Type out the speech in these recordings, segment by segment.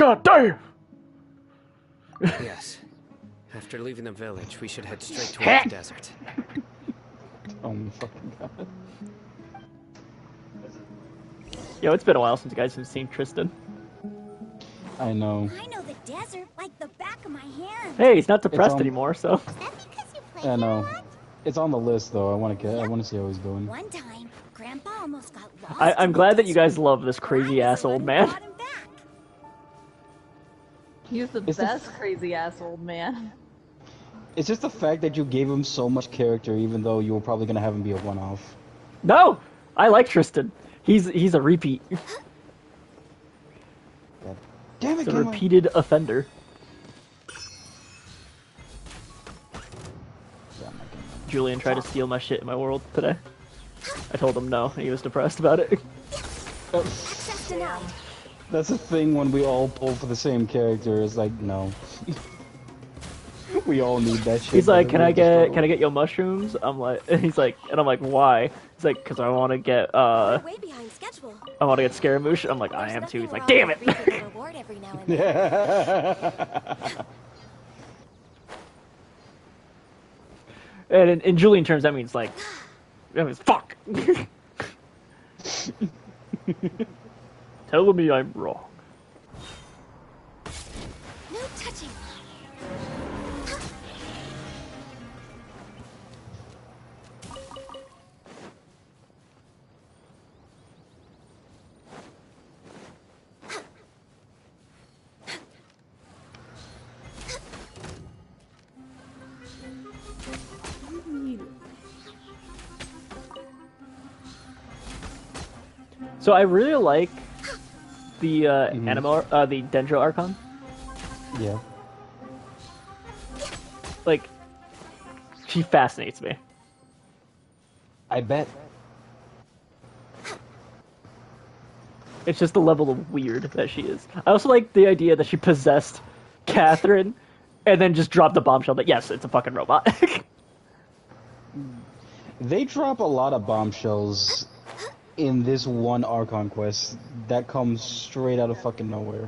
God damn! Yes. After leaving the village, we should head straight toward the desert. Oh my fucking god. Yo, it's been a while since you guys have seen Tristan. I know. I know the desert like the back of my hand. Hey, he's not depressed anymore, so. Is that because you play I know. a lot? It's on the list though. I want to see how he's doing. One time, Grandpa almost got lost. I'm glad that you guys love this crazy ass old man. He's the best crazy ass old man. It's just the fact that you gave him so much character, even though you were probably gonna have him be a one-off. No, I like Tristan. He's a repeat. God damn it! He's a repeated offender. Julian tried to steal my shit in my world today. I told him no, and he was depressed about it. That's the thing when we all pull for the same character. It's like no. We all need that shit. He's like, can I get your mushrooms? I'm like, he's like, and I'm like, why? He's like, cause I want to get Way behind schedule. I want to get Scaramouche. I'm like, I am too. He's like, damn it. And in Julian terms, that means like, that means fuck. Telling me I'm wrong. No touching. So I really like the the Dendro Archon. Yeah. Like, she fascinates me. I bet. It's just the level of weird that she is. I also like the idea that she possessed Catherine and then just dropped the bombshell that yes, it's a fucking robot. They drop a lot of bombshells in this one Archon quest that comes straight out of fucking nowhere.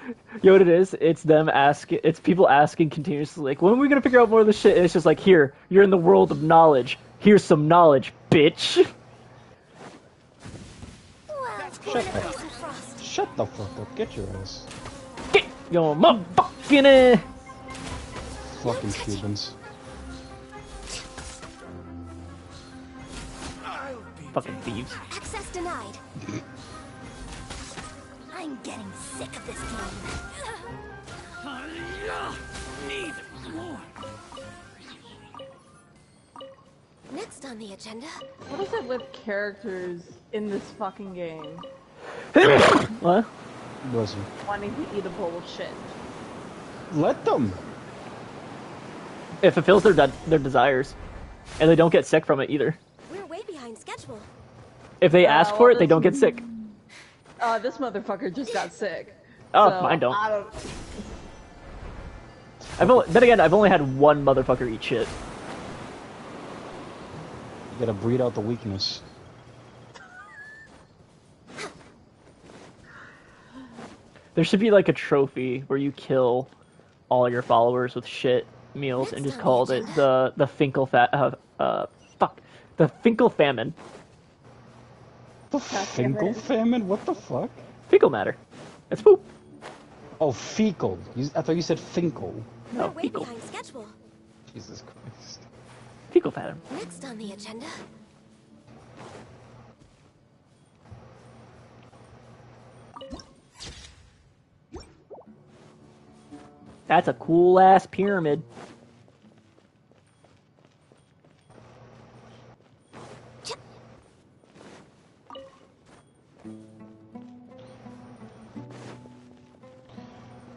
You know what it is? It's them asking. It's people asking continuously, like, when are we gonna figure out more of this shit? And it's just like, here, you're in the world of knowledge. Here's some knowledge, bitch. Shut the fuck up. Get your ass. Get your motherfucking Fucking Cubans. Fucking thieves. Access denied. I'm getting sick of this game. Next on the agenda. What is it with characters in this fucking game? What? Listen. Wanting to eat a bowl of shit. Let them. It fulfills their desires, and they don't get sick from it either. We're way behind schedule. If they ask for it, they don't get sick. This motherfucker just got sick. Oh, So, mine don't. I Then again, I've only had one motherfucker eat shit. You gotta breed out the weakness. There should be like a trophy where you kill all your followers with shit meals and just call it the Finkel the Finkel famine. The Finkel famine? What the fuck? Fecal matter. It's poop. Oh, fecal. I thought you said Finkel. No, We're way fecal. behind schedule. Jesus Christ. Fecal famine. Next on the agenda. That's a cool ass pyramid.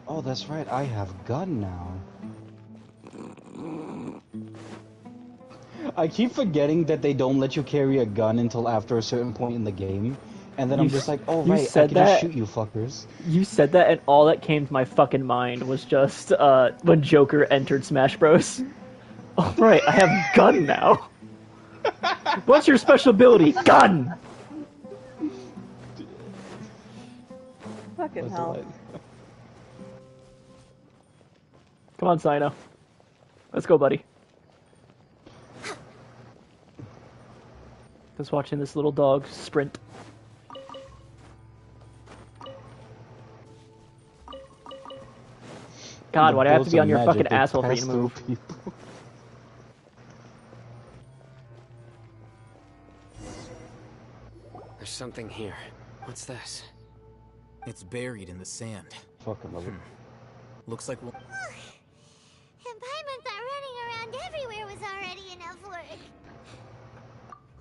Oh, that's right. I have gun now. I keep forgetting that they don't let you carry a gun until after a certain point in the game. And then I'm just like, oh right, I can just shoot you fuckers. You said that, and all that came to my fucking mind was just when Joker entered Smash Bros. Oh right, I have gun now. What's your special ability? Gun. Fucking That's hell. delight. Come on, Sino. Let's go, buddy. Just watching this little dog sprint. God, why do I have to be on your fucking asshole for you to move? There's something here. What's this? It's buried in the sand. Fucking love it. Looks like we'll... And Paimon thought running around everywhere was already enough work.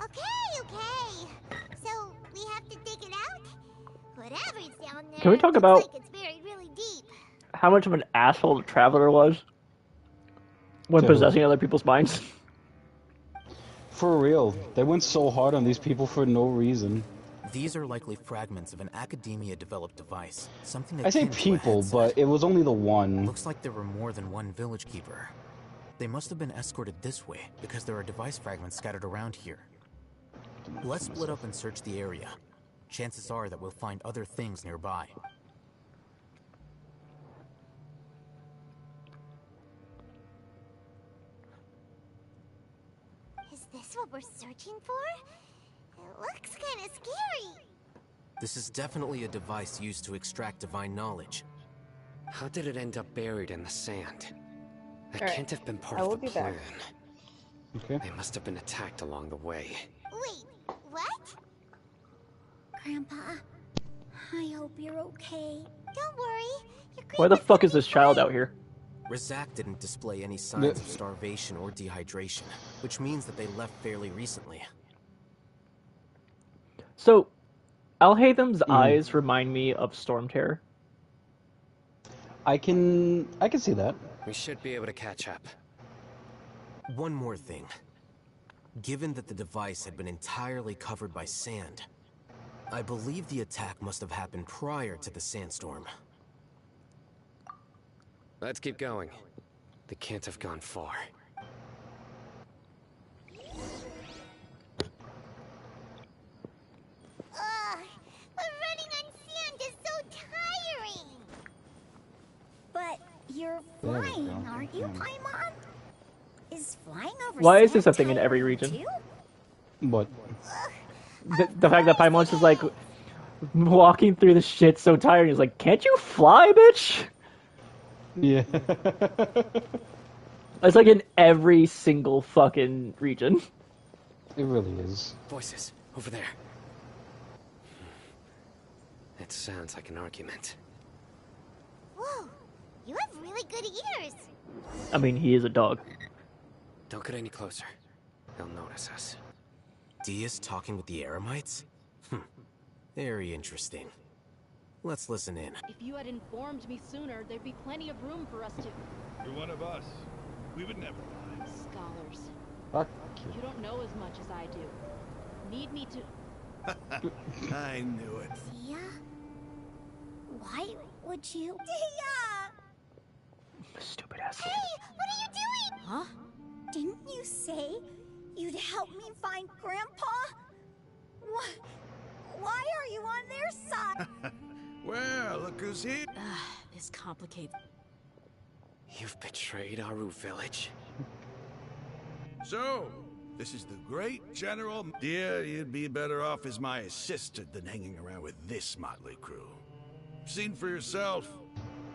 Okay. So, we have to dig it out? Whatever's down there, Can we talk looks about- like it's buried really deep. How much of an asshole the Traveler was when To who? possessing other people's minds? For real, they went so hard on these people for no reason. These are likely fragments of an academia-developed device. Something I say akin to a people, headset. but it was only the one. Looks like there were more than one village keeper. They must have been escorted this way, because there are device fragments scattered around here. Let's split up and search the area. Chances are that we'll find other things nearby. Is this what we're searching for? It looks kind of scary. This is definitely a device used to extract divine knowledge. How did it end up buried in the sand? That Alright, can't have been part I of will the be back. plan. Okay. They must have been attacked along the way. Wait, what? Grandpa, I hope you're okay. Don't worry. Your Why the grandpa's fuck gonna is this be child fine. out here? Rizak didn't display any signs of starvation or dehydration, which means that they left fairly recently. So, Alhaitham's eyes remind me of Storm Terror. I can see that. We should be able to catch up. One more thing. Given that the device had been entirely covered by sand, I believe the attack must have happened prior to the sandstorm. Let's keep going. They can't have gone far. Ugh, but running on sand is so tiring. But you're There we flying, go. aren't you, Paimon? Is flying over Why is sand this a thing in every tiring region? too? But The fact that Paimon's just like walking through the shit so tired, he's like, "Can't you fly, bitch?" yeah. It's like in every single fucking region. It really is. Voices, over there. It sounds like an argument. Whoa, you have really good ears. I mean, he is a dog. Don't get any closer. They'll notice us. Dia's talking with the Eremites? Very interesting. Let's listen in. If you had informed me sooner, there'd be plenty of room for us to... You're one of us. We would never lie. Scholars. Fuck You don't know as much as I do. Need me to... I knew it. Dia? Why would you? Dia! Stupid ass. Hey, what are you doing? Huh? Didn't you say you'd help me find Grandpa? What? Why are you on their side? Well, look who's here. This complicates... You've betrayed Aru village. So, this is the great General. Dear, you'd be better off as my assistant than hanging around with this motley crew. Seen for yourself.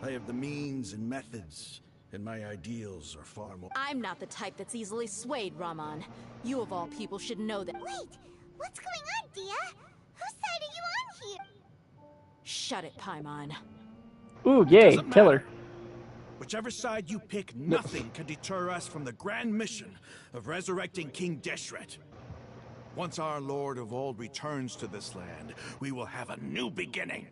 I have the means and methods, and my ideals are far more. I'm not the type that's easily swayed, Raman. You of all people should know that... Wait, what's going on, Dia? Whose side are you on here? Shut it, Paimon. Ooh, yay, Doesn't killer. matter. Whichever side you pick, nothing can deter us from the grand mission of resurrecting King Deshret. Once our Lord of Old returns to this land, we will have a new beginning.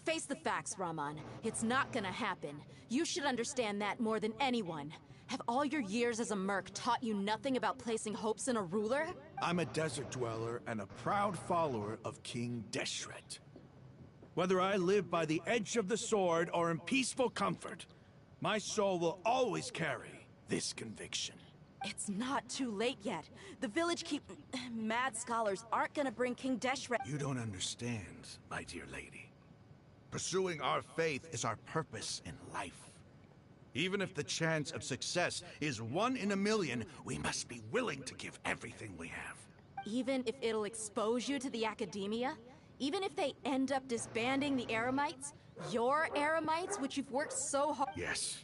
Face the facts, Raman. It's not gonna happen. You should understand that more than anyone. Have all your years as a merc taught you nothing about placing hopes in a ruler? I'm a desert dweller and a proud follower of King Deshret. Whether I live by the edge of the sword or in peaceful comfort, my soul will always carry this conviction. It's not too late yet. The village mad scholars aren't gonna bring King Deshret. You don't understand, my dear lady. Pursuing our faith is our purpose in life. Even if the chance of success is 1 in a million, we must be willing to give everything we have. Even if it'll expose you to the academia? Even if they end up disbanding the Eremites? Your Eremites, which you've worked so hard— Yes.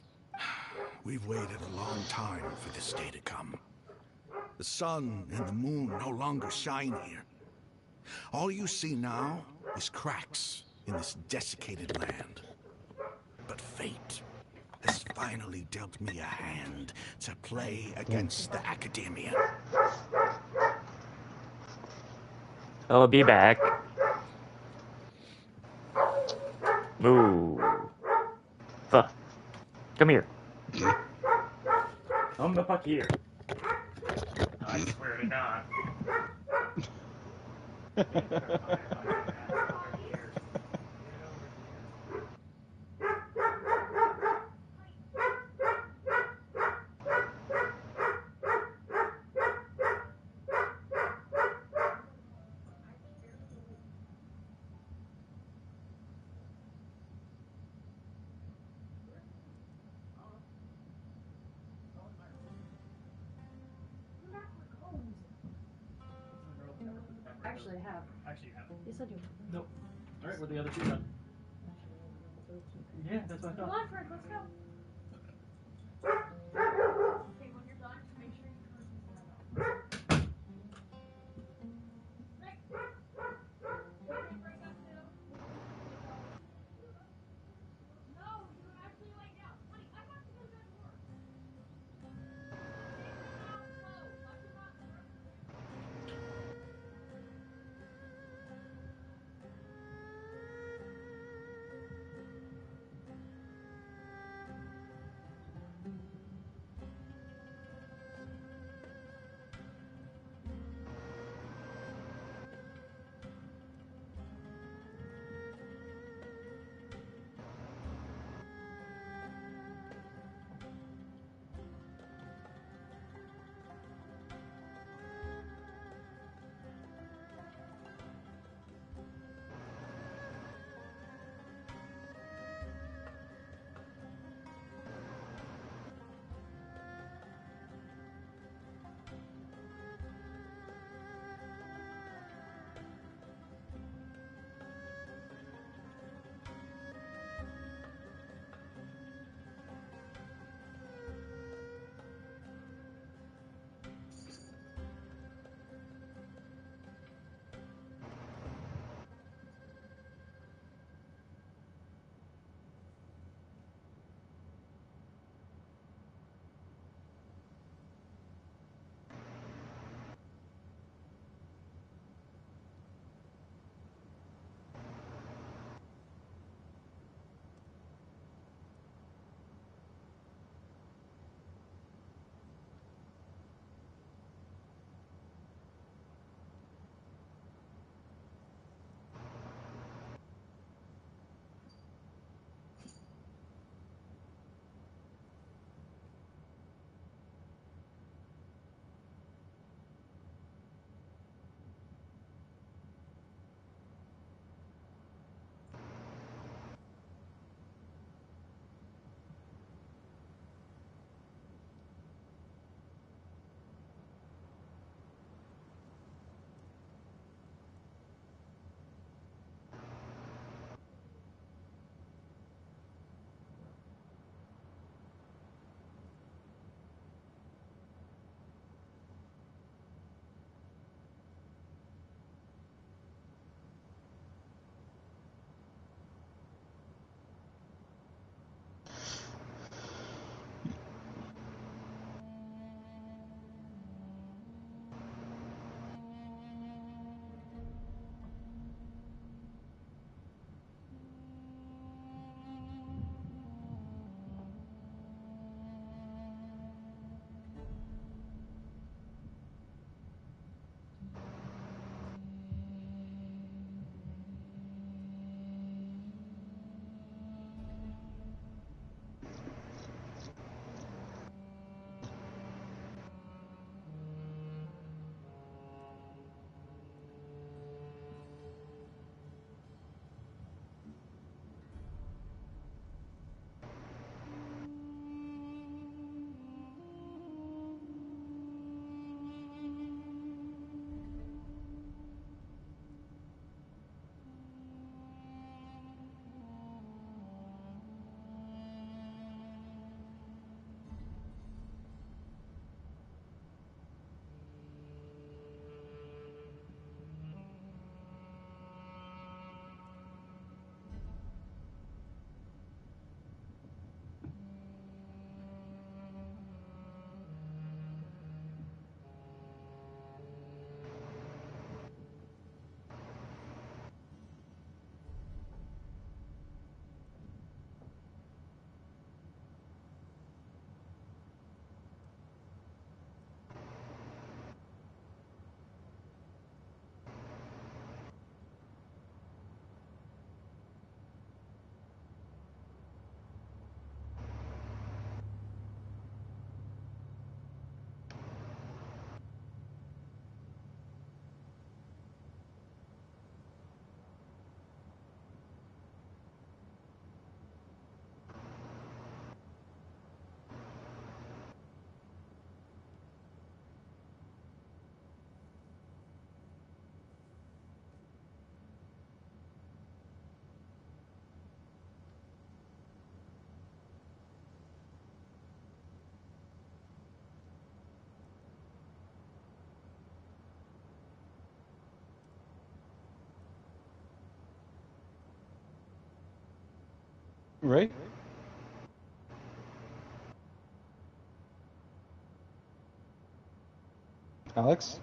We've waited a long time for this day to come. The sun and the moon no longer shine here. All you see now is cracks in this desiccated land. But fate has finally dealt me a hand to play against the academia. I'll be back. Move. Come here. Come the fuck here. I swear to God. Actually, I have. Yes, I do. Nope. Alright, where are the other two then? Yeah, that's what I Come thought. on, Fred, let's go. Okay, when you're done, make sure you turn this light off. Rick! Can you break up too? No, you actually lay down. Honey, I have to go to bed to work. Take this out slow. Like you're not Right? Alex?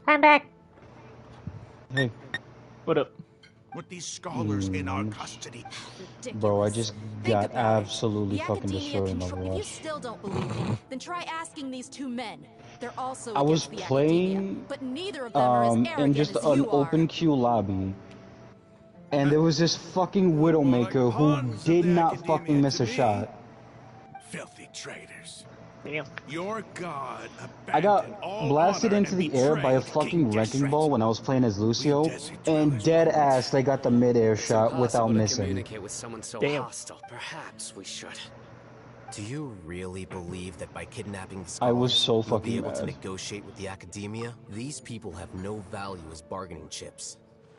I'm back. Hey. What up? With these scholars in our custody. Bro, I Ridiculous. just Think got about it. absolutely The fucking academia destroyed in control. If you Overwatch. still don't believe me, then try asking these two men. They're also I was against the academia, playing but neither of them are as in arrogant just as an you are. open queue lobby, and there was this fucking Widowmaker who Pawns of did the not academia fucking miss to a me. shot. Filthy traitors. Damn. Your god I abandoned got all blasted honor into and the air by a betrayed King fucking wrecking ball Deshret. when I was playing as We Lucio, desert and dwellers dead won't. ass they got the mid-air It's shot without impossible to missing. communicate with someone so Damn. hostile. Perhaps we should. Do you really believe that by kidnapping the I was scholars, so you'll be fucking able to mad. negotiate with the academia? These people have no value as bargaining chips.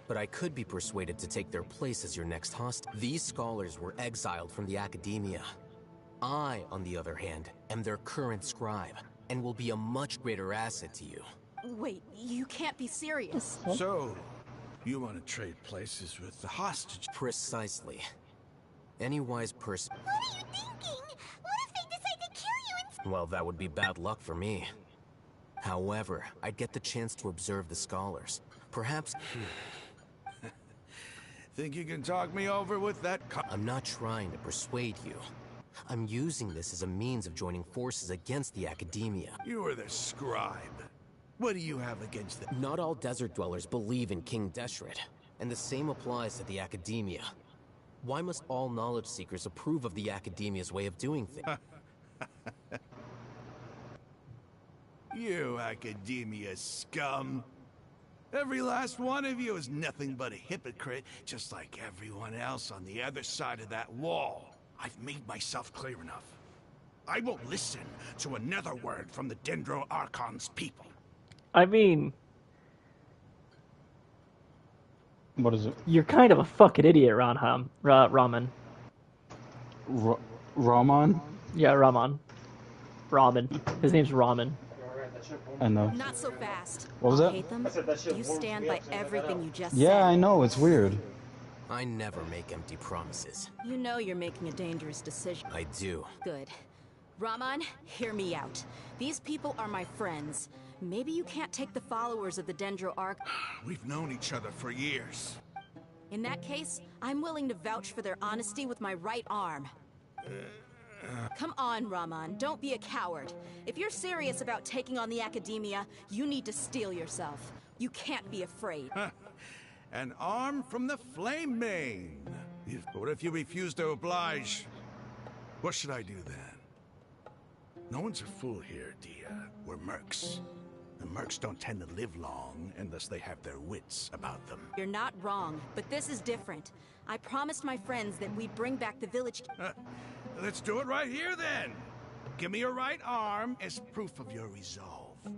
But I could be persuaded to take their place as your next hostage. These scholars were exiled from the academia. I, on the other hand, am their current scribe, and will be a much greater asset to you. Wait, you can't be serious. So, you want to trade places with the hostage? Precisely. Any wise person... What are you thinking? What if they decide to kill you and... Well, that would be bad luck for me. However, I'd get the chance to observe the scholars. Perhaps... Think you can talk me over with that I'm not trying to persuade you. I'm using this as a means of joining forces against the academia. You are the scribe. What do you have against them? Not all desert dwellers believe in King Deshret, and the same applies to the academia. Why must all knowledge seekers approve of the academia's way of doing things? You academia scum. Every last one of you is nothing but a hypocrite, just like everyone else on the other side of that wall. I've made myself clear enough. I won't listen to another word from the Dendro Archon's people. I mean, What is it? you're kind of a fucking idiot, Raman. Rahman? Yeah, Raman. Ramen. His name's Ramen. I know. Not so fast. What was I'll that? hate them. You stand by everything you just Yeah, I said. know, it's weird. I never make empty promises. You know you're making a dangerous decision. I do. Good. Raman, hear me out. These people are my friends. Maybe you can't take the followers of the Dendro Arc. We've known each other for years. In that case, I'm willing to vouch for their honesty with my right arm. Come on, Raman, don't be a coward. If you're serious about taking on the academia, you need to steel yourself. You can't be afraid. An arm from the Flame Mane. What if you refuse to oblige? What should I do then? No one's a fool here, Dia. We're mercs. The mercs don't tend to live long unless they have their wits about them. You're not wrong, but this is different. I promised my friends that we'd bring back the village. Let's do it right here then. Give me your right arm as proof of your resolve. Don't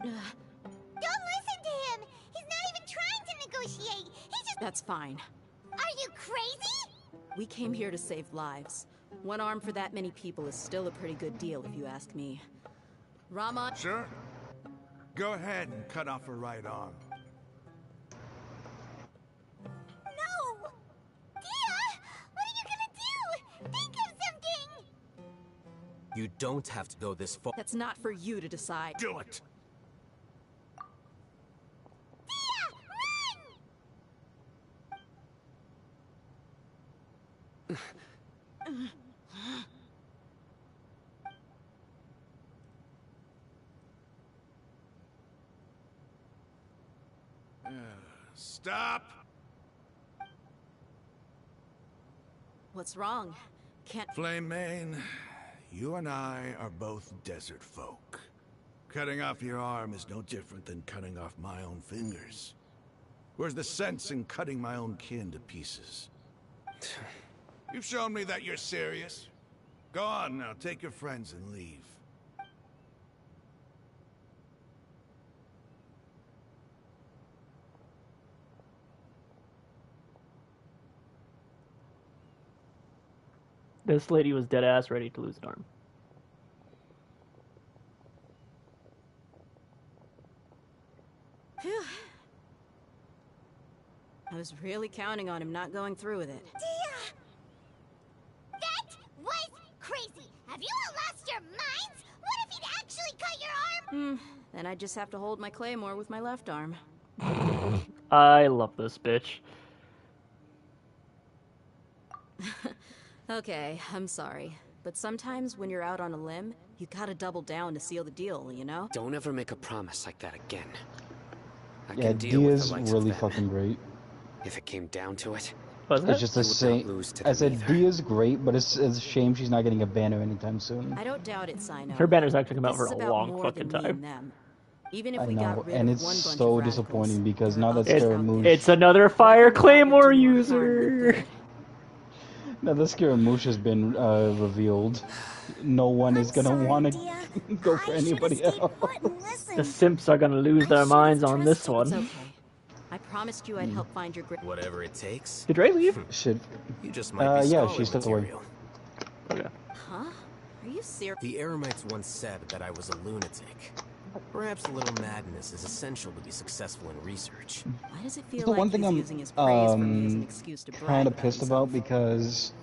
listen to him! He's not even trying to negotiate! He's just... That's fine. Are you crazy? We came here to save lives. One arm for that many people is still a pretty good deal, if you ask me. Raman... Sure. Go ahead and cut off her right arm. No! Dia! What are you gonna do? Think of something! You don't have to go this far. That's not for you to decide. Do it! Stop! What's wrong? Can't. Flame Mane, you and I are both desert folk. Cutting off your arm is no different than cutting off my own fingers. Where's the sense in cutting my own kin to pieces? You've shown me that you're serious. Go on now, take your friends and leave. This lady was dead ass ready to lose an arm. Phew. I was really counting on him not going through with it. Dia! That was crazy! Have you all lost your minds? What if he'd actually cut your arm? Then I'd just have to hold my claymore with my left arm. I love this bitch. Okay, I'm sorry. But sometimes when you're out on a limb, you gotta double down to seal the deal, you know? Don't ever make a promise like that again. I Yeah, can deal with Dia's the likes really of them. fucking great. If it came down to it, Was It's it? just the You would not same. lose to I them said either. Dia's great, but it's a shame she's not getting a banner anytime soon. I don't doubt it, Sino. Her banner's actually come out This for is a about long more fucking than me and time. them. Even if I we know, got rid and of it's one bunch so of radicals, disappointing because there are now that others out Scaramouche, there. It's another fire claymore Do more harm than user. good. now that Scaramouche has been revealed, no one is gonna Sorry, want Dia. to go for I should've anybody stayed else. put and listened. The simps are gonna lose their minds on this It's one. okay. I promised you I'd help find your great. Whatever it takes. Did Ray leave? Should You just might be yeah, scholar she's still away. material. Okay. Huh? Are you serious? The Eremites once said that I was a lunatic. Perhaps a little madness is essential to be successful in research. Why does it feel the like one thing he's I'm using his praise for me as an excuse to brag kind of about pissed himself? about because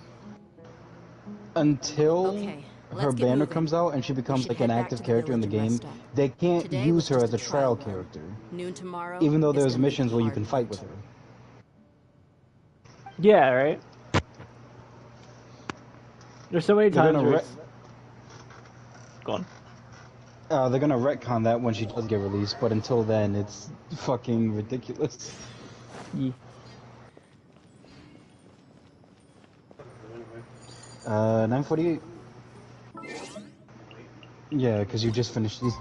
until Okay, her let's get banner moving. comes out and she We becomes should like head an back active to the character in the village and game, rest up. they can't Today use was her just as a trial run. character, Noon tomorrow. even though is there's gonna be the missions where you hard can fight part. with her. Yeah, right? There's so many They're times gonna where re- it's... Go on. They're gonna retcon that when she does get released, but until then, it's fucking ridiculous. Yeah. 9:48. Yeah, because you just finished these.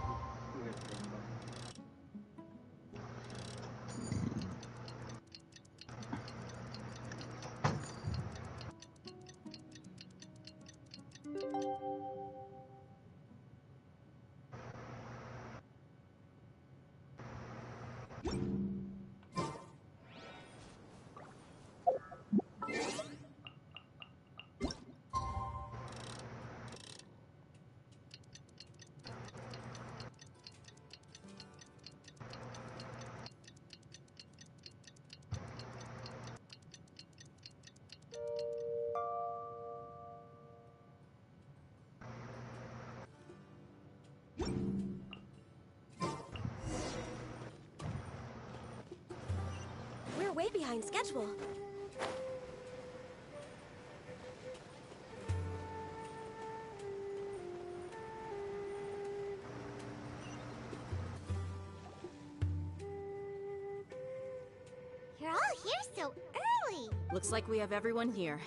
We're way behind schedule. You're all here so early. Looks like we have everyone here.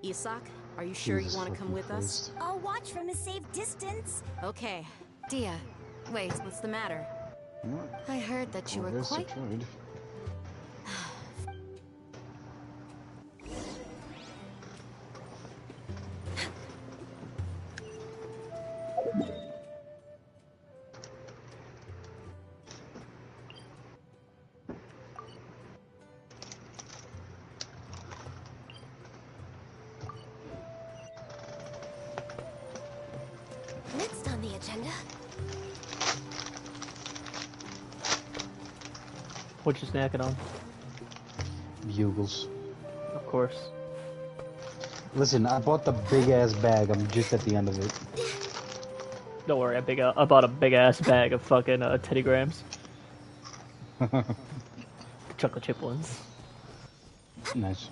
Isak, are you sure Jesus you want to come fucking with us? Christ. I'll watch from a safe distance. Okay. Dia, wait, What's the matter? What? I heard that you Oh, were there's quite... Detroit. Next on the agenda. What you snacking on? Bugles. Of course. Listen, I bought the big ass bag. I'm just at the end of it. Don't worry, I bought a big ass bag of fucking Teddy Grahams. Chocolate chip ones. Nice.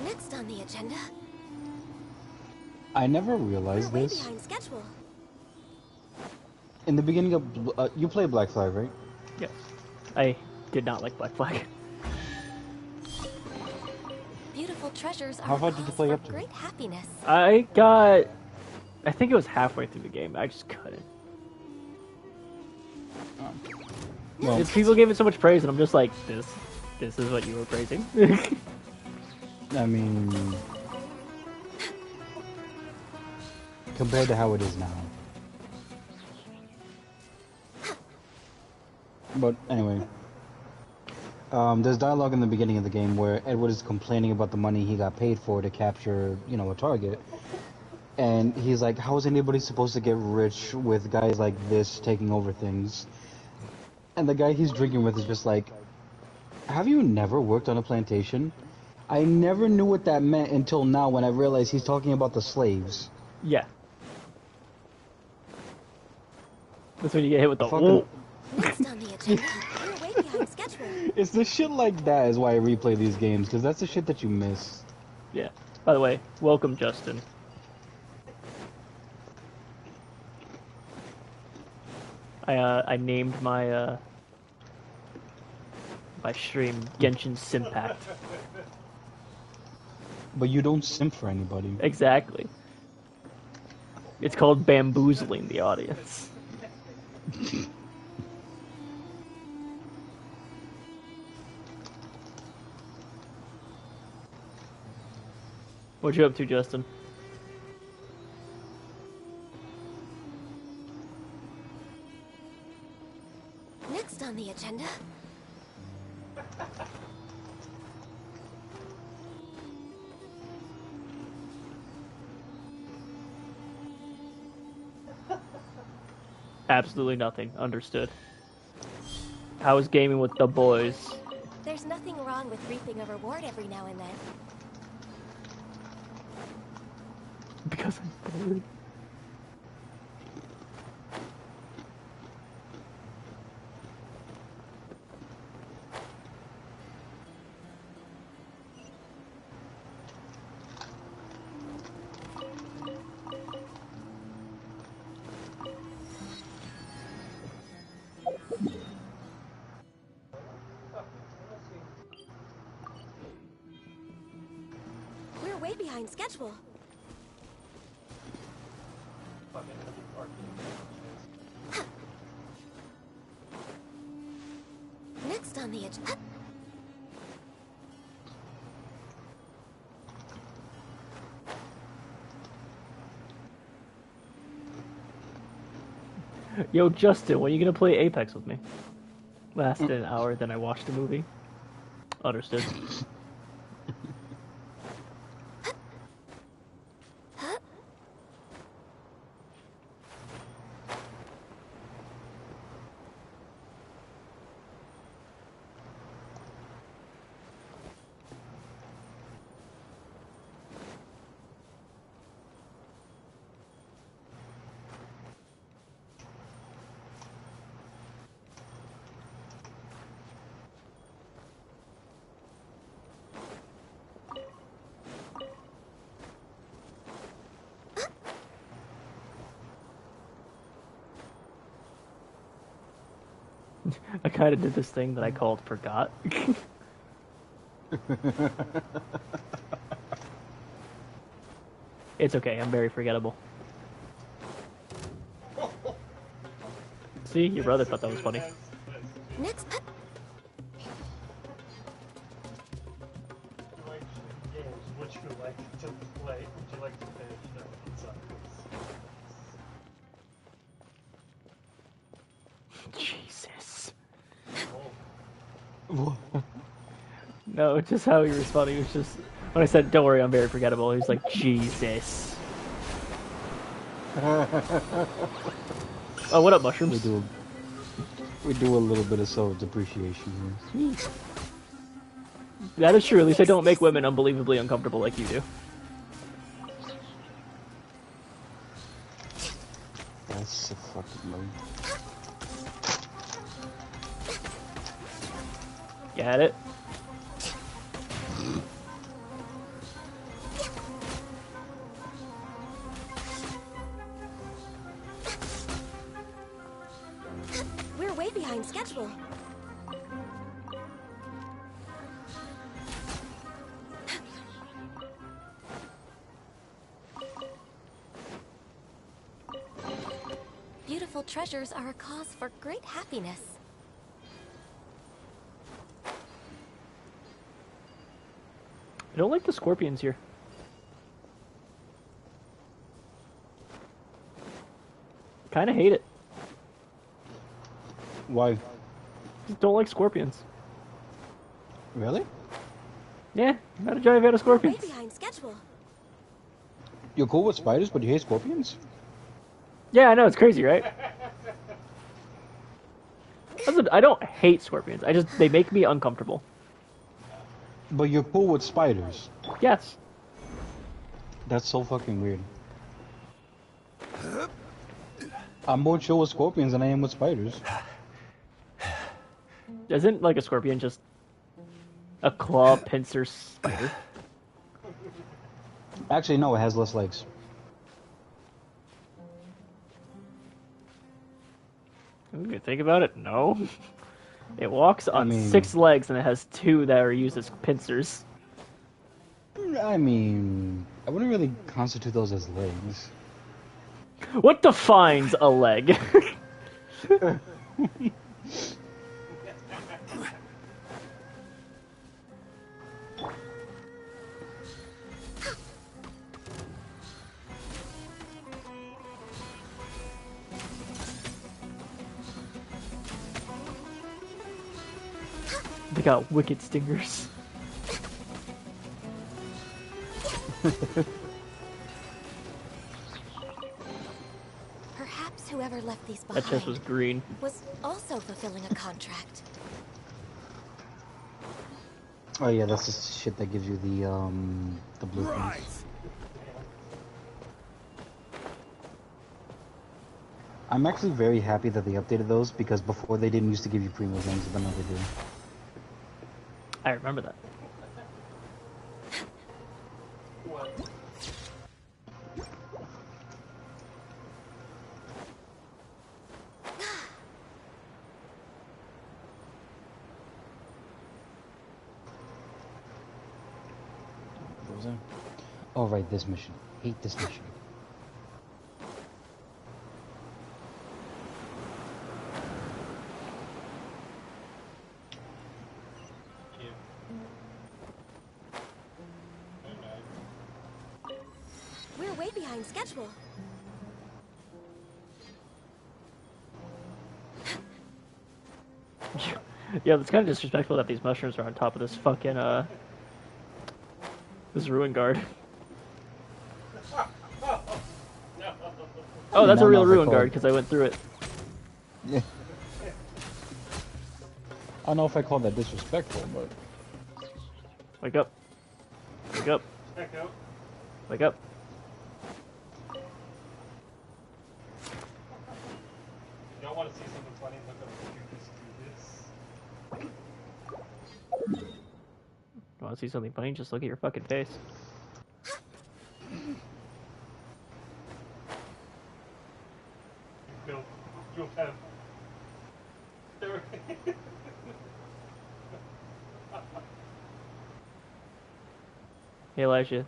Next on the agenda. I never realized We're way this. behind schedule. In the beginning of you play Black Flag, right? Yes. I did not like Black Flag. Beautiful treasures are How far did you cause play for up to? great happiness. I think it was halfway through the game. I just couldn't. Well, People gave it so much praise, and I'm just like, this is what you were praising. I mean, compared to how it is now. But anyway, there's dialogue in the beginning of the game where Edward is complaining about the money he got paid for to capture, a target. And he's like, how is anybody supposed to get rich with guys like this taking over things? And the guy he's drinking with is just like, have you never worked on a plantation? I never knew what that meant until now when I realized he's talking about the slaves. Yeah. That's when you get hit with the Fucking- Next on the agenda. We're way behind schedule. It's the shit like that is why I replay these games, because that's the shit that you miss. Yeah. By the way, welcome, Justin. I named my my stream Genshin Simpact. But you don't simp for anybody. Exactly. It's called bamboozling the audience. What you up to, Justin? Next on the agenda. Absolutely nothing. Understood. How is gaming with the boys? There's nothing wrong with reaping a reward every now and then. Because I'm bored. We're way behind schedule. Next on the agenda. Yo, Justin, when are you gonna play Apex with me? Lasted an hour, then I watched a movie. Understood. I kind of did this thing that I called forgot. It's okay, I'm very forgettable. See, your brother thought that was funny. Next. Would you like to play? Would you like to finish them Jesus. No, just how he responded. He was just when I said, "Don't worry, I'm very forgettable." He was like, "Jesus." Oh, what up, We mushrooms? do. We do a little bit of self-depreciation here. That is true. At least I don't make women unbelievably uncomfortable like you do. That's a fucking move. Get it? We're way behind schedule. Beautiful treasures are a cause for great happiness. I don't like the scorpions here. Kinda hate it. Why? Just don't like scorpions. Really? Yeah, not a giant fan of Way scorpions. behind schedule. You're cool with spiders, but you hate scorpions? Yeah, I know, it's crazy, right? I don't hate scorpions. They make me uncomfortable. But you're cool with spiders. Yes. That's so fucking weird. I'm more chill with scorpions than I am with spiders. Isn't like a scorpion just a claw pincer spider? Actually, no, it has less legs. When you think about it, no. It walks on I mean- 6 legs and it has 2 that are used as pincers. I mean, I wouldn't really constitute those as legs. What defines a leg? They got wicked stingers. Perhaps whoever left these That behind chest was green. was also fulfilling a contract. Oh yeah, that's the shit that gives you the blueprints. I'm actually very happy that they updated those because before they didn't used to give you primo gems, but now they do. I remember that. What was that? Oh right, this mission. Hate this mission. We're way behind schedule. Yeah, it's kind of disrespectful that these mushrooms are on top of this fucking, this ruin guard. Oh, that's a real ruin guard, because I went through it. Yeah. I don't know if I call that disrespectful, but... Wake up. Wake up. Wake up. You don't want to see something funny, look up if you just do this. Want to see something funny? Just look at your fucking face. You'll have... Hey, Elijah.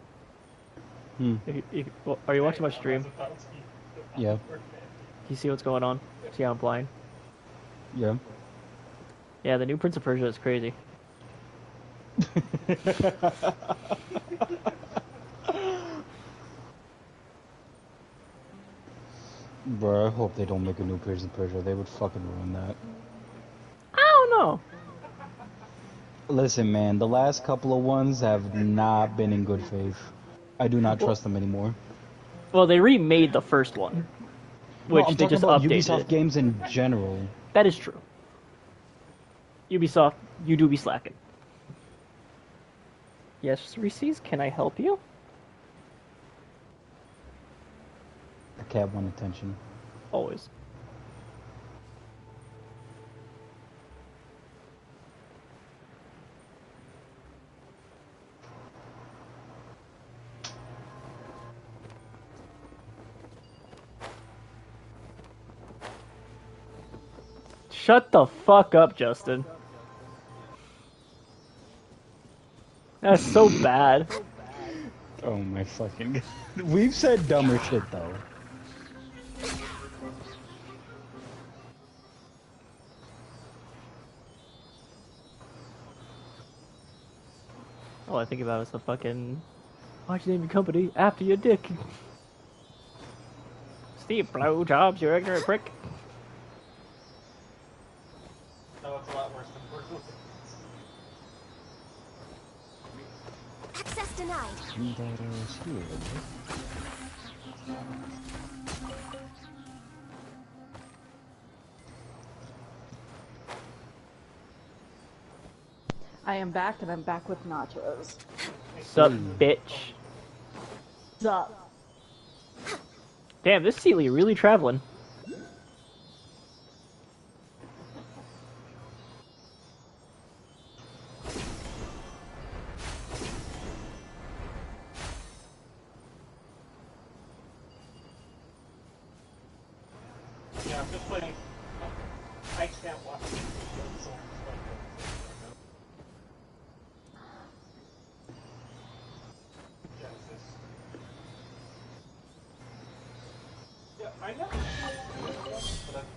Hmm. Are you watching my stream? Yeah. You see what's going on? See how I'm blind? Yeah. Yeah, the new Prince of Persia is crazy. Bro, I hope they don't make a new Prince of Persia. They would fucking ruin that. I don't know. Listen, man, the last couple of ones have not been in good faith. I do not trust them anymore. Well, they remade the first one, which I'm they talking just about updated. Ubisoft games in general. That is true. Ubisoft, you do be slacking. Yes, Reese's, can I help you? A cat want attention. Always. Shut the fuck up, Justin. That's so bad. Oh my fucking god. We've said dumber shit though. All I think about is the fucking... Why'd you name your company after your dick? Steve, blowjobs, you ignorant prick. No, it's a lot worse than Portal. Access denied. That is here. I am back, and I'm back with nachos. Sup, bitch. Sup? Damn, this Sealy really traveling. Yeah, I'm just playing. I can't watch it. It's so much Genesis. Yeah, I know.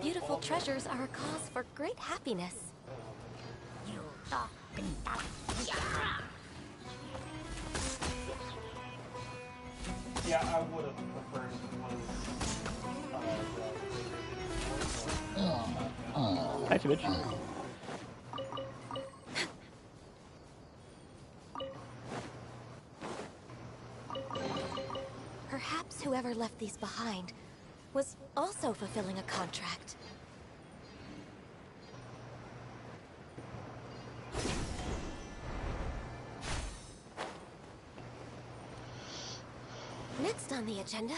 Beautiful treasures are a cause for great happiness. Yeah, I would have preferred if it was Hi, bitch. Perhaps whoever left these behind was also fulfilling a contract. Next on the agenda...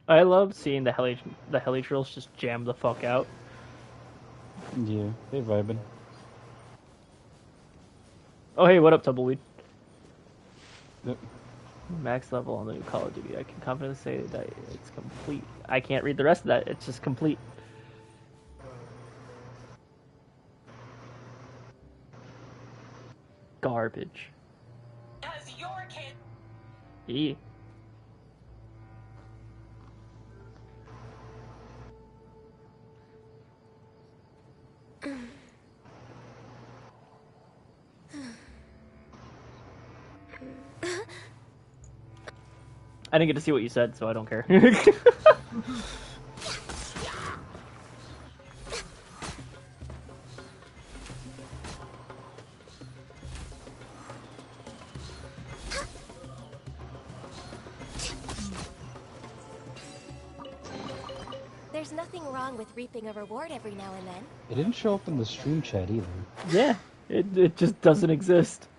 I love seeing the heli drills just jam the fuck out. Yeah, they vibing. Oh hey, what up, Tumbleweed? Yep. Max level on the new Call of Duty. I can confidently say that it's complete. I can't read the rest of that. It's just complete. Garbage. Because your kid. Yeah. I didn't get to see what you said, so I don't care. There's nothing wrong with reaping a reward every now and then. It didn't show up in the stream chat either. Yeah, it just doesn't exist.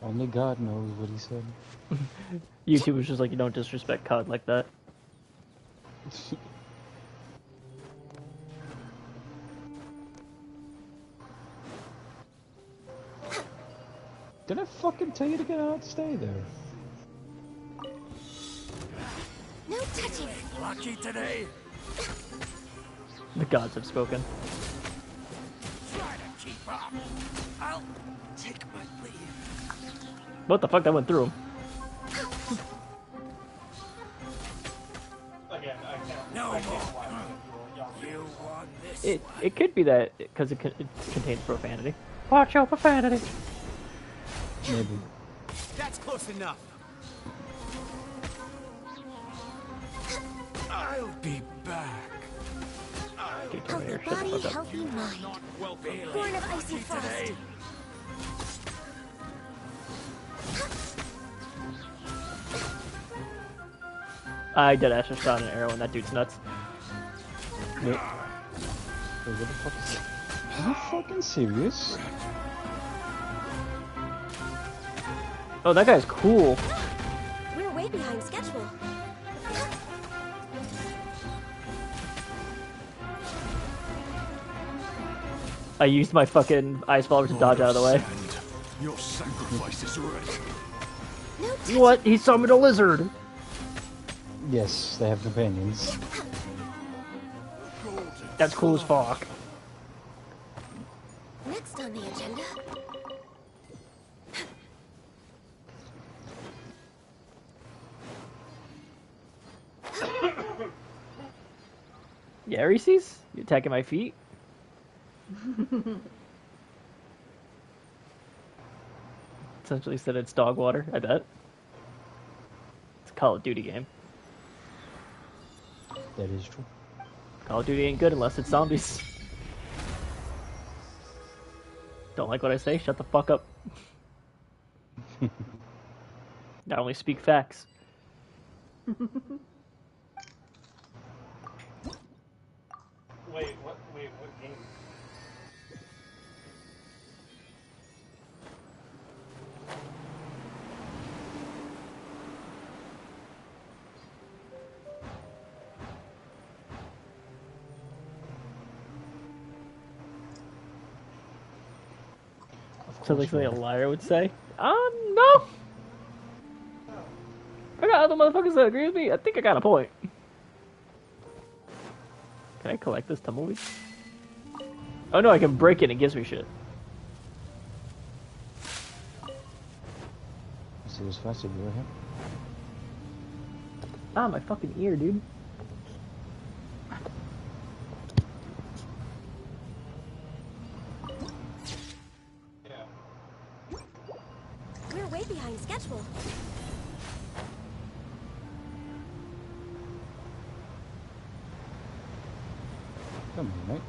Only God knows what he said. YouTube was just like, you don't disrespect COD like that. Did I fucking tell you to get out? Stay there. No touching. Lucky today. The gods have spoken. Try to keep up. I'll take my leave. What the fuck? That went through him. again. I can't. No I can't more. watch it. You want this? It could be that because it contains profanity. Watch your profanity. Maybe. That's close enough. I'll be back. Healthy body, healthy mind. Born of icy frost. I deadass just shot an arrow and that dude's nuts. Wait, what the fuck is that? Are you fucking serious? Oh, that guy's cool. We're way behind schedule. I used my fucking ice follower to dodge out of the way. Your sacrifice is ready. What? He summoned a lizard! Yes, they have companions. That's cool as fuck. Next on the agenda. Yeah, Reese's? You attacking my feet? Essentially said it's dog water, I bet. It's a Call of Duty game. That is true. Call of Duty ain't good unless it's zombies. Don't like what I say? Shut the fuck up. I only speak facts. Wait, what game? Sounds like something a liar would say. No! I got other motherfuckers that agree with me. I think I got a point. Can I collect this tumbleweed? Oh no, I can break it and it gives me shit. Let's see what's faster, right here. Ah, my fucking ear, dude. We're way behind schedule. Come on, mate.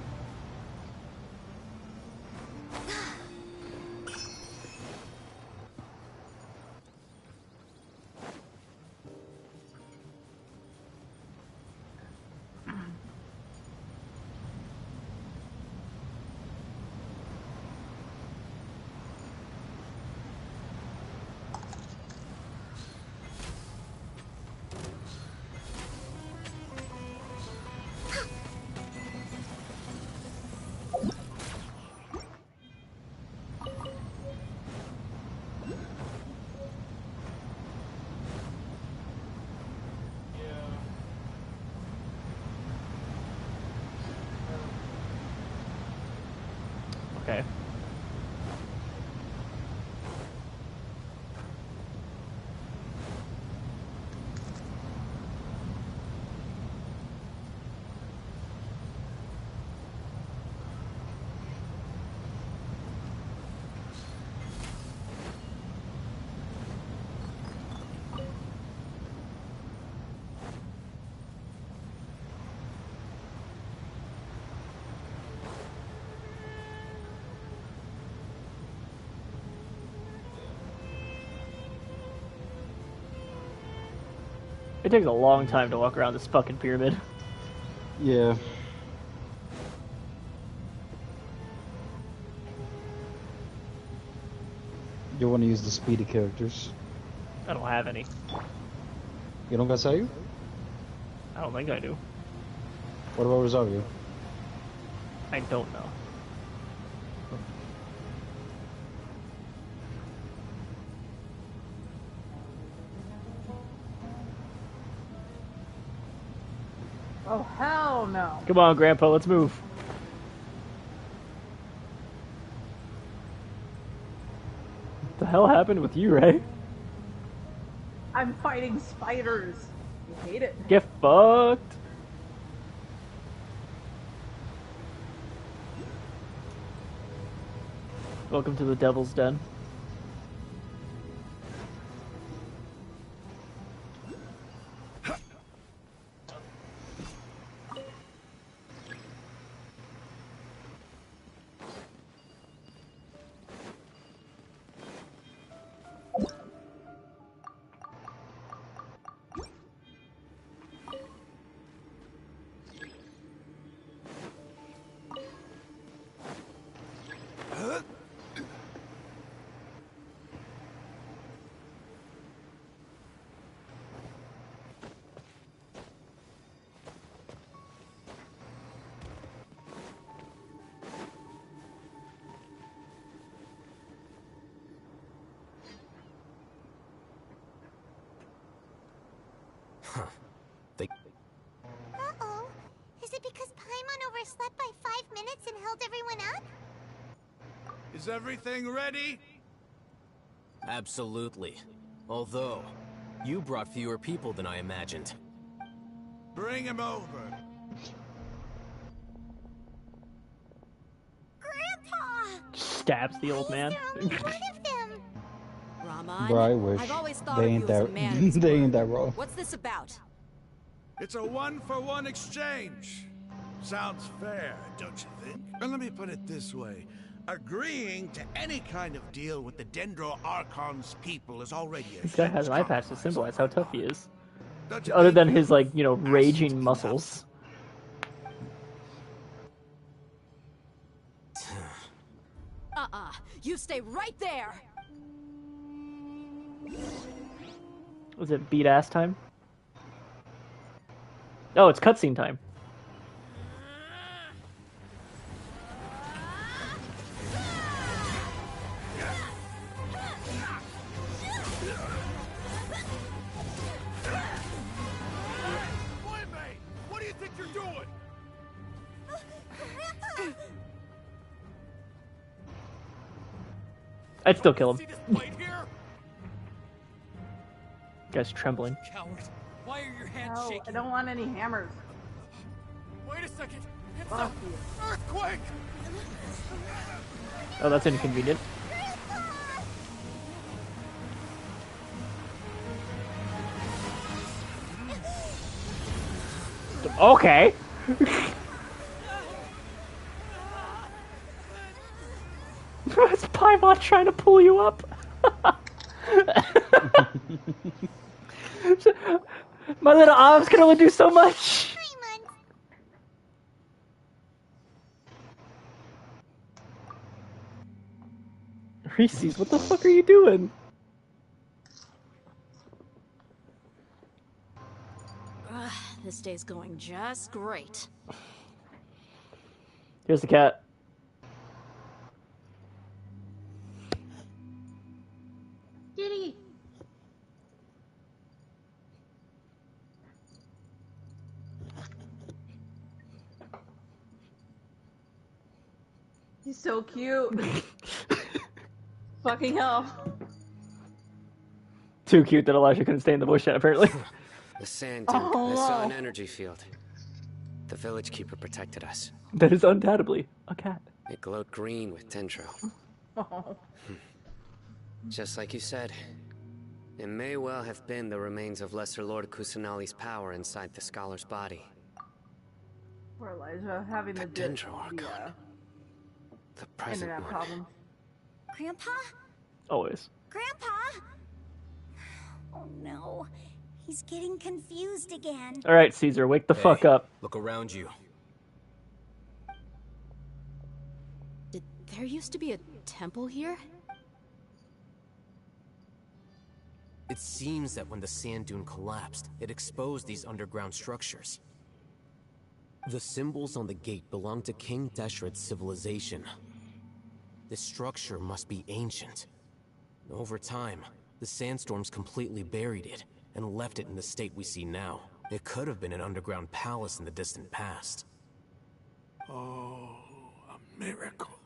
Okay. It takes a long time to walk around this fucking pyramid. Yeah. You want to use the speedy characters. I don't have any. You don't got Sayu? I don't think I do. What about Rosario? I don't know. Oh, hell no. Come on, Grandpa, let's move. What the hell happened with you, Ray? I'm fighting spiders. You hate it. Get fucked. Welcome to the Devil's Den. Uh-oh. Is it because Paimon overslept by 5 minutes and held everyone up? Is everything ready? Absolutely. Although, you brought fewer people than I imagined. Bring him over. Grandpa! Stabs the old man. One of them. Raman, Bro, I wish. I've always thought They of ain't you as a that. man of his They word. ain't that raw. What's this about? It's a one-for-one exchange. Sounds fair, don't you think? And let me put it this way. Agreeing to any kind of deal with the Dendro Archon's people is already a This guy has an eye huge patch to symbolize how tough he is. Don't you Other think? than his, like, you know, raging muscles. You stay right there! Was it beat ass time? Oh, it's cutscene time. What do you think you're doing? I'd still kill him. See this blade here? Guy's trembling. Coward. Why are your hands No, shaking? I don't want any hammers. Wait a second. It's Fuck a you. earthquake! Oh, that's inconvenient. Okay. It's Paimon trying to pull you up. My little arms can only do so much. Reese's, what the fuck are you doing? This day's going just great. Here's the cat. Kitty! He's so cute. Fucking hell. Too cute that Elijah couldn't stay in the bush yet, apparently. The sand dune. Oh, I saw wow. an energy field. The village keeper protected us. That is undoubtedly a cat. It glowed green with dendro. Oh. Just like you said. It may well have been the remains of Lesser Lord Kusanali's power inside the scholar's body. Poor Elijah having the Dendro Archon. The present internet one. problem. Grandpa? Always. Grandpa? Oh no. He's getting confused again. Alright, Caesar, wake the fuck up. Look around you. Did there used to be a temple here? It seems that when the sand dune collapsed, it exposed these underground structures. The symbols on the gate belong to King Deshret's civilization. This structure must be ancient. Over time, the sandstorms completely buried it and left it in the state we see now. It could have been an underground palace in the distant past. Oh, a miracle.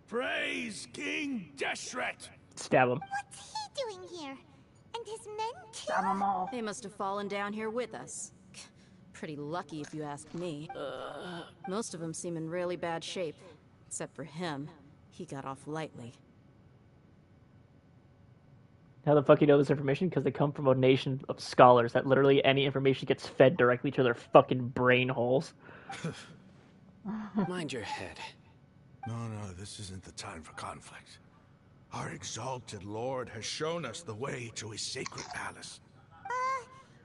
Praise King Deshret! Stab him. What's he doing here? And his men too? Stab them all. They must have fallen down here with us. Pretty lucky if you ask me. Most of them seem in really bad shape. Except for him. He got off lightly. How the fuck you know this information? Because they come from a nation of scholars that literally any information gets fed directly to their fucking brain holes. Mind your head. No, this isn't the time for conflict. Our exalted lord has shown us the way to his sacred palace.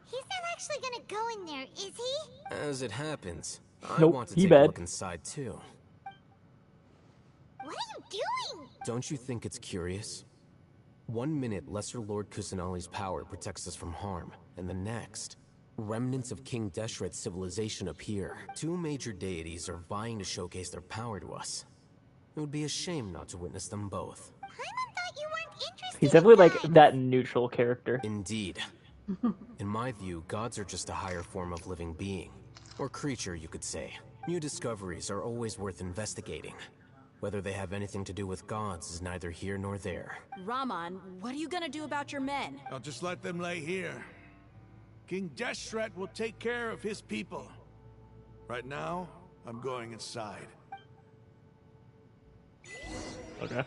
He's not actually gonna go in there, is he? As it happens, I Nope, want to he take bad. a look inside too. What are you doing? Don't you think it's curious? 1 minute, Lesser Lord Kusanali's power protects us from harm, and the next, remnants of King Deshret's civilization appear. Two major deities are vying to showcase their power to us. It would be a shame not to witness them both. Paimon thought you weren't interested He's definitely in like that. that neutral character. Indeed. In my view, gods are just a higher form of living being. Or creature, you could say. New discoveries are always worth investigating. Whether they have anything to do with gods is neither here nor there. Raman, what are you gonna do about your men? I'll just let them lay here. King Deshret will take care of his people. Right now, I'm going inside. Okay.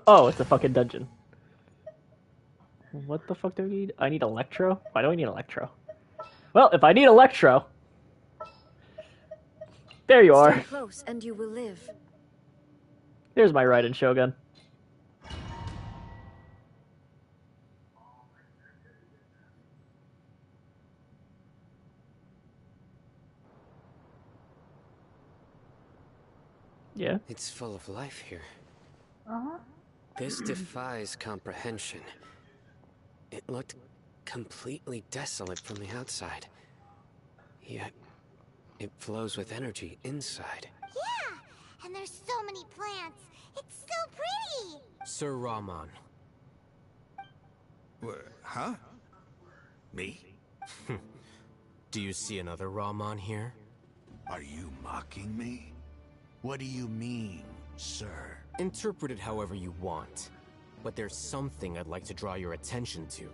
Oh, it's a fucking dungeon. What the fuck do I need? I need Electro? Why do I need Electro? Well, if I need Electro... There you are. Stay close and you will live. There's my Raiden Shogun. Yeah? It's full of life here. Uh-huh. This defies comprehension. It looked completely desolate from the outside. Yet, it flows with energy inside. Yeah! And there's so many plants. It's so pretty! Sir Raman. Huh? Me? Do you see another Raman here? Are you mocking me? What do you mean, sir? Interpret it however you want. But there's something I'd like to draw your attention to.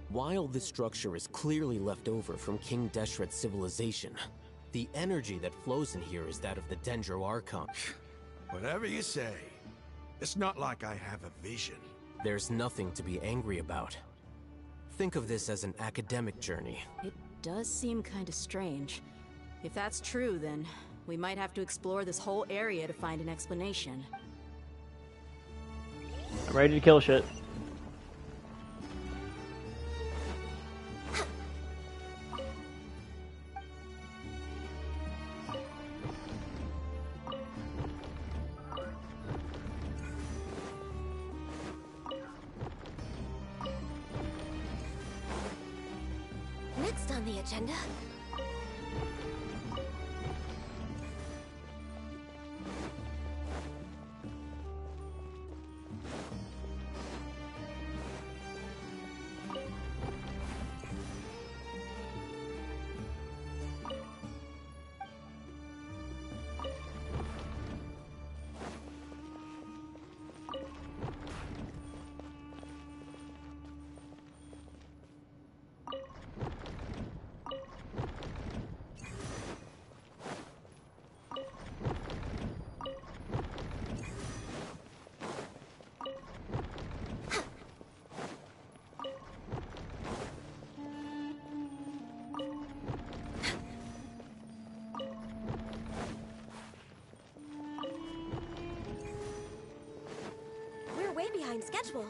While this structure is clearly left over from King Deshret's civilization, the energy that flows in here is that of the Dendro Archon. Whatever you say. It's not like I have a vision. There's nothing to be angry about. Think of this as an academic journey. It does seem kinda strange. If that's true, then we might have to explore this whole area to find an explanation. I'm ready to kill shit. Next on the agenda. We're way behind schedule.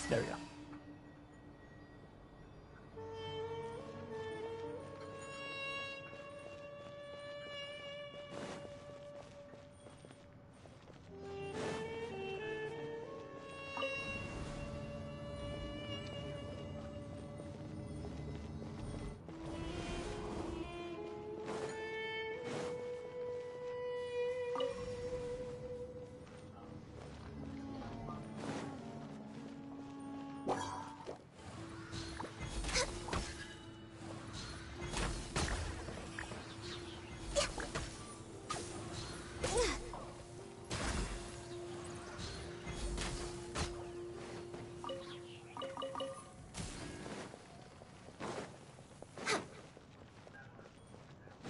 There we go.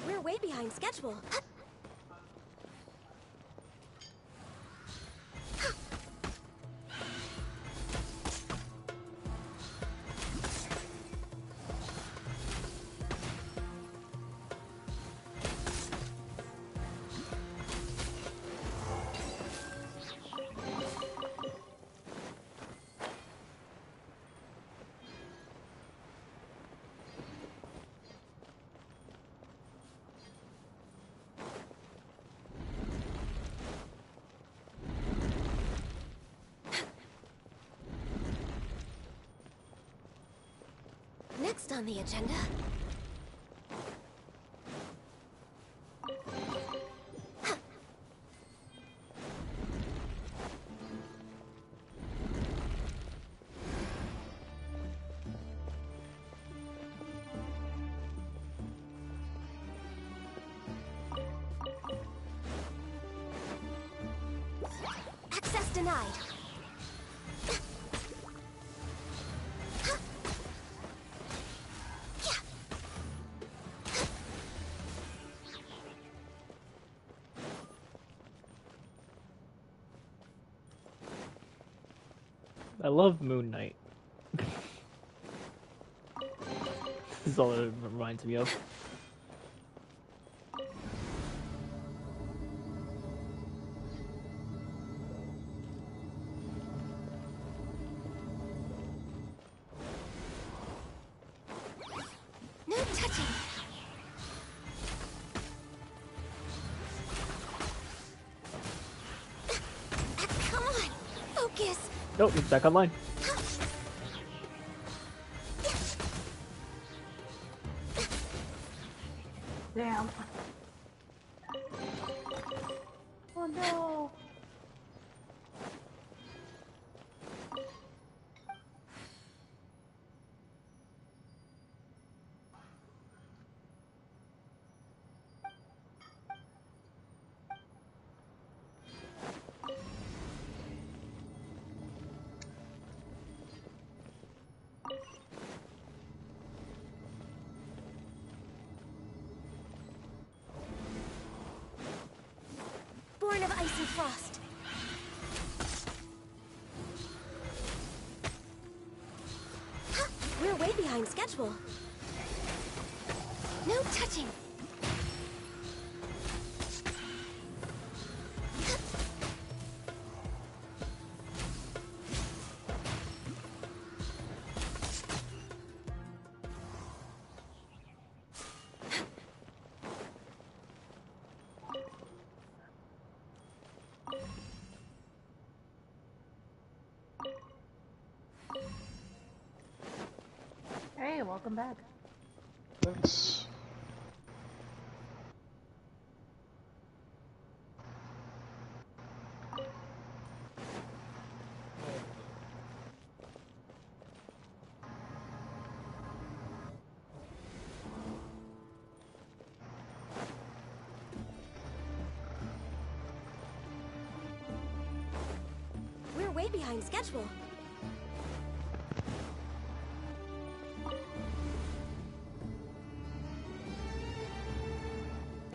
We're way behind schedule. next on the agenda? Access denied. I love Moon Knight. This is all it reminds me of. No touching. Come on, focus. Nope, it's back online. Damn. Oh no. Born of ice and frost. We're way behind schedule. No touching. Hey, welcome back. Thanks. We're way behind schedule.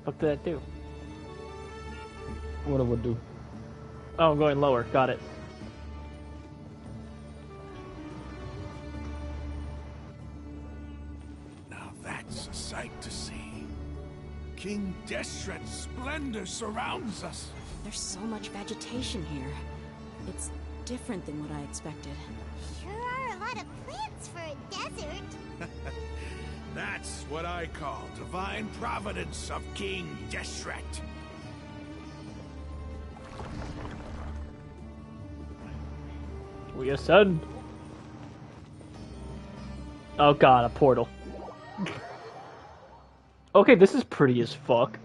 What did that do? What it would do? Oh, I'm going lower. Got it. Now that's a sight to see. King Deshret's splendor surrounds us. There's so much vegetation here. It's different than what I expected. Sure are a lot of plants for a desert. That's what I call divine providence of King Deshret. We ascend. Oh god, a portal. Okay, this is pretty as fuck.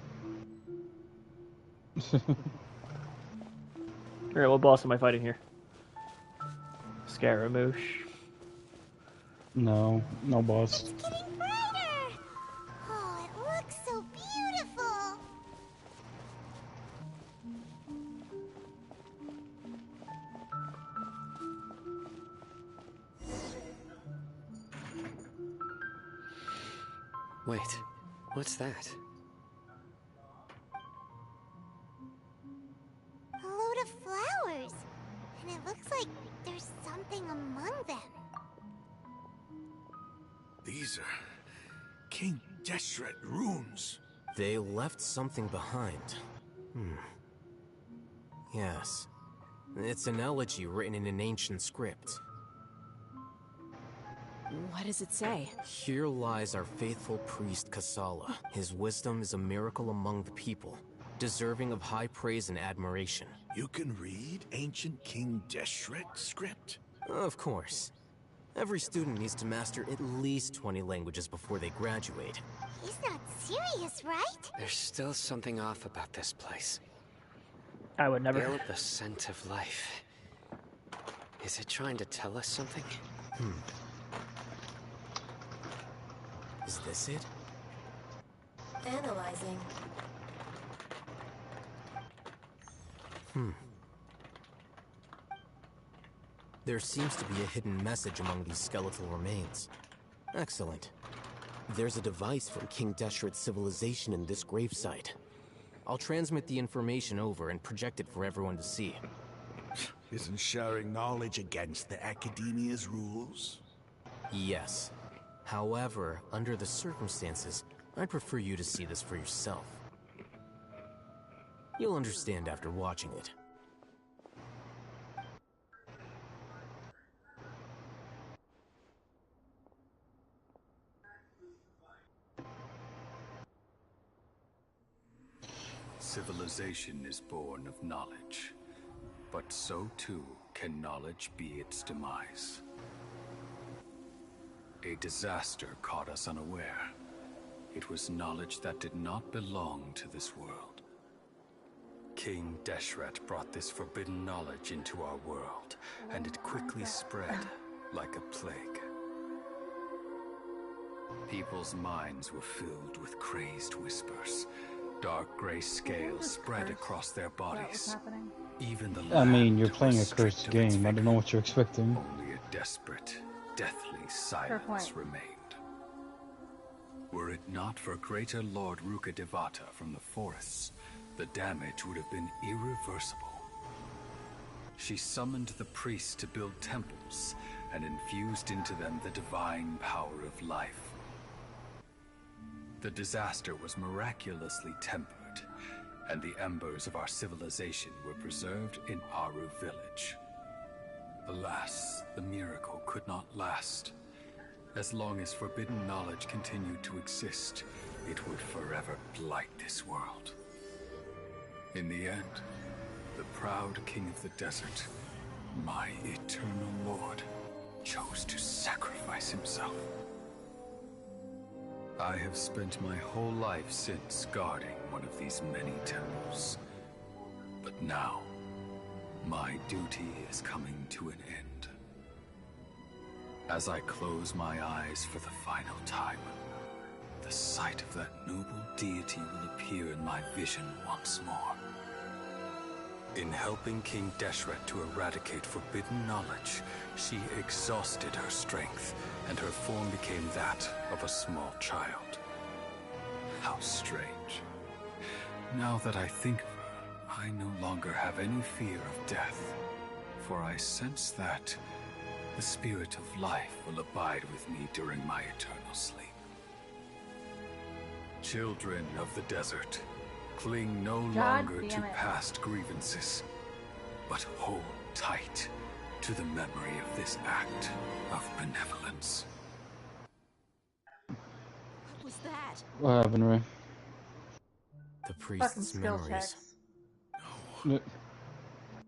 Alright, what boss am I fighting here? Scaramouche. No, no boss. It's getting brighter. Oh, it looks so beautiful. Wait, what's that? A load of flowers. And it looks like there's something among them. These are King Deshret runes. They left something behind. Yes. It's an elegy written in an ancient script. What does it say? Here lies our faithful priest Kasala. His wisdom is a miracle among the people, deserving of high praise and admiration. You can read ancient King Deshret script? Of course. Every student needs to master at least 20 languages before they graduate. He's not serious, right? There's still something off about this place. I would never. Feel the scent of life. Is it trying to tell us something? Is this it? Analyzing. There seems to be a hidden message among these skeletal remains. Excellent. There's a device from King Deshret's civilization in this gravesite. I'll transmit the information over and project it for everyone to see. Isn't sharing knowledge against the Academia's rules? Yes. However, under the circumstances, I'd prefer you to see this for yourself. You'll understand after watching it. Civilization is born of knowledge, but so too can knowledge be its demise. A disaster caught us unaware. It was knowledge that did not belong to this world. King Deshret brought this forbidden knowledge into our world, and it quickly spread like a plague. People's minds were filled with crazed whispers. Dark gray scales spread across their bodies. Even the I mean, you're land playing a was cursed stripped of its game. I don't know what you're expecting. Only a desperate, deathly silence remained. Were it not for greater Lord Ruka Devata from the forests, the damage would have been irreversible. She summoned the priests to build temples and infused into them the divine power of life. The disaster was miraculously tempered, and the embers of our civilization were preserved in Aru village. Alas, the miracle could not last. As long as forbidden knowledge continued to exist, it would forever blight this world. In the end, the proud king of the desert, my eternal lord, chose to sacrifice himself. I have spent my whole life since guarding one of these many temples. But now, my duty is coming to an end. As I close my eyes for the final time, the sight of that noble deity will appear in my vision once more. In helping King Deshret to eradicate forbidden knowledge, she exhausted her strength, and her form became that of a small child. How strange. Now that I think of her, I no longer have any fear of death, for I sense that the spirit of life will abide with me during my eternal sleep. Children of the desert, cling no longer to past grievances, but hold tight to the memory of this act of benevolence. What was that? What happened, Ray? The priest's memories.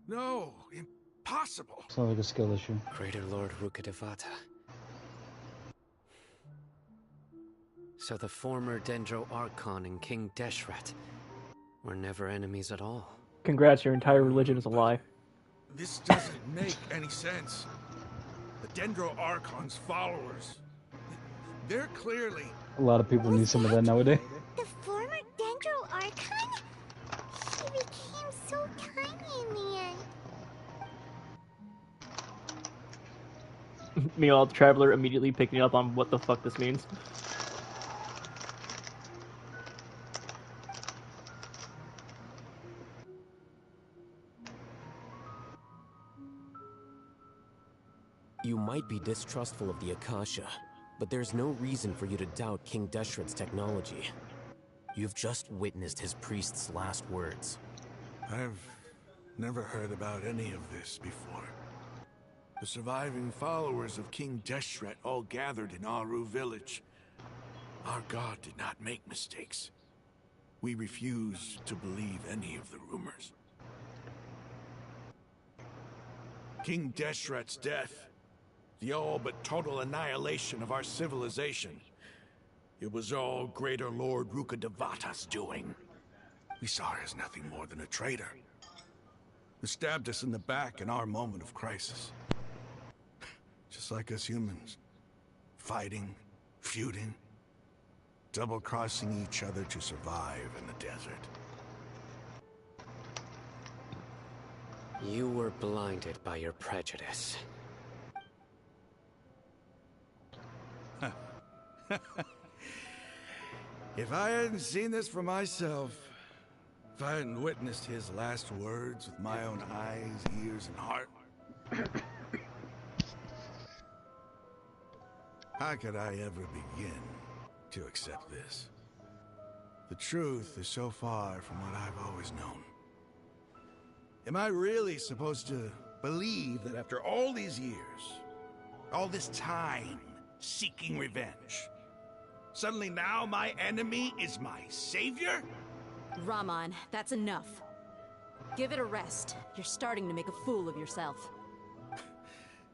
No, impossible. Sounds like a skill issue. Greater Lord Ruka Devata. So the former Dendro Archon and King Deshret were never enemies at all. Congrats, your entire religion is a lie. This doesn't make any sense. The Dendro Archon's followers, they're clearly... A lot of people need some of that nowadays. The former Dendro Archon? He became so tiny in the end. Meanwhile, the Traveler immediately picking up on what the fuck this means. You might be distrustful of the Akasha, but there's no reason for you to doubt King Deshret's technology. You've just witnessed his priest's last words. I've never heard about any of this before. The surviving followers of King Deshret all gathered in Aru village. Our god did not make mistakes. We refuse to believe any of the rumors. King Deshret's death The all but total annihilation of our civilization. It was all Greater Lord Rukkhadevata's doing. We saw her as nothing more than a traitor. Who stabbed us in the back in our moment of crisis. Just like us humans. Fighting, feuding, double-crossing each other to survive in the desert. You were blinded by your prejudice. If I hadn't seen this for myself, if I hadn't witnessed his last words with my own eyes, ears, and heart, how could I ever begin to accept this? The truth is so far from what I've always known. Am I really supposed to believe that after all these years, all this time seeking revenge, suddenly now my enemy is my savior? Raman, that's enough. Give it a rest. You're starting to make a fool of yourself.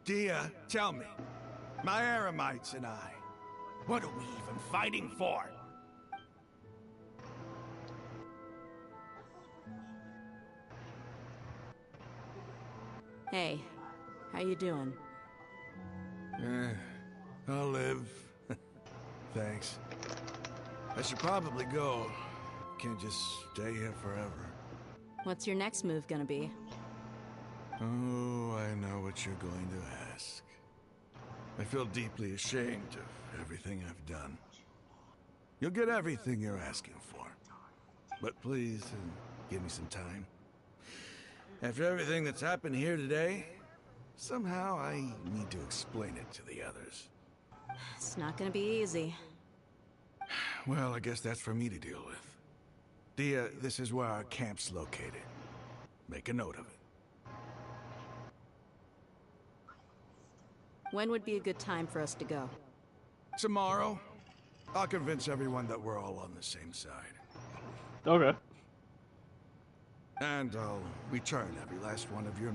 Dia, tell me, my Aramites and I, what are we even fighting for? Hey, how you doing? I'll live. Thanks. I should probably go. Can't just stay here forever. What's your next move gonna be? Oh, I know what you're going to ask. I feel deeply ashamed of everything I've done. You'll get everything you're asking for. But please, give me some time. After everything that's happened here today, somehow I need to explain it to the others. It's not gonna be easy. Well, I guess that's for me to deal with. Dia, this is where our camp's located. Make a note of it. When would be a good time for us to go? Tomorrow. I'll convince everyone that we're all on the same side. Okay. And I'll return every last one of your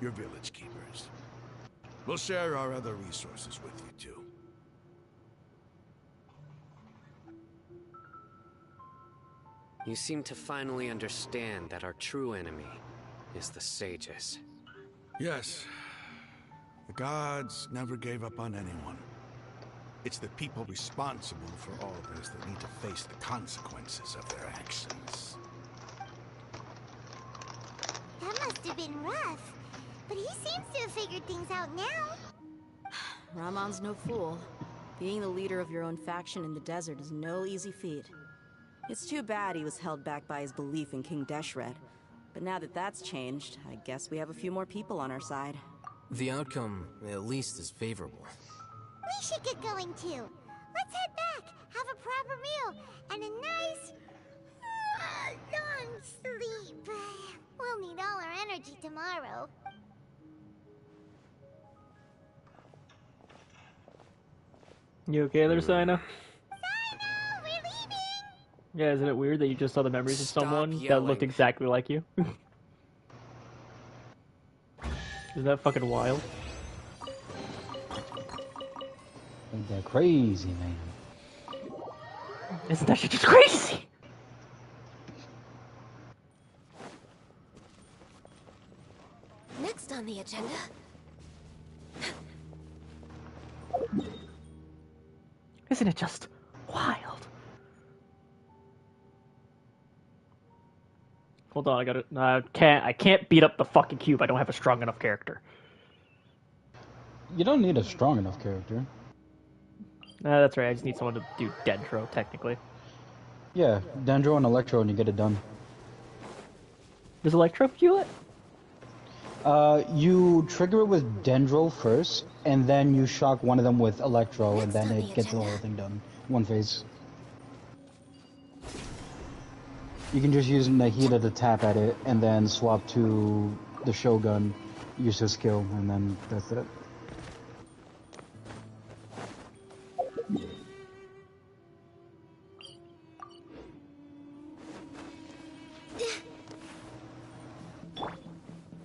your village keepers. We'll share our other resources with you too. You seem to finally understand that our true enemy is the sages. Yes. The gods never gave up on anyone. It's the people responsible for all this that need to face the consequences of their actions. That must have been rough. But he seems to have figured things out now. Ramon's no fool. Being the leader of your own faction in the desert is no easy feat. It's too bad he was held back by his belief in King Deshret. But now that that's changed, I guess we have a few more people on our side. The outcome, at least, is favorable. We should get going too. Let's head back, have a proper meal, and a nice, long sleep. We'll need all our energy tomorrow. You okay there, Sina? Sina, we're leaving! Yeah, isn't it weird that you just saw the memories of someone that looked exactly like you? Isn't that fucking wild? Ain't that crazy, man? Isn't that shit just crazy? Next on the agenda. Isn't it just wild? Hold on, I gotta. I can't beat up the fucking cube. I don't have a strong enough character. You don't need a strong enough character. That's right. I just need someone to do Dendro, technically. Yeah, Dendro and Electro, and you get it done. Does Electro fuel it? You trigger it with Dendro first, and then you shock one of them with Electro, and then it gets the whole thing done. One phase. You can just use Nahida to tap at it, and then swap to the Shogun, use his skill, and then that's it.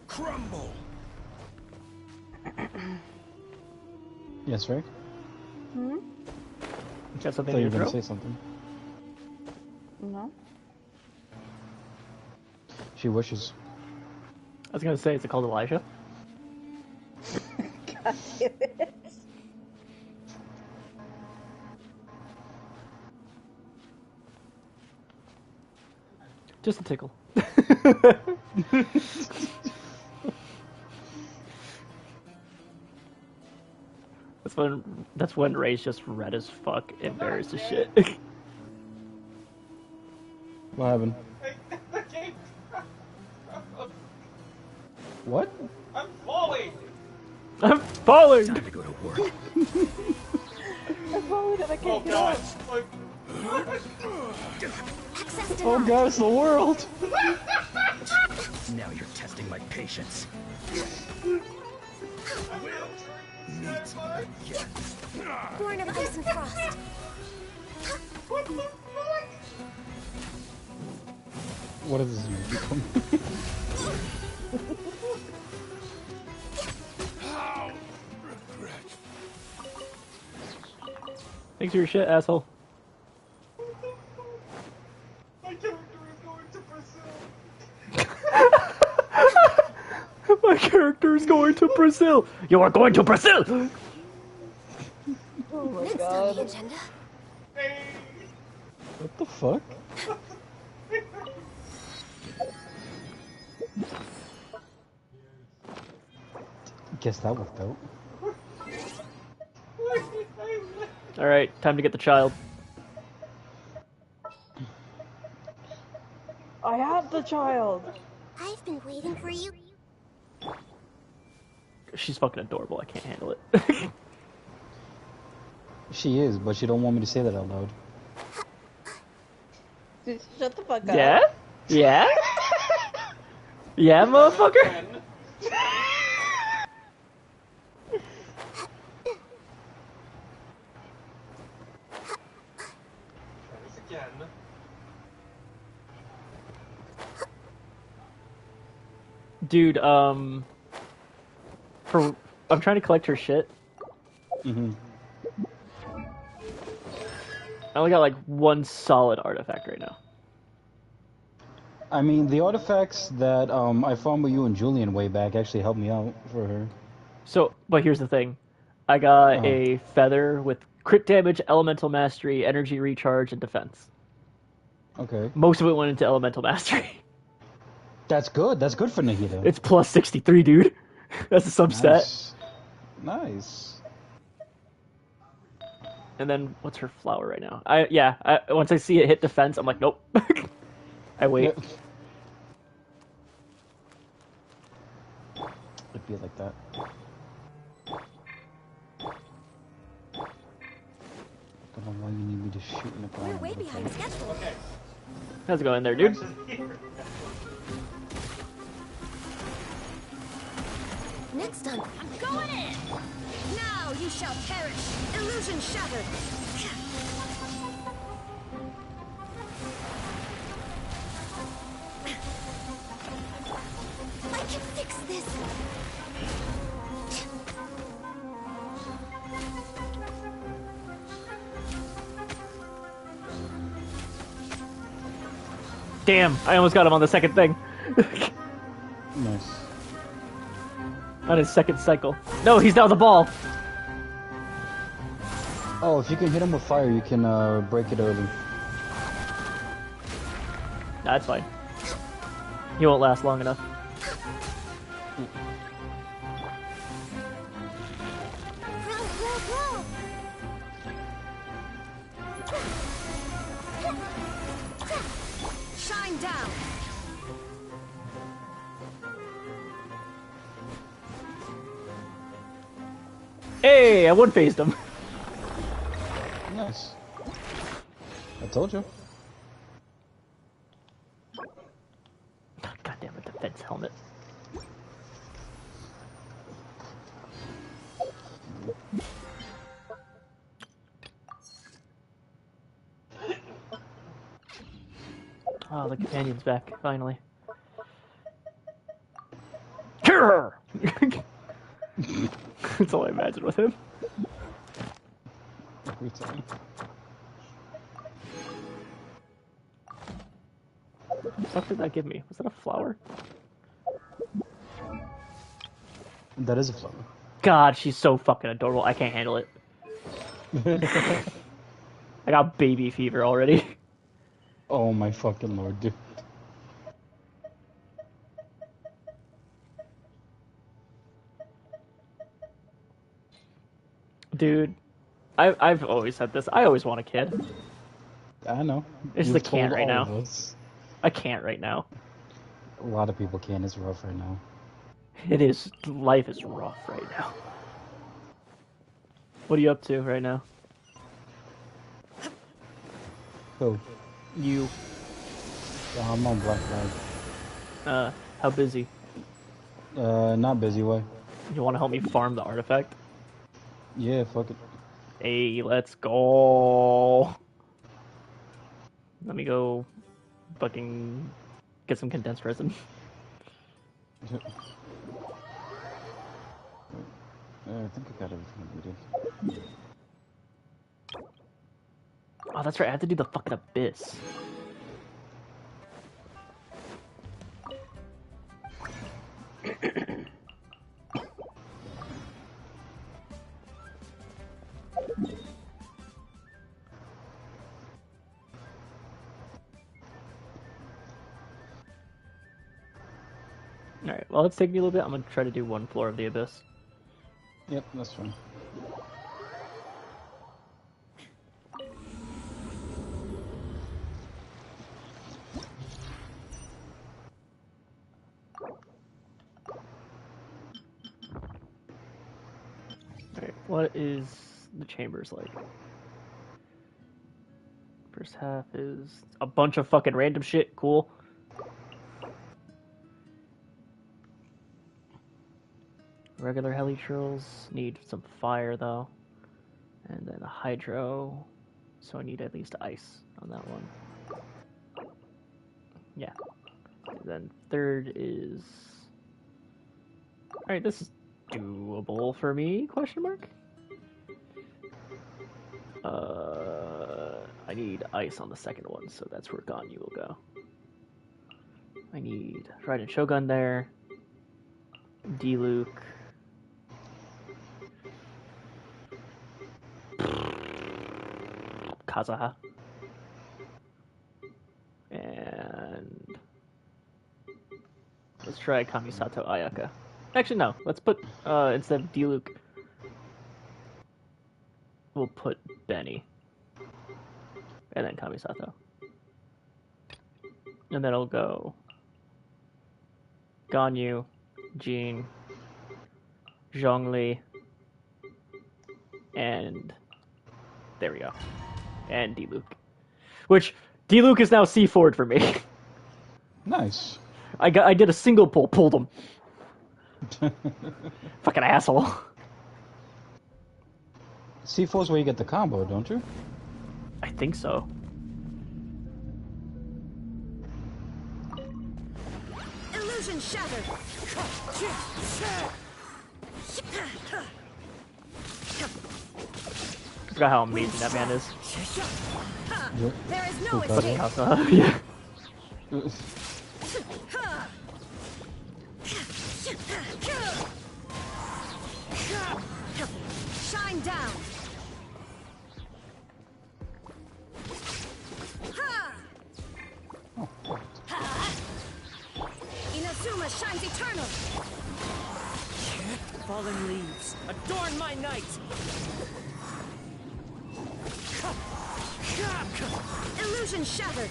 Crumble! Yes, right? Hmm? Got I something thought you to were gonna throw? say something. No. She wishes. I was gonna say, is it called Elijah? God damn it. Just a tickle. That's when Ray's just red as fuck, embarrassed as shit. What happened? What? I'm falling! I'm falling! Time to go to work. I'm falling and I Oh can't get god. up. Access Oh denied. god, it's the world! Now you're testing my patience. Born of ice and frost. What the fuck? What is this become? Thanks for your shit, asshole. My character is going to Brazil. My character is going to Brazil! You are going to Brazil! Oh my Next god. on the agenda. What the fuck? Guess that worked out. Alright, time to get the child. I have the child. I've been waiting for you. She's fucking adorable, I can't handle it. She is, but she don't want me to say that out loud. Dude, shut the fuck up. Yeah? Yeah? Yeah, motherfucker? Again. Dude, I'm trying to collect her shit. Mm-hmm. I only got like one solid artifact right now. I mean, the artifacts that I found with you and Julian way back actually helped me out for her. So, but here's the thing. I got a feather with crit damage, elemental mastery, energy recharge, and defense. Okay. Most of it went into elemental mastery. That's good. That's good for Nahida. It's plus 63, dude. That's a substat. Nice. And then, what's her flower right now? Once I see it hit defense, I'm like, nope. I wait. Yep. It'd be like that. Don't know why you need me to shoot in the ground. We're way behind schedule. Okay. How's it going there, dude? Next on. I'm going in. Now you shall perish. Illusion shattered. I can fix this. Damn, I almost got him on the second thing. Nice. On his second cycle. No, he's down the ball. Oh, if you can hit him with fire, you can break it early. Nah, it's fine. He won't last long enough. Shine down. Hey, I one-phased him. Nice. I told you. God damn it, defense helmet. Oh, the companion's back, finally. That's all I imagine with him. Every time. What the fuck did that give me? Was that a flower? That is a flower. God, she's so fucking adorable. I can't handle it. I got baby fever already. Oh my fucking lord, dude. Dude, I've always said this. I always want a kid. I know. It's You've the can't told right all now. of us. I can't right now. A lot of people can. It's rough right now. It is. Life is rough right now. What are you up to right now? Who? You. I'm on Black Flag. How busy? Not busy, why? You want to help me farm the artifact? Yeah, fuck it. Hey, let's go. Let me go fucking get some condensed resin. I think I got everything needed. Oh, that's right. I have to do the fucking abyss. Alright, well, it's taking me a little bit. I'm gonna try to do one floor of the abyss. Yep, that's fine. Alright, what is the chambers like? First half is a bunch of fucking random shit. Cool. Regular helitrils need some fire though, and then a hydro, so I need at least ice on that one. Yeah. And then third is. All right, this is doable for me? Question mark. I need ice on the second one, so that's where Ganyu will go. I need Raiden Shogun there. D-Luke. Kazaha. And let's try Kamisato Ayaka. Actually, no. Let's put, instead of D-Luke, we'll put Benny. And then Kamisato. And then it'll go Ganyu, Jean, Zhongli, and there we go. And D-Luke. Which, D-Luke is now C4'd for me. Nice. I did a single pull, pulled him. Fucking asshole. C4 is where you get the combo, don't you? I think so. Illusion shattered. I forgot how amazing that man is. There is no escape. Yeah. Shine down. Inazuma shines eternal. Fallen leaves, adorn my night. Illusion shattered.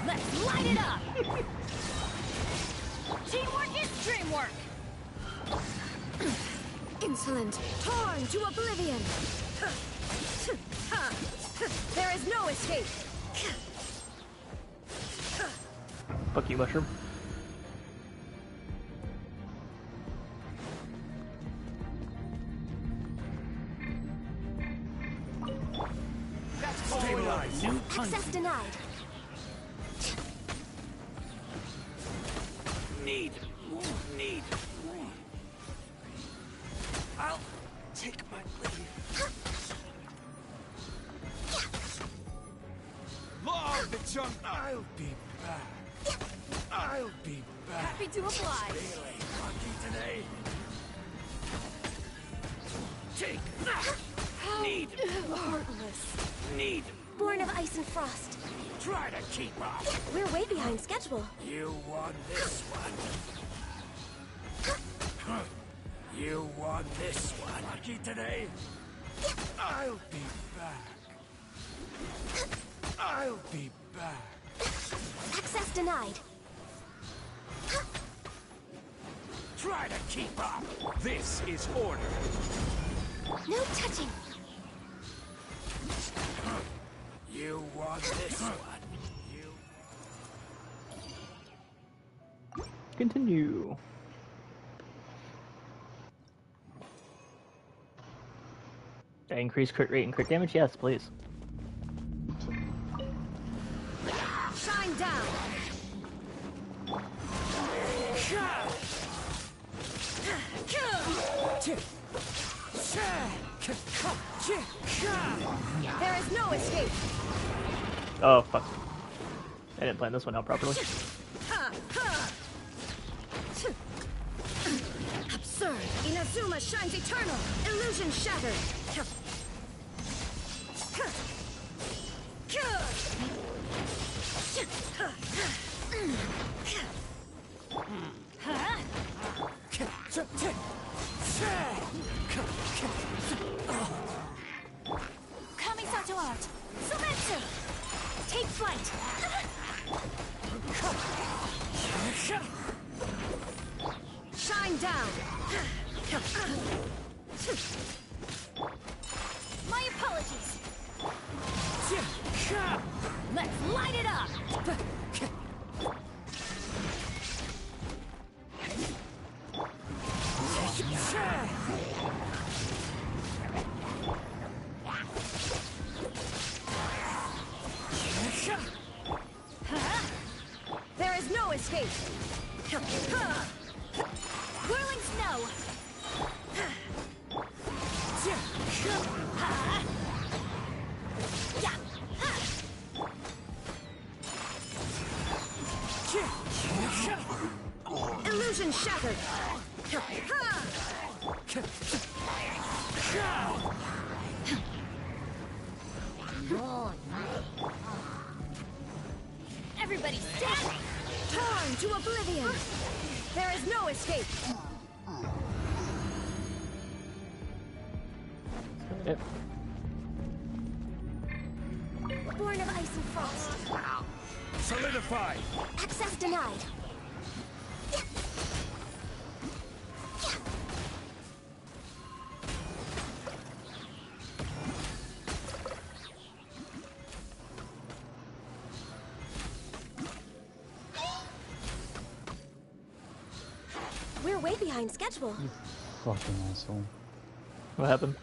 Let's light it up. Teamwork is dreamwork. Insolent. Torn to oblivion. There is no escape. Fuck you, Mushroom. Access denied. Need more. Take my leave. Lord, the junk. I'll be back. I'll be back. Happy to oblige. Feeling lucky today. Take that. Need. Heartless. Need. Born of ice and frost. Try to keep up. We're way behind schedule. You won this one. You won this one. Lucky today. I'll be back. I'll be back. Access denied. Try to keep up. This is order. No touching. You won this one. Continue. Increase crit rate and crit damage? Yes, please. Shine down. There is no escape. Oh, fuck. I didn't plan this one out properly. Absurd. Inazuma shines eternal. Illusion shattered. Kamisato art. Sumetsu. Take flight. Shine down. My apologies. Let's light it up. There is no escape. Whirling snow. Illusion shattered. Everybody stand. Torn to oblivion. There is no escape. Yep. Born of ice and frost. Solidify. Access denied. We're way behind schedule. You fucking asshole. What happened?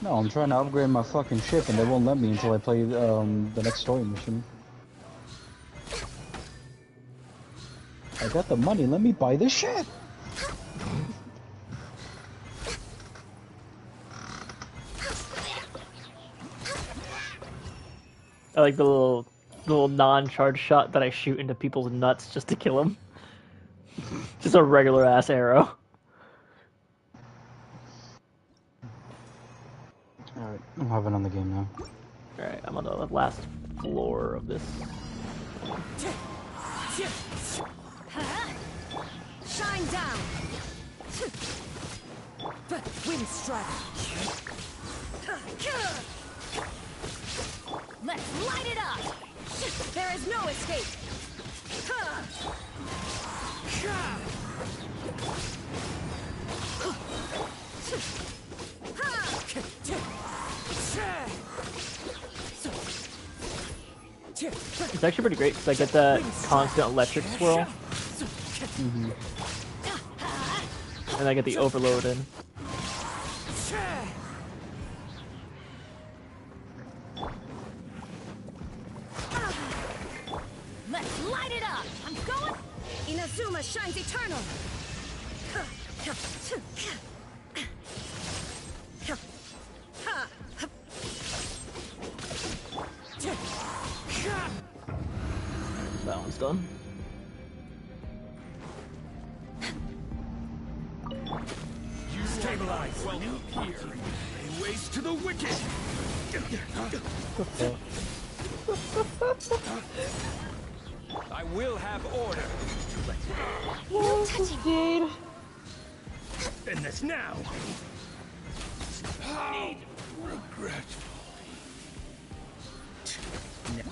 No, I'm trying to upgrade my fucking ship and they won't let me until I play the next story mission. I got the money, let me buy this shit! I like the little non-charge shot that I shoot into people's nuts just to kill them. Just a regular ass arrow. Alright, I'm hopping on the game now. Alright, I'm on the last floor of this. Shine down. Wind strike. Let's light it up. There is no escape. It's actually pretty great because I get that constant electric swirl. And I get the overload in. Let's light it up. I'm going. Inazuma shines eternal. them. Stabilize. Well, here. A waste to the wicked. I will have order. No touching. In this now. How regretful.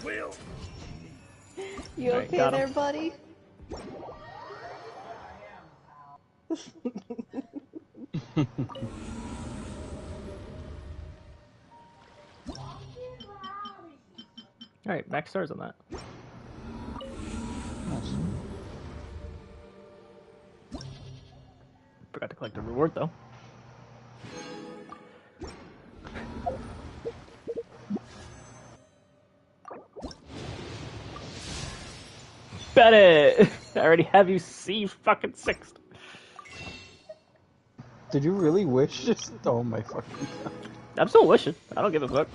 Will. You Right, okay got there, him. buddy? Alright, max stars on that. Forgot to collect the reward though. Bet it! I already have you fucking sixth. Did you really wish? Oh my fucking god. I'm still wishing. I don't give a fuck.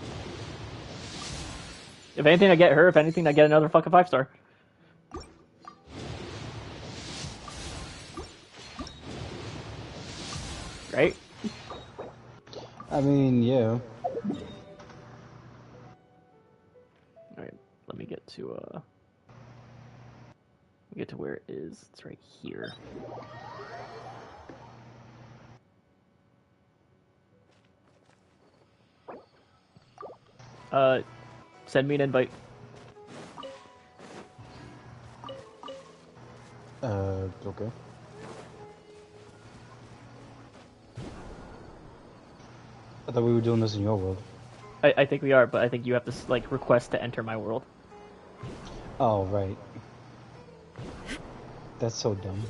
If anything, I get her. If anything, I get another fucking 5-star. Right? I mean, yeah. Alright, let me get to, where it is. It's right here. Send me an invite. Okay. I thought we were doing this in your world. I think we are, but I think you have to, like, request to enter my world. Oh, right. That's so dumb.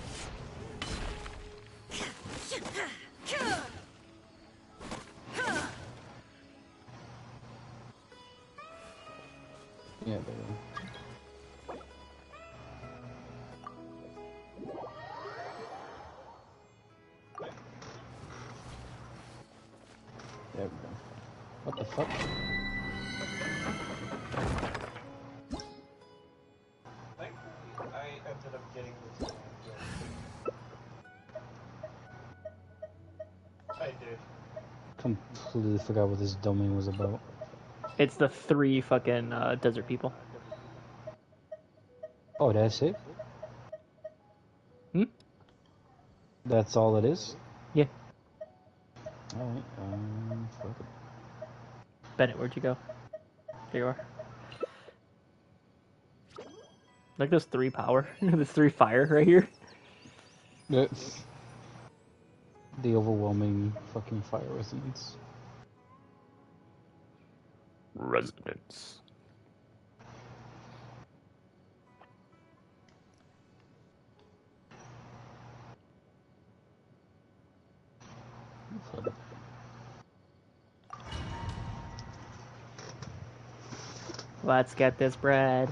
Yeah, baby. There we go. What the fuck? I ended up getting this. I did. Completely forgot what this domain was about. It's the 3 fucking desert people. Oh, that's it? Hmm? That's all it is? Yeah. Alright, fuck it. Bennett, where'd you go? There you are. Like this 3 power, this 3 fire right here. That's the overwhelming fucking fire resonance. Resonance. Let's get this bread.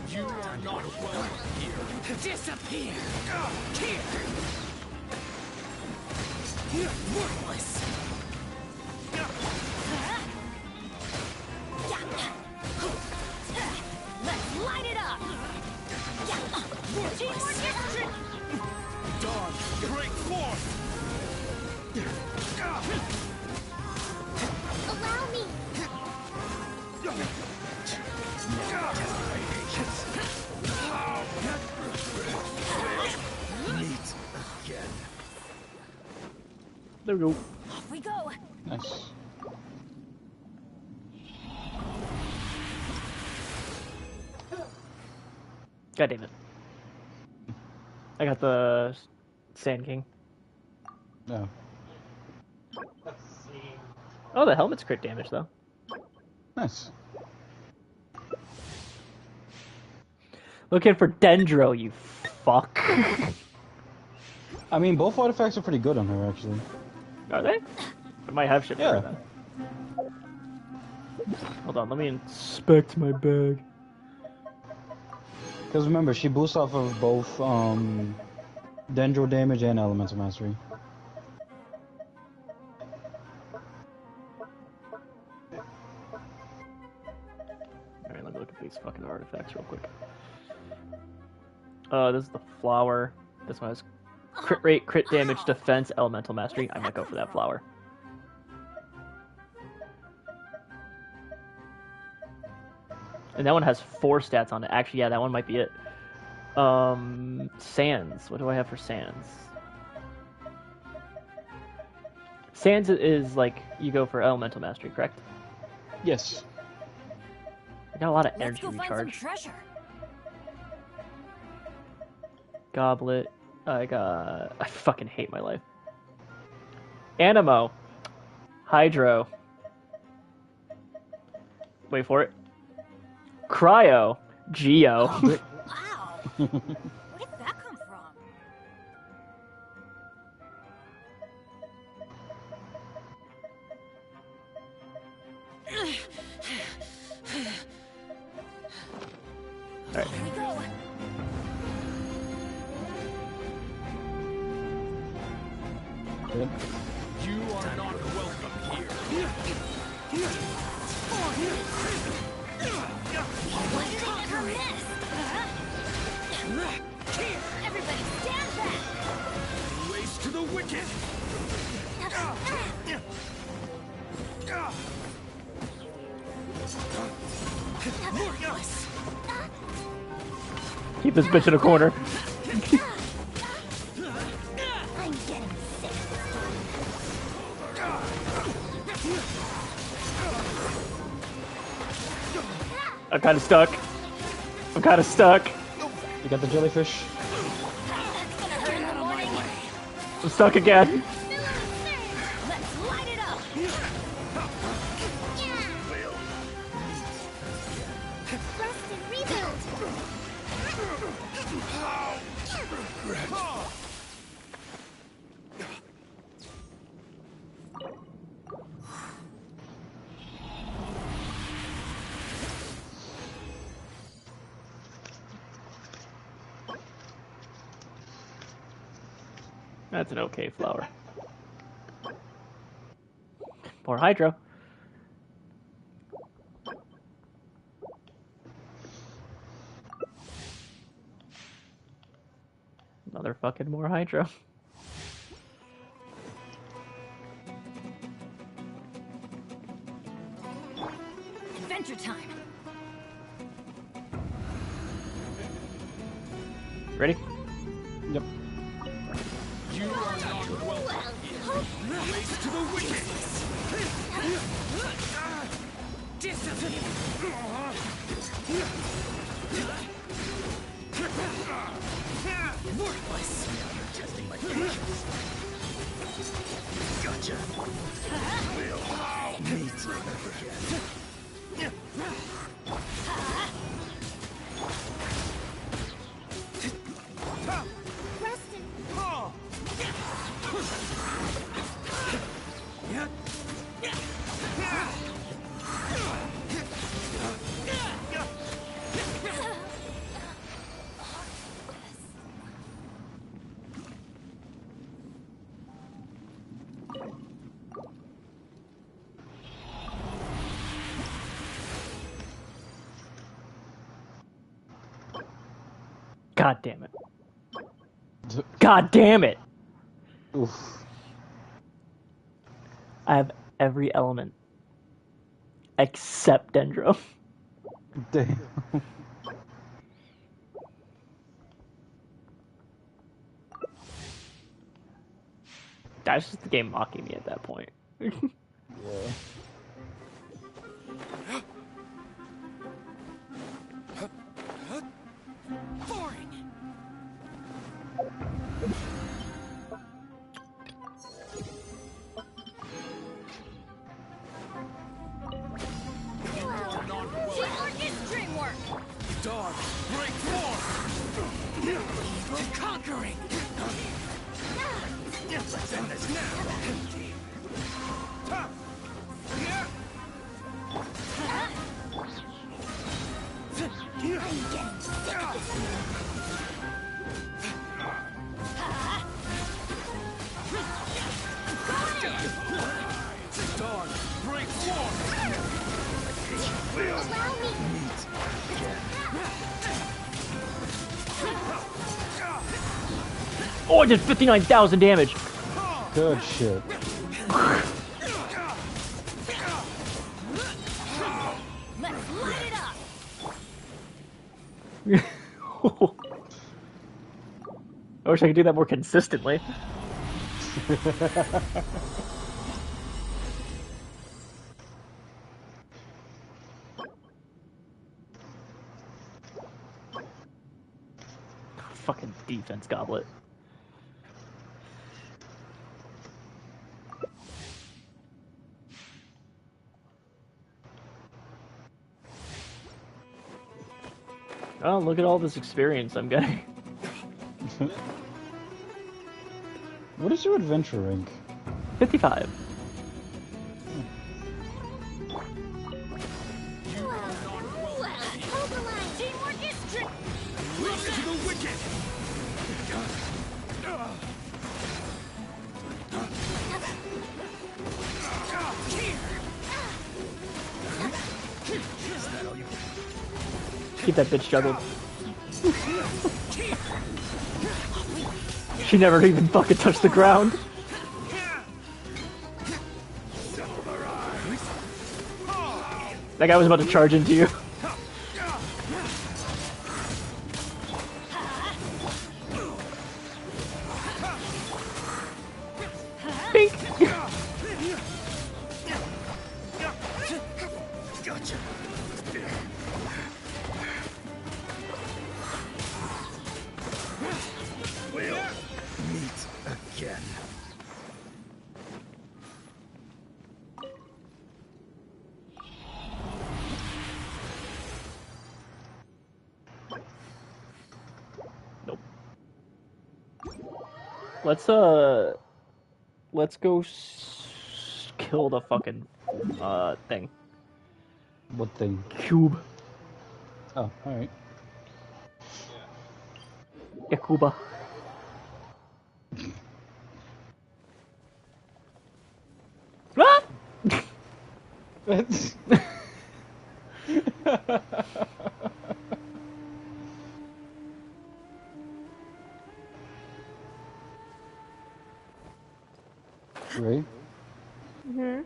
You are not welcome here. Disappear. Here. You're worthless. Let's light it up! Teamwork is tricky! Dawn, break forth. Allow me! Meet again. There we go. Off we go! Nice. God damn it. I got the Sand King. No. Let's see. Oh, the helmet's crit damage though. Nice. Looking for Dendro, you fuck. I mean, both artifacts are pretty good on her, actually. Are they? I might have shit for Yeah. her then. Hold on, let me inspect my bag. Because remember, she boosts off of both Dendro damage and Elemental Mastery. Alright, let me look at these fucking artifacts real quick. This is the flower. This one has crit rate, crit damage, defense, elemental mastery. I might go for that flower. And that one has 4 stats on it. Actually, yeah, that one might be it. Sands. What do I have for Sands? Sands is like, you go for elemental mastery, correct? Yes. I got a lot of Let's energy go find recharge. some treasure. Goblet. I fucking hate my life. Animo. Hydro. Wait for it. Cryo. Geo. Wow. Where did that come from? Alright. Here we go. Good. You are not welcome here. Why do they never miss? Everybody stand back! Race to the wicked. Worthless. Keep this bitch in a corner. I'm getting sick. I'm kind of stuck. I'm kind of stuck. You got the jellyfish? I'm stuck again. Let's light it up. Rest and rebuild. That's an okay flower. More hydro. Motherfucking more hydro. Adventure time. Ready? Yep. You are not welcome here. Race to the wicked. Worthless. You're testing my patience. Gotcha. Meat. Preston. God damn it. God damn it! Oof. I have every element. Except Dendro. Damn. That's just the game mocking me at that point. Yeah. Boring. Teamwork is dreamwork. Dog, break forth! Evil conquering! Let's end this now! Dawn, break forth! Allow me. Oh, I did 59,000 damage. Good shit. Let's light it up. I wish I could do that more consistently. Fucking defense goblet. Oh, look at all this experience I'm getting. What is your adventure rank? 55. Teamwork is trick. Look to the wicked! Keep that bitch juggled. She never even fucking touched the ground. That guy was about to charge into you. Bink. Gotcha. We'll meet again. Nope. Let's go kill the fucking thing. What thing? Cube. Oh, alright. Yakuba. Ah! Ray? Mm-hmm.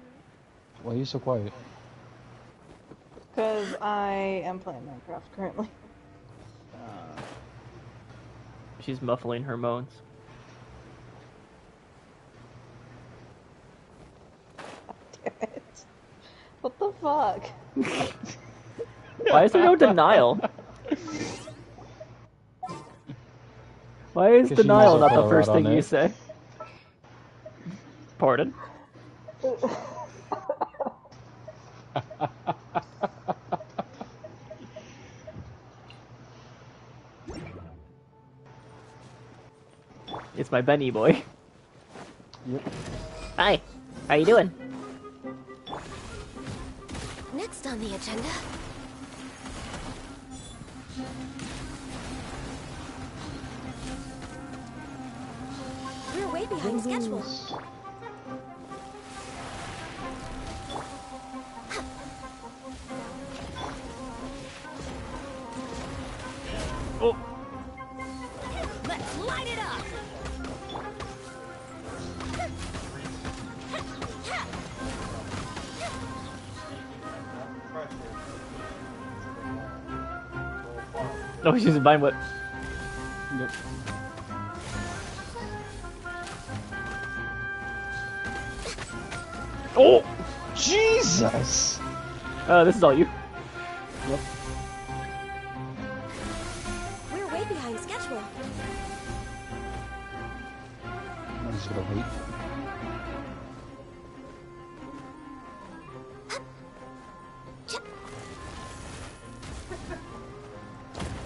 Why are you so quiet? Because I am playing Minecraft currently. She's muffling her moans. Damn it. What the fuck? Why is there no denial? Why is denial not the first thing you say? Pardon? It's my Benny boy. Yep. Hi. How you doing? Next on the agenda. We're way behind schedule. Oh. Let's light it up. No, she's using Vine Whip. Yep. Oh! Jesus! This is all you. Yep. We're way behind schedule. I'm just gonna wait.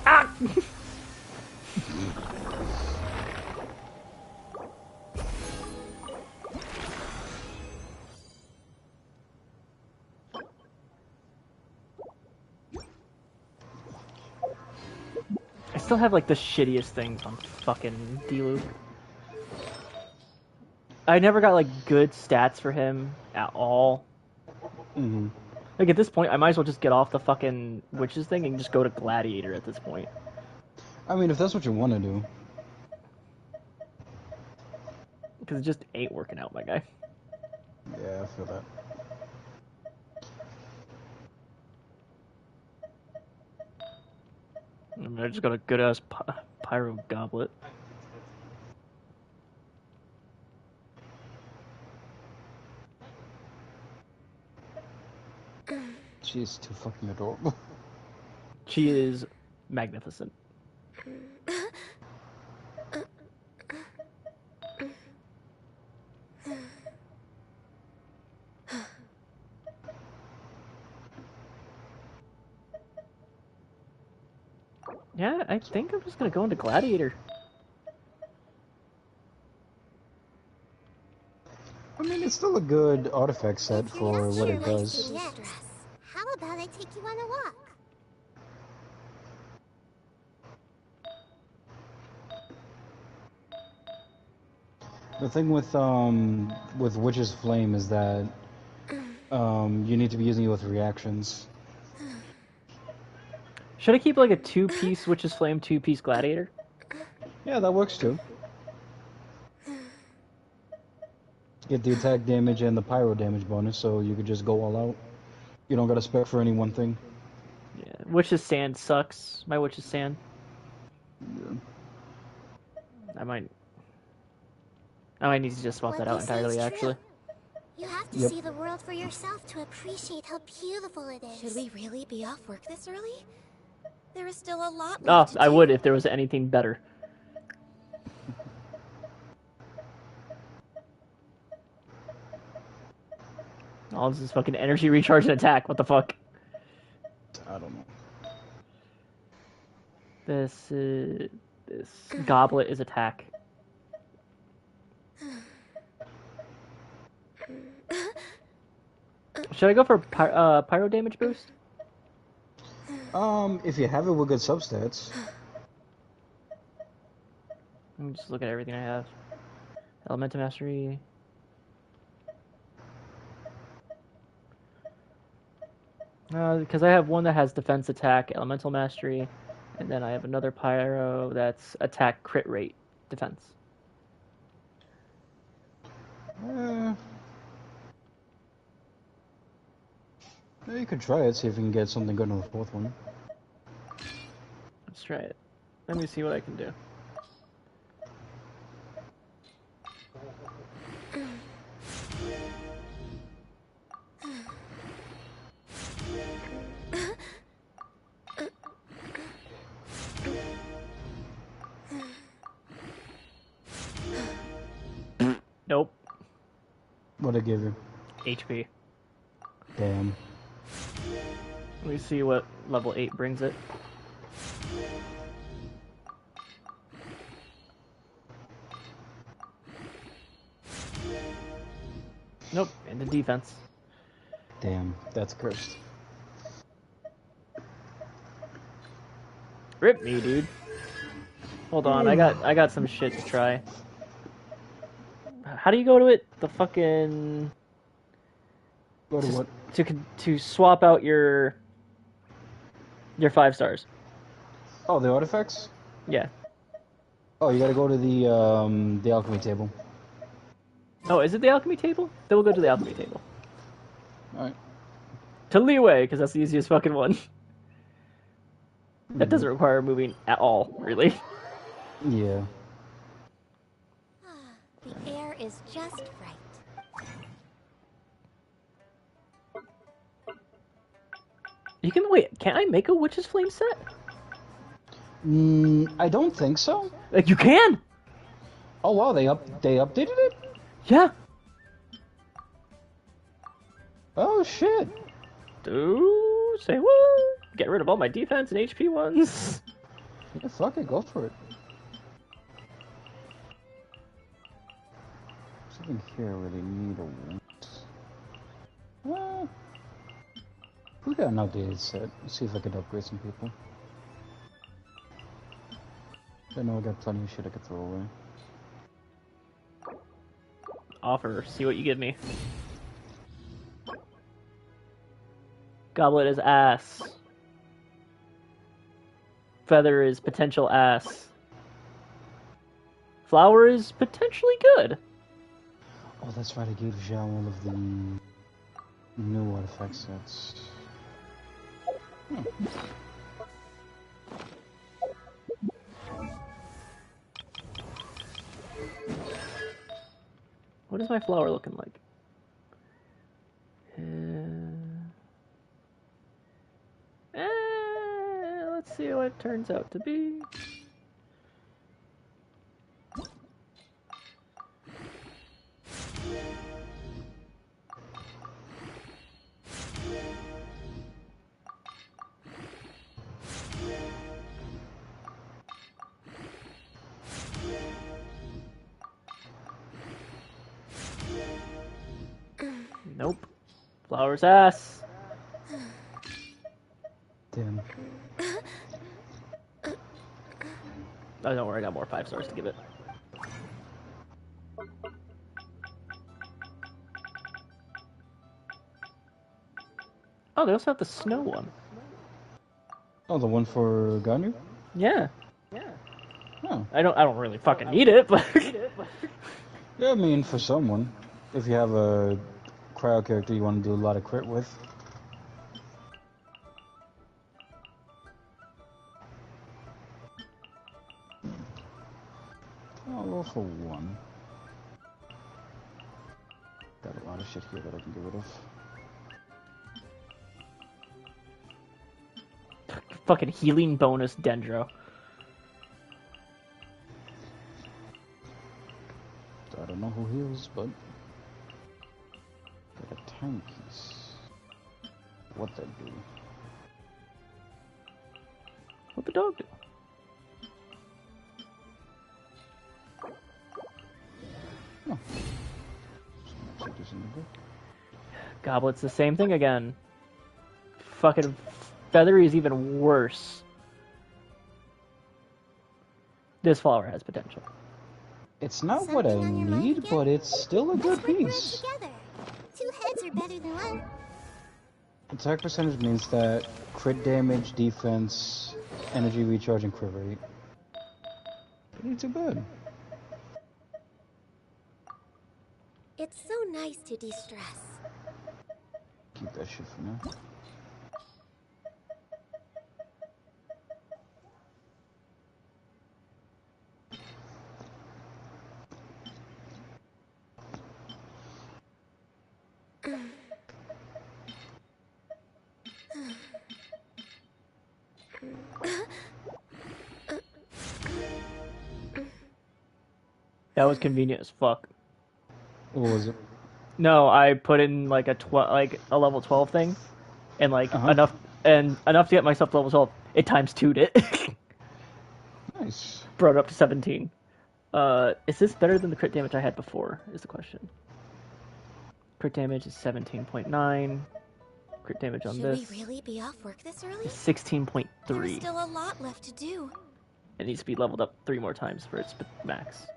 Ah! I still have like the shittiest things on fucking D-Loop. I never got like good stats for him at all. Mm-hmm. Like at this point, I might as well just get off the fucking witches thing and just go to gladiator at this point. I mean, if that's what you want to do. Because it just ain't working out, my guy. Yeah, I feel that. I mean, I just got a good ass pyro goblet. She's too fucking adorable. She is magnificent. Yeah, I think I'm just gonna go into gladiator. I mean, it's still a good artifact set If you're for not what sure it what does. to do next, how about I take you on a walk? The thing with Witch's Flame is that you need to be using it with reactions. Should I keep like a 2-piece Witch's Flame, 2-piece gladiator? Yeah, that works too. Get the attack damage and the pyro damage bonus, so you could just go all out. You don't gotta spec for any one thing. Yeah, Witch's Sand sucks. My Witch's Sand. Yeah. I might need to just swap that out entirely, actually. You have to see the world for yourself to appreciate how beautiful it is. Should we really be off work this early? There is still a lot Oh, left to I do. would if there was anything better. Oh, this is fucking energy recharge and attack. What the fuck? I don't know. This goblet is attack. Should I go for pyro damage boost? If you have it with good substats. Let me just look at everything I have. Elemental Mastery. Because I have one that has defense attack, elemental mastery, and then I have another pyro that's attack crit rate defense. Yeah, you could try it, see if you can get something good on the fourth one. Let's try it. Let me see what I can do. Nope. What'd it give you? HP. Damn. Let me see what level 8 brings it. Nope, into defense. Damn, that's cursed. Rip me, dude. Hold on, I got some shit to try. How do you go to it? The fucking... Go to what? To swap out your 5 stars. Oh, the artifacts? Yeah. Oh, you gotta go to the alchemy table. Oh, is it the alchemy table? Then we'll go to the alchemy table. Alright. To Leeway, because that's the easiest fucking one. That doesn't require moving at all, really. Yeah. The air is just right. You can wait. Can I make a Witch's Flame set? I don't think so. Like you can. Oh wow, they updated it? Yeah. Oh shit. Dude, say what? Get rid of all my defense and HP ones. Yeah, fuck it, go for it. Something here I really need or want. We got an outdated set. Let's see if I could upgrade some people. I know I got plenty of shit I could throw away. Offer. See what you give me. Goblet is ass. Feather is potential ass. Flower is potentially good. Oh, that's right. I gave Zhao one of the new artifact sets. What is my flower looking like? Let's see what it turns out to be. Nope. Flower's ass. Damn. Oh, don't worry, I got more 5 stars to give it. Oh, they also have the snow one. Oh, the one for Ganyu? Yeah. Oh. I don't really fucking need it, but Yeah, I mean, for someone, if you have a cryo character you want to do a lot of crit with. I'll roll for 1. Got a lot of shit here that I can get rid of. fucking healing bonus Dendro. I don't know who heals, but got a time piece. What that do? What the dog do? Oh. Put this in the book. Goblet's the same thing again. Fucking Feathery is even worse. This flower has potential. It's not what I need, but it's still a good piece. Two heads are better than one. Attack percentage means that crit damage, defense, energy recharge, and crit rate. Ain't too bad. It's so nice to de-stress. Keep that shit for now. That was convenient as fuck. What was it? No, I put in like a level 12 thing, and like enough to get myself to level 12. It times 2'd it. Nice. Brought it up to 17. Is this better than the crit damage I had before? Is the question. Crit damage is 17.9. Crit damage on this. Should we really be off work this early? Is 16.3. There's still a lot left to do. It needs to be leveled up 3 more times for its max.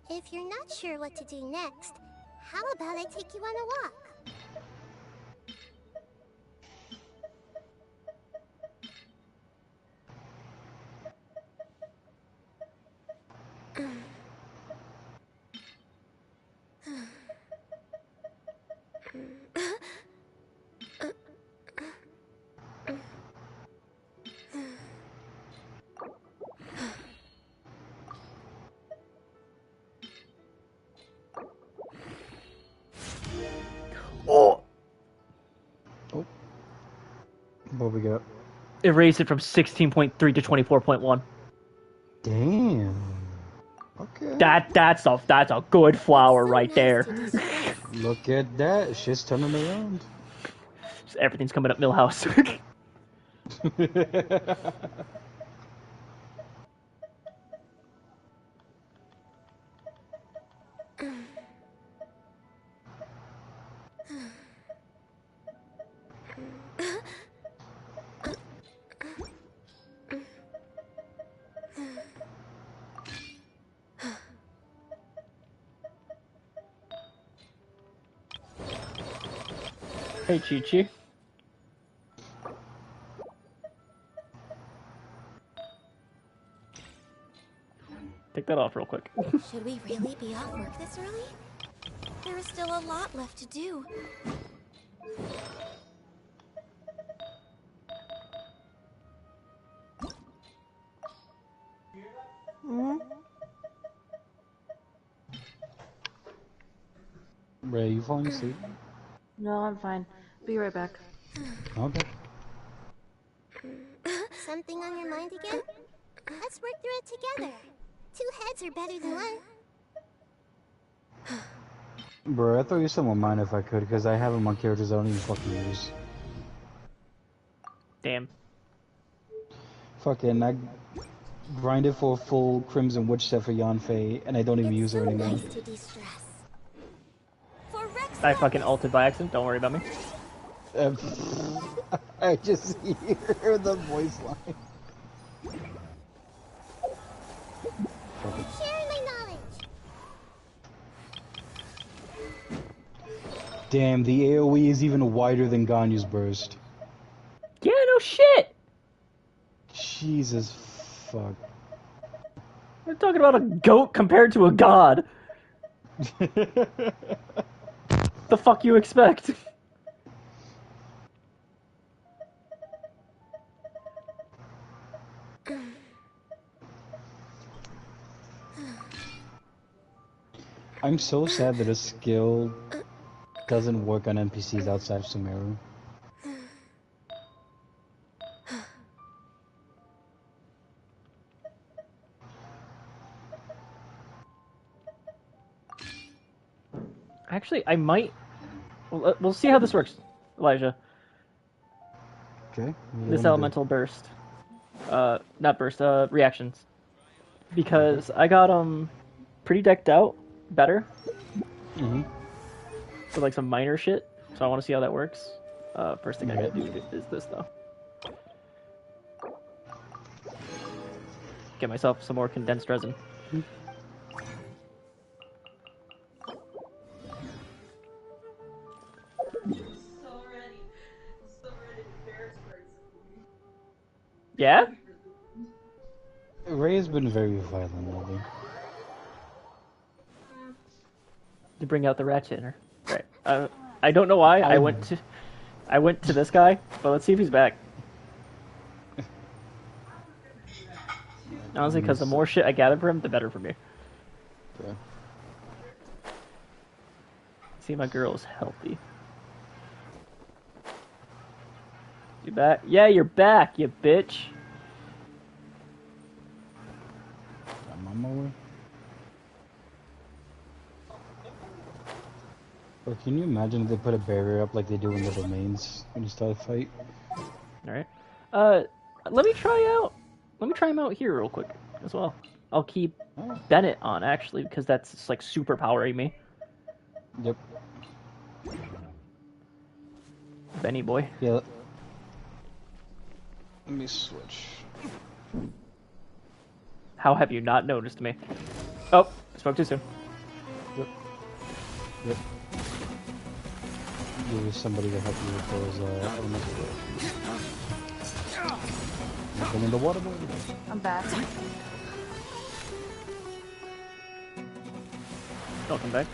If you're not sure what to do next, how about I take you on a walk? What we got? It raised it from 16.3 to 24.1. Damn. Okay. That's a good flower right there. Look at that. Shit's turning around. Everything's coming up Millhouse. Hey, Chi-Chi. Take that off real quick. Should we really be off work this early? There is still a lot left to do. Hmm? Ray, you falling asleep? No, I'm fine. Be right back. Okay. Something on your mind again? Let's work through it together. 2 heads are better than 1. Bro, I thought you said my mind if I could, because I have them on characters I don't even fucking use. Damn. Fucking, I grinded for a full Crimson Witch set for Yanfei, and I don't even use her anymore. Nice to de-stress. I fucking ulted by accident, don't worry about me. I just hear the voice line. Sharing my knowledge. Damn, the AoE is even wider than Ganyu's burst. Yeah, no shit! Jesus fuck. We're talking about a goat compared to a god. The fuck you expect? I'm so sad that a skill doesn't work on NPCs outside of Sumeru. Actually, I might... We'll see how this works, Elijah. Okay. This elemental burst. Not burst, reactions. Because I got, pretty decked out, better. Mm-hmm. For, like, some minor shit. So I want to see how that works. First thing I gotta do is this, though. Get myself some more condensed resin. Yeah? Ray has been very violent lately. To bring out the ratchet in her. Right. I don't know why I went to this guy, but let's see if he's back. Honestly, because the more shit I gather for him, the better for me. Yeah. See, my girl's healthy. You back? Yeah, you're back, you bitch. I'm on my way. Or can you imagine if they put a barrier up like they do in the domains when you start a fight? Alright. Let me try him out here real quick as well. I'll keep Bennett on, actually, because that's just, like, super powering me. Yep. Benny boy. Yeah. Let me switch. How have you not noticed me? Oh, I spoke too soon. Yep. Yep. There is somebody to help you with those elements. Go in the water, boy. I'm back. Welcome back.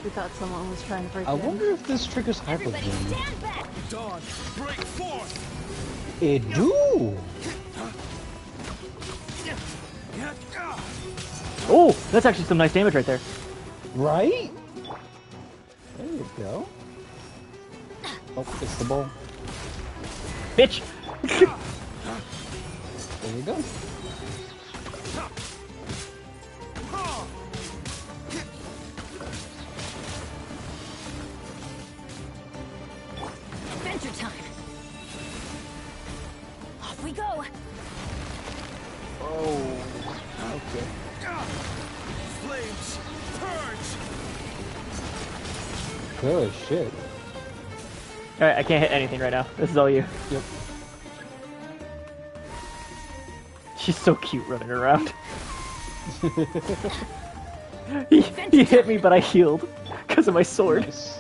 We thought someone was trying to break I in. wonder if this triggers hyper game. Dawn, break forth. It do. Oh, that's actually some nice damage right there. Right? There you go. Oh, it's the ball. Bitch! There you go. Adventure time. Off we go. Oh, okay. Flames, purge! Good shit. Alright, I can't hit anything right now. This is all you. Yep. She's so cute running around. he hit me, but I healed because of my sword. Nice.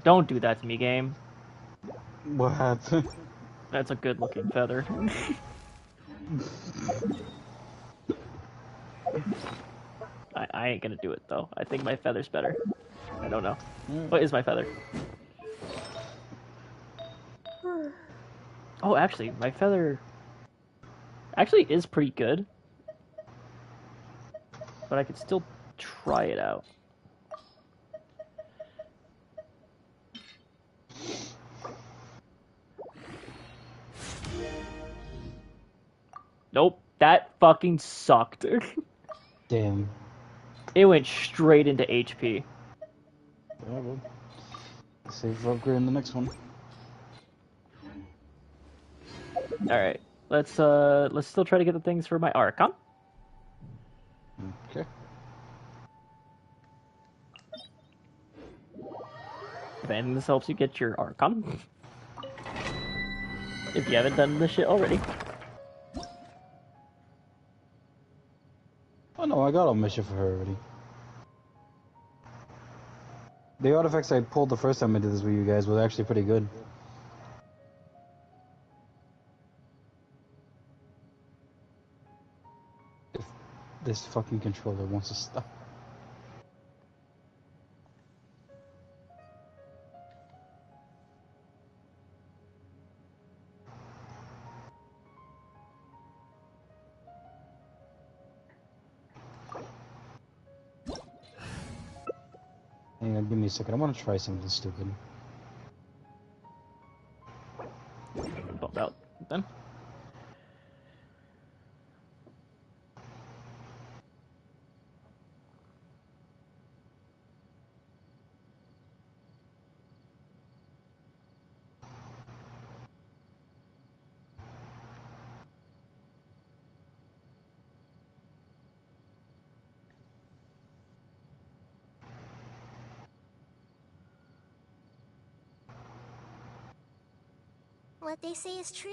Don't do that to me, game. What happened? That's a good looking feather. I ain't gonna do it though. I think my feather's better. I don't know. What is my feather? Oh, actually, my feather actually is pretty good. But I could still try it out. Nope, that fucking sucked. Damn. It went straight into HP. Yeah, well. Save for upgrade in the next one. Alright. Let's still try to get the things for my Archon. Okay. If anything, this helps you get your Archon. If you haven't done this shit already. Oh no, I got all mission for her already. The artifacts I pulled the first time I did this with you guys was actually pretty good. If this fucking controller wants to stop. Hang on, give me a second. I want to try something stupid. Bump out then. What they say is true.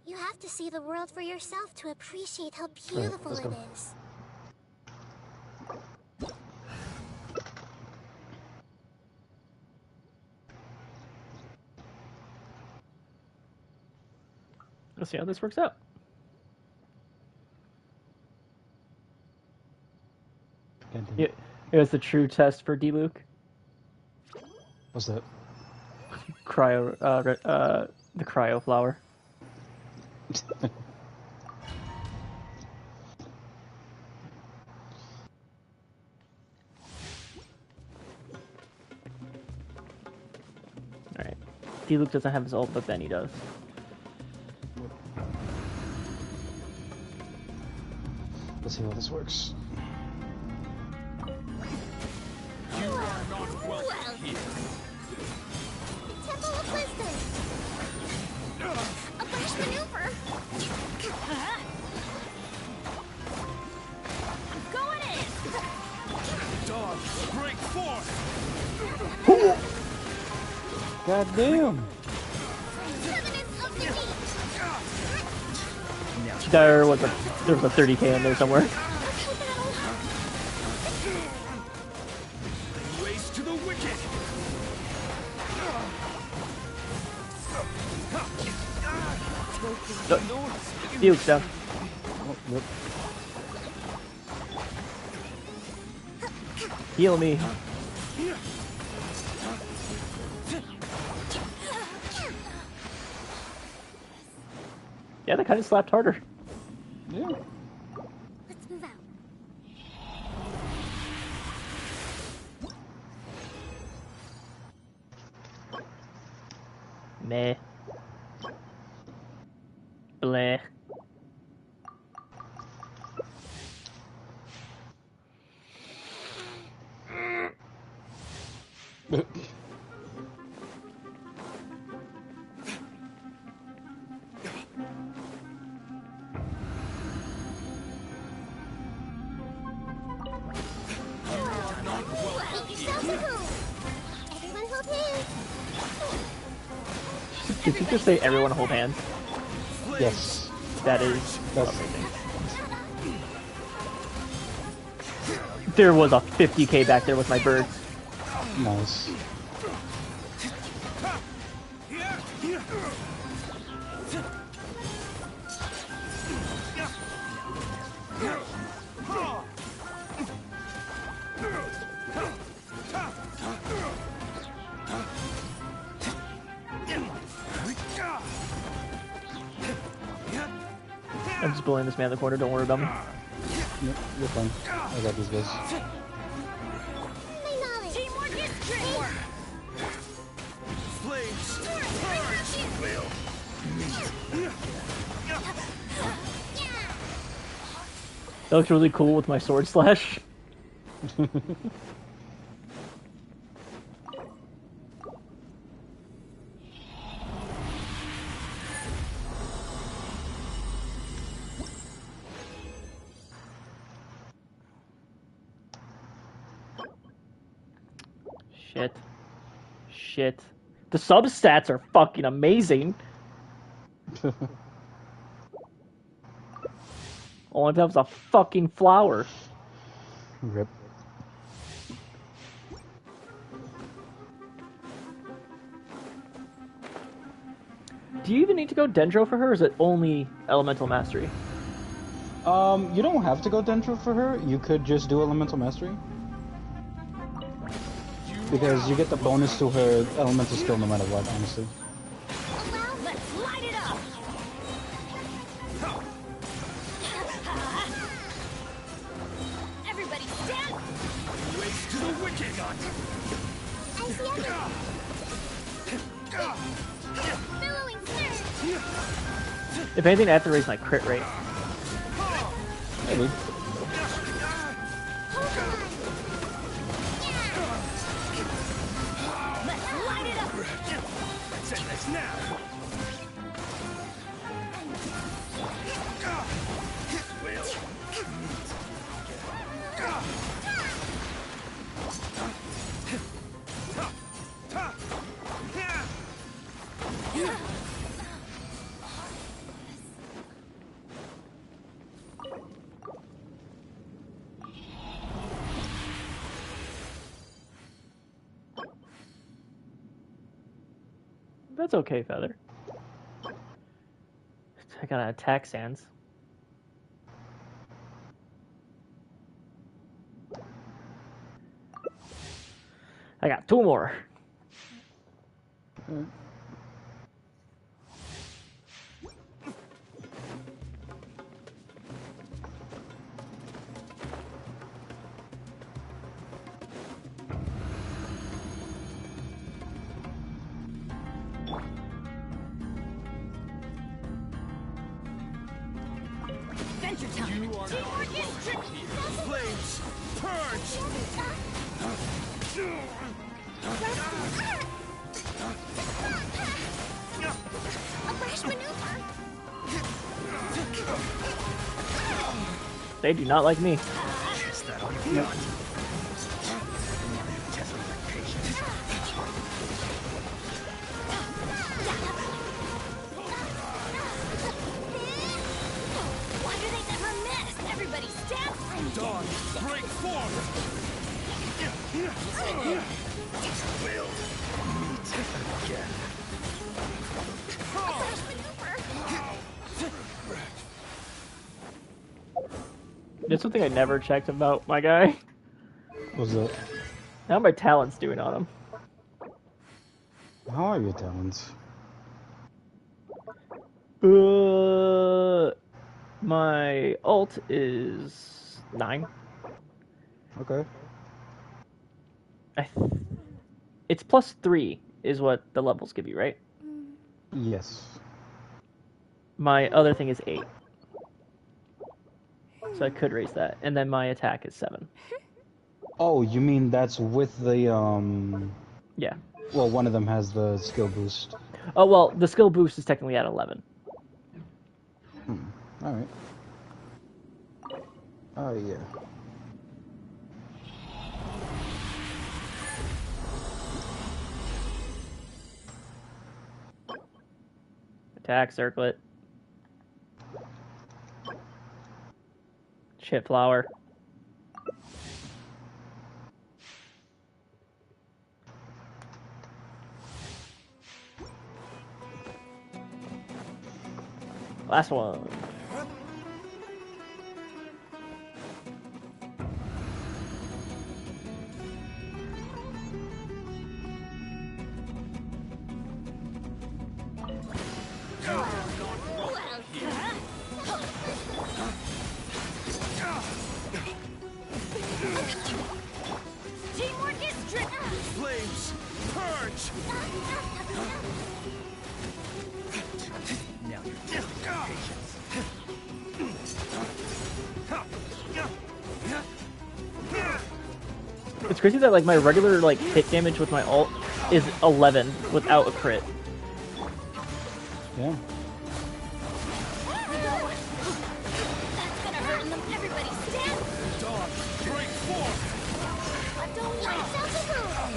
You have to see the world for yourself to appreciate how beautiful let's it go. is. Let's see how this works out. Yeah, it was the true test for D-Luke. What's that? The cryo flower. Alright. D-Luke doesn't have his ult, but Benny does. Let's see how this works. You are not welcome here. Temple of Wisdom. A fresh maneuver. I'm going in. Dawn, break forth. God damn. There was a 30k in there somewhere. Race to the wicked. Duke's down. Oh, yep. Heal me. Yeah, that kind of slapped harder. Yeah. Let's move out. Meh. Bleh. Everyone hold hands. Did you just say everyone hold hands? Yes. That is That's amazing. There was a 50k back there with my birds. nice. I'm just bullying this man in the corner, don't worry about me. Yep, you're fine. I got these guys. Teamwork is teamwork. Flames! That looks really cool with my sword slash. Shit. Shit. The substats are fucking amazing. All I have is a fucking flower. Rip. Do you even need to go Dendro for her, or is it only Elemental Mastery? You don't have to go Dendro for her. You could just do Elemental Mastery. Because you get the bonus to her Elemental skill no matter what, honestly. Let's light it up. Everybody stand. Race to the wicked. I see everything. Billowing surge. If anything, I have to raise my crit rate. Maybe. Let's light it up. Let's end this now. That's okay, Feather. I gotta attack Sans. I got 2 more. Adventure time. Teamwork is tricky. Flames! Purge! A brash maneuver. They do not like me. Is that all you got? Test my patience. Why do they never miss? Everybody stand. Dawn, break forward! Will meet again. A brash maneuver. There's something I never checked about my guy. What's that? How are my talents doing on him? How are your talents? My ult is 9. Okay. It's +3 is what the levels give you, right? Yes. My other thing is 8. So I could raise that. And then my attack is 7. Oh, you mean that's with the, Yeah. Well, one of them has the skill boost. Oh, well, the skill boost is technically at 11. Alright. Oh, yeah. Attack, circlet. Shit flower. Last one. Teamwork is tricky. Flames, purge! Now It's crazy that like my regular like hit damage with my ult is 11 without a crit. Yeah. That's gonna hurt them. Everybody stand. Dawn, break forth! Lights out the room.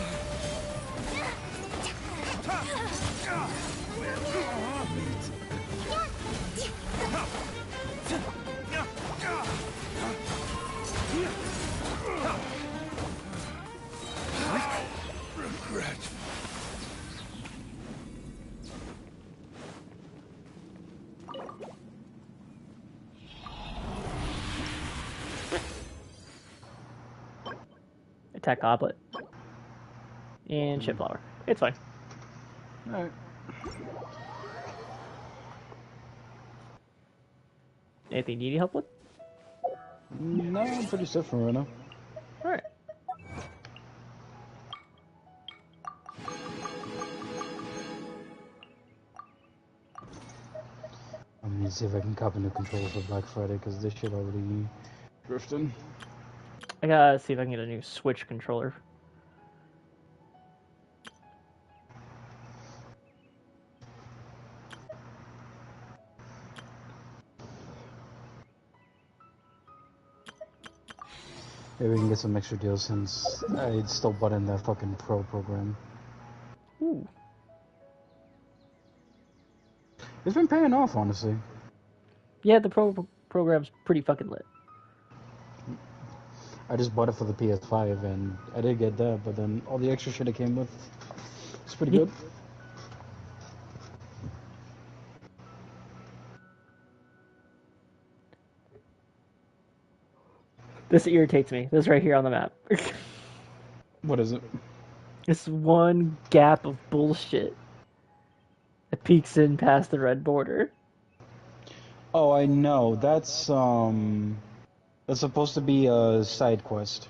Regret. Attack goblet. And shit flower. It's fine. Alright. Anything you need help with? No, I'm pretty set for right now. Alright. I'm gonna see if I can cop a new controller for Black Friday, because this shit already drifting. I gotta see if I can get a new Switch controller. Maybe we can get some extra deals since I still bought in that fucking Pro program. Ooh. It's been paying off, honestly. Yeah, the program's pretty fucking lit. I just bought it for the PS5, and I did get that, but then all the extra shit it came with, it's pretty good. This irritates me. This right here on the map. What is it? This one gap of bullshit that peeks in past the red border. Oh, I know. That's supposed to be a side quest.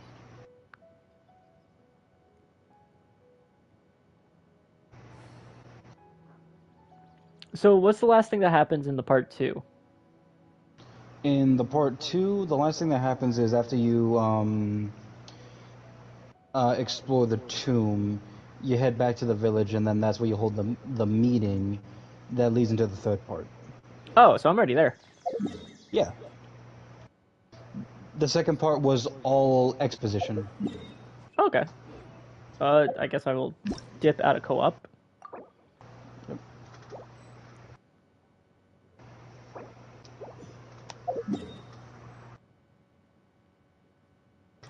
So what's the last thing that happens in the part 2? In the part 2, the last thing that happens is after you explore the tomb, you head back to the village, and then that's where you hold the meeting that leads into the third part. Oh, so I'm already there. Yeah. The second part was all exposition. Okay. I guess I will dip out of co-op. Yep.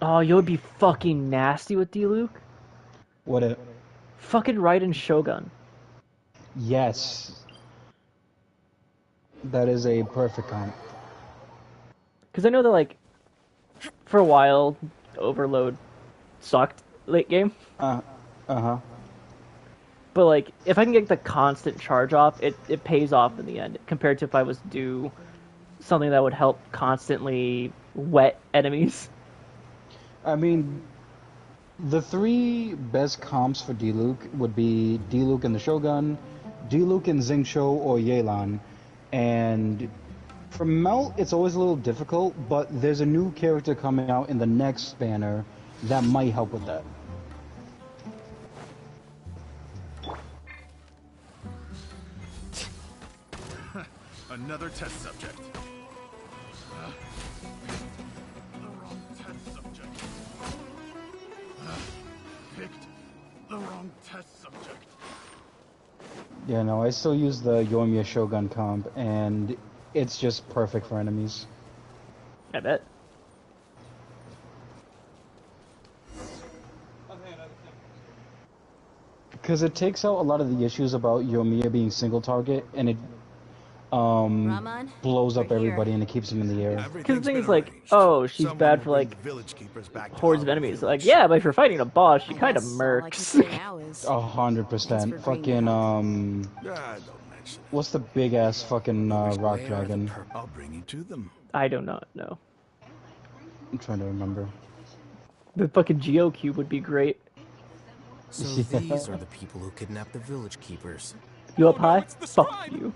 Oh, you would be fucking nasty with Diluc? What it? Fucking Raiden Shogun. Yes. That is a perfect comp. Because I know that, like, for a while, Overload sucked late game. Uh-huh. But, like, if I can get the constant charge off, it pays off in the end, compared to if I was to do something that would help constantly wet enemies. I mean, the 3 best comps for Diluc would be Diluc and the Shogun, Diluc and Xingqiu or Yelan, and for Melt, it's always a little difficult, but there's a new character coming out in the next banner that might help with that. Another test subject. The wrong test subject. Picked the wrong test subject. Yeah, no, I still use the Yoimiya Shogun comp, and it's just perfect for enemies. I bet. Because it takes out a lot of the issues about Yoimiya being single target, and it blows up everybody and it keeps them in the air. Because the thing is like, oh, she's bad for like hordes of enemies. Like, yeah, but if you're fighting a boss, she kind of murks. 100%. Fucking what's the big ass fucking rock dragon? I'll bring you to them. I do not know. I'm trying to remember. The fucking Geocube would be great. So these are the people who kidnapped the village keepers. You up high? Fuck you.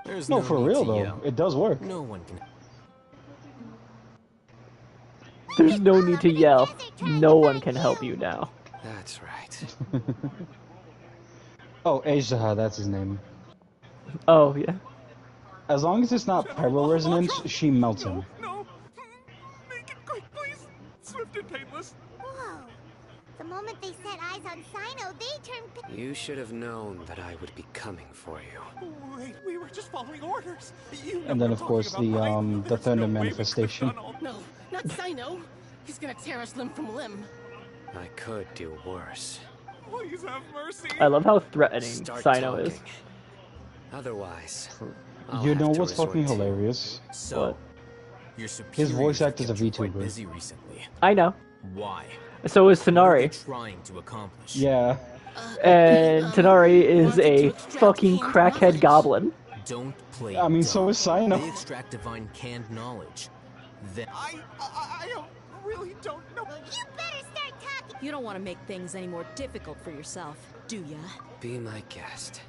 There's No, for real though. yell. It does work. No one can. There's no need to yell. No one can help you now. That's right. Oh, Ajaha, that's his name. Oh, yeah. As long as it's not pyro resonance, she melts him. No! Make it quick, please! Swift and painless! Whoa. The moment they set eyes on Sino, they turned... You should have known that I would be coming for you. Wait, we were just following orders. You know And then what of I'm course talking about, the right? thunder No way we manifestation. could've done all- No, not Sino. He's gonna tear us limb from limb. I could do worse. Please have mercy. I love how threatening Start Sino talking. is. Otherwise, You know have to what's fucking resort to- hilarious? So, your His voice superiors actor's a kept you quite VTuber. busy recently. I know. Why? So is What are they Tanari. trying to accomplish? Yeah. And Tanari is a fucking crackhead goblin. Don't play. I mean, so dumb. is Sino. They extract divine canned knowledge. Then I really don't know. You better start talking. You don't want to make things any more difficult for yourself, do ya? Be my guest.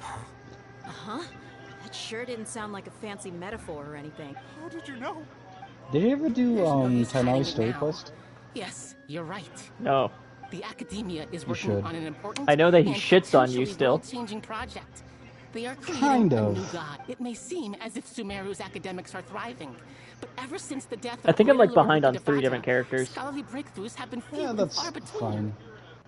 Uh-huh. That sure didn't sound like a fancy metaphor or anything. How did you know? Did he ever do use hiding Tanari's it story now. quest? Yes, you're right. No. The Academia is You working should. on an important I know that he and shits on you potentially still. world-changing project. They are creating Kind a of. new god. It may seem as if Sumeru's academics are thriving, but ever since the death of I think I'm Greater like Lord behind on Rukadevata, 3 different characters. scholarly breakthroughs have been few Yeah, and that's far between. fine.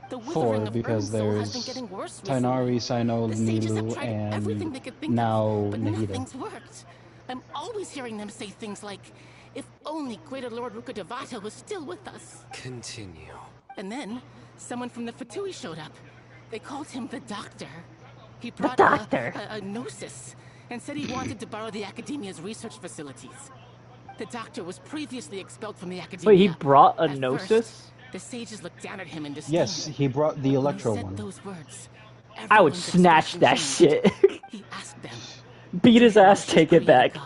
The withering 4, of because Earth's soul has been there's getting worse recently. Tainari, Sino, The sages have Nilu, tried everything they and could think now of, but Nahida. nothing's worked. I'm always hearing them say things like, if only Greater Lord Rukadevata was still with us. Continue. And then, someone from the Fatui showed up. They called him the Doctor. He brought Doctor. a gnosis, and said he wanted to borrow the Academia's research facilities. The Doctor was previously expelled from the Academia. Wait, he brought a At Gnosis? first, the sages looked down at him in disdain. Yes, he brought the When he Electro said one. those words, I would everyone's snatch expression that changed. shit. He asked them, Beat his ass, take it back.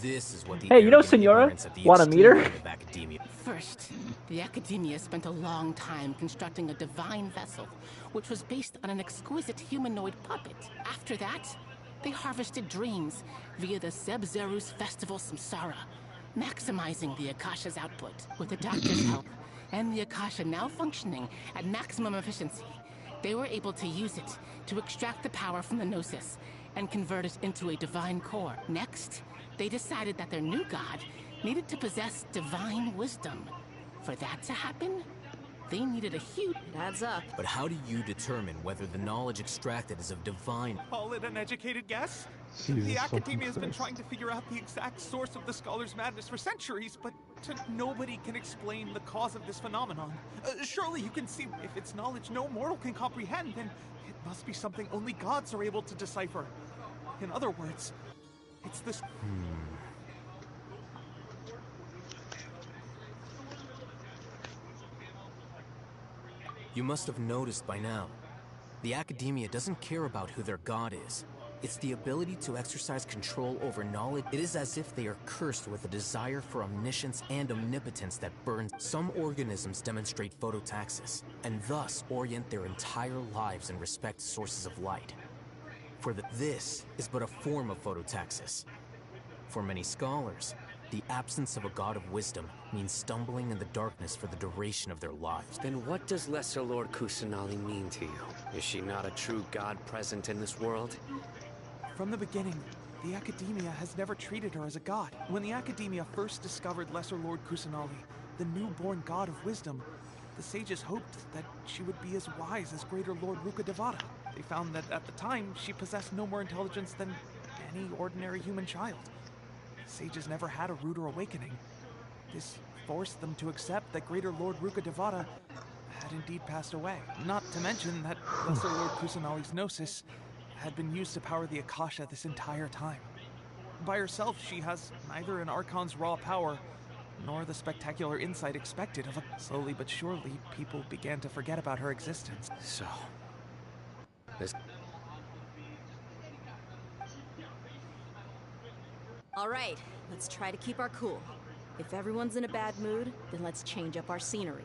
this is what the Hey, you know arrogant Senora? ignorance of the Wanna meet her? extreme end of academia. First, the Academia spent a long time constructing a divine vessel, which was based on an exquisite humanoid puppet. After that, they harvested dreams via the Seb-Zerus Festival Samsara, maximizing the Akasha's output. With the Doctor's help, and the Akasha now functioning at maximum efficiency, they were able to use it to extract the power from the Gnosis and convert it into a divine core. Next, they decided that their new god needed to possess divine wisdom. For that to happen, they needed a huge... It adds up. But how do you determine whether the knowledge extracted is of divine? Call it an educated guess? Jesus The Academia has fucking been Christ. trying to figure out the exact source of the Scholar's madness for centuries, but nobody can explain the cause of this phenomenon. Surely you can see if it's knowledge no mortal can comprehend, then it must be something only gods are able to decipher. In other words, it's this... You must have noticed by now. The Academia doesn't care about who their god is. It's the ability to exercise control over knowledge. It is as if they are cursed with a desire for omniscience and omnipotence that burns. Some organisms demonstrate phototaxis, and thus orient their entire lives in respect to sources of light. This is but a form of phototaxis. For many scholars, the absence of a god of wisdom means stumbling in the darkness for the duration of their lives. Then what does Lesser Lord Kusanali mean to you? Is she not a true god present in this world? From the beginning, the Academia has never treated her as a god. When the Academia first discovered Lesser Lord Kusanali, the newborn god of wisdom, the sages hoped that she would be as wise as Greater Lord Rukkhadevata. They found that at the time, she possessed no more intelligence than any ordinary human child. The sages never had a ruder awakening. This forced them to accept that Greater Lord Rukkhadevata had indeed passed away. Not to mention that Lesser Lord Kusanali's gnosis had been used to power the Akasha this entire time. By herself, she has neither an Archon's raw power, nor the spectacular insight expected of a... Slowly but surely, people began to forget about her existence. So... All right, let's try to keep our cool. If everyone's in a bad mood, then let's change up our scenery.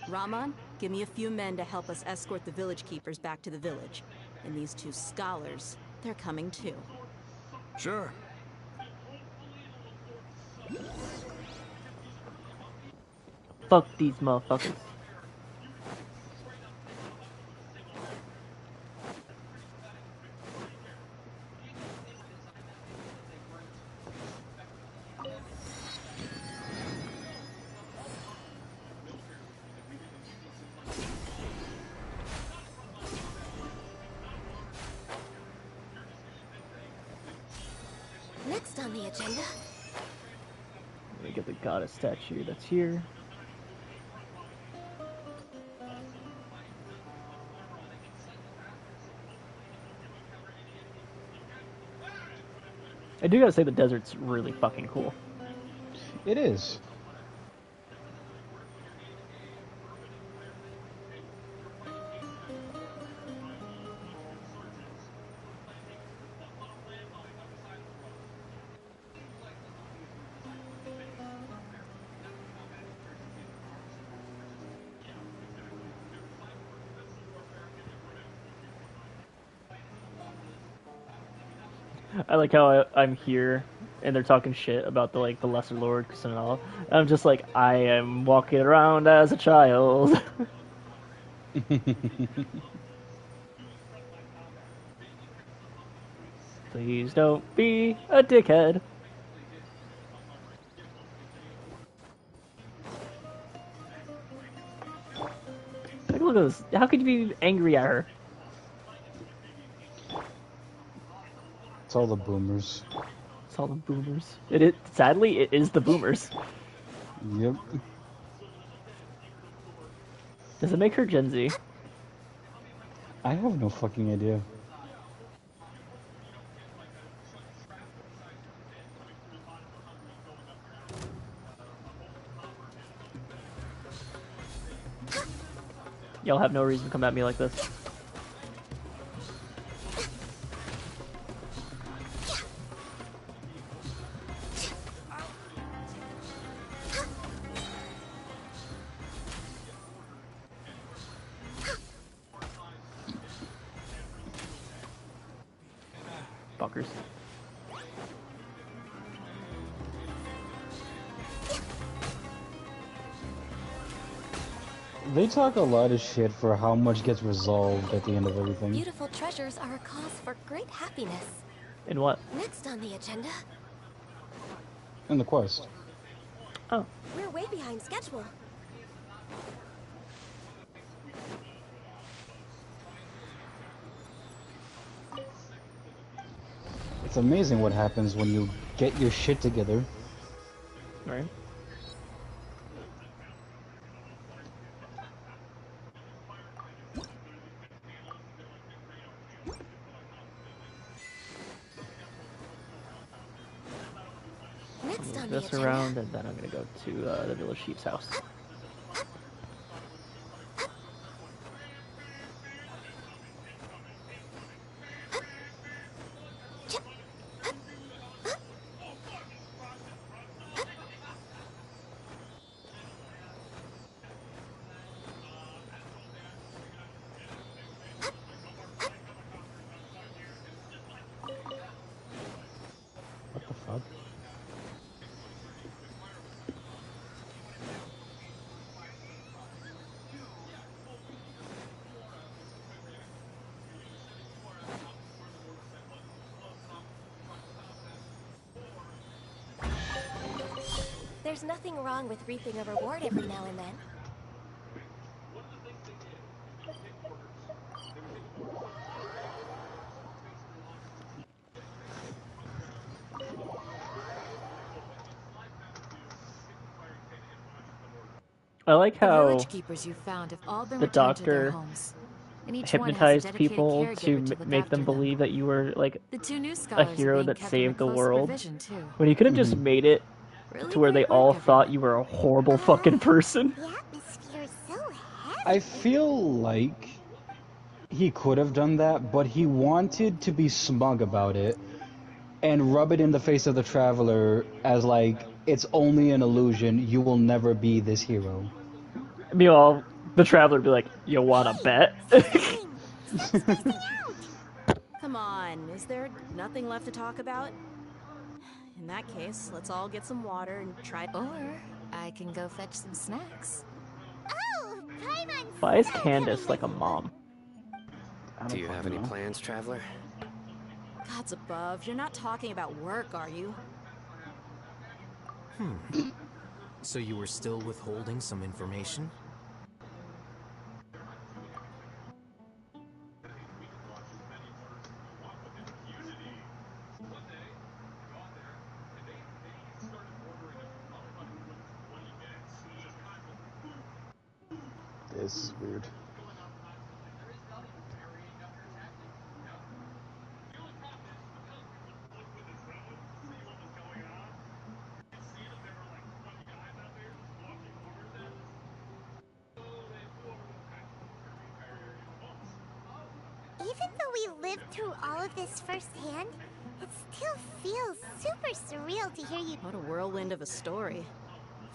Raman, give me a few men to help us escort the village keepers back to the village. And these two scholars, they're coming too. Sure. Fuck these motherfuckers. Next on the agenda. We get the goddess statue that's here. I do gotta say the desert's really fucking cool. It is. I like how I'm here and they're talking shit about the Lesser Lord and all. I'm just like, I am walking around as a child. Please don't be a dickhead. Like, look at this. How could you be angry at her? It's all the boomers. It's all the boomers. Sadly, it is the boomers. Yep. Does it make her Gen Z? I have no fucking idea. Y'all have no reason to come at me like this. Fuckers. They talk a lot of shit for how much gets resolved at the end of everything. Beautiful treasures are a cause for great happiness. In what? Next on the agenda. In the quest. Oh. We're way behind schedule. It's amazing what happens when you get your shit together. Right. Next on This the agenda. around, and then I'm gonna go to the village chief's house. There's nothing wrong with reaping a reward every now and then. I like The how village keepers you found have all been the returned to their doctor homes, and each one has a hypnotized dedicated people caregiver to to look make after them them. believe that you were like The two new a scholars are hero being that kept under saved the close world. supervision too. When you could have just made it to where they all thought you were a horrible fucking person. The atmosphere is so heavy. I feel like he could have done that, but he wanted to be smug about it and rub it in the face of the traveler as like, it's only an illusion, you will never be this hero. Meanwhile, the traveler would be like, "You wanna bet?" Come on, is there nothing left to talk about? In that case, let's all get some water and try. Or I can go fetch some snacks. Oh, Paimon's Why is so Candace coming like a mom? Do you have any plans, traveler? Gods above, you're not talking about work, are you? So you were still withholding some information? This is weird. Even though we lived through all of this firsthand, it still feels super surreal to hear you. What a whirlwind of a story.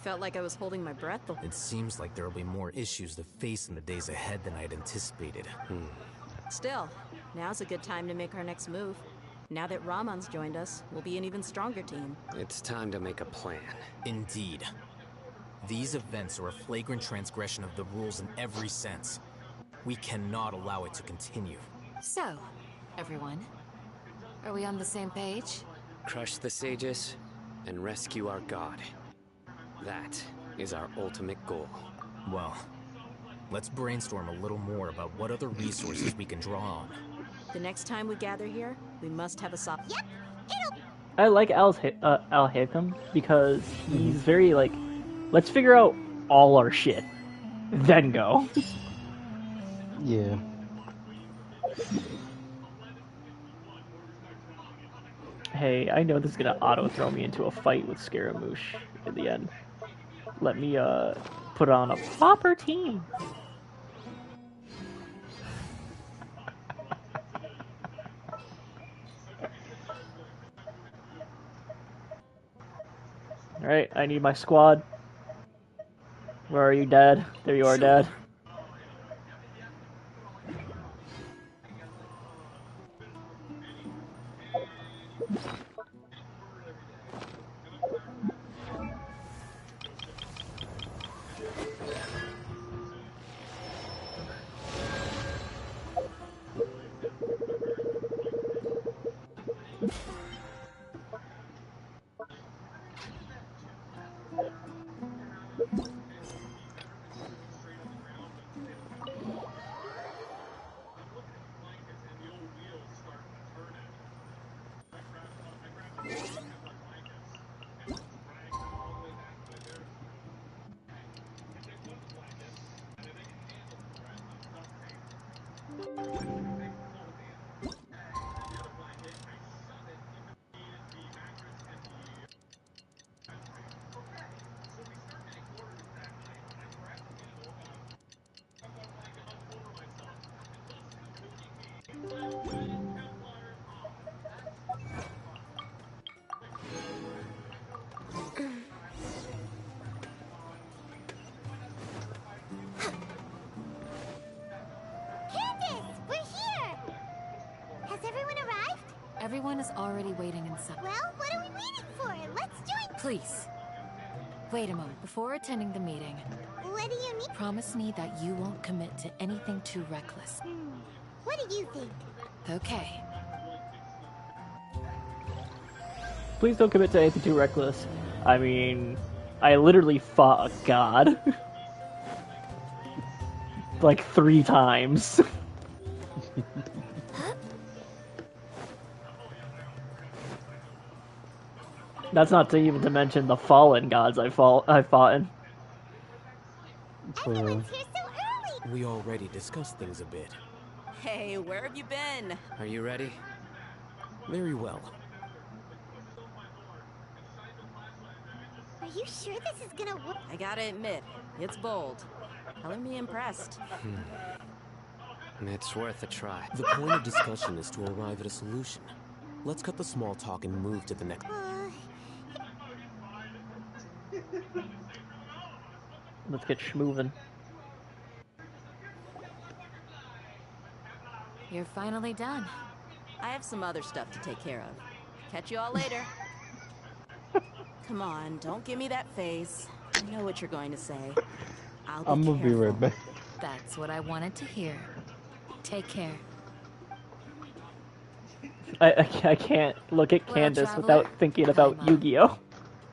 Felt like I was holding my breath the It seems like there will be more issues to face in the days ahead than I had anticipated. Still, now's a good time to make our next move. Now that Ramon's joined us, we'll be an even stronger team. It's time to make a plan. Indeed. These events are a flagrant transgression of the rules in every sense. We cannot allow it to continue. So, everyone, are we on the same page? Crush the sages and rescue our god. That is our ultimate goal. Well, let's brainstorm a little more about what other resources we can draw on. The next time we gather here, we must have a Yep, I like Al Haitham because he's very like, let's figure out all our shit, then go. Yeah. Hey, I know this is gonna auto throw me into a fight with Scaramouche in the end. Let me put on a proper team. Alright, I need my squad. Where are you, Dad? There you are, Dad. Candace, we're here! Has everyone arrived? Everyone is already waiting inside. Well, what are we waiting for? Let's join. Please, wait a moment. Before attending the meeting, What do you need? promise me that you won't commit to anything too reckless. What do you think? Okay. Please don't commit to anything too reckless. I mean, I literally fought a god. Like 3 times. That's not to even to mention the fallen gods I fought in. We already discussed things a bit. Hey, where have you been? Are you ready? Very well. Are you sure this is gonna work? I gotta admit, it's bold. Color me impressed. It's worth a try. The point of discussion is to arrive at a solution. Let's cut the small talk and move to the next. Let's get schmoovin'. You're finally done. I have some other stuff to take care of. Catch you all later. Come on, don't give me that face. I know what you're going to say. I'm gonna be right back. That's what I wanted to hear. Take care. I can't look at Candace without thinking about Yu-Gi-Oh!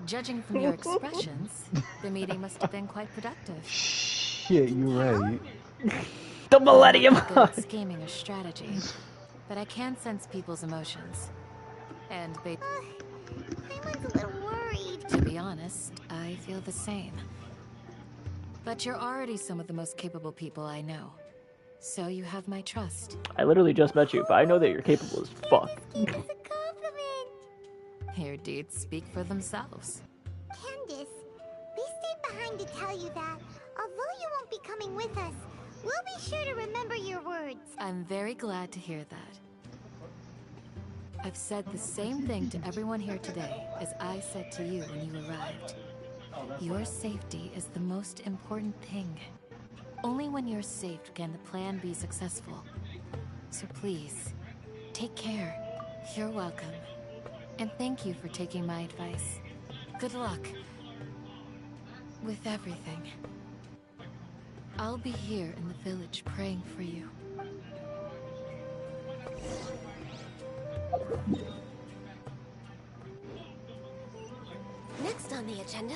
Judging from your expressions, the meeting must have been quite productive. Shit, you're right. The Millennium I'm not good at scheming or strategy, but I can sense people's emotions. And they... I was a little worried. To be honest, I feel the same. But you're already some of the most capable people I know. So you have my trust. I literally just met you, but I know that you're capable as fuck. Your deeds speak for themselves. Candace, we stayed behind to tell you that, although you won't be coming with us, we'll be sure to remember your words. I'm very glad to hear that. I've said the same thing to everyone here today as I said to you when you arrived. Your safety is the most important thing. Only when you're safe can the plan be successful. So please, take care. You're welcome. And thank you for taking my advice. Good luck with everything. I'll be here in the village praying for you. Next on the agenda...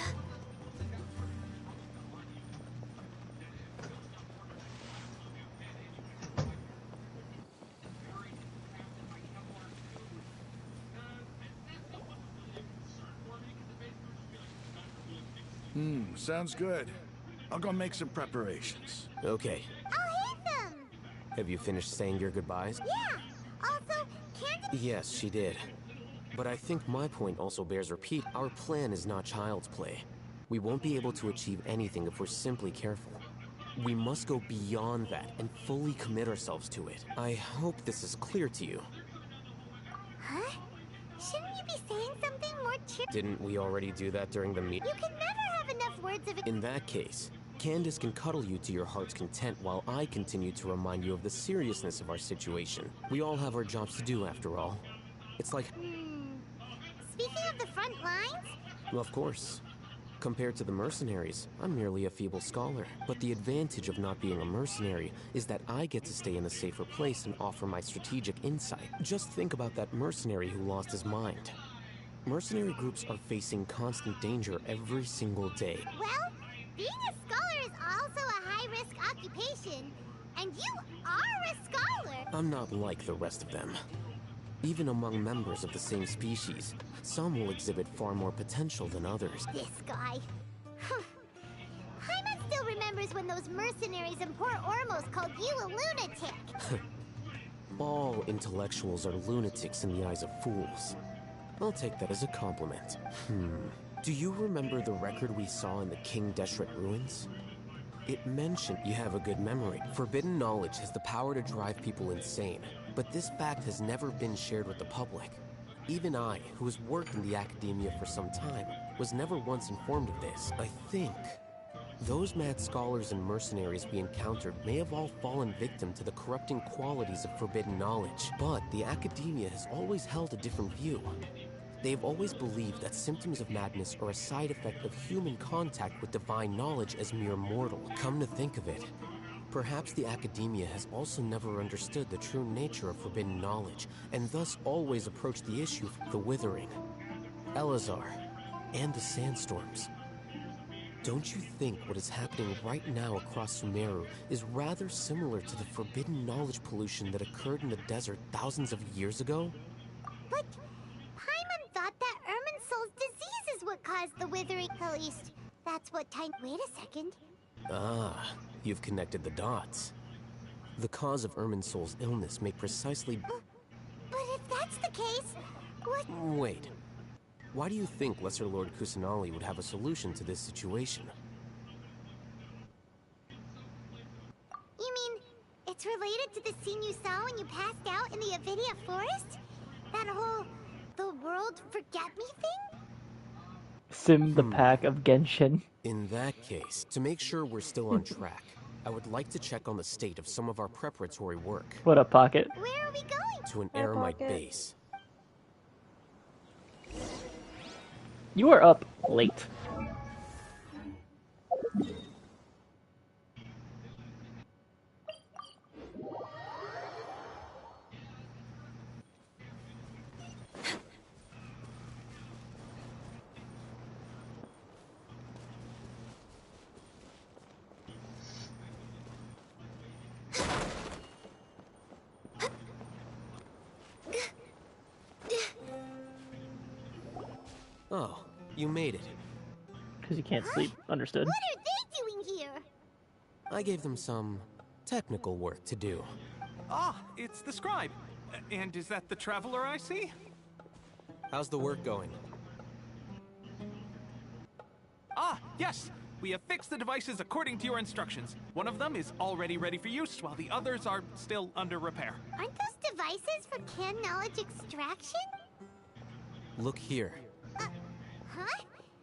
Sounds good. I'll go make some preparations. Okay. I'll hit them! Have you finished saying your goodbyes? Yeah! Also, Candace... Yes, she did. But I think my point also bears repeat. Our plan is not child's play. We won't be able to achieve anything if we're simply careful. We must go beyond that and fully commit ourselves to it. I hope this is clear to you. Huh? Shouldn't you be saying something more cheerful? Didn't we already do that during the meet? You can never have enough words of... In that case, Candace can cuddle you to your heart's content while I continue to remind you of the seriousness of our situation. We all have our jobs to do after all. It's like... Speaking of the front lines? Well, of course. Compared to the mercenaries, I'm merely a feeble scholar. But the advantage of not being a mercenary is that I get to stay in a safer place and offer my strategic insight. Just think about that mercenary who lost his mind. Mercenary groups are facing constant danger every single day. Well, being a scholar is also a high-risk occupation, and you are a scholar! I'm not like the rest of them. Even among members of the same species, some will exhibit far more potential than others. This guy. Hyman still remembers when those mercenaries in Port Ormos called you a lunatic. All intellectuals are lunatics in the eyes of fools. I'll take that as a compliment. Do you remember the record we saw in the King Deshret ruins? It mentioned you have a good memory. Forbidden knowledge has the power to drive people insane, but this fact has never been shared with the public. Even I, who has worked in the academia for some time, was never once informed of this. I think those mad scholars and mercenaries we encountered may have all fallen victim to the corrupting qualities of forbidden knowledge, but the academia has always held a different view. They have always believed that symptoms of madness are a side effect of human contact with divine knowledge as mere mortal. Come to think of it, perhaps the academia has also never understood the true nature of forbidden knowledge, and thus always approached the issue from the Withering, Elazar, and the Sandstorms. Don't you think what is happening right now across Sumeru is rather similar to the forbidden knowledge pollution that occurred in the desert thousands of years ago? But Paimon thought that Irminsul's disease is what caused the withering. At least, that's what time. Wait a second. Ah, you've connected the dots. The cause of Irminsul's illness may precisely... But if that's the case, what... Wait. Why do you think Lesser Lord Kusanali would have a solution to this situation? You mean, it's related to the scene you saw when you passed out in the Avidia forest? That whole... the world forget me thing? Sim the pack of Genshin. In that case, to make sure we're still on track, I would like to check on the state of some of our preparatory work. What up, Pocket? Where are we going? To an Hi, Eremite Pocket. base. You are up late. Oh, you made it. Because you can't sleep. Understood. What are they doing here? I gave them some technical work to do. Ah, it's the scribe. And is that the traveler I see? How's the work going? Ah, yes. We have fixed the devices according to your instructions. One of them is already ready for use, while the others are still under repair. Aren't those devices for can knowledge extraction? Look here. Huh?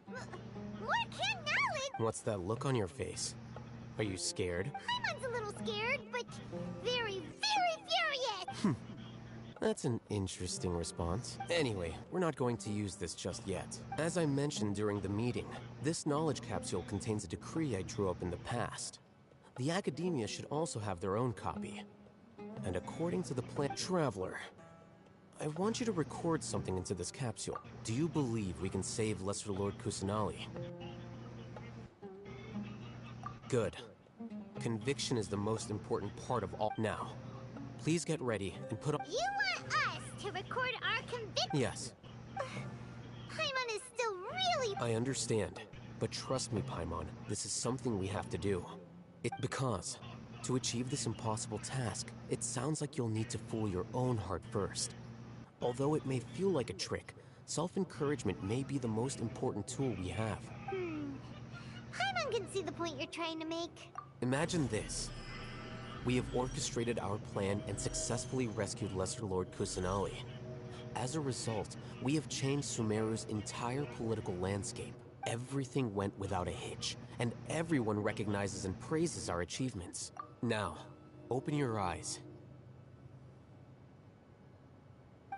More can knowledge? What's that look on your face? Are you scared? Paimon's a little scared, but very, very furious! That's an interesting response. Anyway, we're not going to use this just yet. As I mentioned during the meeting, this knowledge capsule contains a decree I drew up in the past. The Academia should also have their own copy. And according to the plan, Traveler, I want you to record something into this capsule. Do you believe we can save Lesser Lord Kusanali? Good. Conviction is the most important part of all. Now, please get ready and put up. You want us to record our conviction? Yes, Paimon is still really... I understand. But trust me, Paimon, this is something we have to do. Because, to achieve this impossible task, it sounds like you'll need to fool your own heart first. Although it may feel like a trick, self-encouragement may be the most important tool we have. Paimon can see the point you're trying to make. Imagine this. We have orchestrated our plan and successfully rescued Lesser Lord Kusanali. As a result, we have changed Sumeru's entire political landscape. Everything went without a hitch, and everyone recognizes and praises our achievements. Now, open your eyes.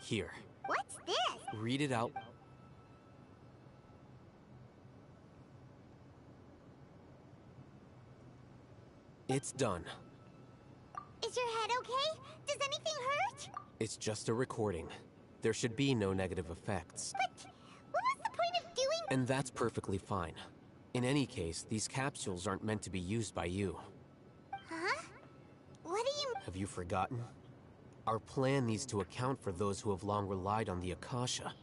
Here. What's this? Read it out. It's done. Is your head okay? Does anything hurt? It's just a recording. There should be no negative effects. But what was the point of doing... And that's perfectly fine. In any case, these capsules aren't meant to be used by you. Huh? What do you... Have you forgotten? Our plan needs to account for those who have long relied on the Akasha.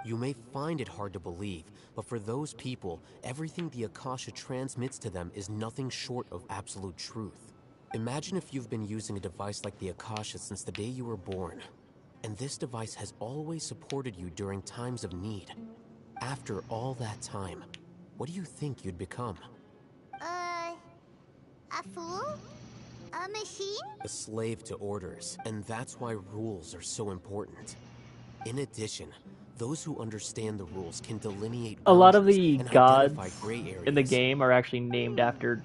You may find it hard to believe, but for those people, everything the Akasha transmits to them is nothing short of absolute truth. Imagine if you've been using a device like the Akasha since the day you were born, and this device has always supported you during times of need. After all that time, what do you think you'd become? A fool? A machine? A slave to orders, and that's why rules are so important. In addition, those who understand the rules can delineate a lot of the and gods identify gray areas. in the game are actually named after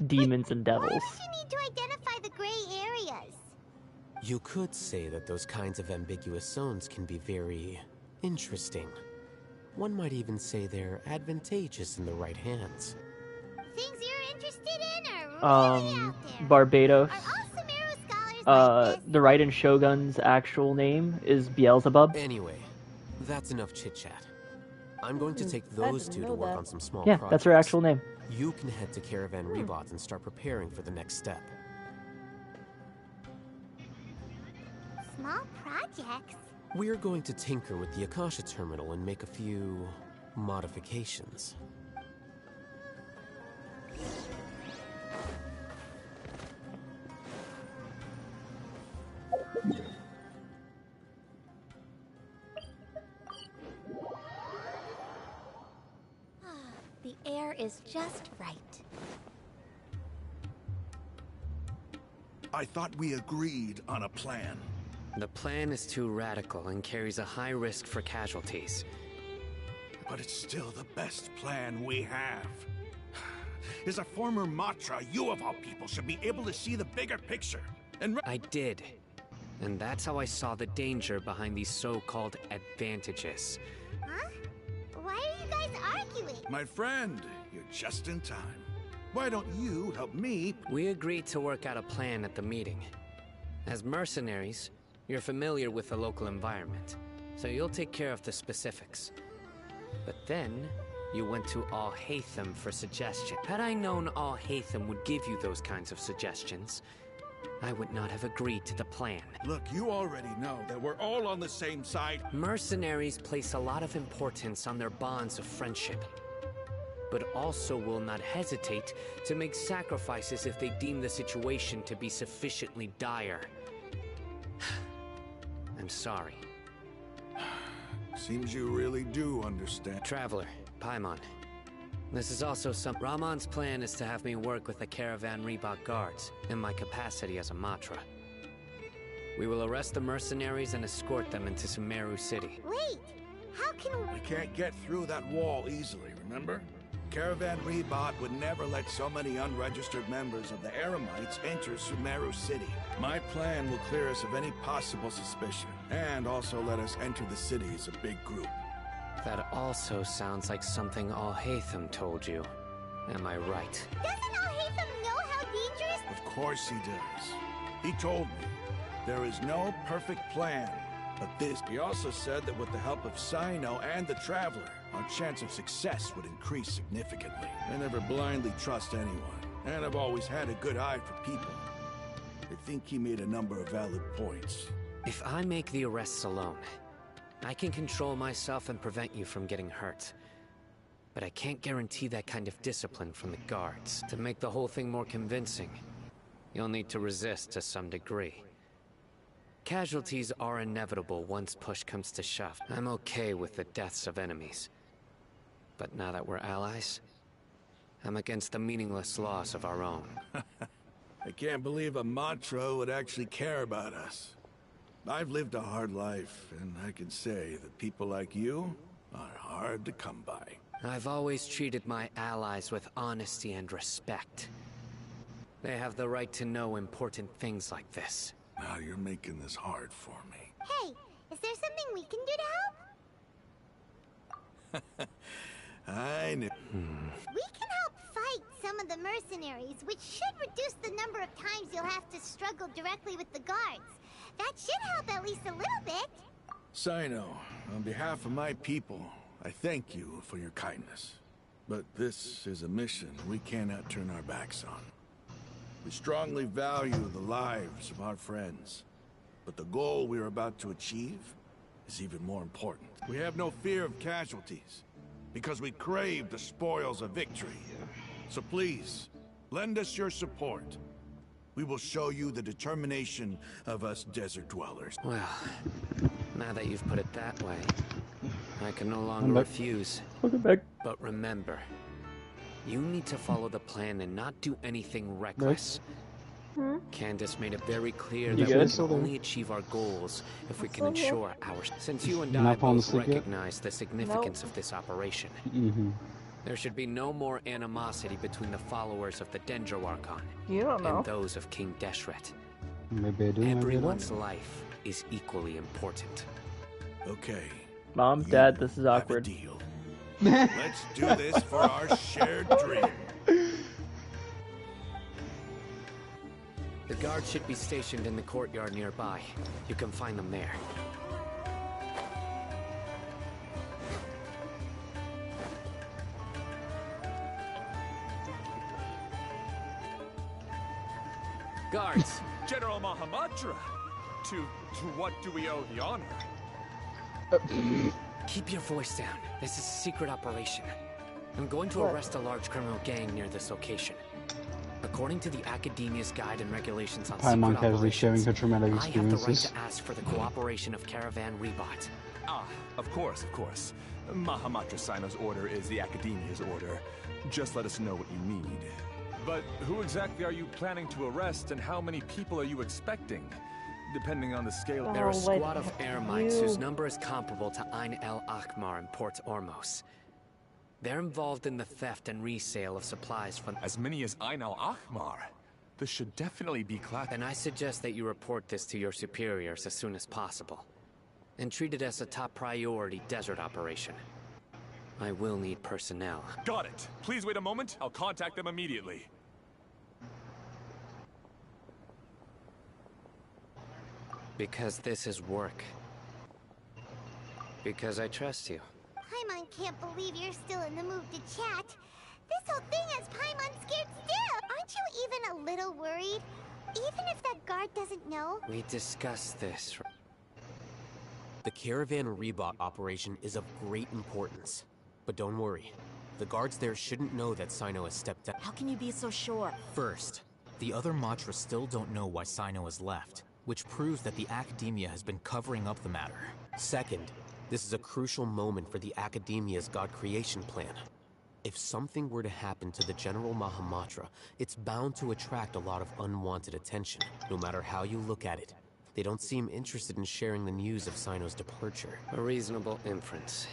demons and devils. Why does you need to identify the gray areas? You could say that those kinds of ambiguous zones can be very interesting. One might even say they're advantageous in the right hands. Things you're interested in are really out there. Barbados. Are all Sumeru scholars like this? The Raiden Shogun's actual name is Beelzebub. Anyway, that's enough chit-chat. I'm going to take those two to work on some small Yeah, projects. that's her actual name. You can head to Caravan Rebot and start preparing for the next step. Small projects? We're going to tinker with the Akasha terminal and make a few modifications. The air is just right. I thought we agreed on a plan. The plan is too radical and carries a high risk for casualties. But it's still the best plan we have. As a former Matra, you of all people should be able to see the bigger picture. And I did. And that's how I saw the danger behind these so-called advantages. Huh? Why are you guys arguing? My friend, you're just in time. Why don't you help me? We agreed to work out a plan at the meeting. As mercenaries, you're familiar with the local environment, so you'll take care of the specifics. But then, you went to Al-Haytham for suggestions. Had I known Al-Haytham would give you those kinds of suggestions, I would not have agreed to the plan. Look, you already know that we're all on the same side. Mercenaries place a lot of importance on their bonds of friendship, but also will not hesitate to make sacrifices if they deem the situation to be sufficiently dire. I'm sorry. Seems you really do understand. Traveler, Paimon. This is also some... Ramon's plan is to have me work with the Caravan Rebot guards in my capacity as a Matra. We will arrest the mercenaries and escort them into Sumeru City. Wait! How can we... We can't get through that wall easily, remember? Caravan Rebot would never let so many unregistered members of the Eremites enter Sumeru City. My plan will clear us of any possible suspicion, and also let us enter the city as a big group. That also sounds like something Al-Haytham told you. Am I right? Doesn't Al-Haytham know how dangerous... Of course he does. He told me, there is no perfect plan, but this. He also said that with the help of Sino and the Traveler, our chance of success would increase significantly. I never blindly trust anyone, and I've always had a good eye for people. I think he made a number of valid points. If I make the arrests alone, I can control myself and prevent you from getting hurt. But I can't guarantee that kind of discipline from the guards. To make the whole thing more convincing, you'll need to resist to some degree. Casualties are inevitable once push comes to shove. I'm okay with the deaths of enemies. But now that we're allies, I'm against the meaningless loss of our own. I can't believe a Matra would actually care about us. I've lived a hard life, and I can say that people like you are hard to come by. I've always treated my allies with honesty and respect. They have the right to know important things like this. Now you're making this hard for me. Hey, is there something we can do to help? I knew. We can help fight some of the mercenaries, which should reduce the number of times you'll have to struggle directly with the guards. That should help at least a little bit. Sino, on behalf of my people, I thank you for your kindness. But this is a mission we cannot turn our backs on. We strongly value the lives of our friends, but the goal we are about to achieve is even more important. We have no fear of casualties, because we crave the spoils of victory. So please, lend us your support. We will show you the determination of us desert dwellers. Well, now that you've put it that way, I can no longer refuse. Welcome back. But remember, you need to follow the plan and not do anything reckless. Candace made it very clear that we can only achieve our goals if we can ensure ours. Since you and I both recognize the significance of this operation, there should be no more animosity between the followers of the Dendro Archon and those of King Deshret. Maybe I do. Everyone's life is equally important. Okay. Mom, Dad, this is awkward. Deal. Let's do this for our shared dream. The guards should be stationed in the courtyard nearby. You can find them there. Guards! General Mahamatra! To what do we owe the honor? Keep your voice down. This is a secret operation. I'm going to arrest a large criminal gang near this location. According to the Academia's Guide and Regulations on Paimon Secret casually sharing Operations, her traumatic I have the right experiences. to ask for the cooperation of Caravan Rebot. Ah, of course, of course. Mahamatra Sino's order is the Academia's order. Just let us know what you need. But who exactly are you planning to arrest, and how many people are you expecting? Depending on the scale. They're a squad of air mites whose number is comparable to Ain El Akmar in Port Ormos. They're involved in the theft and resale of supplies from... As many as Ain El Akmar? This should definitely be classified. And I suggest that you report this to your superiors as soon as possible. And treat it as a top priority desert operation. I will need personnel. Got it. Please wait a moment. I'll contact them immediately. Because this is work. Because I trust you. Paimon can't believe you're still in the mood to chat. This whole thing has Paimon scared stiff. Aren't you even a little worried? Even if that guard doesn't know? We discussed this. The Caravan Rebot operation is of great importance. But don't worry. The guards there shouldn't know that Sino has stepped out. How can you be so sure? First, the other Matra still don't know why Sino has left, which proves that the Academia has been covering up the matter. Second, this is a crucial moment for the Academia's God creation plan. If something were to happen to the General Mahamatra, it's bound to attract a lot of unwanted attention, no matter how you look at it. They don't seem interested in sharing the news of Sino's departure. A reasonable inference.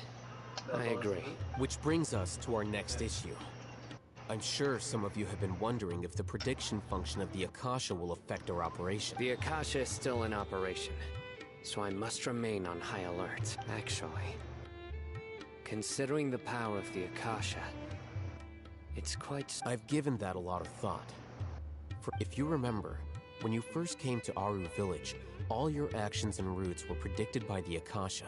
I agree. Which brings us to our next issue. I'm sure some of you have been wondering if the prediction function of the Akasha will affect our operation. The Akasha is still in operation, so I must remain on high alert. Actually, considering the power of the Akasha, it's quite... I've given that a lot of thought. If you remember, when you first came to Aru Village, all your actions and routes were predicted by the Akasha.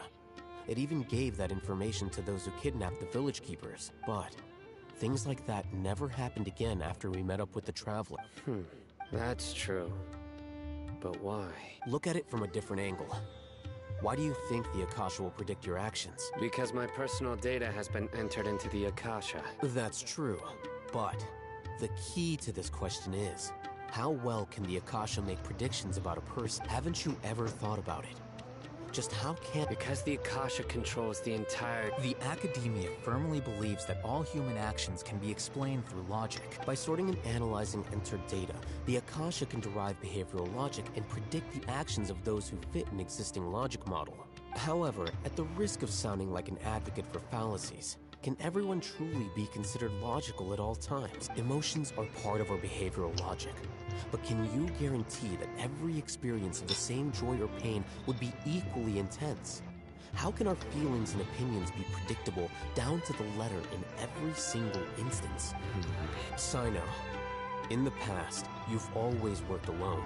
It even gave that information to those who kidnapped the village keepers, but things like that never happened again after we met up with the Traveler. That's true. But why? Look at it from a different angle. Why do you think the Akasha will predict your actions? Because my personal data has been entered into the Akasha. That's true, but the key to this question is, how well can the Akasha make predictions about a person? Haven't you ever thought about it? Just how can... Because the Akasha controls the entire... The Academia firmly believes that all human actions can be explained through logic. By sorting and analyzing entered data, the Akasha can derive behavioral logic and predict the actions of those who fit an existing logic model. However, at the risk of sounding like an advocate for fallacies, can everyone truly be considered logical at all times? Emotions are part of our behavioral logic. But can you guarantee that every experience of the same joy or pain would be equally intense? How can our feelings and opinions be predictable down to the letter in every single instance? Sino, in the past, you've always worked alone.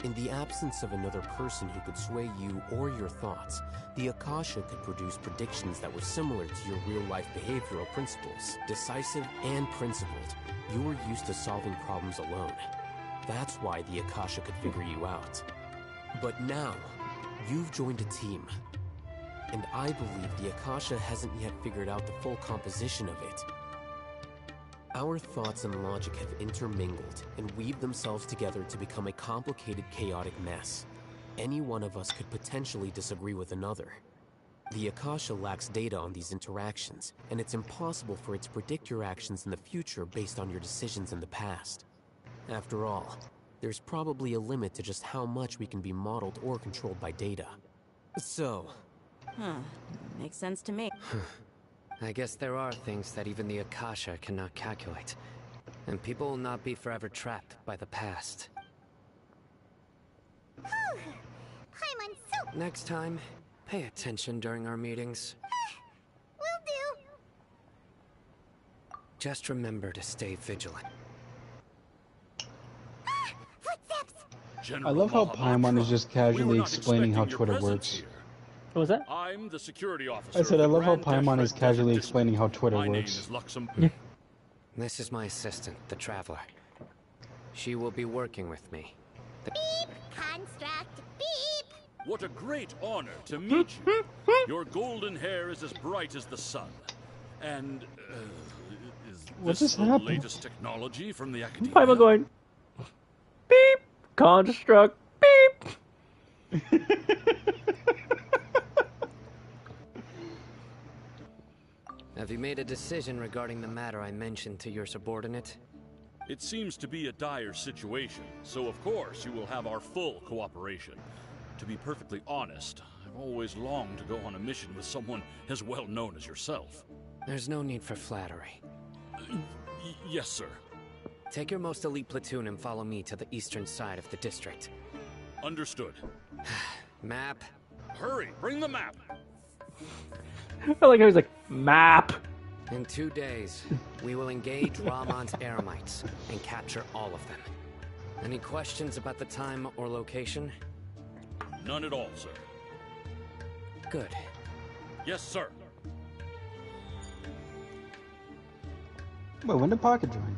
In the absence of another person who could sway you or your thoughts, the Akasha could produce predictions that were similar to your real-life behavioral principles. Decisive and principled, you were used to solving problems alone. That's why the Akasha could figure you out. But now, you've joined a team. And I believe the Akasha hasn't yet figured out the full composition of it. Our thoughts and logic have intermingled and weaved themselves together to become a complicated, chaotic mess. Any one of us could potentially disagree with another. The Akasha lacks data on these interactions, and it's impossible for it to predict your actions in the future based on your decisions in the past. After all, there's probably a limit to just how much we can be modeled or controlled by data. So... Makes sense to me. I guess there are things that even the Akasha cannot calculate. And people will not be forever trapped by the past. Paimon soup! Next time, pay attention during our meetings. Will do! Just remember to stay vigilant. Footsteps! I love how Paimon is just casually explaining how Twitter works. What was that? I'm the security officer. I said I love how Grand Paimon is Desert casually Desert explaining how Twitter My name works. is Luxem. This is my assistant, the Traveler. She will be working with me. Beep! Construct, beep! What a great honor to meet you. Your golden hair is as bright as the sun. And, is What this just the happened? latest technology from the academia? Why am I going? Beep! Construct, beep! Have you made a decision regarding the matter I mentioned to your subordinate? It seems to be a dire situation, so of course you will have our full cooperation. To be perfectly honest, I've always longed to go on a mission with someone as well known as yourself. There's no need for flattery. Yes, sir. Take your most elite platoon and follow me to the eastern side of the district. Understood. Map. Hurry, bring the map. I like how he's like, map. In 2 days, we will engage Ramon's Eremites and capture all of them. Any questions about the time or location? None at all, sir. Good. Yes, sir. Wait, when did Pocket join?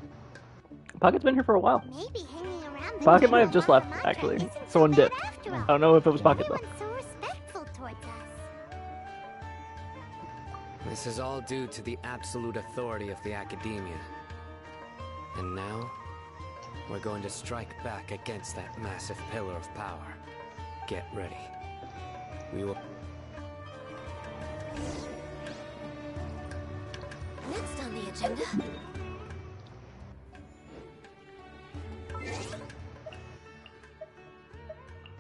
Pocket's been here for a while. Maybe hanging around the Pocket might have General just left, Mahamudra actually. isn't Someone so dipped. bad after all. I don't know if it was Pocket, though. Everyone's so respectful towards us. This is all due to the absolute authority of the Academia. And now, we're going to strike back against that massive pillar of power. Get ready. We will... Next on the agenda.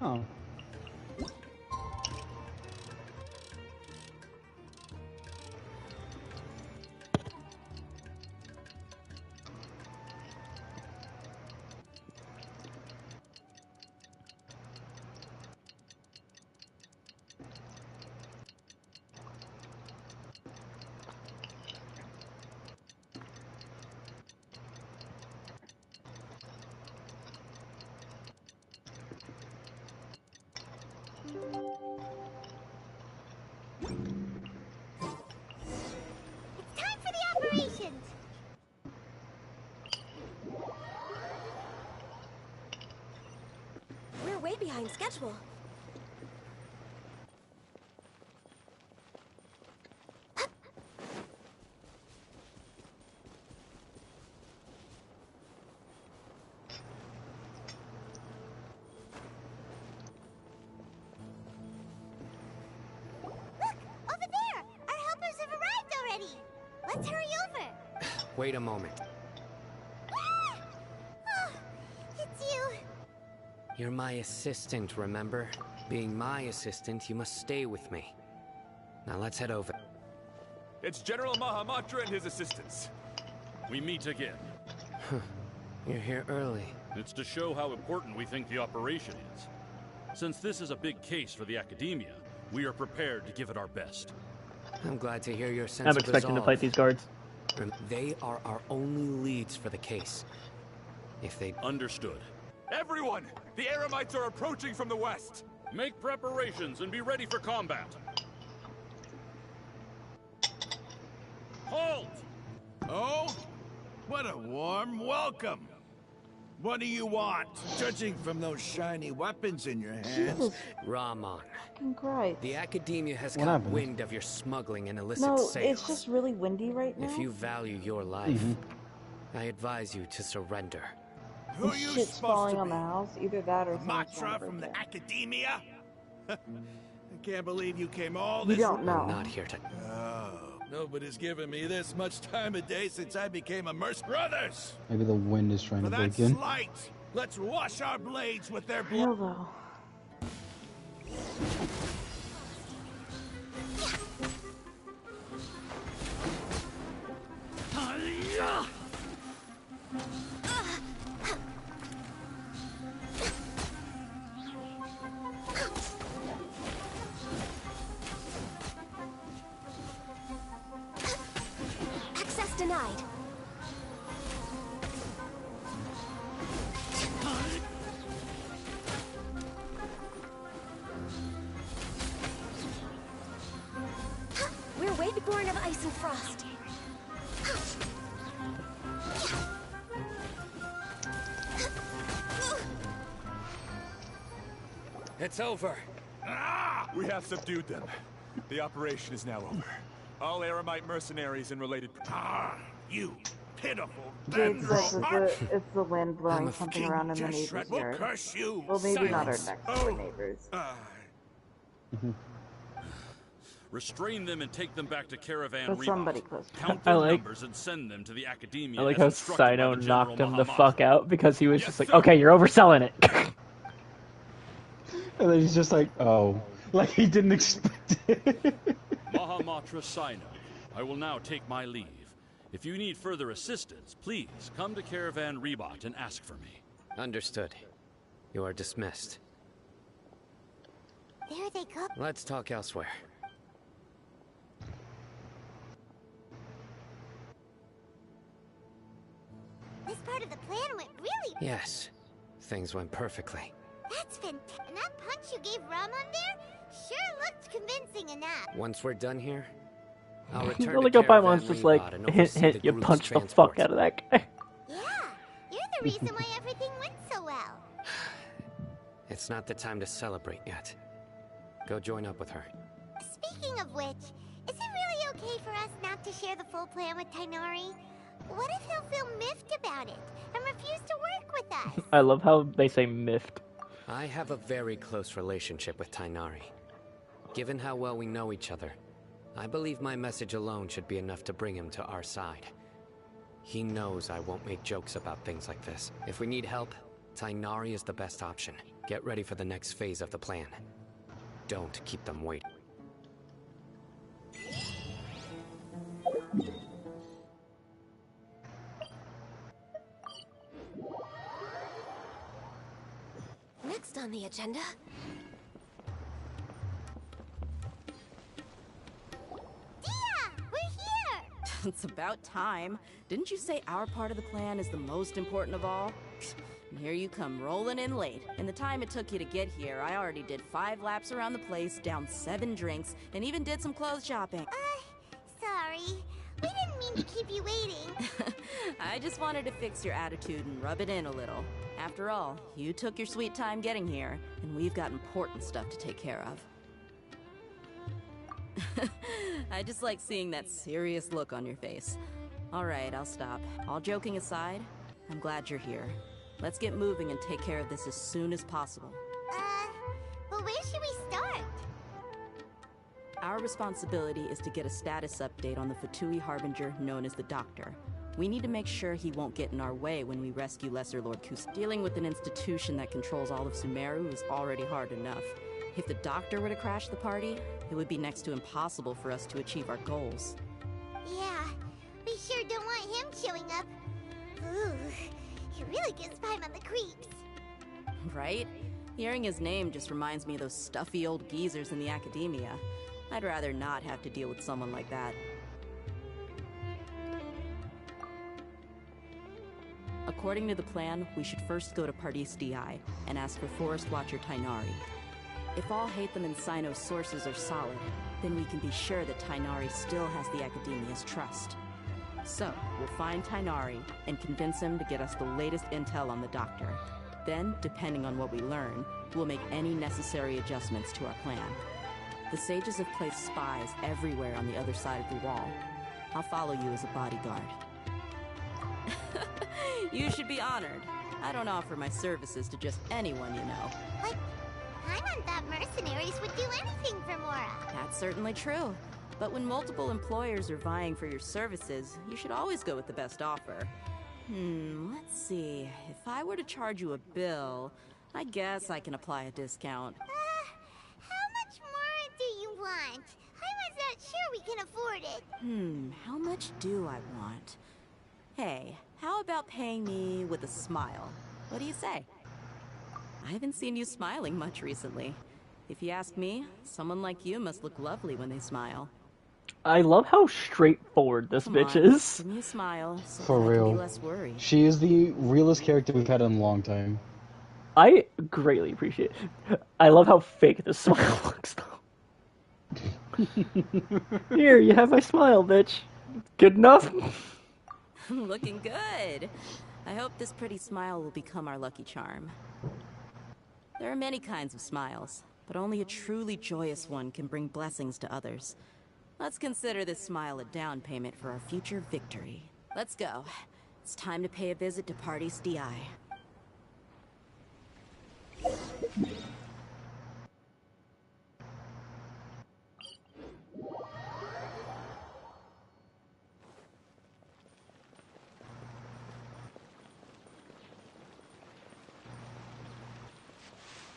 Oh. It's time for the operations! We're way behind schedule. Look! Over there! Our helpers have arrived already! Let's hurry over! Wait a moment. Oh, it's you! You're my assistant, remember? Being my assistant, you must stay with me. Now let's head over. It's General Mahamudra and his assistants. We meet again. You're here early. It's to show how important we think the operation is. Since this is a big case for the Academia, we are prepared to give it our best. I'm glad to hear your sense I'm of expecting to resolve. fight these guards. They are our only leads for the case. If they... Understood. Everyone! The Eremites are approaching from the west! Make preparations and be ready for combat. Halt! Oh? What a warm welcome! What do you want? Judging from those shiny weapons in your hands. Ramon. Great. The Academia has What caught happened? wind of your smuggling and illicit No, sales. it's just really windy right now. If you value your life, I advise you to surrender. Who are This you shit's supposed falling to on be? the house. Either that or someone's trying Matra to from break the in. Academia? I can't believe you came all You this don't know. I'm not here to... Oh, nobody's given me this much time of day since I became a merc. Brothers! Maybe the wind is trying For to that break in. slight, let's wash our blades with their Hell blood. though. Access denied. We're way born of ice and frost. It's over. We have subdued them. The operation is now over. All Aramite mercenaries and related... You pitiful Jade says vendor. it's the wind blowing something King around in the Deshret neighbor's will yard. curse you. Well, maybe not our Silence. next door neighbors. Restrain them and take them back to Caravan But Rebot. somebody close. Count I their like- numbers and send them to the Academia. I like as how instructed by Sino the General knocked him the Mahamatra. fuck out because he was just like, okay, you're overselling it. And then he's just like, oh. Like he didn't expect it. Mahamatra Sino, I will now take my leave. If you need further assistance, please come to Caravan Rebot and ask for me. Understood. You are dismissed. There they go. Let's talk elsewhere. This part of the plan went really... Yes, things went perfectly. That's fantastic. And that punch you gave Ramon there sure looked convincing enough. Once we're done here, I'll I return like to how Caravan Paimon's just Rebot like, and hint, oversee hint, the you group's punched the transport. fuck out of that guy. Yeah, you're the reason why everything went so well. It's not the time to celebrate yet. Go join up with her. Speaking of which, is it really okay for us not to share the full plan with Tainari? What if he'll feel miffed about it and refuse to work with us? I love how they say miffed. I have a very close relationship with Tainari. Given how well we know each other, I believe my message alone should be enough to bring him to our side. He knows I won't make jokes about things like this. If we need help, Tainari is the best option. Get ready for the next phase of the plan. Don't keep them waiting. Next on the agenda. It's about time. Didn't you say our part of the plan is the most important of all? And here you come rolling in late. In the time it took you to get here, I already did 5 laps around the place, downed 7 drinks, and even did some clothes shopping. Sorry. We didn't mean to keep you waiting. I just wanted to fix your attitude and rub it in a little. After all, you took your sweet time getting here, and we've got important stuff to take care of. I just like seeing that serious look on your face. Alright, I'll stop. All joking aside, I'm glad you're here. Let's get moving and take care of this as soon as possible. But where should we start? Our responsibility is to get a status update on the Fatui Harbinger known as the Doctor. We need to make sure he won't get in our way when we rescue Lesser Lord Kus. Dealing with an institution that controls all of Sumeru is already hard enough. If the Doctor were to crash the party, it would be next to impossible for us to achieve our goals. Yeah, we sure don't want him showing up. Ooh, he really gives Paimon the creeps. Right? Hearing his name just reminds me of those stuffy old geezers in the Academia. I'd rather not have to deal with someone like that. According to the plan, we should first go to Pardis DI and ask for Forest Watcher Tainari. If all Hatham and Sino's sources are solid, then we can be sure that Tainari still has the Academia's trust. So, we'll find Tainari and convince him to get us the latest intel on the Doctor. Then, depending on what we learn, we'll make any necessary adjustments to our plan. The sages have placed spies everywhere on the other side of the wall. I'll follow you as a bodyguard. You should be honored. I don't offer my services to just anyone you know. But Paimon thought mercenaries would do anything for Mora. That's certainly true. But when multiple employers are vying for your services, you should always go with the best offer. Let's see. If I were to charge you a bill, I guess I can apply a discount. How much more do you want? Paimon's not sure we can afford it. How much do I want? Hey, how about paying me with a smile? What do you say? I haven't seen you smiling much recently. If you ask me, someone like you must look lovely when they smile. I love how straightforward this Come bitch on, is. give me a smile so For that I can real. be less worried. She is the realest character we've had in a long time. I greatly appreciate it. I love how fake this smile looks, though. Here, you have my smile, bitch. Good enough? Looking good. I hope this pretty smile will become our lucky charm. There are many kinds of smiles, but only a truly joyous one can bring blessings to others. Let's consider this smile a down payment for our future victory. Let's go. It's time to pay a visit to Party's DI.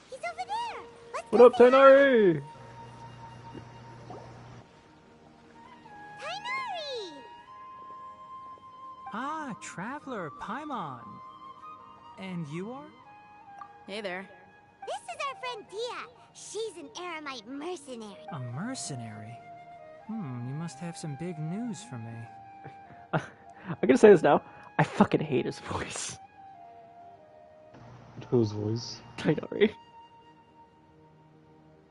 He's over there! Let's What up, Tainari? Tainari! Ah, Traveler, Paimon. And you are? Hey there. This is our friend Dia. She's an Aramite mercenary. A mercenary? You must have some big news for me. I'm gonna say this now. I fucking hate his voice. Whose voice? Tainari.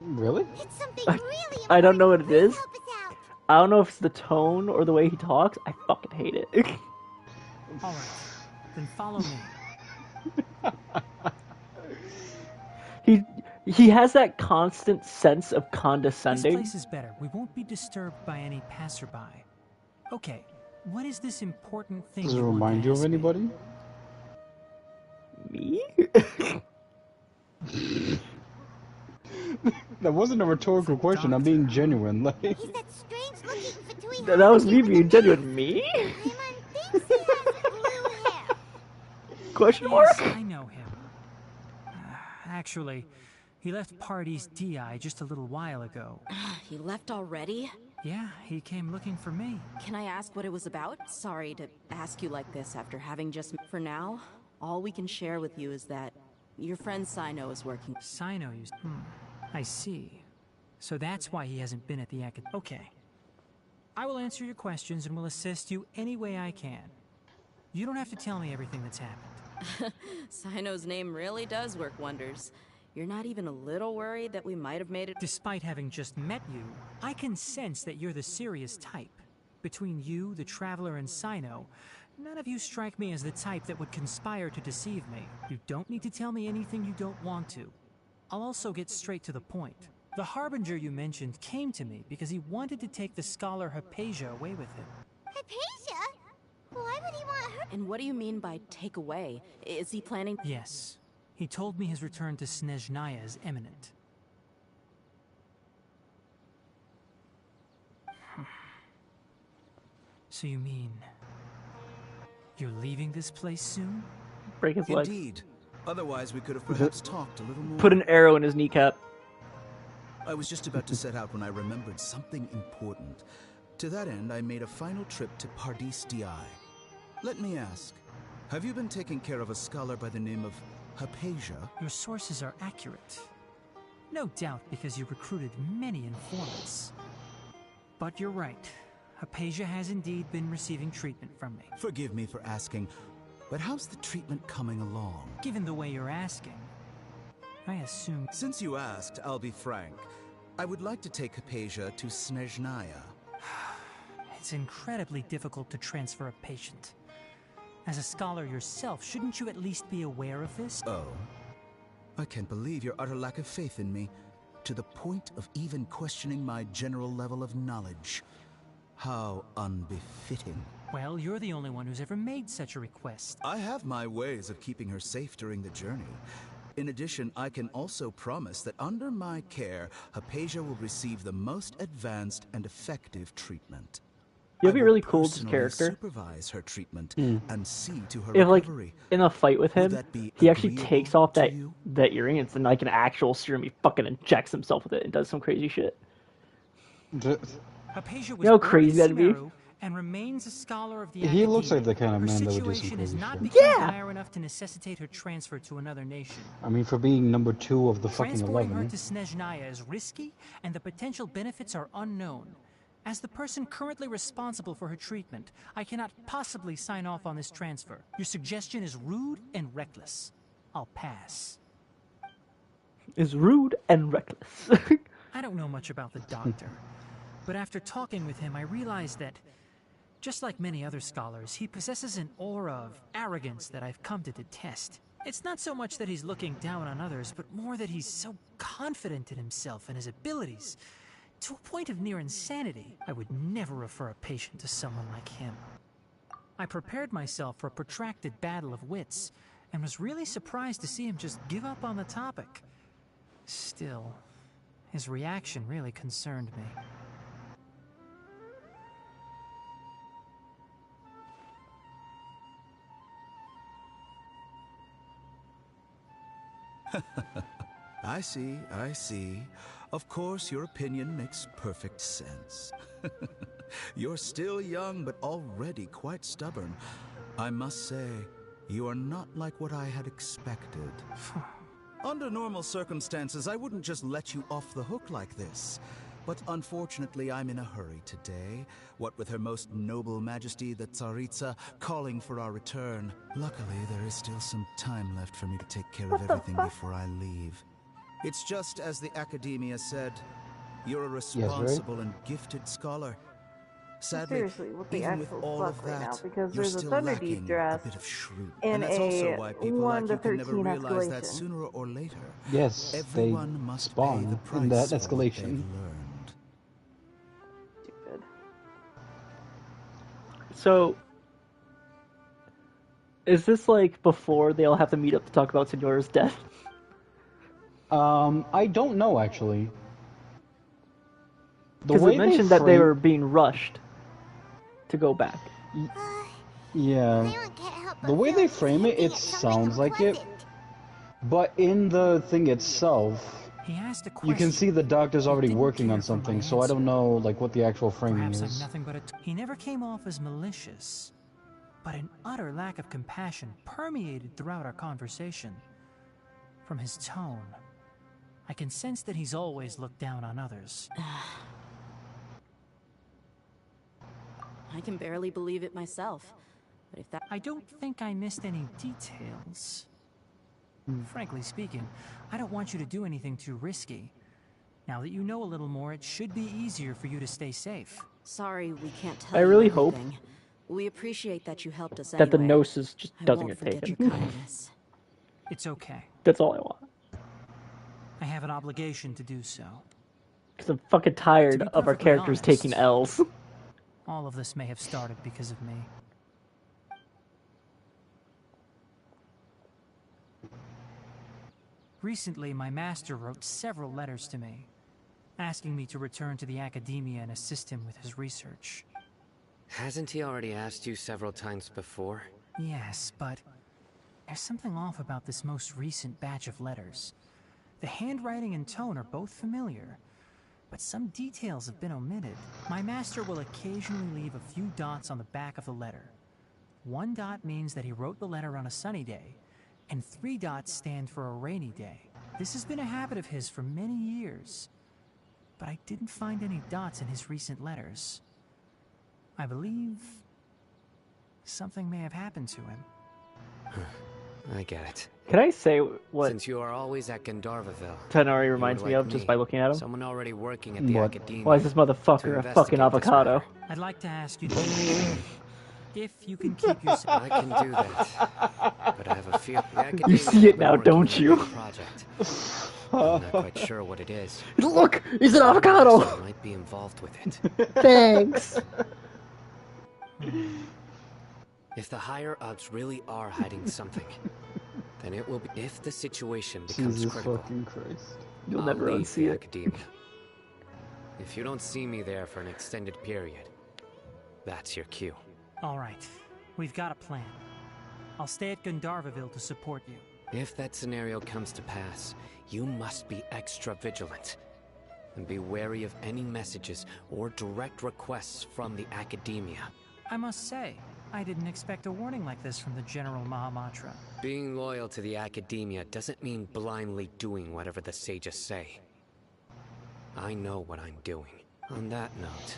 Really? It's something really I don't know what it Please is. help us out. I don't know if it's the tone or the way he talks. I fucking hate it. Alright, then follow me. He has that constant sense of This condescending. place is better. We won't be disturbed by any passerby. Okay, what is this important thing Does it you want remind to you of ask me? anybody? Me? That wasn't a rhetorical question. I'm being genuine. Like, He's that strange looking Fatui That was me being genuine. Me? Paimon thinks he has blue hair. Question mark? Yes, I know him. Actually, he left Party's DI just a little while ago. He left already? Yeah, he came looking for me. Can I ask what it was about? Sorry to ask you like this after having just... For now, all we can share with you is that your friend Sino is working... Sino used... I see. So that's why he hasn't been at the academy. Okay. I will answer your questions and will assist you any way I can. You don't have to tell me everything that's happened. Sino's name really does work wonders. You're not even a little worried that we might have made it... Despite having just met you, I can sense that you're the serious type. Between you, the Traveler, and Sino, none of you strike me as the type that would conspire to deceive me. You don't need to tell me anything you don't want to. I'll also get straight to the point. The Harbinger you mentioned came to me because he wanted to take the scholar Hypatia away with him. Hypatia? Why would he want her? And what do you mean by take away? Is he planning... Yes. He told me his return to Snezhnaya is imminent. So you mean... you're leaving this place soon? Break his leg. Indeed. Otherwise, we could have perhaps talked a little more. Put an arrow in his kneecap. I was just about to set out when I remembered something important. To that end, I made a final trip to Pardis Di. Let me ask, have you been taking care of a scholar by the name of Hypatia? Your sources are accurate. No doubt because you recruited many informants. But you're right. Hypatia has indeed been receiving treatment from me. Forgive me for asking, but how's the treatment coming along? Given the way you're asking, I assume... Since you asked, I'll be frank. I would like to take Hypatia to Snezhnaya. It's incredibly difficult to transfer a patient. As a scholar yourself, shouldn't you at least be aware of this? Oh. I can't believe your utter lack of faith in me, to the point of even questioning my general level of knowledge. How unbefitting. Well, you're the only one who's ever made such a request. I have my ways of keeping her safe during the journey. In addition, I can also promise that under my care, Hypatia will receive the most advanced and effective treatment. It'd be really cool with his character. Supervise her treatment and see to her If, like, recovery. in a fight with him, that be he actually agreeable takes off to that you? earring. It's like an actual serum. He fucking injects himself with it and does some crazy shit. Hypatia was You know how born crazy in that'd be? Sumeru and remains a scholar of the He looks like Academia. the kind of Her man that would do some situation is crazy not shit. become dire enough to necessitate her transfer to another nation. I mean, for being number 2 of the fucking Transporting 11. her to Snezhnaya is risky, and the potential benefits are unknown. As the person currently responsible for her treatment, I cannot possibly sign off on this transfer. Your suggestion is rude and reckless. I'll pass. Is rude and reckless. I don't know much about the doctor, but after talking with him, I realized that, just like many other scholars, he possesses an aura of arrogance that I've come to detest. It's not so much that he's looking down on others, but more that he's so confident in himself and his abilities, to a point of near insanity. I would never refer a patient to someone like him. I prepared myself for a protracted battle of wits, and was really surprised to see him just give up on the topic. Still, his reaction really concerned me. I see, I see. Of course, your opinion makes perfect sense. You're still young, but already quite stubborn. I must say, you are not like what I had expected. Under normal circumstances, I wouldn't just let you off the hook like this. But unfortunately, I'm in a hurry today, what with Her Most Noble Majesty the Tsaritsa calling for our return. Luckily, there is still some time left for me to take care of everything before I leave. It's just as the Academia said, you're a responsible and gifted scholar. Sadly, Seriously, what the even with actual all of fuck right that, now? Because you're there's a still Thunder lacking Deep dress a bit of shrewd. in And that's also a why people 1 like to you can never 13 realize that escalation. sooner or later, Yes, everyone they must pay the spawn price in that for what escalation. they've learned. Stupid. So, is this like before they all have to meet up to talk about Signora's death? I don't know actually. The Because way it mentioned that they frame- were being rushed to go back. Yeah. The way they frame it, it sounds like it. But in the thing itself, He asked a you can question. see the doctor's already didn't working care on for my something, so I answer. don't know like what the actual framing Perhaps I'm is. nothing but he never came off as malicious, but an utter lack of compassion permeated throughout our conversation. From his tone, I can sense that he's always looked down on others. I can barely believe it myself. But if that I don't think I missed any details. Frankly speaking, I don't want you to do anything too risky. Now that you know a little more, it should be easier for you to stay safe. Sorry, we can't tell I you really hope everything. We appreciate that you helped us that the anyway. gnosis just I doesn't won't get forget taken. your kindness. It's okay. That's all I want. I have an obligation to do so. Because I'm fucking tired of our perfectly characters honest, taking L's. All of this may have started because of me. Recently, my master wrote several letters to me, asking me to return to the Academia and assist him with his research. Hasn't he already asked you several times before? Yes, but there's something off about this most recent batch of letters. The handwriting and tone are both familiar, but some details have been omitted. My master will occasionally leave a few dots on the back of the letter. 1 dot means that he wrote the letter on a sunny day, and 3 dots stand for a rainy day. This has been a habit of his for many years, but I didn't find any dots in his recent letters. I believe something may have happened to him. I get it. Can I say what Since you are always at Gandharvaville, Tenari you reminds would me like of just by looking at him? Someone already working at the What? Academia. Why is this motherfucker a fucking avocado? I'd like to ask you to if you can keep your... I can do that, but I have a feeling the Academia You see it has been now, working don't on a you? big project. I'm not quite sure what it is. Look, he's an avocado. Someone might be involved with it. Thanks. If the higher ups really are hiding something, then it will be. If the situation becomes Jesus critical, fucking Christ. You'll I'll never leave unsee the it. Academia. If you don't see me there for an extended period, that's your cue. All right, we've got a plan. I'll stay at Gandharvaville to support you. If that scenario comes to pass, you must be extra vigilant. And be wary of any messages or direct requests from the Academia. I must say, I didn't expect a warning like this from the General Mahamatra. Being loyal to the Academia doesn't mean blindly doing whatever the sages say. I know what I'm doing. On that note,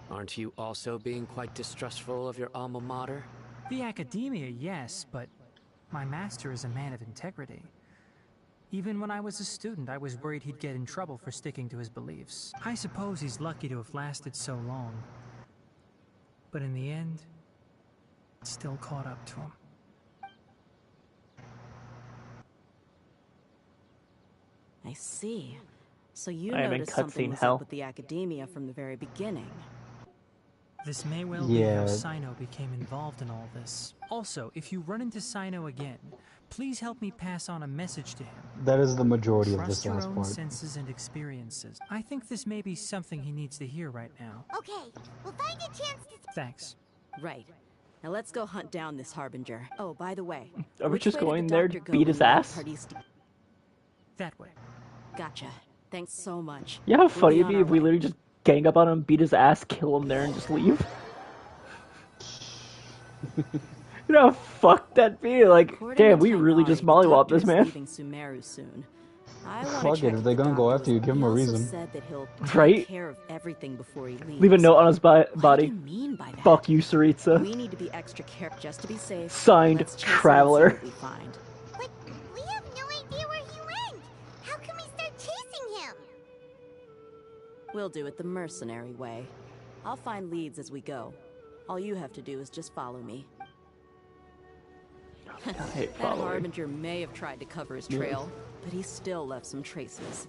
aren't you also being quite distrustful of your alma mater? The Academia, yes, but my master is a man of integrity. Even when I was a student, I was worried he'd get in trouble for sticking to his beliefs. I suppose he's lucky to have lasted so long. But in the end, it still caught up to him. I see. So you I am in noticed something cutscene was hell. up with the academia from the very beginning. This may well be how Yeah. Sino became involved in all this. Also, if you run into Sino again, please help me pass on a message to him. That is the majority of Trust this your last own part. senses and experiences. I think this may be something he needs to hear right now. Okay, we'll find a chance to... Thanks. Right. Now let's go hunt down this Harbinger. Oh, by the way, Are we which just way did going the there doctor to go beat when his you left ass? Pardee's That way. Gotcha. Thanks so much. You know how We'll funny be it'd on be our if we way. literally just gang up on him, beat his ass, kill him there, and just leave? You know how fucked that'd be? Like, According damn, to we really Tigmari, just the mollywopped doctor this is man. leaving Sumeru soon. I want to Fuck check it, if they're the gonna go doctor after you, was- give him a He also reason. said that he'll take Right? care of everything before he leaves. Leave a note on his body. What did he mean by that? Fuck you, Saritsa. We need to be extra careful just to be safe. Signed, Let's chase him and see Traveler. what we find. But we have no idea where he went. How can we start chasing him? We'll do it the mercenary way. I'll find leads as we go. All you have to do is just follow me. I hate That following. Harbinger may have tried to cover his trail, but he still left some traces.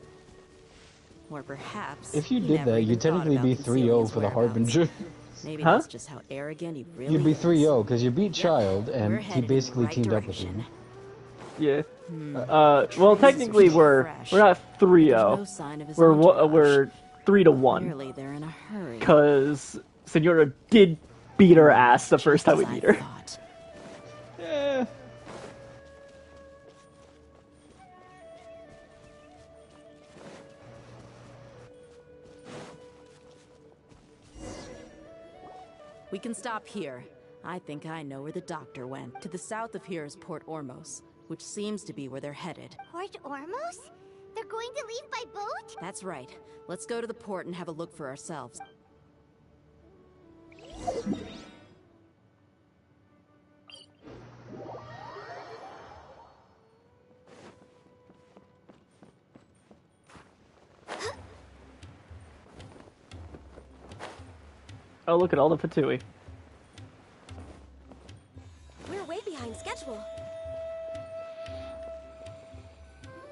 Or perhaps If you he did never that, even you'd thought technically about be concealing 3-0 his for the whereabouts. Harbinger. Maybe Huh? that's just how arrogant he really You'd be is. 3-0 because you beat Yep, Child we're and he headed in the basically right teamed up with direction. you. Yeah. Well, technically we're not 3-0. No sign of his We're entourage. we're 3-1. Clearly they're in a hurry. Cause Senora did beat her ass the first time we Just as beat I her. thought. Yeah. We can stop here. I think I know where the doctor went. To the south of here is Port Ormos, which seems to be where they're headed. Port Ormos? They're going to leave by boat? That's right. Let's go to the port and have a look for ourselves. Oh, look at all the patooey. We're way behind schedule.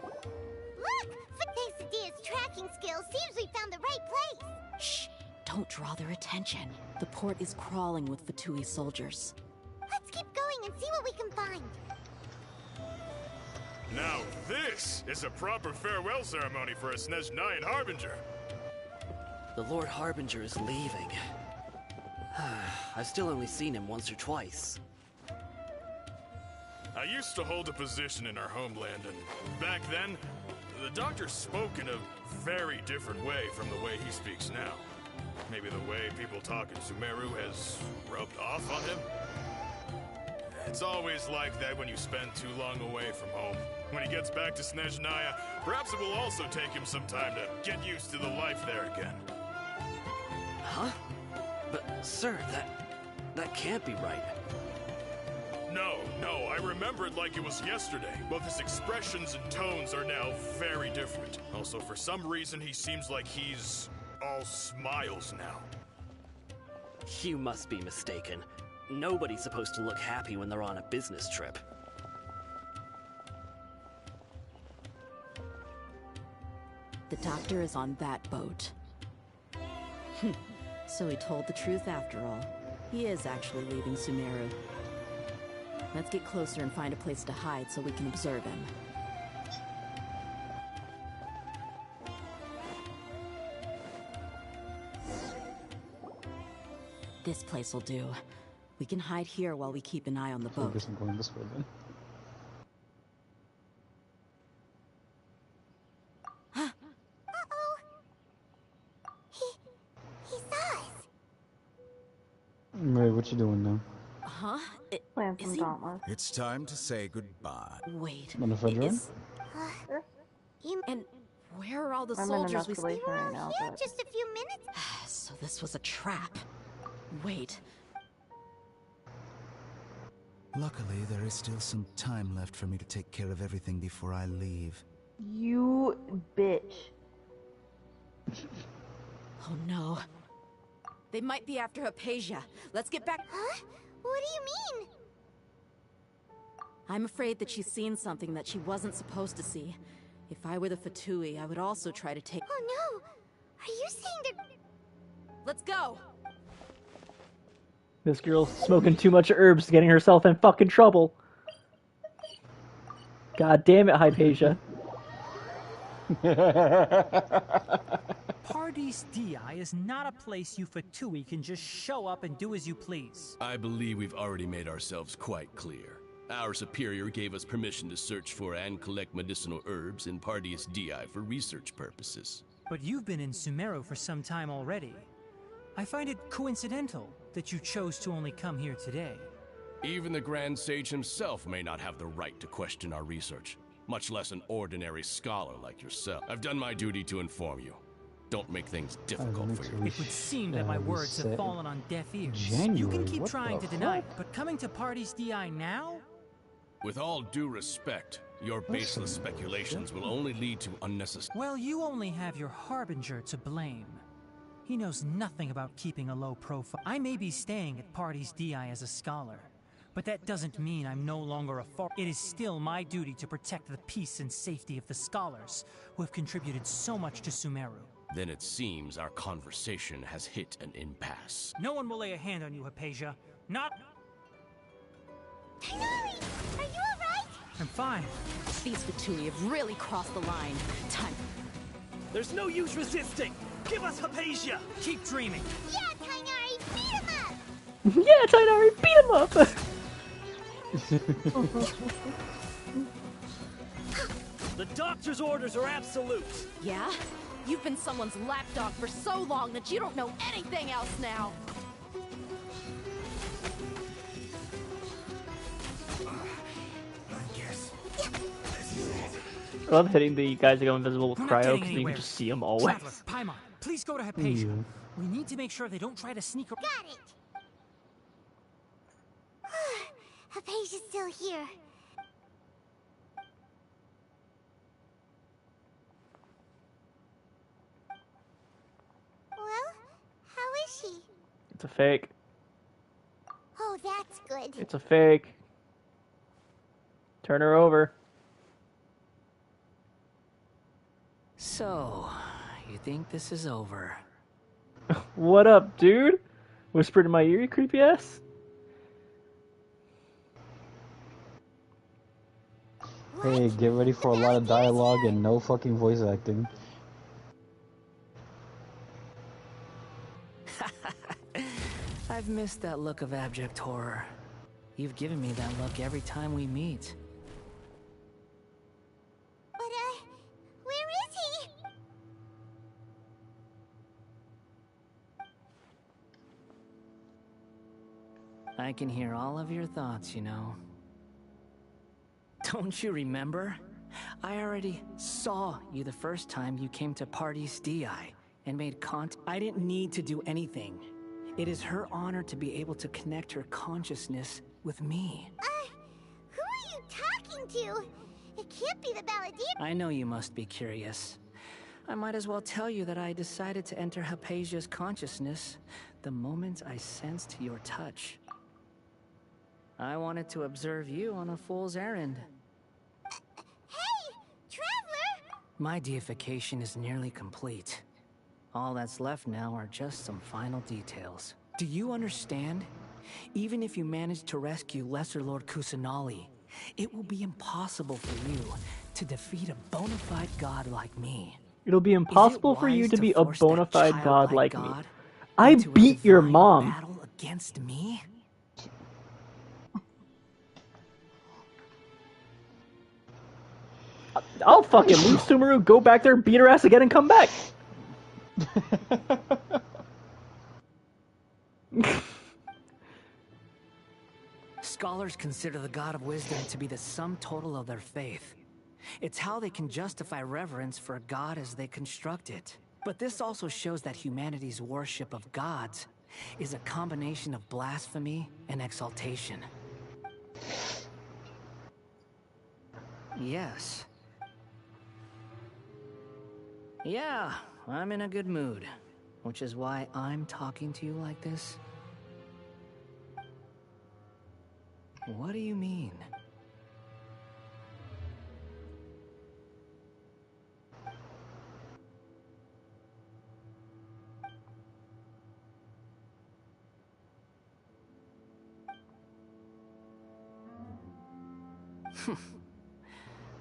Look! Quesadilla's tracking skills seems we found the right place. Shh! Don't draw their attention. The port is crawling with Fatui soldiers. Let's keep going and see what we can find. Now this is a proper farewell ceremony for a Snezhnayan Harbinger. The Lord Harbinger is leaving. I've still only seen him once or twice. I used to hold a position in our homeland, and back then, the doctor spoke in a very different way from the way he speaks now. Maybe the way people talk in Sumeru has rubbed off on him? It's always like that when you spend too long away from home. When he gets back to Snezhnaya, perhaps it will also take him some time to get used to the life there again. Huh? But, sir, that can't be right. No, I remember it like it was yesterday. Both his expressions and tones are now very different. Also, for some reason, he seems like he's all smiles now. You must be mistaken. Nobody's supposed to look happy when they're on a business trip. The doctor is on that boat. So he told the truth after all. He is actually leaving Sumeru. Let's get closer and find a place to hide so we can observe him. This place will do. We can hide here while we keep an eye on the I boat. guess I'm going this way then. He saw us. Right, what you doing now? Huh? Plant Is some he- dauntless. It's time to say goodbye. Wait. Wanna fudge around? And where are all the I'm in an soldiers we escalation right now, Here, but just a few minutes. So this was a trap. Wait. Luckily, there is still some time left for me to take care of everything before I leave. you bitch. Oh no. They might be after Hypatia. Let's get back. Huh? What do you mean? I'm afraid that she's seen something that she wasn't supposed to see. If I were the Fatui, I would also try to take... Oh no! Are you saying they're... Let's go! This girl's smoking too much herbs, getting herself in fucking trouble. God damn it, Hypatia. Paradis Di is not a place you Fatui can just show up and do as you please. I believe we've already made ourselves quite clear. Our superior gave us permission to search for and collect medicinal herbs in Paradis Di for research purposes. But you've been in Sumeru for some time already. I find it coincidental that you chose to only come here today. Even the Grand Sage himself may not have the right to question our research, much less an ordinary scholar like yourself. I've done my duty to inform you. Don't make things difficult for you. It would seem that my words have fallen on deaf ears. You can keep trying to deny it, but coming to Paradis Di now? With all due respect, your baseless speculations will only lead to unnecessary... Well, you only have your Harbinger to blame. He knows nothing about keeping a low profile. I may be staying at Paradis Di as a scholar, but that doesn't mean I'm no longer a It is still my duty to protect the peace and safety of the scholars who have contributed so much to Sumeru. Then it seems our conversation has hit an impasse. No one will lay a hand on you, Hypatia. Not... Tighnari! Are you alright? I'm fine. These Fatui have really crossed the line. Time. There's no use resisting! Give us Hypatia! Keep dreaming! Yeah, Tighnari! Beat him up! Yeah, Tighnari, beat him up! The doctor's orders are absolute! Yeah? You've been someone's lapdog for so long that you don't know anything else now! I love hitting the guys that go invisible with cryo because you can just see them always. Traveler, Paimon, please go to Hypatia. We need to make sure they don't try to sneak around. Got it! Hypatia's still here. Well, how is she? It's a fake. Oh, that's good. It's a fake. Turn her over. So, you think this is over? What up, dude? Whispered in my ear, you creepy ass. Hey, get ready for a lot of dialogue and no fucking voice acting. I've missed that look of abject horror. You've given me that look every time we meet. But, where is he? I can hear all of your thoughts, you know. Don't you remember? I already saw you the first time you came to Paradis Di and made I didn't need to do anything. It is her honor to be able to connect her consciousness with me. Who are you talking to? It can't be the Balladine. I know you must be curious. I might as well tell you that I decided to enter Hypatia's consciousness the moment I sensed your touch. I wanted to observe you on a fool's errand. Hey, Traveler! My deification is nearly complete. All that's left now are just some final details. Do you understand? Even if you manage to rescue Lesser Lord Kusanali, it will be impossible for you to defeat a bona fide god like me. It'll be impossible for you to be a bona fide god like me. I beat your mom. Battle against me? I'll fucking leave Sumeru, go back there, beat her ass again, and come back. Scholars consider the God of Wisdom to be the sum total of their faith. It's how they can justify reverence for a god as they construct it. But this also shows that humanity's worship of gods is a combination of blasphemy and exaltation. Yes. Yeah, I'm in a good mood, which is why I'm talking to you like this. What do you mean?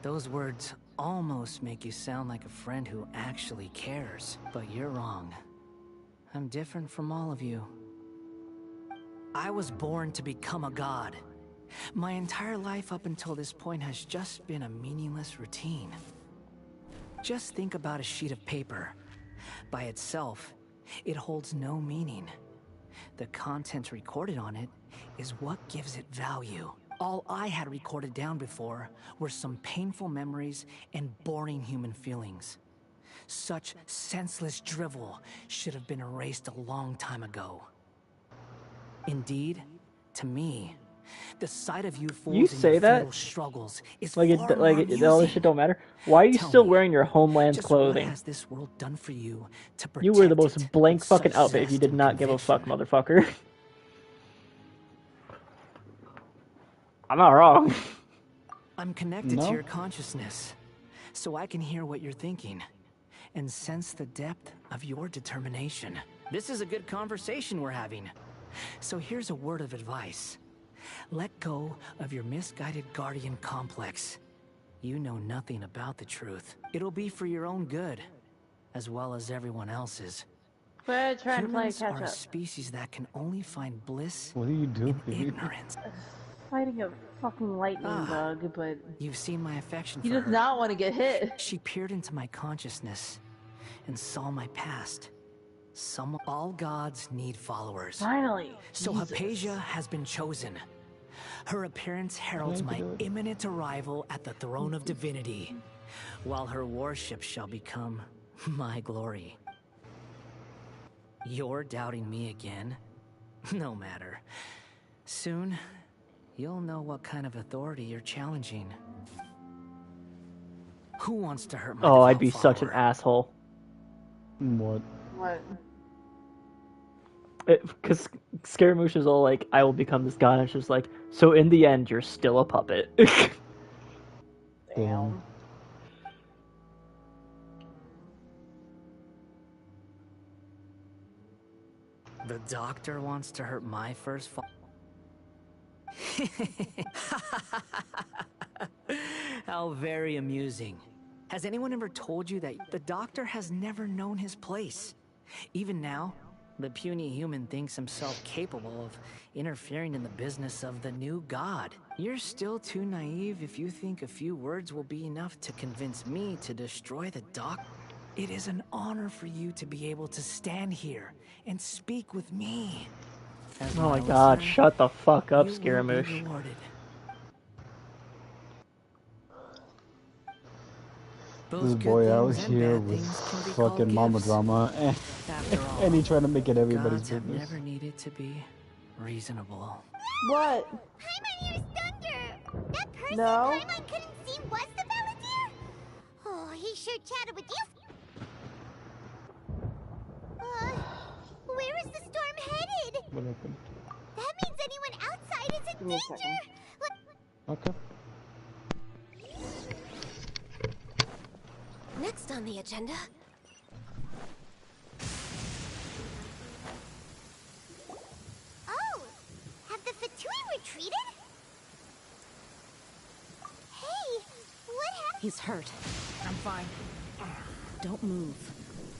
Those words almost make you sound like a friend who actually cares, but you're wrong. I'm different from all of you. I was born to become a god. My entire life up until this point has just been a meaningless routine. Just think about a sheet of paper. By itself, it holds no meaning. The content recorded on it is what gives it value. All I had recorded down before were some painful memories and boring human feelings. Such senseless drivel should have been erased a long time ago. Indeed, to me, the sight of you fools You in say your that? futile struggles is Like far more all this amusing. shit don't matter. Why are you Tell still me, wearing your homeland's just what clothing? has this world done for you to You wear the protect most it blank with fucking such outfit if you zest did and not give a conviction? fuck, motherfucker. I'm not wrong. I'm connected No. to your consciousness, so I can hear what you're thinking and sense the depth of your determination. This is a good conversation we're having. So here's a word of advice. Let go of your misguided guardian complex. You know nothing about the truth. It'll be for your own good, as well as everyone else's. Quit trying to play Humans catch are a up. species that can only find bliss What are you doing? in ignorance. Fighting a fucking lightning bug, but You've seen my affection he for does her. not want to get hit. She peered into my consciousness and saw my past. All gods need followers. Finally, So Jesus. Hypatia has been chosen. Her appearance heralds my imminent arrival at the throne of divinity, while her worship shall become my glory. You're doubting me again? No matter. Soon, you'll know what kind of authority you're challenging. Who wants to hurt my Oh, I'd devout be such an follower? asshole. What? What? Because Scaramouche is all like, I will become this god, and it's just like, so in the end, you're still a puppet. Damn. The doctor wants to hurt my first How very amusing. Has anyone ever told you that the doctor has never known his place? Even now, the puny human thinks himself capable of interfering in the business of the new god. You're still too naive if you think a few words will be enough to convince me to destroy the doc. It is an honor for you to be able to stand here and speak with me. As Oh my my god, listener, shut the fuck up, you will be Scaramouche. rewarded. Both This good boy out things and here bad with things can be called fucking mama gifts. drama, After all, and he trying to make it everybody's gods have business. never needed to be reasonable. What? Paimon, here's Thunder! That person No. Paimon couldn't see was the Balladeer? Oh, he sure chatted with you. Where is the storm headed? What happened? That means anyone outside is in Give me a danger! second. Okay. Next on the agenda. Oh! Have the Fatui retreated? Hey! What happened? He's hurt. I'm fine. Don't move.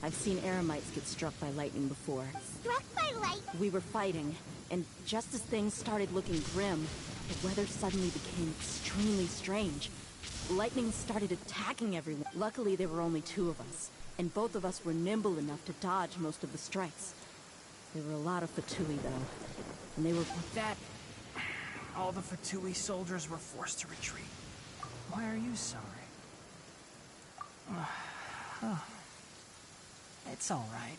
I've seen Eremites get struck by lightning before. Struck by lightning? We were fighting, and just as things started looking grim, the weather suddenly became extremely strange. Lightning started attacking everyone. Luckily, there were only two of us, and both of us were nimble enough to dodge most of the strikes. There were a lot of Fatui, though, and they were... With that, all the Fatui soldiers were forced to retreat. Why are you sorry? Oh. It's all right.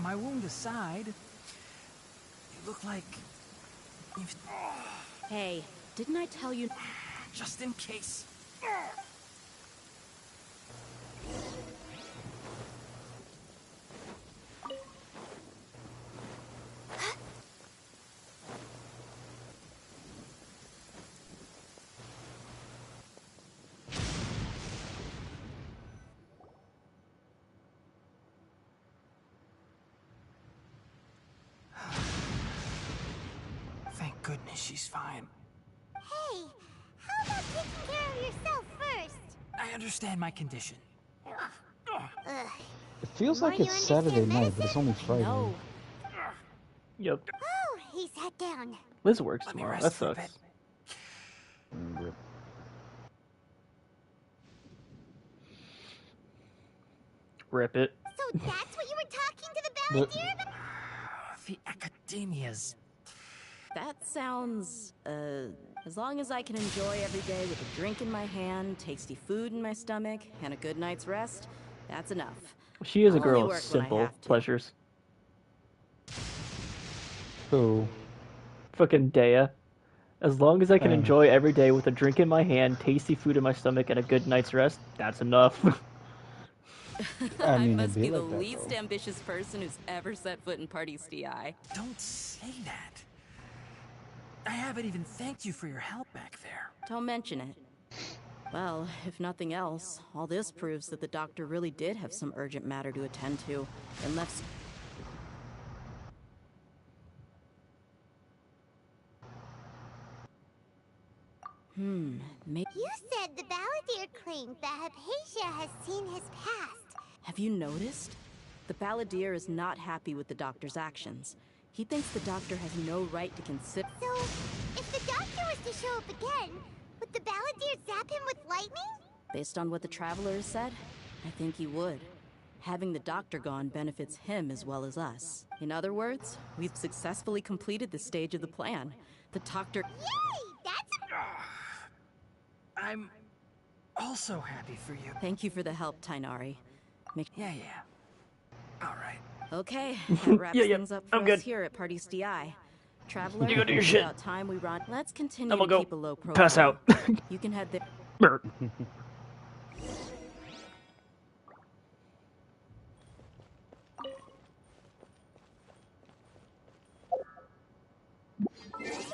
My wound aside, you look like you've... Hey, didn't I tell you... Just in case. Thank goodness she's fine. Hey, how about taking care of yourself first. I understand my condition. Ugh. It feels More like you it's Saturday understand night, but it's only Friday. No. Yep. Oh, he sat down. Liz works Let me tomorrow. rest That for a sucks. Rip. Rip it. So that's what you were talking to the balladeer about? The academias. That sounds, as long as I can enjoy every day with a drink in my hand, tasty food in my stomach, and a good night's rest, that's enough. She is a I'll girl only of work when I simple have to. pleasures. Who? Fucking Dea. As long as I can enjoy every day with a drink in my hand, tasty food in my stomach, and a good night's rest, that's enough. I mean, must it'd be be the like that, least though. ambitious person who's ever set foot in Party's DI. Don't say that. I haven't even thanked you for your help back there. Don't mention it. Well, if nothing else, all this proves that the doctor really did have some urgent matter to attend to, and left... Maybe... You said the balladeer claimed that Hypatia has seen his past. Have you noticed? The balladeer is not happy with the doctor's actions. He thinks the doctor has no right to consider... So, if the doctor was to show up again, would the balladeer zap him with lightning? Based on what the Traveler has said, I think he would. Having the doctor gone benefits him as well as us. In other words, we've successfully completed this stage of the plan. The doctor... Yay! That's... I'm also happy for you. Thank you for the help, Tainari. Yeah. All right. Okay, that wraps Yeah, things up for I'm us good. here at Party's DI. Traveler, You go do your it's shit. about time we run. Let's continue I'm to gonna keep a go low profile. pass out. You can head there. Brr.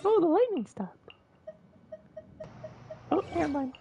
Oh, the lightning stopped. Oh, never mind.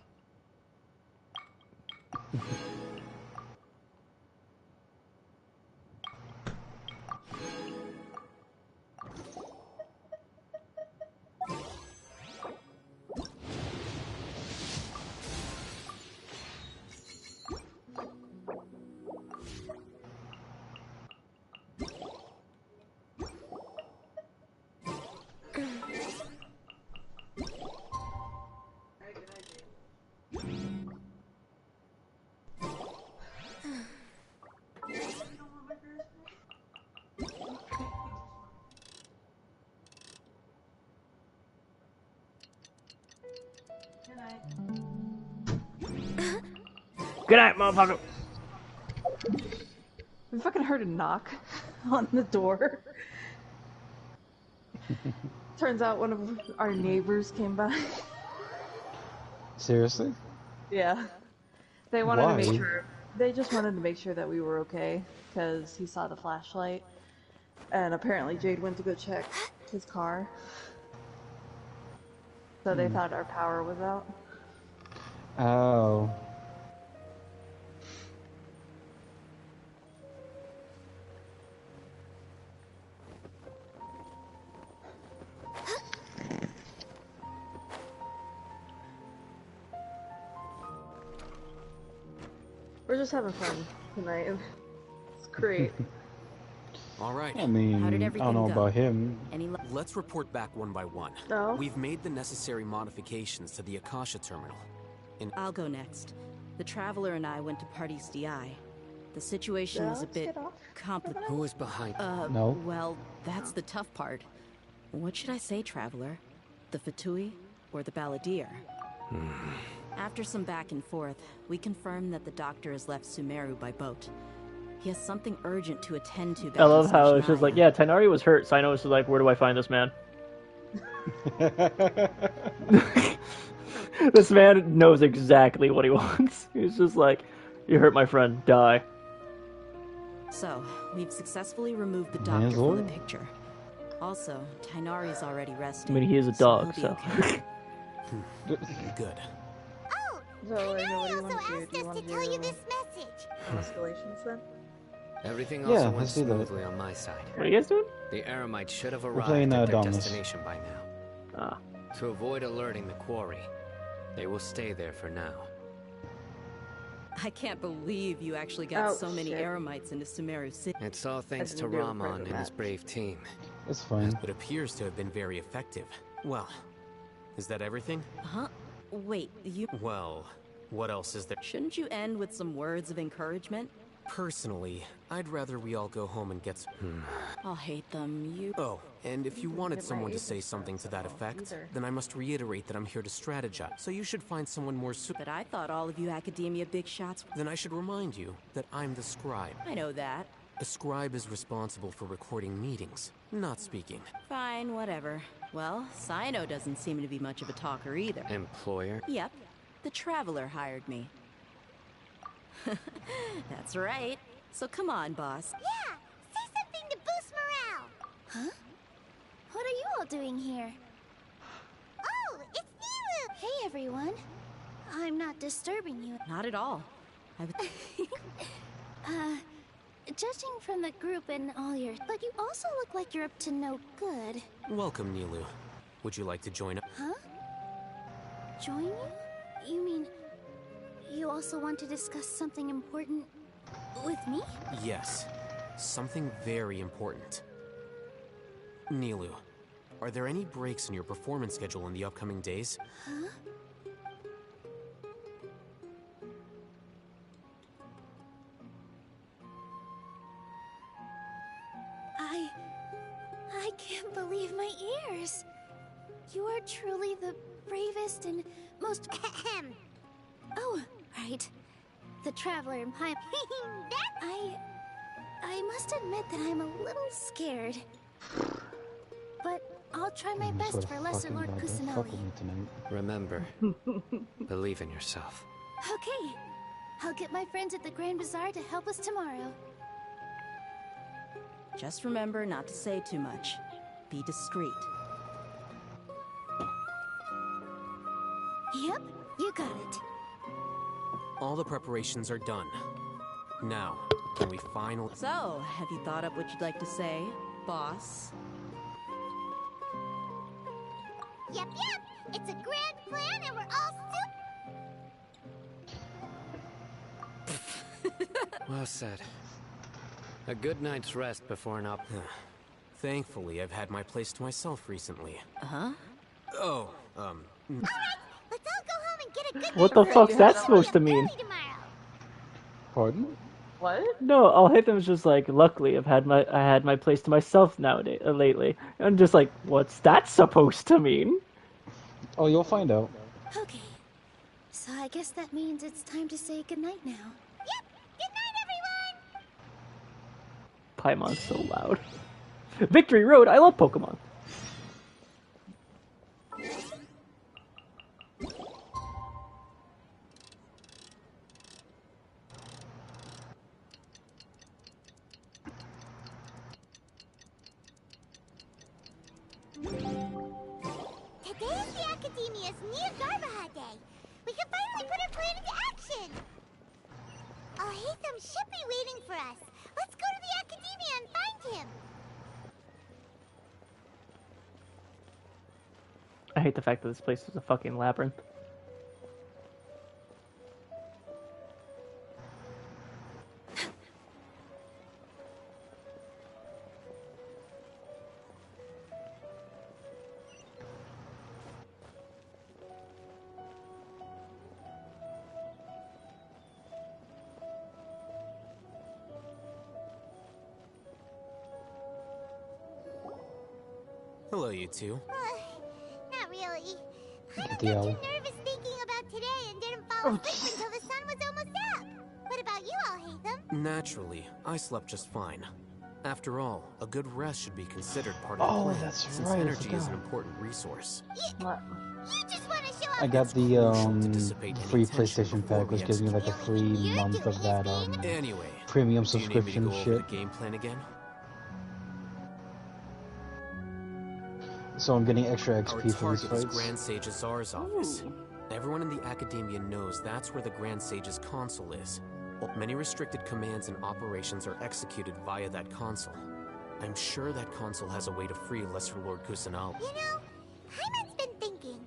Good night, motherfucker. We fucking heard a knock on the door. Turns out one of our neighbors came by. Seriously? Yeah. They wanted to Why? make sure. They just wanted to make sure that we were okay because he saw the flashlight, and apparently Jade went to go check his car. So they thought our power was out. Oh. We're just having fun tonight. It's great. All right. I mean, How did I everything don't know go? about him. Let's report back one by one. No. We've made the necessary modifications to the Akasha terminal. I'll go next. The Traveler and I went to Party's DI. The situation was a bit complicated. Who is behind? No. Well, that's the tough part. What should I say, Traveler? The Fatui or the Balladeer? After some back and forth, we confirmed that the doctor has left Sumeru by boat. He has something urgent to attend to. I love how it's just like, yeah, Tainari was hurt. Sino was like, where do I find this man? This man knows exactly what he wants. He's just like, you hurt my friend, die. So, we've successfully removed the Man's doctor from loyal. the picture. Also, Tainari's already I resting. mean, he is a so dog, he'll be so. okay. Good. Oh, So, I know what do you also want to do? asked Do you us want to to tell you do this message. escalations then? Everything Yeah, also went let's do that. smoothly on my side. What are you guys doing? The Eremites should have We're arrived playing, at their Dauntless. destination by now. Ah. To avoid alerting the quarry, They will stay there for now. I can't believe you actually got so many shit. Eremites into Sumeru City. It's all thanks to didn't do a Rahman private and his match. brave team. It's fine. It appears to have been very effective. Well, is that everything? Huh? Wait, you... Well, what else is there? Shouldn't you end with some words of encouragement? Personally, I'd rather we all go home and get some... I'll hate them, you... Oh, and if you wanted someone to say Right. something to that effect, Either. then I must reiterate that I'm here to strategize. So you should find someone more But I thought all of you Academia big shots... Then I should remind you that I'm the scribe. I know that. A scribe is responsible for recording meetings, not speaking. Fine, whatever. Well, Sino doesn't seem to be much of a talker either. Employer? Yep. The Traveler hired me. That's right. So come on, boss. Yeah, say something to boost morale. Huh? What are you all doing here? Oh, it's Nilu. Hey, everyone. I'm not disturbing you. Not at all. Judging from the group and all your... But you also look like you're up to no good. Welcome, Nilu. Would you like to join us? Huh? Join you? You mean... You also want to discuss something important with me? Yes. Something very important. Nilu, are there any breaks in your performance schedule in the upcoming days? Huh? I can't believe my ears. You are truly the bravest and most... Oh, right. The Traveler in Pipe. I must admit that I'm a little scared. But I'll try my best for Lesser Lord Kusanali. Remember, believe in yourself. Okay. I'll get my friends at the Grand Bazaar to help us tomorrow. Just remember not to say too much. Be discreet. Yep, you got it. All the preparations are done. Now, can we finally... So, have you thought up what you'd like to say, boss? Yep. It's a grand plan and we're all Well said. A good night's rest before an op... Thankfully, I've had my place to myself recently. Uh-huh. Oh, Let's all go home and get a good What the fuck's that supposed to mean? Pardon? What? No, I'll hit them just like, luckily I had my place to myself nowadays lately. I'm just like, what's that supposed to mean? Oh, you'll find out. Okay. So I guess that means it's time to say goodnight now. Yep. Good night, everyone. Paimon's so loud. Victory Road, I love Pokemon. Today's the Academia's Nia Garbaha Day. We can finally put our plan into action. Alhaitham should be waiting for us. Let's go to the Academia and find him. I hate the fact that this place is a fucking labyrinth. Hello, you two. Not really. I Get got the owl. too nervous thinking about today and didn't fall asleep until the sun was almost up. What about you, Alhaitham? Naturally, I slept just fine. After all, a good rest should be considered part of the Oh, plan, that's since right, I energy is an forgot. important resource. You just want to show off. I got the dissipate any free tension PlayStation before pack, we which gives me like a free month of that Anyway, premium do you need me to subscription go over shit. the game plan again? So I'm getting extra Our XP for these target is fights. Grand Sage Azar's office. Everyone in the Academia knows that's where the Grand Sage's console is. Many restricted commands and operations are executed via that console. I'm sure that console has a way to free Lesser Lord Kusanali. You know, Hyman's been thinking,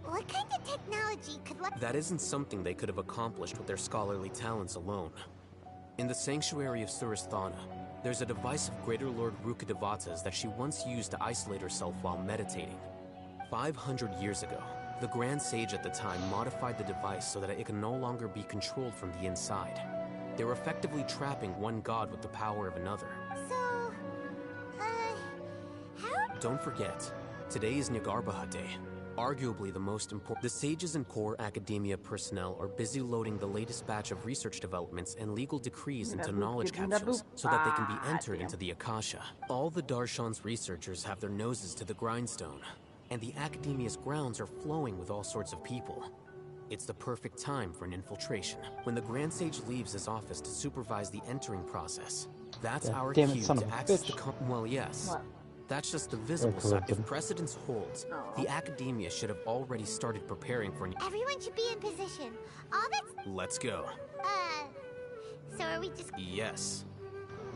what kind of technology could let... That isn't something they could have accomplished with their scholarly talents alone. In the sanctuary of Suristhana, there's a device of Greater Lord Rukkhadevata's that she once used to isolate herself while meditating. 500 years ago, the Grand Sage at the time modified the device so that it can no longer be controlled from the inside. They were effectively trapping one god with the power of another. So, how? Don't forget, today is Nyagarbha Day, arguably the most important. The sages and core academia personnel are busy loading the latest batch of research developments and legal decrees into knowledge capsules so that they can be entered into the Akasha. All the Darshan's researchers have their noses to the grindstone, and the academia's grounds are flowing with all sorts of people. It's the perfect time for an infiltration. When the Grand Sage leaves his office to supervise the entering process, that's our cue to access the well, yes. What? That's just the visible side. If precedence holds, the academia should have already started preparing for... Everyone should be in position. All that's... Let's go. So are we just... Yes.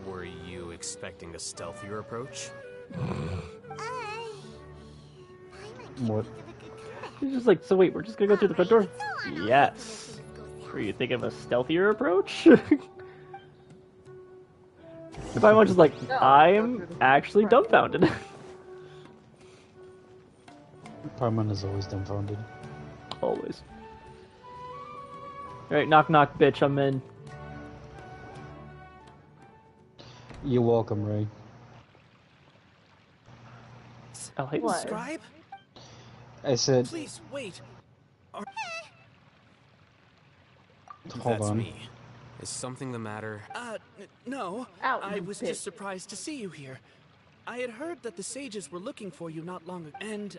Were you expecting a stealthier approach? What? He's just like, so wait, we're just gonna go through the front door? Yes. Were you thinking of a stealthier approach? Paimon just like, I'm actually dumbfounded. Paimon is always dumbfounded. Always. Alright, knock knock, bitch, I'm in. You're welcome, Ray. Oh, hey, What? Scribe? I said... Please, wait. Hold That's on. me. Is something the matter? No. I was just surprised to see you here. I had heard that the sages were looking for you not long ago. And,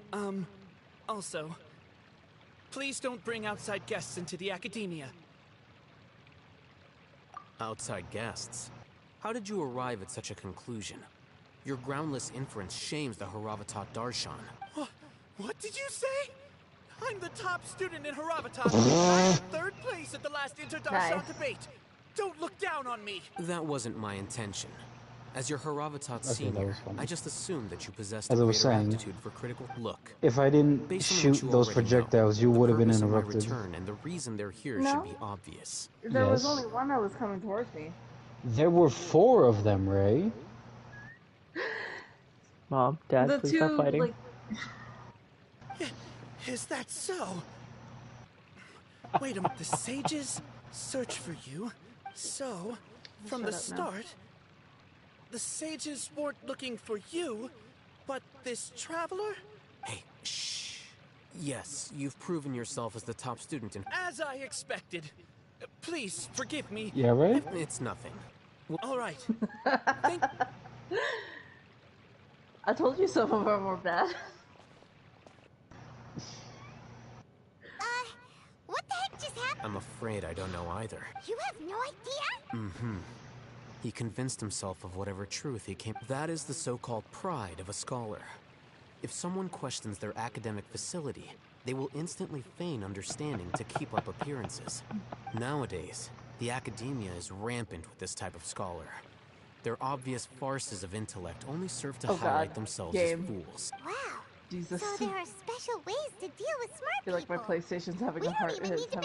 also, please don't bring outside guests into the academia. Outside guests? How did you arrive at such a conclusion? Your groundless inference shames the Haravatat Darshan. What did you say? I'm the top student in Haravatat. I'm in third place at the last Inter-Darshan debate. Don't look down on me. That wasn't my intention. As your Haravatat senior, I just assumed that you possessed As a I was greater saying, aptitude for critical look. If I didn't Based on shoot what you those already projectiles, know, you the would have been purpose of my interrupted. return and the reason they're here No. should be obvious. There was only one that was coming towards me. There were 4 of them, Ray. Mom, Dad, The please two, stop fighting. like... Is that so? Wait a minute, the sages search for you. So, from the Shut up now. start, the sages weren't looking for you, but this traveler? Hey, shh. Yes, you've proven yourself as the top student in... As I expected. Please, forgive me. Yeah, right? It's nothing. All right. I told you some of them were bad. What the heck just happened? I'm afraid I don't know either. You have no idea? Mm-hmm. He convinced himself of whatever truth he came... That is the so-called pride of a scholar. If someone questions their academic facility, they will instantly feign understanding to keep up appearances. Nowadays, the academia is rampant with this type of scholar. Their obvious farces of intellect only serve to highlight themselves as fools. Wow. Jesus. So there are special ways to deal with smart I feel like my people. PlayStation's having a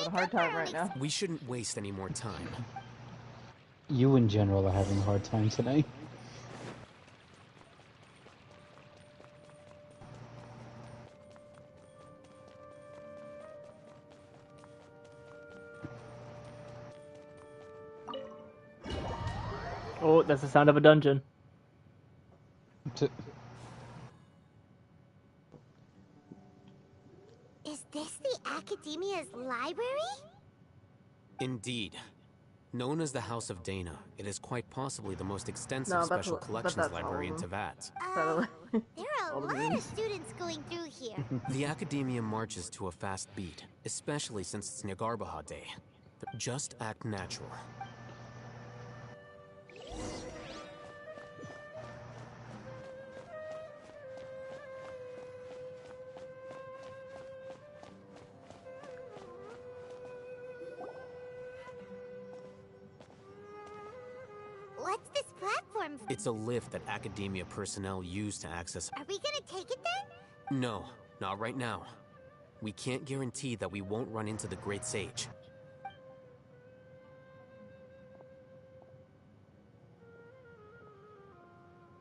hard time right now. We shouldn't waste any more time. You in general are having a hard time tonight. Oh, that's the sound of a dungeon. Is this the Academia's library? Indeed. Known as the House of Dana, it is quite possibly the most extensive No, that's special but collections that's library in all of Teyvat. There are a lot of students going through here. The academia marches to a fast beat, especially since it's Nyagarbha Day. Just act natural. What's this platform? It's a lift that academia personnel use to access... Are we gonna take it then? No, not right now. We can't guarantee that we won't run into the Great Sage.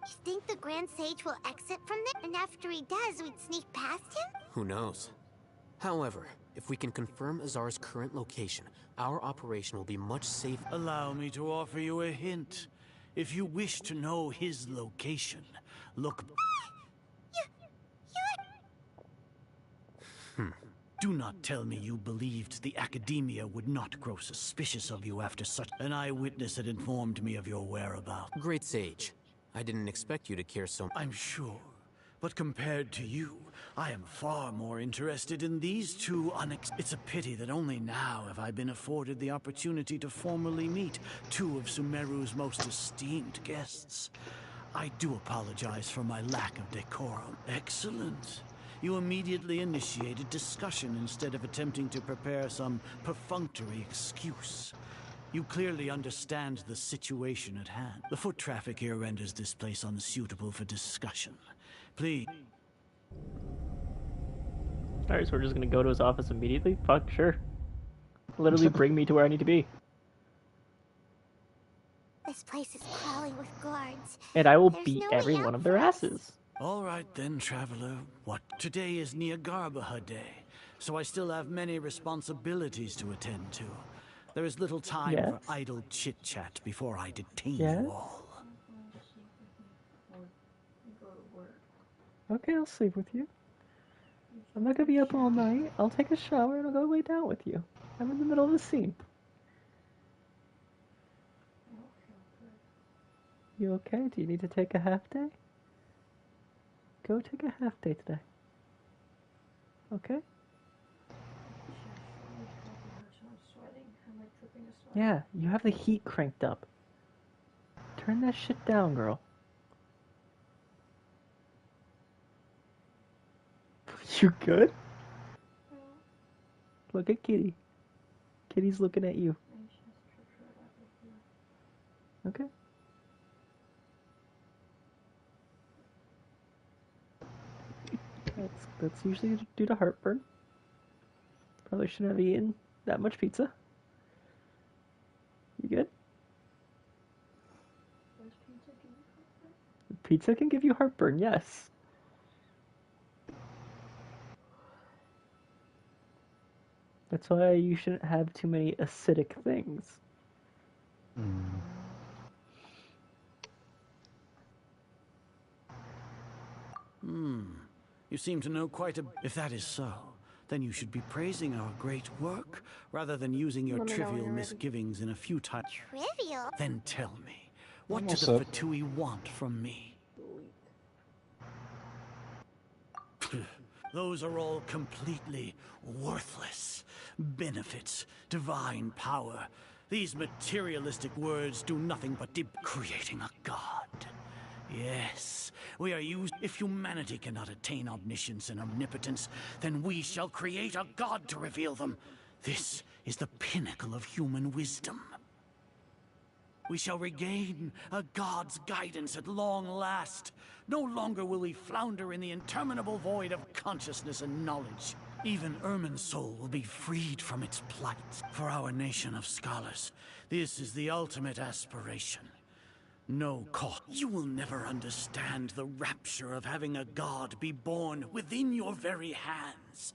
You think the Grand Sage will exit from there? And after he does, we'd sneak past him? Who knows? However, if we can confirm Azar's current location, our operation will be much safer. Allow me to offer you a hint. If you wish to know his location, look... Do not tell me you believed the Academia would not grow suspicious of you after such... An eyewitness had informed me of your whereabouts. Great Sage, I didn't expect you to care so much. I'm sure. But compared to you, I am far more interested in these two It's a pity that only now have I been afforded the opportunity to formally meet two of Sumeru's most esteemed guests. I do apologize for my lack of decorum. Excellent. You immediately initiated discussion instead of attempting to prepare some perfunctory excuse. You clearly understand the situation at hand. The foot traffic here renders this place unsuitable for discussion. Please. Alright, so we're just gonna go to his office immediately? Fuck, sure. Literally bring me to where I need to be. This place is crawling with guards. And I will There's beat no every way one out of their for us. asses. All right then, traveler. What? Today is Niagarbaha Day, so I still have many responsibilities to attend to. There is little time for idle chit-chat before I detain you all. Okay, I'll sleep with you. I'm not gonna be up all night. I'll take a shower and I'll go lay down with you. I'm in the middle of a scene. You okay? Do you need to take a half day? Go take a half day today. Okay? Yeah, you have the heat cranked up. Turn that shit down, girl. You good? Look at Kitty. Kitty's looking at you. Okay. That's usually due to heartburn. Probably shouldn't have eaten that much pizza. You good? Pizza can give you heartburn, yes. That's why you shouldn't have too many acidic things. You seem to know quite a... If that is so, then you should be praising our great work, rather than using your trivial misgivings in a futile... Trivial? Then tell me, what do the Fatui want from me? Those are all completely worthless. Benefits, divine power. These materialistic words do nothing but creating a god. Yes, we are used. If humanity cannot attain omniscience and omnipotence, then we shall create a god to reveal them. This is the pinnacle of human wisdom. We shall regain a god's guidance at long last. No longer will we flounder in the interminable void of consciousness and knowledge. Even Ermin's soul will be freed from its plight. For our nation of scholars, this is the ultimate aspiration. No cost. You will never understand the rapture of having a god be born within your very hands.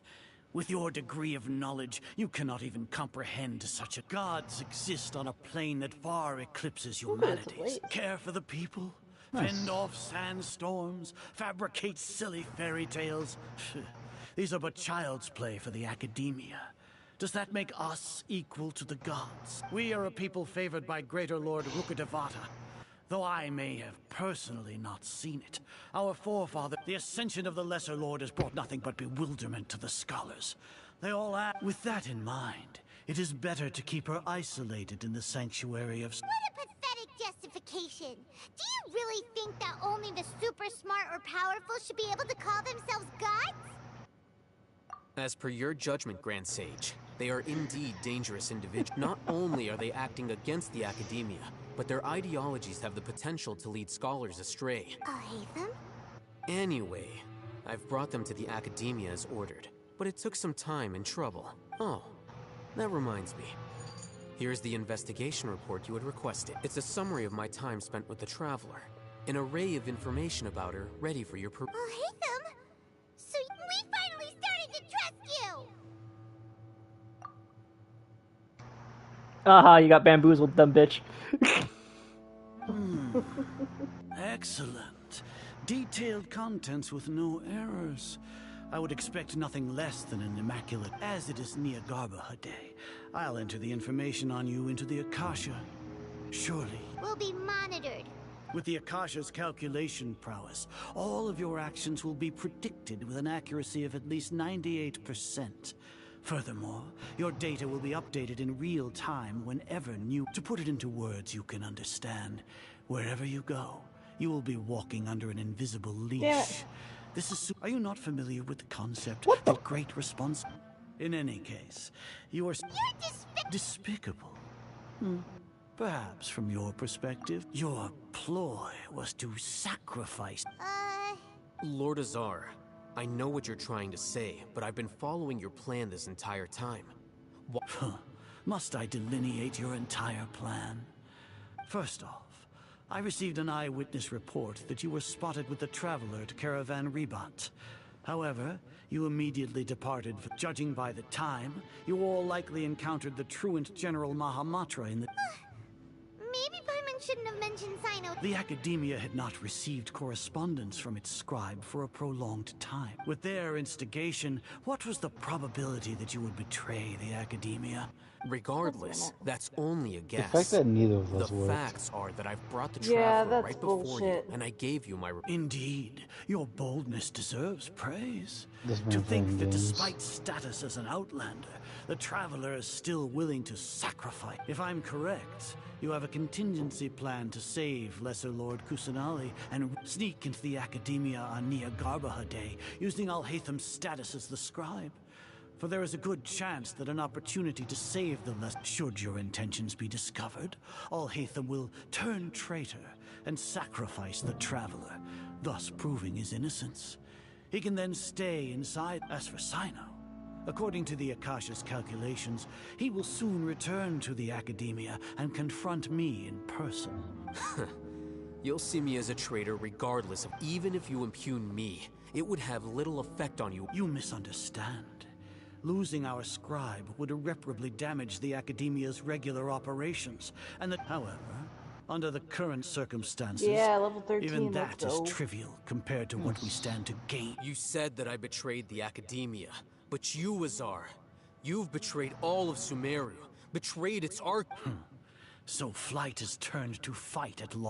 With your degree of knowledge, you cannot even comprehend such a... Gods exist on a plane that far eclipses humanity's. Care for the people, fend off sandstorms, fabricate silly fairy tales. These are but child's play for the Academia. Does that make us equal to the gods? We are a people favored by Greater Lord Rukkhadevata. Though I may have personally not seen it, our forefather, the ascension of the Lesser Lord, has brought nothing but bewilderment to the scholars. They all act. With that in mind, it is better to keep her isolated in the sanctuary of... What a pathetic justification! Do you really think that only the super smart or powerful should be able to call themselves gods? As per your judgment, Grand Sage, they are indeed dangerous individuals. Not only are they acting against the Academia, but their ideologies have the potential to lead scholars astray. I'll hate them? Anyway, I've brought them to the Academia as ordered. but it took some time and trouble. Oh, that reminds me. Here's the investigation report you had requested. It's a summary of my time spent with the Traveler. An array of information about her, ready for your perusal. Oh, Haytham! So we finally started to trust you! Aha, you got bamboozled, dumb bitch. Excellent. Detailed contents with no errors. I would expect nothing less than an immaculate. As it is near Garbaha Day, I'll enter the information on you into the Akasha. Surely. We'll be monitored. With the Akasha's calculation prowess, all of your actions will be predicted with an accuracy of at least 98%. Furthermore, your data will be updated in real time whenever new... To put it into words you can understand, wherever you go, you will be walking under an invisible leash. Yeah. This is... Are you not familiar with the concept that great response... In any case, you are... You're despicable. Perhaps from your perspective, your ploy was to sacrifice... Lord Azar, I know what you're trying to say, but I've been following your plan this entire time. Must I delineate your entire plan? First off, I received an eyewitness report that you were spotted with the Traveler at Caravan Ribat. However, you immediately departed. Judging by the time, you all likely encountered the truant General Mahamatra in the... Maybe Paimon shouldn't have mentioned Sino. The Academia had not received correspondence from its scribe for a prolonged time. With their instigation, what was the probability that you would betray the Academia? Regardless, that's only a guess. The fact that neither of us The worked. facts are that I've brought the Yeah, Traveler that's right before bullshit. you, and I gave you my... Indeed, your boldness deserves praise. This man To think playing that games. despite status as an outlander, the Traveler is still willing to sacrifice. If I'm correct, you have a contingency plan to save Lesser Lord Kusanali and sneak into the Academia on Nia Garbaha Day, using Alhaitham's status as the scribe. For there is a good chance that an opportunity to save the should your intentions be discovered, Alhaitham will turn traitor and sacrifice the Traveler, thus proving his innocence. He can then stay inside. As for Sino, according to the Akasha's calculations, he will soon return to the Academia and confront me in person. You'll see me as a traitor regardless of... Even if you impugn me, it would have little effect on you. You misunderstand. Losing our scribe would irreparably damage the Academia's regular operations, and that, however, under the current circumstances, Yeah, level 13, even let's that is go. trivial compared to what we stand to gain. You said that I betrayed the Academia, but you, Azar, you've betrayed all of Sumeru, betrayed its art. So flight is turned to fight at law.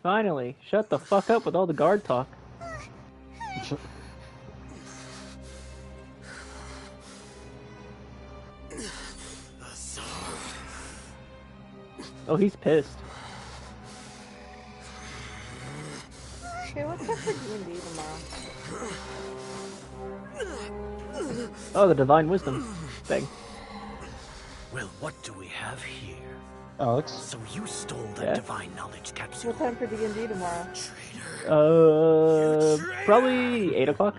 Finally, shut the fuck up with all the guard talk. Oh, he's pissed. Okay, what's up for D&D tomorrow? Oh, the Divine Wisdom thing. Well, what do we have here? Alex? So you stole that Yeah? divine knowledge capsule. What time for D&D tomorrow? Probably 8 o'clock.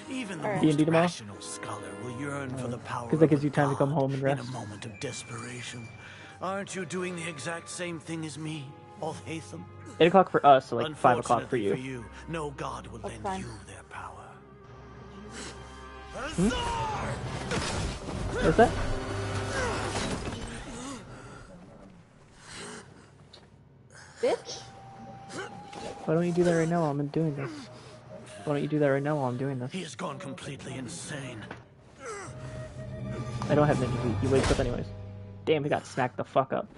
Even the D&D most tomorrow. rational scholar will yearn for the power Because that of gives a you time to come god home and rest. in a moment of desperation. Aren't you doing the exact same thing as me, Alhaitham? 8 o'clock for us, so like 5 o'clock for Unfortunately you. no god will That's lend fine. you their power. What's that? Bitch? Why don't you do that right now while I'm doing this? Why don't you do that right now while I'm doing this? He has gone completely insane. I don't have ninja. He wakes up anyways. Damn, he got smacked the fuck up.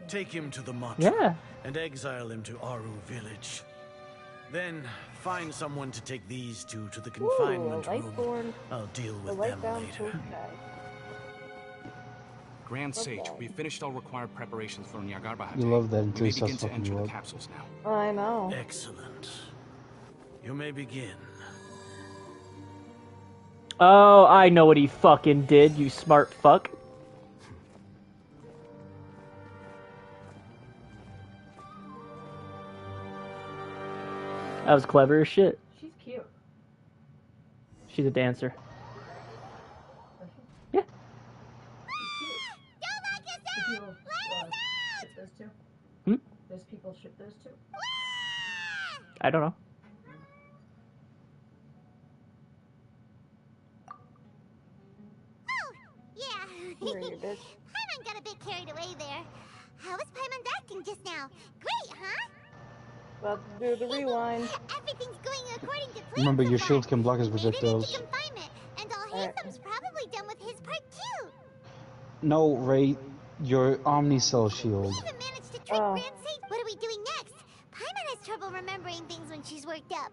Take him to the Matra Yeah. and exile him to Aru village. Then find someone to take these two to the confinement room. Lightborn. I'll deal The with them Lightbound later. Toast guy. Grand Sage, Okay. we finished all required preparations for Nyargarbaha. You love that We until may he starts begin to fucking enter you the up. capsules now. I know. Excellent. You may begin. Oh, I know what he fucking did, you smart fuck. That was clever as shit. She's cute. She's a dancer. She's cute. Do people ship those two? Hmm? Does people ship those two? I don't know. Yeah. Paimon got a bit carried away there. How was Paimon's acting just now? Great, huh? About to do the rewind. Everything's going according to plan. Remember, so your far. shields can block his Made it into projectiles. confinement, and all Handsome's probably done with his part too. No, Ray, your Omnicell shield. We even managed to trick Grand Sage. What are we doing next? Paimon has trouble remembering things when she's worked up.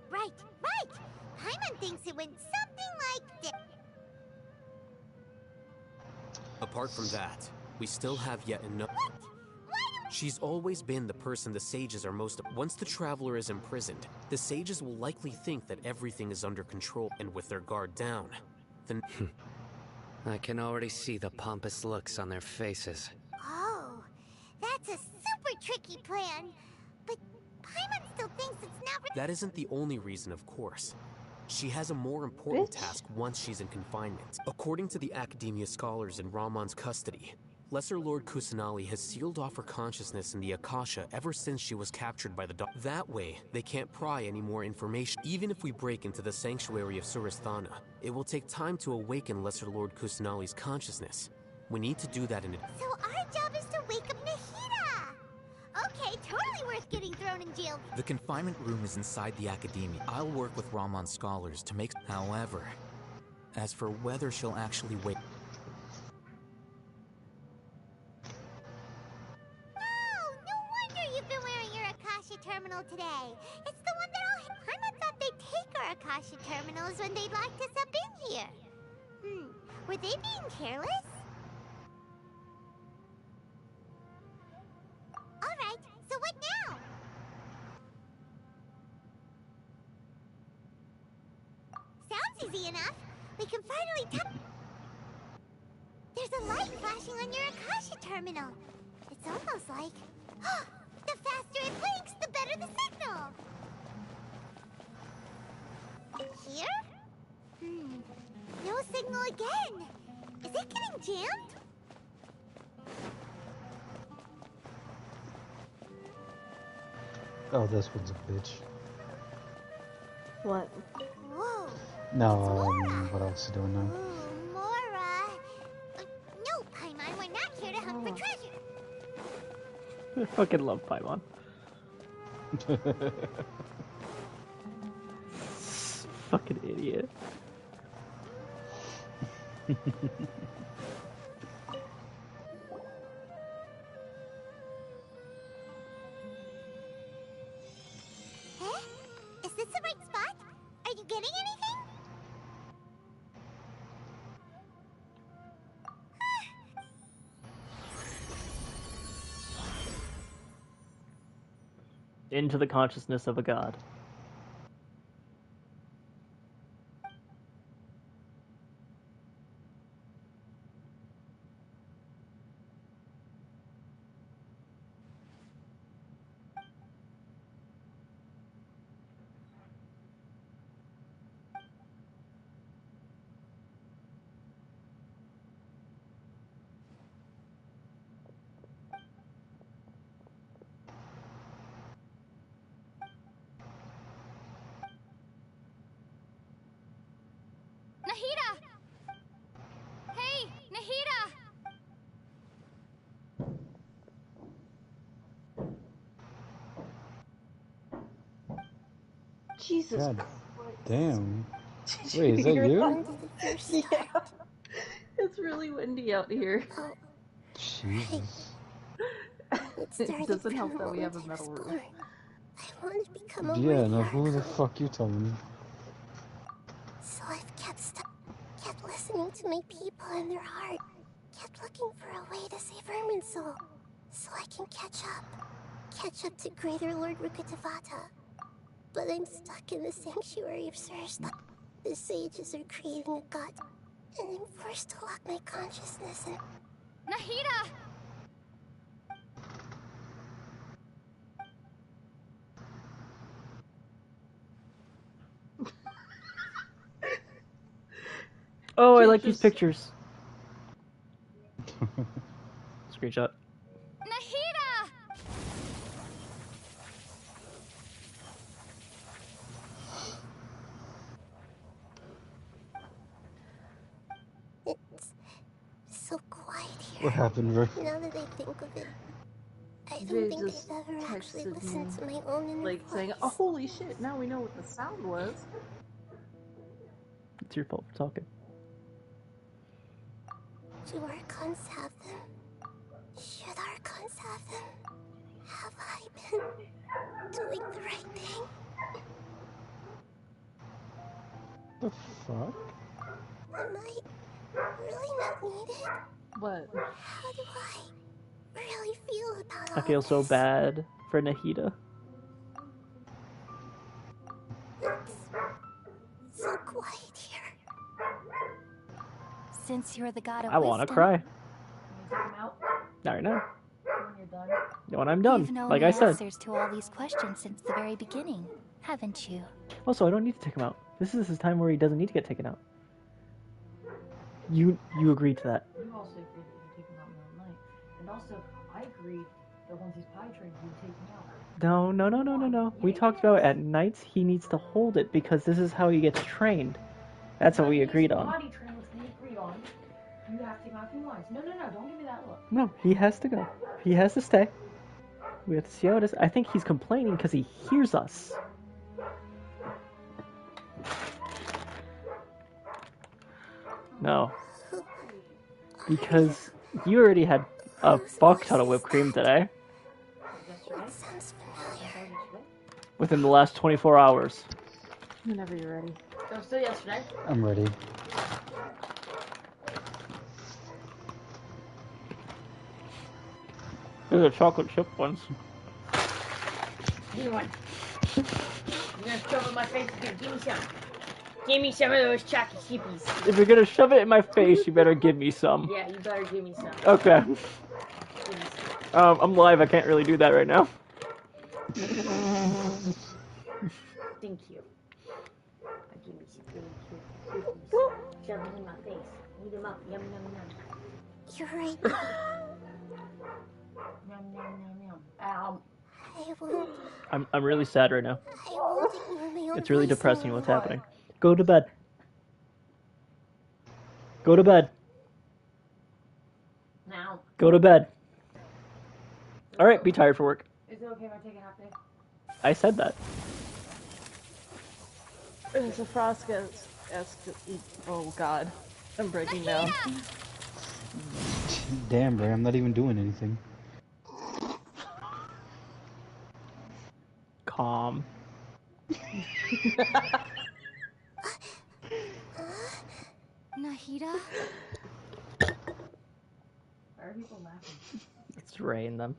Right. Paimon thinks it went something like this. Apart from that, we still have yet another. She's always been the person the sages are most. Once the traveler is imprisoned, the sages will likely think that everything is under control, and with their guard down, then. I can already see the pompous looks on their faces. Oh, that's a super tricky plan. But Paimon still thinks it's not. That isn't the only reason, of course. She has a more important task once she's in confinement. According to the Academia scholars in Ramon's custody, Lesser Lord Kusanali has sealed off her consciousness in the Akasha ever since she was captured by the That way, they can't pry any more information. Even if we break into the sanctuary of Surasthana, it will take time to awaken Lesser Lord Kusanali's consciousness. We need to do that in So our job is to wake up Nahida! Okay, totally worth getting thrown in jail. The confinement room is inside the Academia. I'll work with Ramon's scholars to make... However, as for whether she'll actually wake... You've been wearing your Akasha terminal today. It's the one that all Paimon thought they'd take our Akasha terminals when they locked us up in here. Were they being careless? Alright, so what now? Sounds easy enough. We can finally tap. There's a light flashing on your Akasha terminal. It's almost like... The faster it blinks, the better the signal! Here? No signal again! Is it getting jammed? Oh, this one's a bitch. What? Whoa! No, what else is doing now? Mora! No, Paimon, we're not here to hunt for treasure! I fucking love Paimon. Fucking idiot. Huh? Is this the right spot? Are you getting anything? Into the consciousness of a god. Nahida! Hey, Nahida! Jesus. God damn. Wait, is that you? Yeah. It's really windy out here. Jesus. It doesn't help that we have a metal roof. I want to become a Yeah, no, warrior. who the fuck you telling me? So I've kept listening to my people and their heart. Kept looking for a way to save Irminsul. So I can catch up to Greater Lord Rukkhadevata. But I'm stuck in the sanctuary of Surasthana. The sages are creating a god, and I'm forced to lock my consciousness in. Nahida! Oh, I like these pictures. Screenshot. Nahida! It's so quiet here. What happened, Rick? Now that I think of it, I Jay don't think just I've ever actually texted listened me, to my own inner like, saying, voice. oh, holy shit, now we know what the sound was. It's your fault for talking. Do Archons have them? Should Archons have them? Have I been doing the right thing? The fuck? Am I really not needed? What? How do I really feel about all I feel so this? bad for Nahida. It's so quiet here. Since you're the god of I wisdom, want to cry. Can you take him out Not right now. when you're done? When I'm you've done, known like the I said. answers to all these questions since the very beginning, haven't you? Also, I don't need to take him out. This is his time where he doesn't need to get taken out. You agreed to that. You also agreed that you take him out in the night. And also, I agreed that once he's potty trained, you take him out. No. We talked about at nights he needs to hold it because this is how he gets trained. That's what we agreed on. Potty trained, which we agreed on. You have to take him out if he wants. No, don't give me that look. No, he has to go. He has to stay. We have to see how it is. I think he's complaining because he hears us. No. Because you already had a fuck ton of whipped cream today. That sounds familiar. Within the last 24 hours. Whenever you're ready. That was still yesterday. I'm ready. There's a chocolate chip ones. Give me one. You're gonna shove it in my face again. Give me some. Give me some of those chocolate chippies. If you're gonna shove it in my face, you better give me some. Yeah, you better give me some. Okay. Give me some. I'm live, I can't really do that right now. Thank you. Give me some really cute cookies. Shove them in my face. Eat them up. Yum, yum, yum. You're right. Yum, yum, yum, yum. Ow. I won't. I'm really sad right now. I won't ignore my own It's really voice depressing what's anymore. happening. Go to bed. Go to bed. Now. Go to bed. Alright, be tired for work. Is it okay if I take a half day? I said that. It's a frost oh god. I'm breaking down. Damn, bro, I'm not even doing anything. Calm. Nahida? Why are people laughing? It's Ray and them.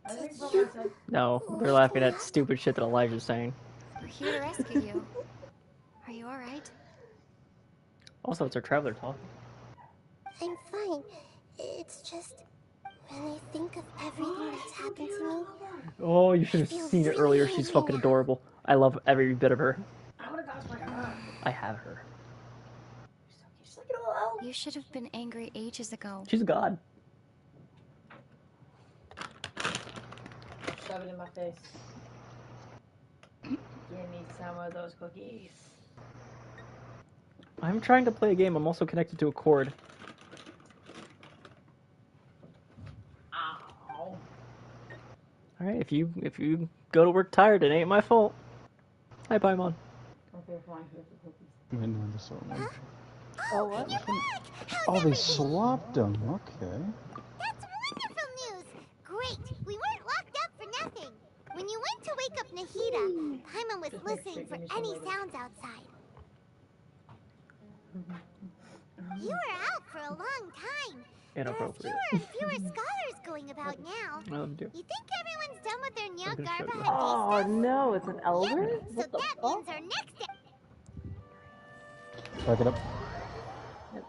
Are they people laughing? No, they're laughing at stupid shit that Elijah's saying. We're here to rescue you. Are you alright? Also, it's our traveler talk. I'm fine. It's just when I think of everything that's happened to me. Oh, you should have seen it earlier. She's fucking adorable. I love every bit of her. I have her. You should have been angry ages ago. She's a god. Shove it in my face. Give me some of those cookies. I'm trying to play a game. I'm also connected to a cord. Ow. Alright, if you go to work tired, it ain't my fault. Hi, Paimon. Okay, fine. Here's the cookies. I know this so much. Oh, what? Oh, they swapped them. Okay. That's wonderful news. Great. We weren't locked up for nothing. When you went to wake up Nahida, Paimon was listening for any sounds outside. You were out for a long time. Inappropriate. There are fewer and fewer scholars going about now. Well, do. You think everyone's done with their I'm gonna show you. Oh no, it's an elder? Yep, so What the that fuck? means our next step. Back it up.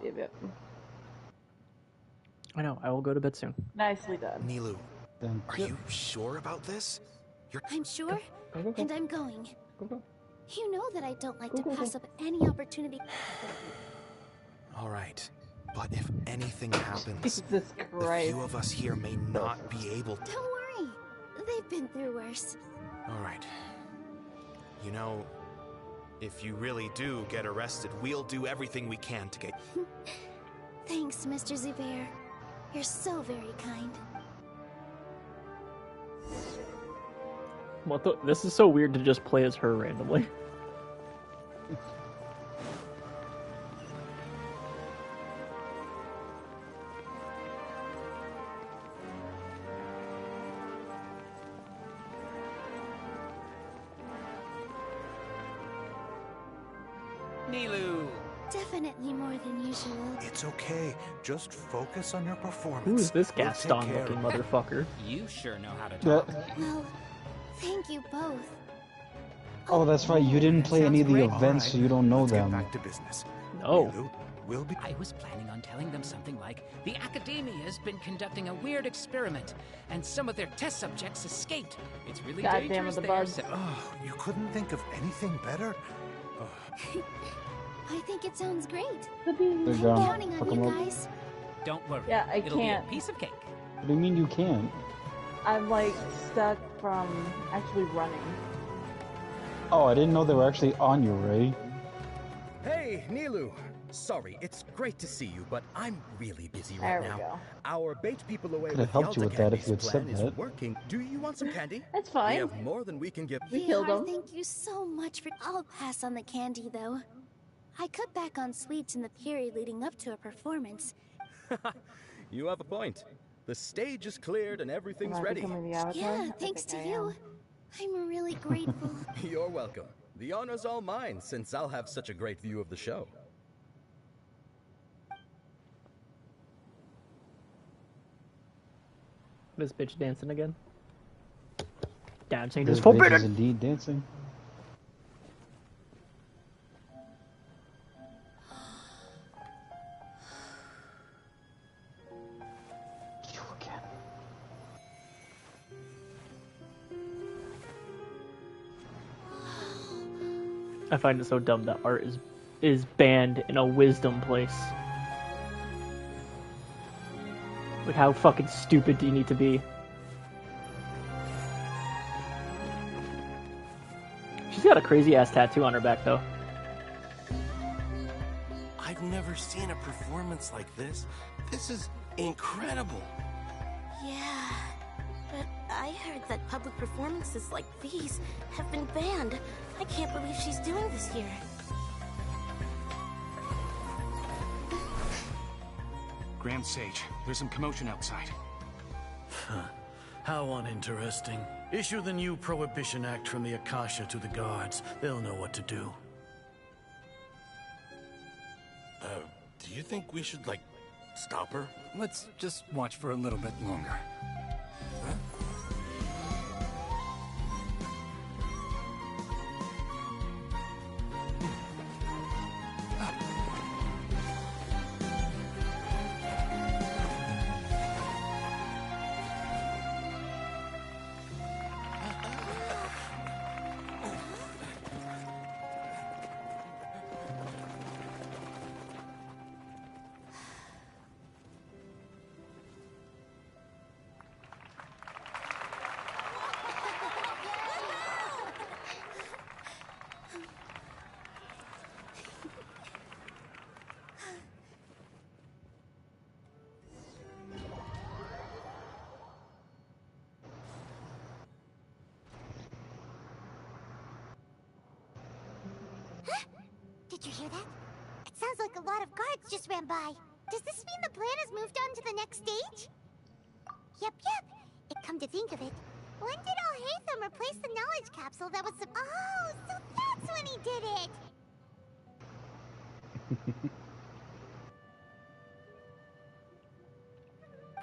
Yep. I know, I will go to bed soon. Nicely done. Nilu, Thank are you sure about this? I'm sure, Go. and I'm going. Go. You know that I don't like to pass up any opportunity. All right. But if anything happens, Jesus the Christ. few of us here may not be able to... Don't worry. They've been through worse. All right. You know, if you really do get arrested, we'll do everything we can to get... Thanks, Mr. Zubair. You're so very kind. What the? This is so weird to just play as her randomly. Nilu! Definitely more than usual. It's okay. Just focus on your performance. Who is this We'll Gaston take care looking of it. motherfucker? You sure know how to Yeah. talk. Well, thank you both. Oh, that's right. You didn't play any of the great. events, so you don't know them. Back to business. No. Nilu, we'll be... I was planning on telling them something like, the Academia's been conducting a weird experiment, and some of their test subjects escaped. It's really God damn it, dangerous the there, bugs. so... Oh, you couldn't think of anything better? I think it sounds great. They're I'm gone. counting Fuck on 'em you up. guys. Don't worry. Yeah, I It'll can't. be a piece of cake. What do you mean you can't? I'm like stuck from actually running. Oh, I didn't know they were actually on you, Ray. Hey, Nilu. Sorry, it's great to see you, but I'm really busy There right we now. go. Our bait people away Could with have the helped you Alta with that if you Candy's had said plan is that. working. Do you want some candy? That's fine. We have more than we can give. We killed VR, them. thank you so much for... I'll pass on the candy, though. I cut back on sweets in the period leading up to a performance. You have a point. The stage is cleared and everything's Am I ready. becoming the Avatar? Yeah, I thanks to think I you. I'm really grateful. You're welcome. The honor's all mine, since I'll have such a great view of the show. This bitch dancing again. Dancing This is bitch is forbidden. indeed dancing. You again. I find it so dumb that art is banned in a wisdom place. Like, how fucking stupid do you need to be? She's got a crazy ass tattoo on her back, though. I've never seen a performance like this. This is incredible. Yeah, but I heard that public performances like these have been banned. I can't believe she's doing this year. Grand Sage, there's some commotion outside. How uninteresting. Issue the new Prohibition Act from the Akasha to the guards. They'll know what to do. Do you think we should, like, stop her? Let's just watch for a little bit longer. Did you hear that? It sounds like a lot of guards just ran by. Does this mean the plan has moved on to the next stage? Yep. Come to think of it, when did Al-Haytham replace the knowledge capsule that was... Oh, so that's when he did it!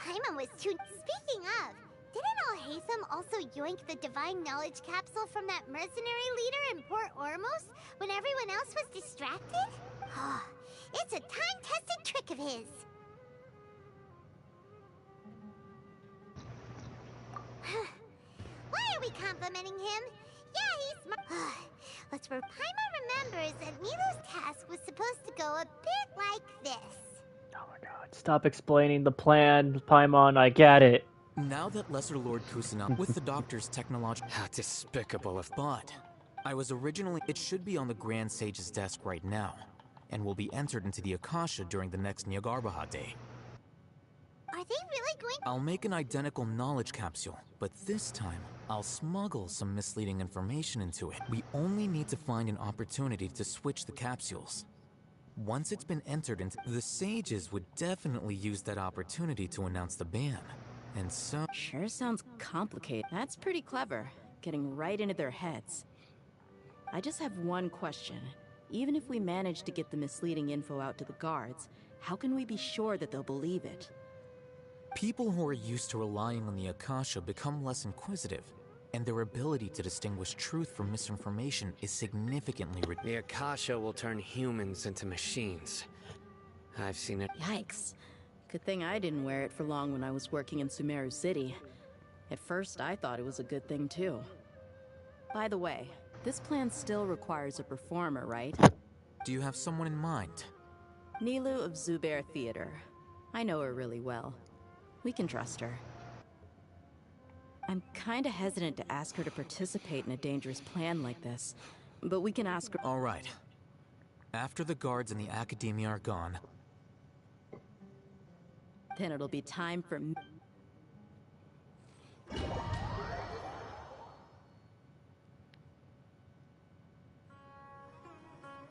Paimon was too... Speaking of, didn't Al-Haytham also yoink the divine knowledge capsule from that mercenary leader in Port Ormos when everyone else was distracted? Oh, it's a time-tested trick of his. Why are we complimenting him? Yeah, he's smart. That's where Paimon remembers that Milo's task was supposed to go a bit like this. Stop explaining the plan, Paimon. I get it. Now that Lesser Lord Kusanagi with the doctor's technological... How despicable of... But I was originally... It should be on the Grand Sage's desk right now, and will be entered into the Akasha during the next Nyargarbaha Day. Are they really going... I'll make an identical knowledge capsule, but this time, I'll smuggle some misleading information into it. We only need to find an opportunity to switch the capsules. Once it's been entered into... The sages would definitely use that opportunity to announce the ban. And so... Sure sounds complicated. That's pretty clever, getting right into their heads. I just have one question. Even if we manage to get the misleading info out to the guards, how can we be sure that they'll believe it? People who are used to relying on the Akasha become less inquisitive, and their ability to distinguish truth from misinformation is significantly reduced. The Akasha will turn humans into machines. I've seen it. Yikes. Good thing I didn't wear it for long when I was working in Sumeru City. At first, I thought it was a good thing too. By the way, this plan still requires a performer, right? Do you have someone in mind? Nilu of Zubair Theater. I know her really well. We can trust her. I'm kinda hesitant to ask her to participate in a dangerous plan like this, but we can ask her— All right. After the guards and the Academia are gone, then it'll be time for—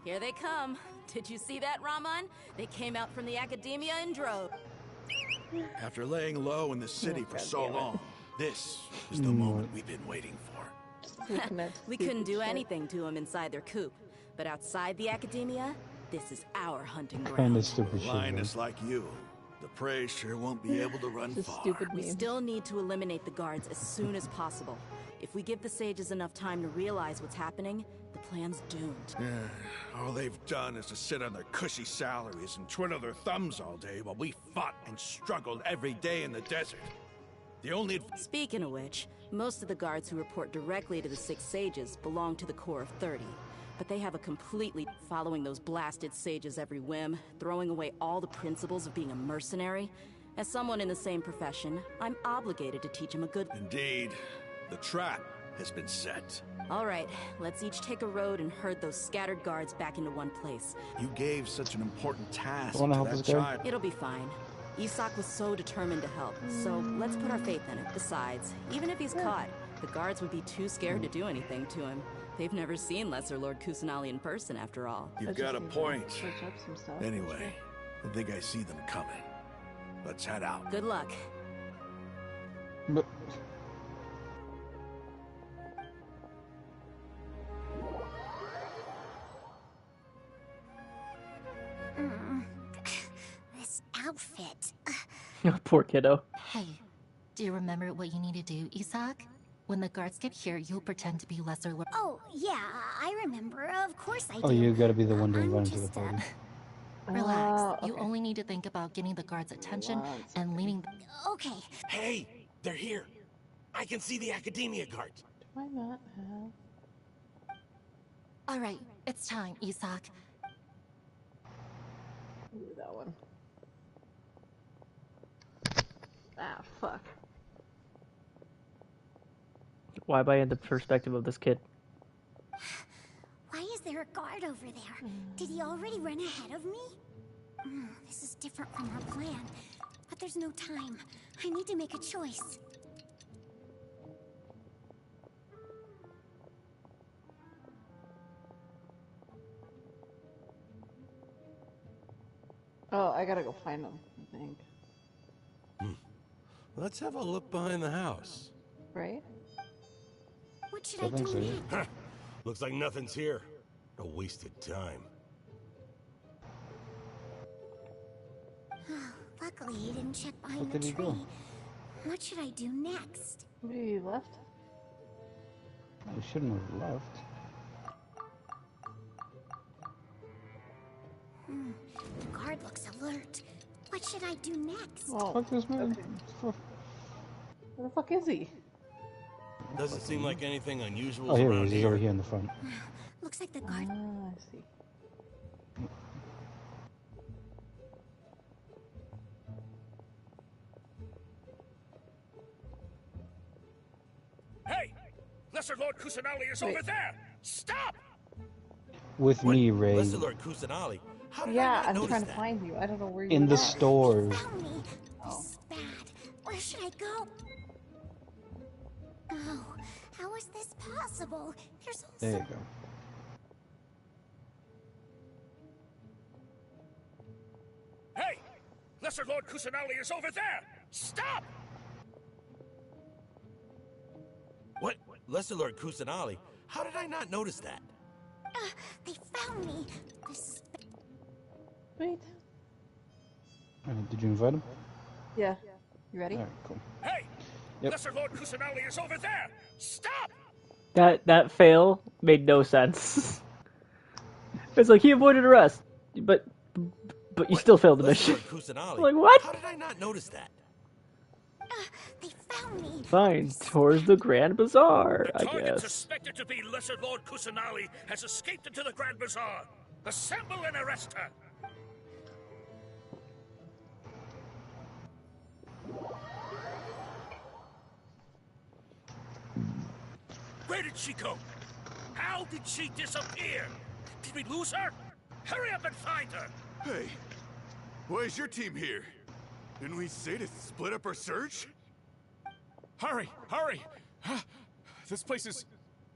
Here they come. Did you see that, Raman? They came out from the Academia in droves. After laying low in the city for so long, this is the moment we've been waiting for. We couldn't do anything to them inside their coop, but outside the Academia, this is our hunting ground. Kind of stupid shit. Lioness like you, the prey sure won't be able to run far. We still need to eliminate the guards as soon as possible. If we give the sages enough time to realize what's happening, the plan's doomed. All they've done is to sit on their cushy salaries and twiddle their thumbs all day while we fought and struggled every day in the desert. The only... Speaking of which, most of the guards who report directly to the Six Sages belong to the Corps of 30. But they have a completely following those blasted sages every whim, throwing away all the principles of being a mercenary. As someone in the same profession, I'm obligated to teach them a good... Indeed. The trap has been set. All right, let's each take a road and herd those scattered guards back into one place. You gave such an important task Wanna to help that this guy? child. It'll be fine. Isak was so determined to help, so let's put our faith in it. Besides, even if he's caught, the guards would be too scared to do anything to him. They've never seen Lesser Lord Kusanagi in person, after all. You've got a point. Anyway, I think I see them coming. Let's head out. Good luck. But... This outfit. Poor kiddo. Hey, do you remember what you need to do, Isak? When the guards get here, you'll pretend to be Lesser Lord. Oh, yeah, I remember. Of course I do. Oh, you gotta be the one to run into the party. Relax. You only need to think about getting the guards' attention and leading. Okay. Hey, they're here. I can see the Academia guards. Do I not have? All right, it's time, Isak. Ooh, that one. Ah, fuck. Why am I in the perspective of this kid? Why is there a guard over there? Did he already run ahead of me? This is different from our plan. But there's no time. I need to make a choice. Oh, I gotta go find them, I think. Let's have a look behind the house. Right? What should I do next? Looks like nothing's here. A wasted time. Luckily, you didn't check behind What the did he tree. do? What should I do next? Maybe left? You shouldn't have left. The guard looks alert. What should I do next? Oh, Fuck this man. Where the fuck is he? Doesn't seem like anything unusual Oh, here he around is. He's over here in the front. Looks like the guard. Ah, I see. Hey! Lesser Lord Kusanali is over there! Stop! With me, Ray. Lesser Lord Kusanali. How did I Yeah, not I'm notice trying to that? find you. I don't know where you In the are. stores. Found me. Oh. This is bad. Where should I go? Oh, how is this possible? There's also... There you go. Hey! Lesser Lord Kusanali is over there! Stop! What? Lesser Lord Kusanali? How did I not notice that? They found me. This is... Wait. Did you invite him? Yeah. You ready? Alright, cool. Hey! Yep. Lesser Lord Kusanali is over there! Stop! That fail made no sense. It's like he avoided arrest, but you still failed the Lesser mission. Lord Kusanali. Like, what? How did I not notice that? They found me. Fine, towards the Grand Bazaar, The I target guess. suspected to be Lesser Lord Kusanali has escaped into the Grand Bazaar. Assemble and arrest her. Where did she go? How did she disappear? Did we lose her? Hurry up and find her! Hey, why is your team here? Didn't we say to split up our search? Hurry! Hurry! This place is...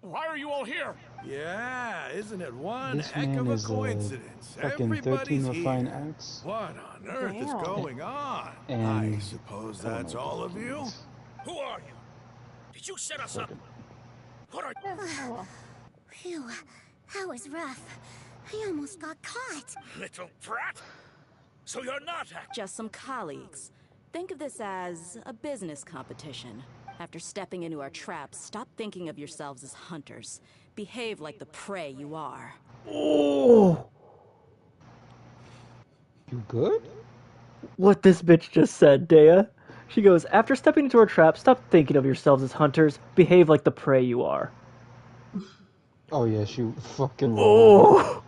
Why are you all here? Yeah, isn't it one This heck man of a is coincidence? fucking 13 Everybody's refined here. acts. What on earth is Damn. going on? And I suppose I don't that's know what all the of fuck you? it is. Who are you? Did you set us up? Fucking- What are you? Phew, that was rough. I almost got caught. Little brat? So you're not Just some colleagues. Think of this as a business competition. After stepping into our traps, stop thinking of yourselves as hunters. Behave like the prey you are. Oh! You good? What this bitch just said, Dea. She goes, after stepping into our trap, stop thinking of yourselves as hunters. Behave like the prey you are. Oh yeah, she fucking. Oh!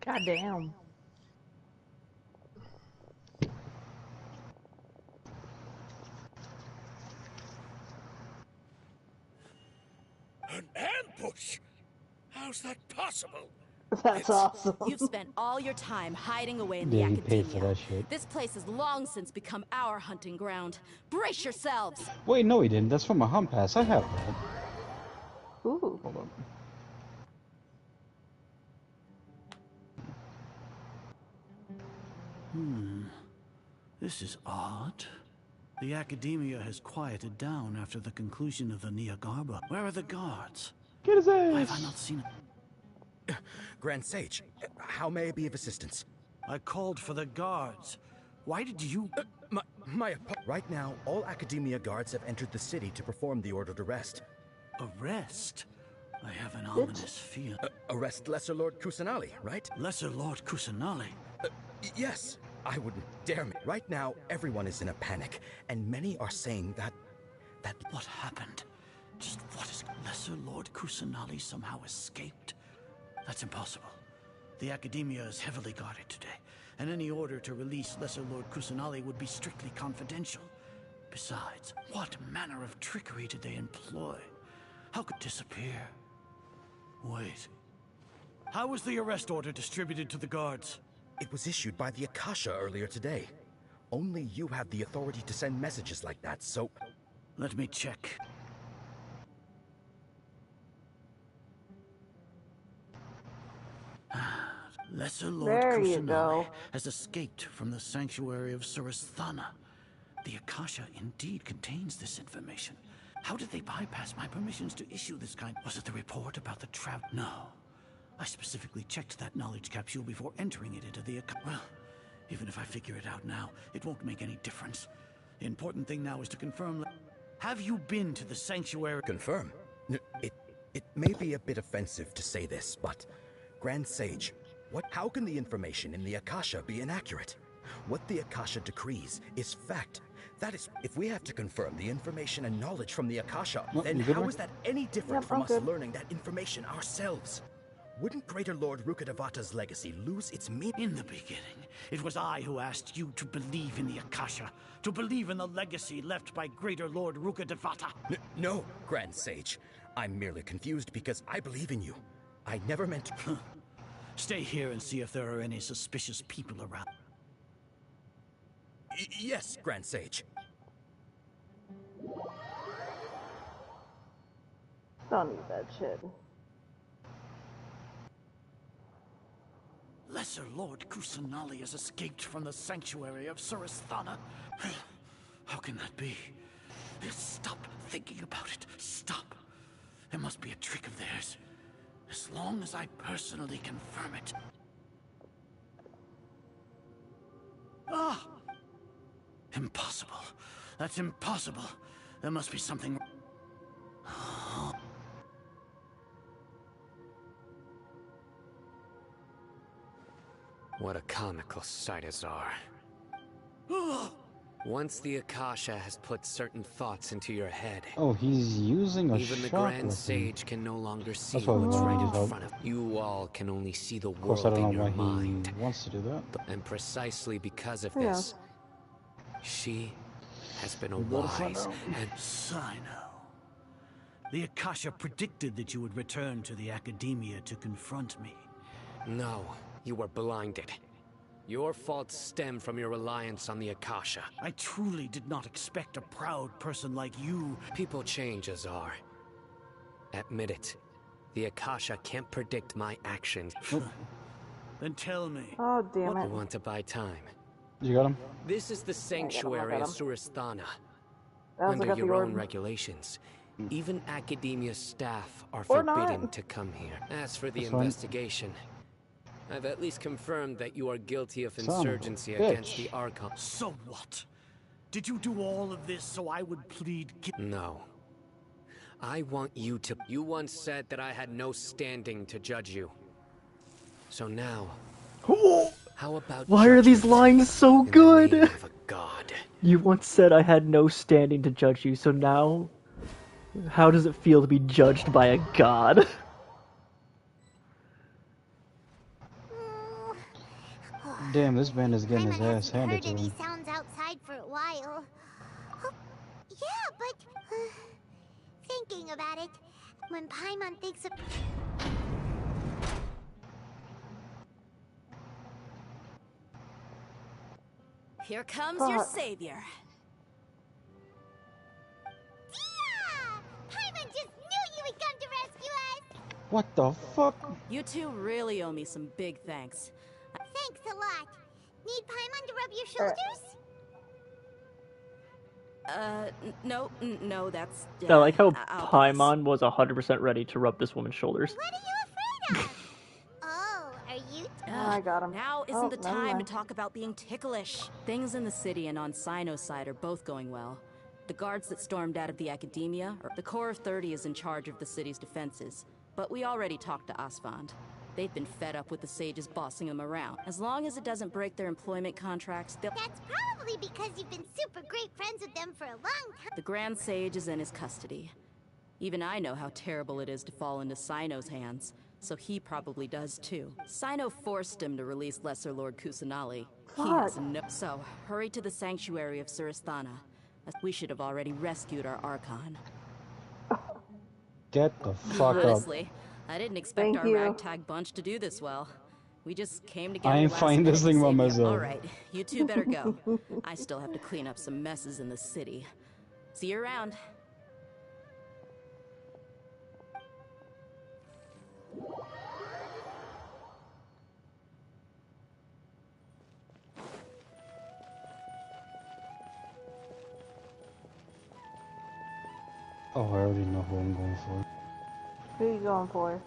God damn. an ambush? How's that possible? That's awesome. You've spent all your time hiding away in Yeah, the he paid for academia. that shit. This place has long since become our hunting ground. Brace yourselves! Wait, no, he didn't. That's from a hump pass. I have that. Ooh. Hold on. This is odd. The academia has quieted down after the conclusion of the Niagarba. Where are the guards? Get his ass! Why have I not seen it? Grand Sage, how may I be of assistance? I called for the guards. Why did you... Right now, all Academia guards have entered the city to perform the ordered arrest. Arrest? I have an ominous feeling. Arrest Lesser Lord Kusanali, right? Lesser Lord Kusanali? Yes. I wouldn't dare me. Right now, everyone is in a panic, and many are saying that... What happened? Just what is... Lesser Lord Kusanali somehow escaped? That's impossible. The Academia is heavily guarded today, and any order to release Lesser Lord Kusanali would be strictly confidential. Besides, what manner of trickery did they employ? How could it disappear? Wait. How was the arrest order distributed to the guards? It was issued by the Akasha earlier today. Only you have the authority to send messages like that, so... Let me check. Lesser Lord There you Kusanali go. has escaped from the sanctuary of Surasthana. The Akasha indeed contains this information. How did they bypass my permissions to issue this kind? Was it the report about the trap? No. I specifically checked that knowledge capsule before entering it into the Akasha. Well, even if I figure it out now, it won't make any difference. The important thing now is to confirm... Have you been to the sanctuary? Confirm. It may be a bit offensive to say this, but... Grand Sage, how can the information in the Akasha be inaccurate? What the Akasha decrees is fact, That is, if we have to confirm the information and knowledge from the Akasha, Well, then you good, how Rick? is that any different Yep, from I'm us good. learning that information ourselves? Wouldn't Greater Lord Rukkhadevata's legacy lose its meaning? In the beginning, it was I who asked you to believe in the Akasha, to believe in the legacy left by Greater Lord Rukkhadevata. No, Grand Sage. I'm merely confused because I believe in you. I never meant to... Stay here and see if there are any suspicious people around. Yes, Grand Sage. Don't need that shit. Lesser Lord Kusanali has escaped from the sanctuary of Surasthana. How can that be? Stop thinking about it. Stop. It must be a trick of theirs. As long as I personally confirm it. Ah! Impossible. That's impossible. There must be something... What a comical sight, Azar. Once the Akasha has put certain thoughts into your head, Oh, he's using a even the shot Grand weapon. Sage can no longer see That's why we what's wanted right his in help. front of you. All can only see the Of course, I world don't in know your why mind. he wants to do that. And precisely because of Yeah. this, she has been a We gotta find wise out. and... Sino. The Akasha predicted that you would return to the Academia to confront me. No, you were blinded. Your faults stem from your reliance on the Akasha. I truly did not expect a proud person like you. People change, Azar. Admit it. The Akasha can't predict my actions. Then tell me. Oh, damn You it. want to buy time? You got him? This is the sanctuary of Surasthana. I also Under got the your own orb. regulations, even Academia staff are Or forbidden not. to come here. As for the That's fine. investigation, I've at least confirmed that you are guilty of Son of a insurgency against the bitch. Archon. So what? Did you do all of this so I would plead guilty? No. I want you to... You once said that I had no standing to judge you. So now, how about... Why are these lines so in the good? name of a god? You once said I had no standing to judge you, so now, how does it feel to be judged by a god? Damn, this man is getting his Paimon ass hasn't handed heard to any him. sounds outside for a while. Oh, yeah, but thinking about it, when Paimon thinks of... Here comes your savior. Paimon just knew you would come to rescue us! What the fuck? You two really owe me some big thanks. Thanks a lot. Need Paimon to rub your shoulders? No, that's... I like how I'll pass. Paimon was 100% ready to rub this woman's shoulders. What are you afraid of? Oh, are you... I got him. Now isn't Oh, the never time mind. to talk about being ticklish. Things in the city and on Sino's side are both going well. The guards that stormed out of the Academia, the Corps of 30 is in charge of the city's defenses. But we already talked to Asfand. They've been fed up with the sages bossing them around. As long as it doesn't break their employment contracts, they'll... That's probably because you've been super great friends with them for a long time. The Grand Sage is in his custody. Even I know how terrible it is to fall into Sino's hands, so he probably does too. Sino forced him to release Lesser Lord Kusanali. He has no... So, hurry to the sanctuary of Surasthana. We should have already rescued our Archon. Get the fuck up. Honestly, I didn't expect Thank our you. ragtag bunch to do this well. We just came together. I ain't last fighting minute this to thing by save you. myself. All right, you two better go. I still have to clean up some messes in the city. See you around. Oh, I already know who I'm going for. Who are you going for?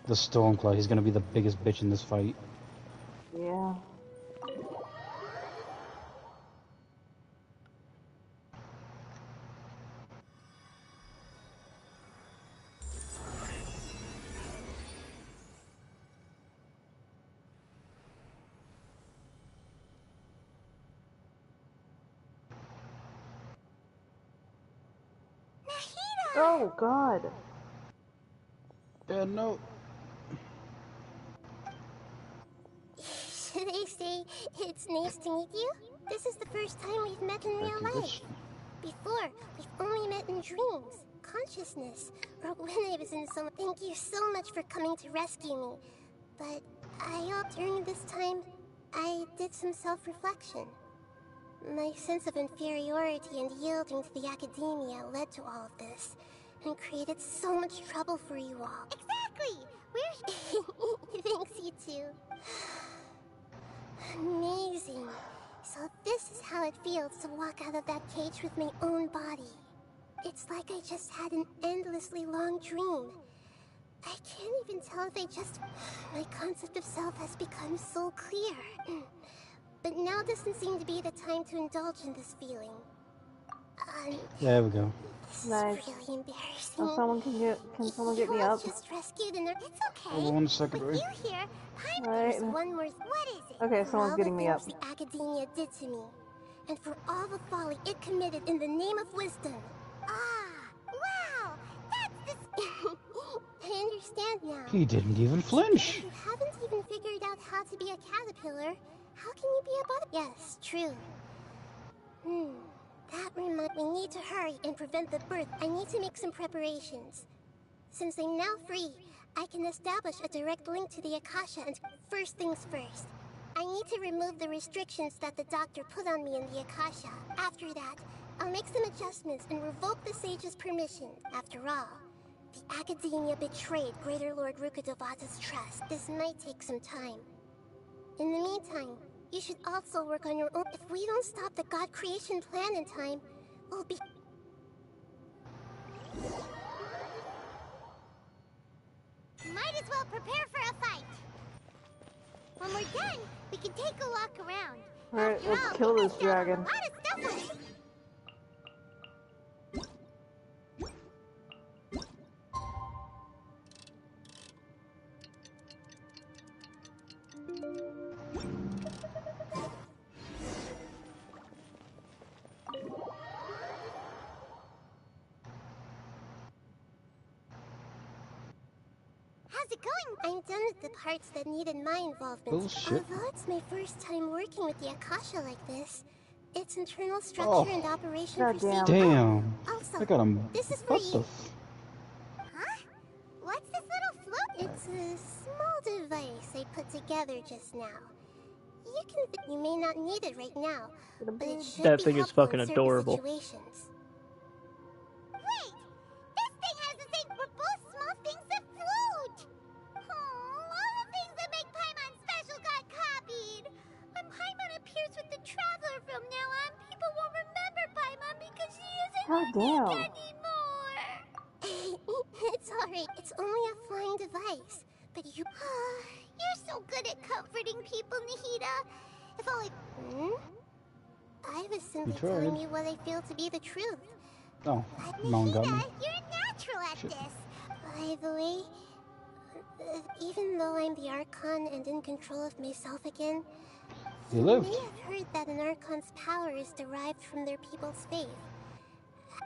The Stormcloud. He's gonna be the biggest bitch in this fight. Yeah. Oh God. Yeah, no. Should I say it's nice to meet you? This is the first time we've met in real life. Before, we've only met in dreams, consciousness, or when I was in some. Thank you so much for coming to rescue me. But during this time, I did some self-reflection. My sense of inferiority and yielding to the academia led to all of this, and created so much trouble for you all. Exactly! We're... Thanks, you too. Amazing. So this is how it feels to walk out of that cage with my own body. It's like I just had an endlessly long dream. I can't even tell if I just... My concept of self has become so clear. But now doesn't seem to be the time to indulge in this feeling. There we go. Nice. This is really embarrassing. Oh, can someone get me up? Just rescued and it's okay. Hold on 1 second, With Ray. you here, Right. there's one more. What is it? Okay, For someone's all getting the me up. things the academia did to me, and for all the folly it committed in the name of wisdom. Wow! That's the... I understand now. He didn't even flinch. If you haven't even figured out how to be a caterpillar, how can you be a butterfly? Yes, true. That reminds me, we need to hurry and prevent the birth. I need to make some preparations. Since I'm now free, I can establish a direct link to the Akasha, and first things first. I need to remove the restrictions that the doctor put on me in the Akasha. After that, I'll make some adjustments and revoke the sage's permission. After all, the academia betrayed Greater Lord Rukkhadevata's trust. This might take some time. In the meantime, you should also work on your own. If we don't stop the God creation plan in time, we'll be... Might as well prepare for a fight. When we're done, we can take a walk around. Alright, After let's all, kill we this missed out on dragon. a lot of stuff on it. How's it going? I'm done with the parts that needed my involvement. Bullshit. Although it's my first time working with the Akasha like this, its internal structure and operation proceeds... Damn. Also, I got him. this is for What you. the Huh? What's this little float? It's a small device I put together just now. You may not need it right now, but it should That be thing is helpful fucking in certain adorable. situations. Wait! This thing has the same for both small things that float! Oh, all the things that make Paimon special got copied! When Paimon appears with the Traveler from now on, people won't remember Paimon because she isn't God unique anymore! It's alright. It's only a flying device. But you... You're so good at comforting people, Nahida. If only... I was simply tried. telling you what I feel to be the truth. Oh, Mount got me. You're natural at this. By the way, even though I'm the Archon and in control of myself again, You lived. may have heard that an Archon's power is derived from their people's faith.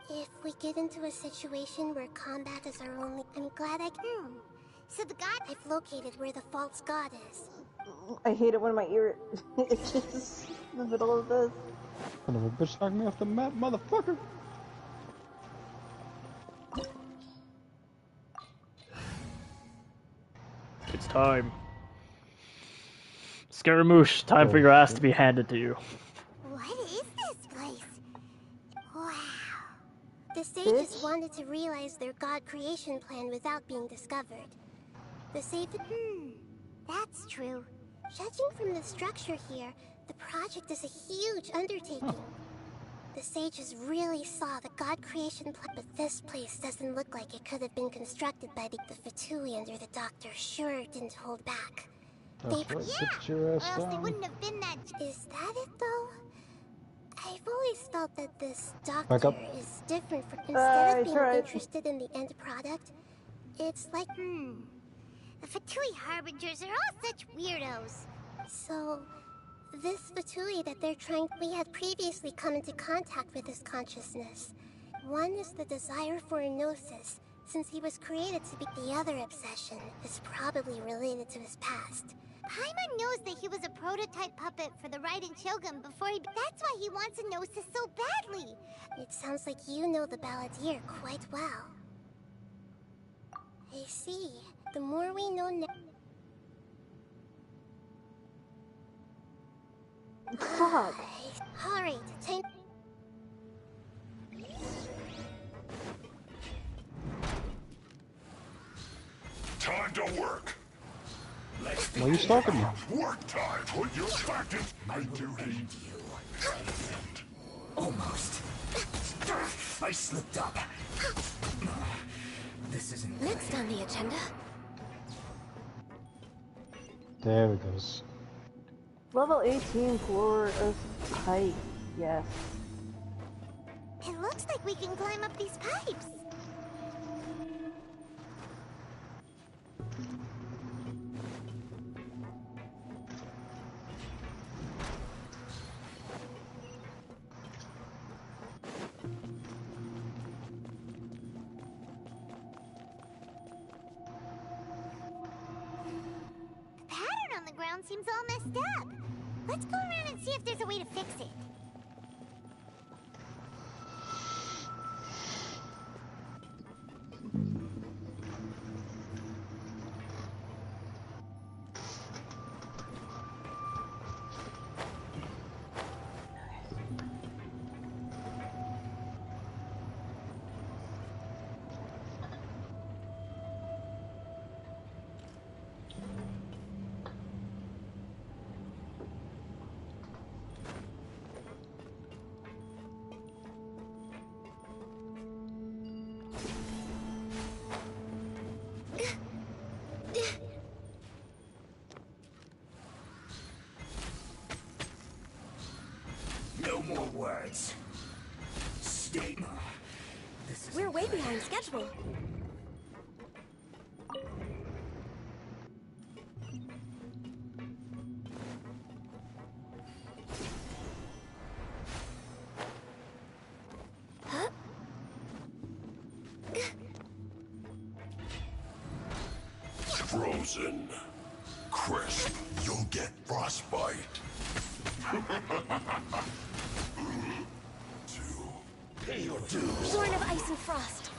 If we get into a situation where combat is our only... I'm glad I can. So the god... I've located where the false god is. I hate it when my ear itches in the middle of this. Son of a bitch knocked me off the map, motherfucker. It's time. Scaramouche, time for your ass to be handed to you. What is this place? Wow. The sages wanted to realize their god creation plan without being discovered. The sage... That's true. Judging from the structure here, the project is a huge undertaking. The sages really saw the god creation plan, but this place doesn't look like it could have been constructed by the Fatui under the doctor sure didn't hold back. That's right, sit your ass or else they down. wouldn't have been that... Is that it, though? I've always felt that this Back doctor up. is different from... Instead of being tried. interested in the end product, it's like... The Fatui Harbingers are all such weirdos. So, this Fatui that they're trying... We had previously come into contact with his consciousness. One is the desire for gnosis, since he was created to be. The other obsession is probably related to his past. Paimon knows that he was a prototype puppet for the Raiden Shogun before he... That's why he wants a gnosis so badly! It sounds like you know the Balladeer quite well. I see. The more we know now... Fuck! Alright, time... Time to work. Why are you stalking me? Work time. Put your back in my duty. Almost. I slipped up. This isn't... Next on the agenda... There it goes. Level 18 for a height, yes. It looks like we can climb up these pipes. The pattern on the ground seems all messed up. Let's go around and see if there's a way to fix it. No more words. Stay. We're way behind schedule. Frozen. Crisp. You'll get frostbite. Pay your dues. Born of ice and frost.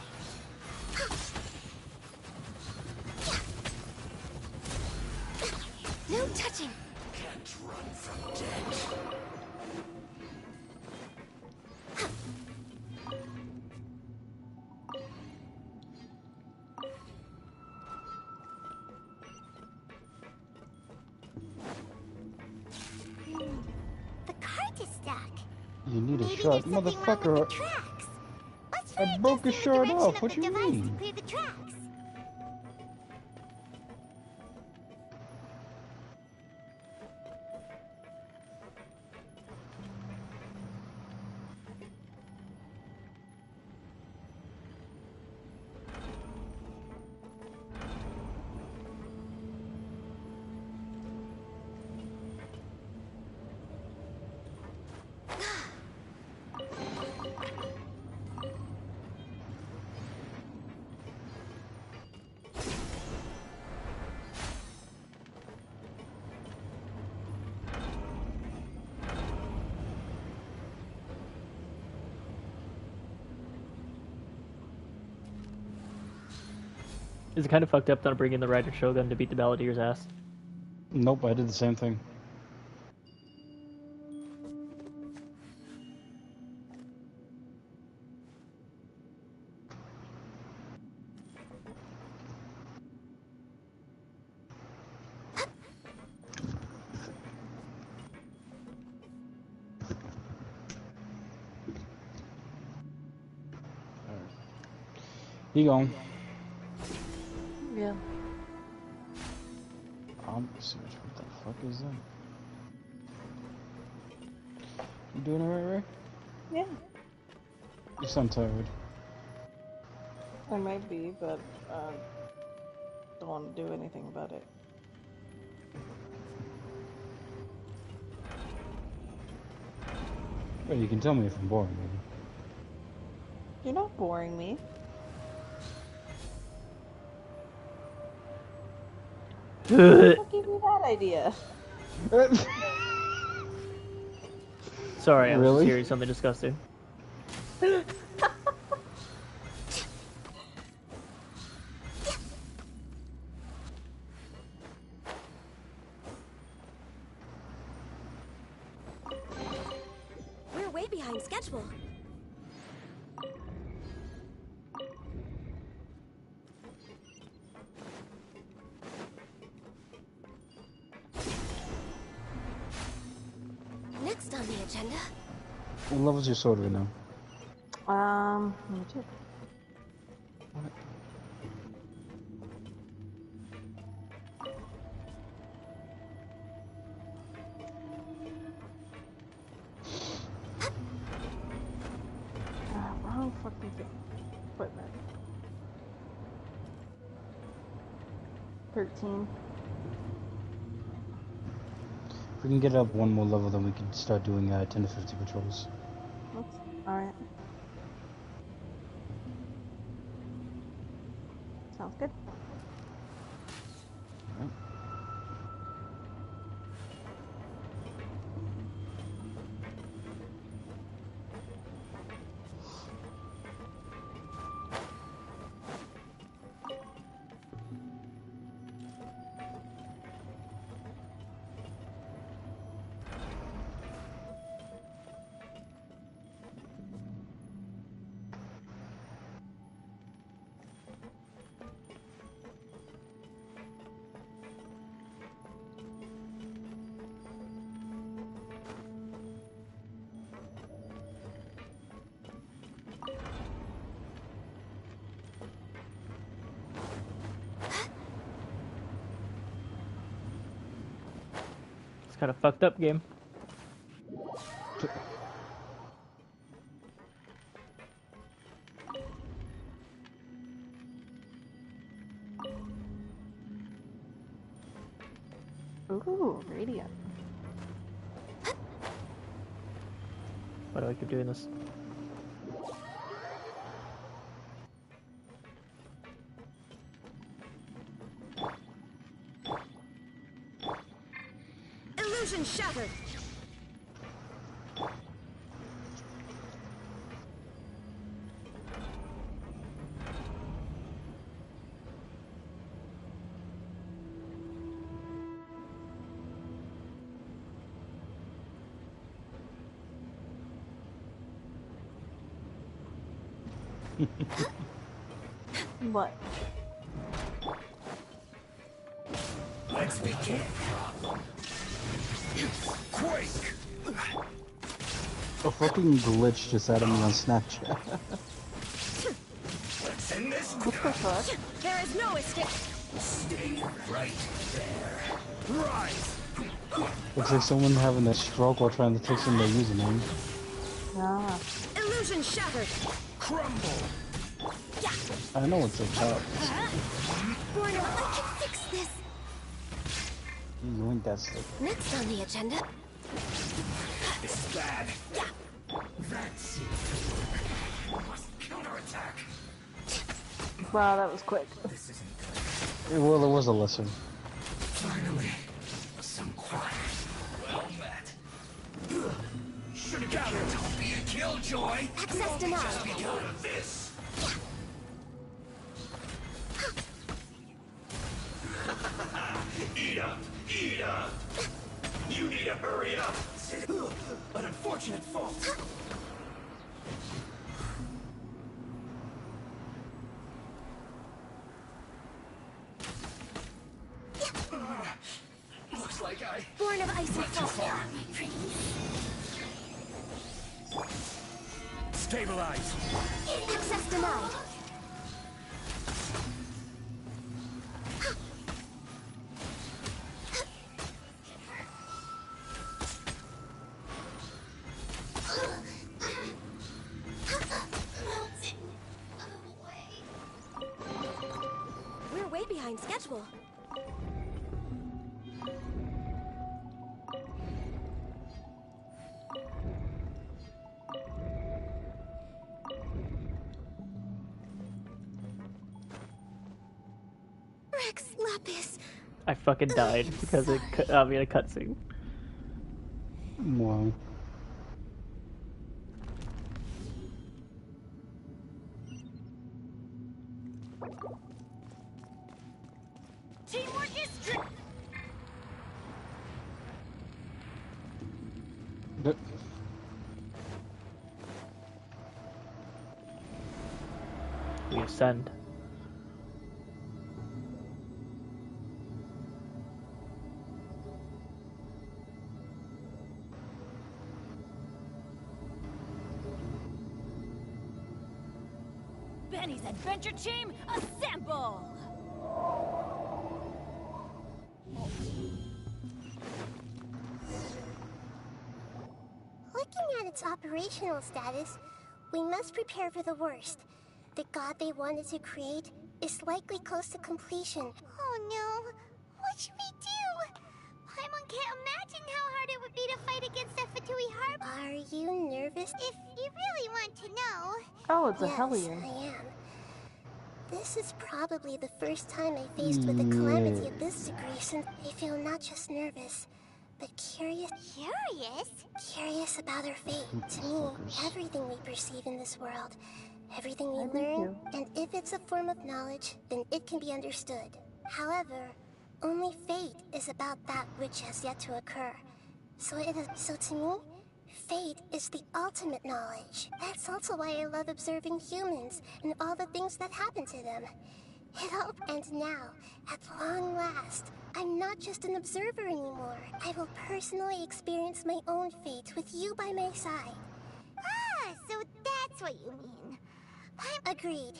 No touching. Can't run from death. The cart is stuck. You need a Maybe shot, there's something wrong with motherfucker. the tracks. Let's try I broke a shard direction off. of What the you device to mean? clear the tracks. Is it kind of fucked up that I'm bringing the Raiden Shogun to beat the Balladeer's ass? Nope, I did the same thing. You going? Yeah. What the fuck is that? You doing alright, Ray? Yeah. You sound tired. I might be, but don't want to do anything about it. Well, you can tell me if I'm boring, maybe. You're not boring me. Who the fuck gave you that idea? Sorry, I was just Really? hearing something disgusting. We're way behind schedule. Next on the agenda. What level's your sword right now? Let me check. Wrong fucking thing. Equipment. 13. If we can get up one more level, then we can start doing 10 to 50 patrols. Oops. Alright. Sounds good. Alright. It's kind of fucked up game. Ooh, radiant. Why do I keep doing this? Illusion shattered. What? Let's begin. Quake! A fucking glitch just added me on Snapchat. What's in this? What the fuck? There is no escape. Stay right there. Rise! Looks like someone having a stroke while trying to fix in their username. Ah. Illusion shattered. Crumble! I know it's a top. Borno, I can fix this. You ain't that slick. Next on the agenda. This is bad. That seems to work. We must counterattack. Wow, that was quick. This isn't good. Well, it was a lesson. Finally, some quiet. Well met. Should have gathered. Don't be a killjoy. Access denied. Just be out of this. Eat up! Eat up! You need to hurry up! An unfortunate fault! Looks like I... Born of ice and went too far. Stabilize! Access denied. We're way behind schedule. Lapis. I fucking died because it I mean a cutscene. Wow. Teamwork is We ascend. Benny's adventure team, assemble! Looking at its operational status, we must prepare for the worst. The god they wanted to create is likely close to completion. Oh no! What should we do? Paimon can't imagine how hard it would be to fight against that Fatui Harp. Are you nervous? If you really want to know. Oh, it's a Yes, Hellion. I am. This is probably the first time I faced with a calamity of this degree since I feel not just nervous, but curious. Curious? Curious about our fate. To me, everything we perceive in this world, everything we learn, and if it's a form of knowledge, then it can be understood. However, only fate is about that which has yet to occur. So to me, fate is the ultimate knowledge. That's also why I love observing humans and all the things that happen to them. And now, at long last, I'm not just an observer anymore. I will personally experience my own fate with you by my side. Ah, so that's what you mean. Agreed.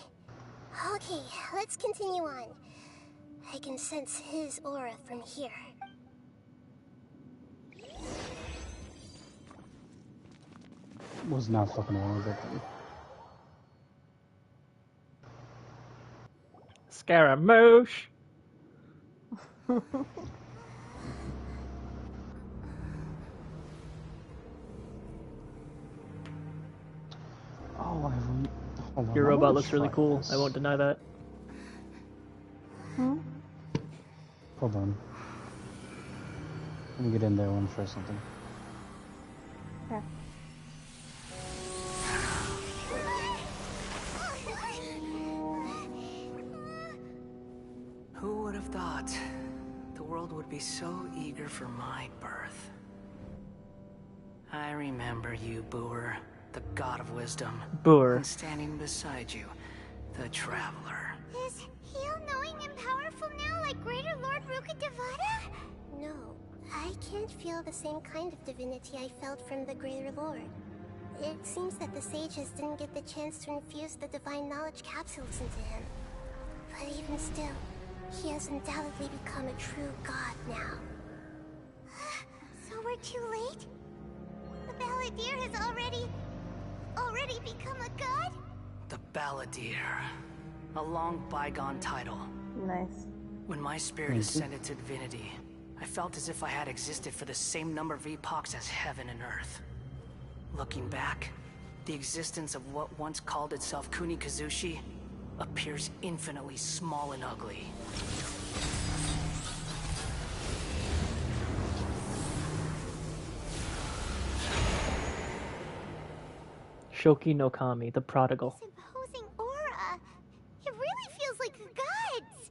Okay, let's continue on. I can sense his aura from here. Was not fucking around with that thing. Scaramouche. Oh, I haven't. Hold on, Your I robot wanna looks really try cool. this. I won't deny that. Hold on. Let me get in there and try something. Okay. Who would have thought the world would be so eager for my birth? I remember you, Boor, the god of wisdom. Boor. And standing beside you, the traveler. Is he all-knowing and powerful now like Greater Lord Rukkhadevata? No, I can't feel the same kind of divinity I felt from the Greater Lord. It seems that the sages didn't get the chance to infuse the divine knowledge capsules into him. But even still, he has undoubtedly become a true god now. So we're too late? The Balladeer has already become a god? The Balladeer. A long bygone title. Nice. When my spirit ascended to divinity, I felt as if I had existed for the same number of epochs as heaven and earth. Looking back, the existence of what once called itself Kuni Kazushi appears infinitely small and ugly. Shoki no Kami, the prodigal. This imposing aura. It really feels like the gods.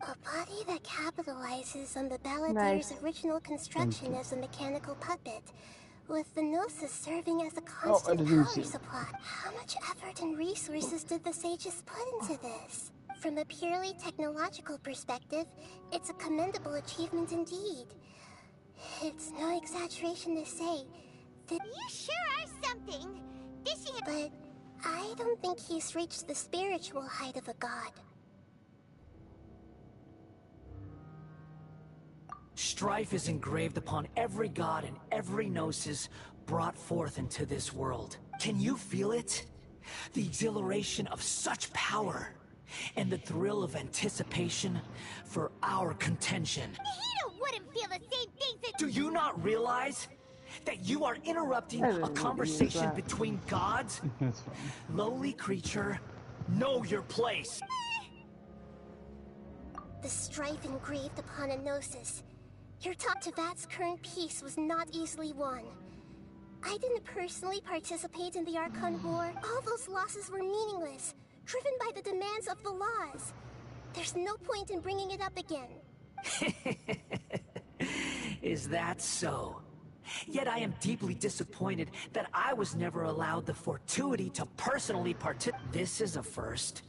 A body that capitalizes on the Balladeer's original construction as a mechanical puppet, with the Gnosis serving as a constant power supply. How much effort and resources did the sages put into this? From a purely technological perspective, it's a commendable achievement indeed. It's no exaggeration to say that You sure are something. Dishing it. But I don't think he's reached the spiritual height of a god. Strife is engraved upon every god and every gnosis brought forth into this world. Can you feel it? The exhilaration of such power and the thrill of anticipation for our contention. Nihito wouldn't feel the same things that. Do you not realize that you are interrupting a conversation between gods? Lowly creature, know your place. the strife engraved upon a gnosis, you're taught Tevat's current peace was not easily won. I didn't personally participate in the Archon War. All those losses were meaningless, driven by the demands of the laws. There's no point in bringing it up again. Is that so? Yet I am deeply disappointed that I was never allowed the fortuity to personally participate. This is a first.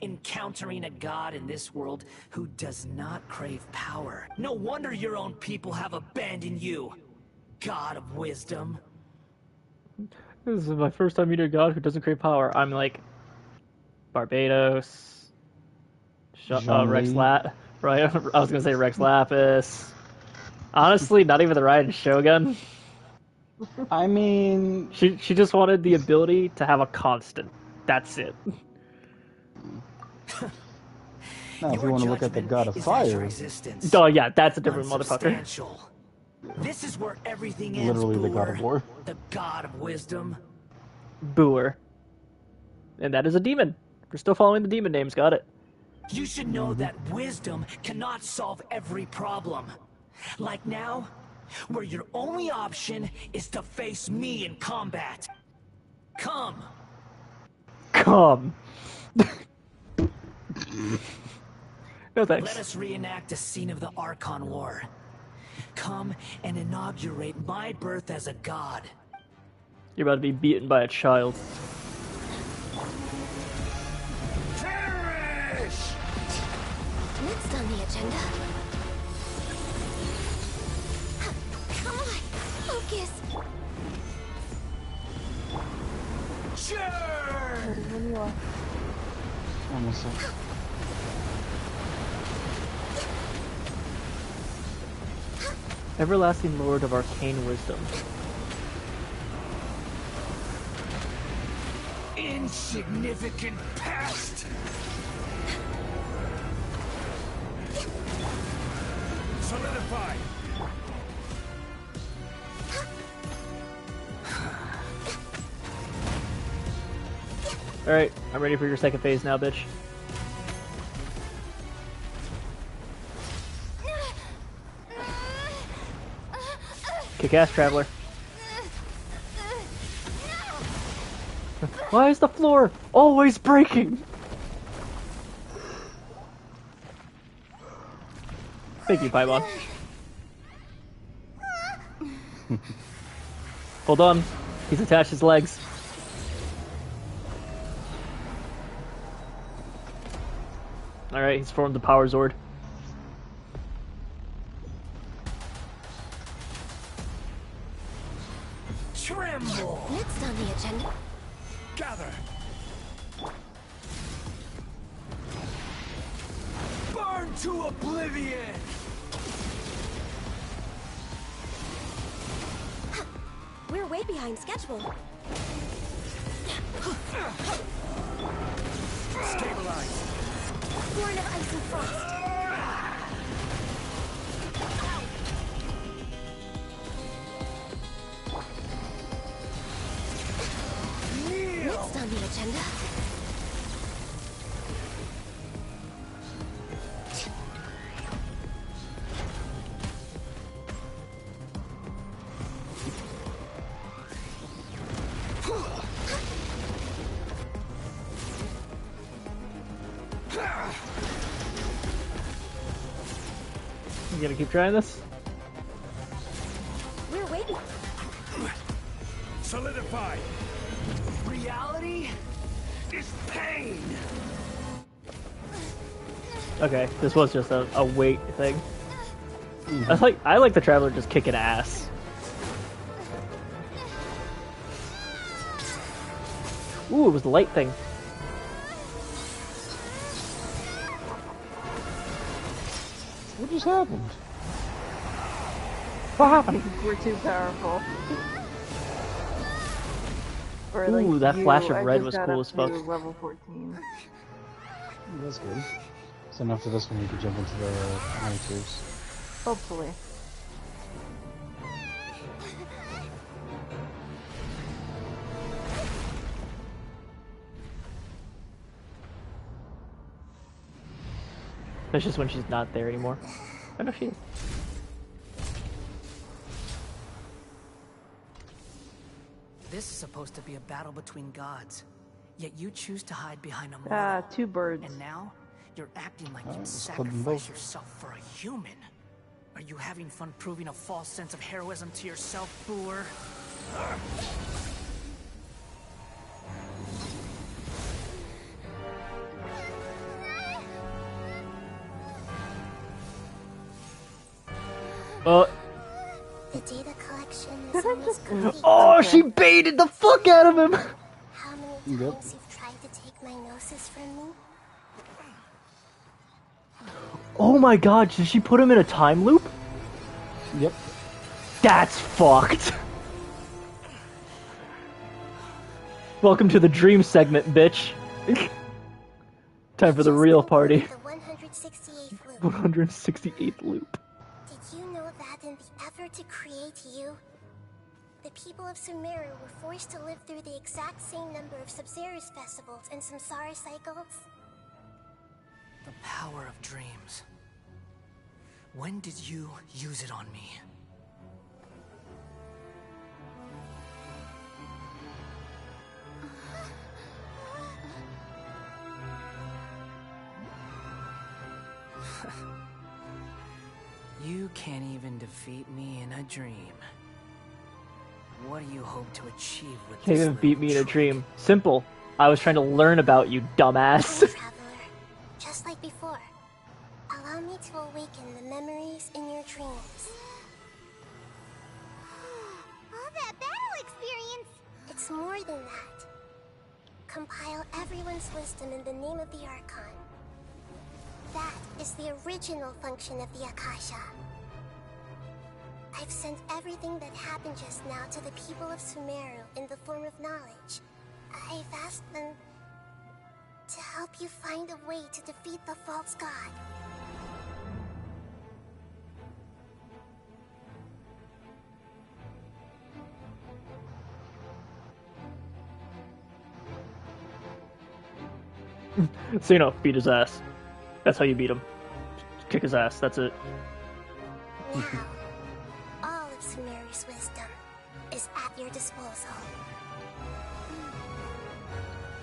Encountering a god in this world who does not crave power. No wonder your own people have abandoned you, God of wisdom. This is my first time meeting a god who doesn't crave power. I'm like, Barbados, Rex Lat, right? I was gonna say Rex Lapis. Honestly, not even the Raiden Shogun. I mean, she just wanted the ability to have a constant. That's it. Now, if you want to look at the God of Fire, oh yeah, that's a different motherfucker. This is where everything ends. Literally the God of War, the God of Wisdom. Booer, and that is a demon. We're still following the demon names. Got it. You should know that wisdom cannot solve every problem. Like now, where your only option is to face me in combat. Come. Come. No thanks. Let us reenact a scene of the Archon War. Come and inaugurate my birth as a god. You're about to be beaten by a child. Perish! Next on the agenda. Come on, focus. Sure. Almost. Everlasting Lord of Arcane Wisdom. Insignificant pest! Solidify! Alright, I'm ready for your second phase now, bitch. Kick-ass, Traveler. Why is the floor always breaking? Thank you, Paimon. Hold on. He's attached his legs. Alright, he's formed the Power Zord. Tremble! Next on the agenda. Gather! Burn to oblivion! We're way behind schedule. Stabilize! Born of ice and frost. Next on the agenda. You gonna keep trying this? We're waiting. Solidify! Reality is pain! Okay, this was just a weight thing. I like the Traveler just kicking ass. Ooh, it was the light thing. What just happened? What happened? We're too powerful. Or, Ooh, like, that flash of I red just was got cool up as fuck. to level 14. That's good. So after this one, you can jump into the high tiers. Hopefully. That's just when she's not there anymore. I know she is. This is supposed to be a battle between gods, yet you choose to hide behind a mortal. Two birds. And now, you're acting like you'd let's put them sacrifice both. yourself for a human. Are you having fun proving a false sense of heroism to yourself, Boor? The data collection is almost complete. Oh, she baited the fuck out of him! How many times you've tried to take my gnosis from me? Oh my god, did she put him in a time loop? Yep. That's fucked. Welcome to the dream segment, bitch. Time for the real party. The 168th loop. 168th loop. Did you know that in the effort to create you, the people of Sumeru were forced to live through the exact same number of Sabzerus festivals and Samsara cycles? The power of dreams. When did you use it on me? You can't even defeat me in a dream. What do you hope to achieve with Can't this even beat me in a trick? dream. Simple. I was trying to learn about you, dumbass. Traveler, just like before, allow me to awaken the memories in your dreams. All that battle experience! It's more than that. Compile everyone's wisdom in the name of the Archon. That is the original function of the Akasha. I've sent everything that happened just now to the people of Sumeru in the form of knowledge. I've asked them to help you find a way to defeat the false god. So, you know, beat his ass. That's how you beat him. Just kick his ass, that's it. Now, all of Sumeru's wisdom is at your disposal.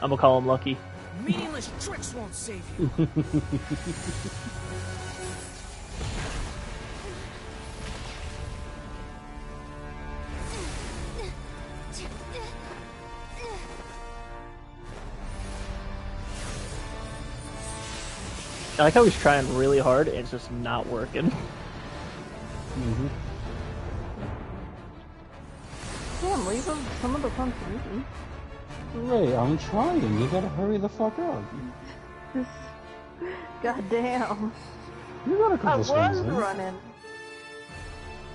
I'm gonna call him lucky. Meaningless tricks won't save you. I like how he's trying really hard and it's just not working. Damn, leave him some of the fun for me. Ray, I'm trying. You gotta hurry the fuck up. Goddamn. You got a couple swings in. running.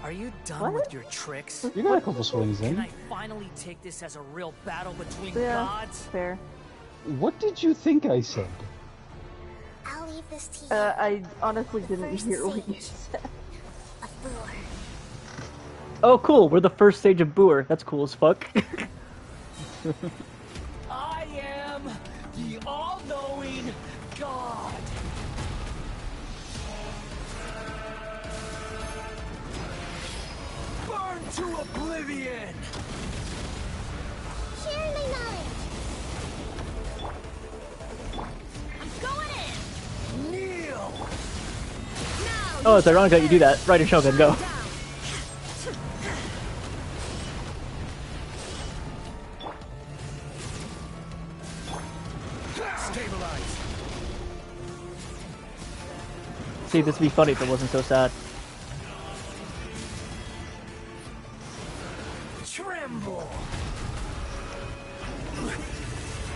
Are you done with your tricks? You got a couple swings in. Can I finally take this as a real battle between Yeah, gods? fair. What did you think I said? I'll leave this to you. I honestly didn't hear what you said. Oh, cool, we're the first stage of Boor. That's cool as fuck. I am the all-knowing God. Burn to oblivion. Share my knowledge! I'm going in! Kneel! Oh, it's ironic that you do that. Right in Shogun, go. Stabilize. See, this would be funny if it wasn't so sad. Tremble!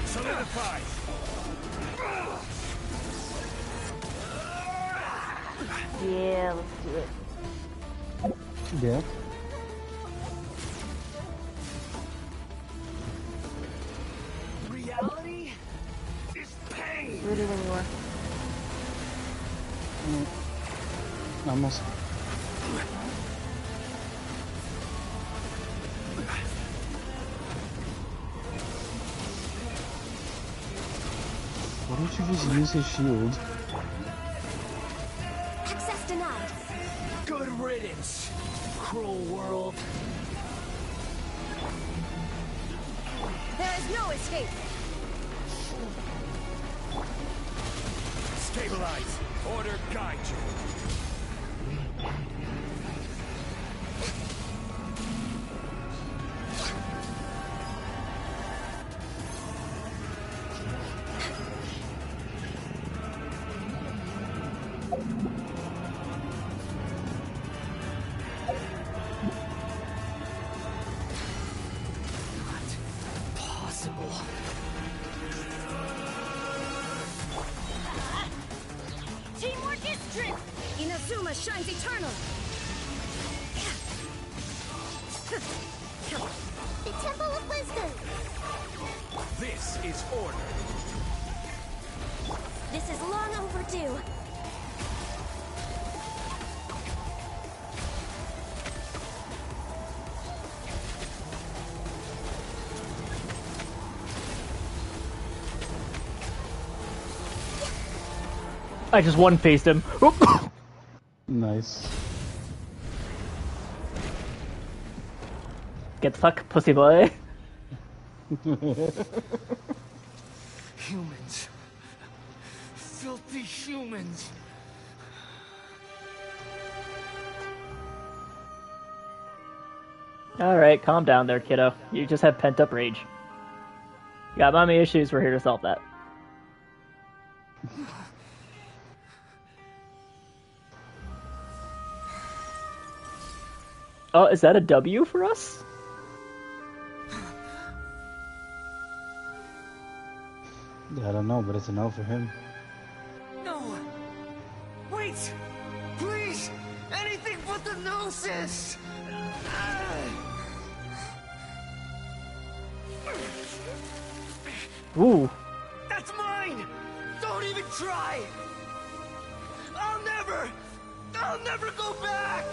Solidify. Yeah, let's do it. Yeah. Reality is pain! Ready when you are. Almost. Why don't you just use his shield? Good riddance, cruel world. There is no escape. Stabilize. Order guide you. Teamwork is strength. Inazuma shines eternal. The Temple of Wisdom. This is order. This is long overdue. I just one-faced him. Nice. Get the fuck, pussy boy. Humans. Filthy humans. Alright, calm down there, kiddo. You just have pent-up rage. You got mommy issues, we're here to solve that. Oh, is that a W for us? I don't know, but it's a no for him. No! Wait! Please! Anything but the gnosis! Ooh. That's mine! Don't even try! I'll never go back!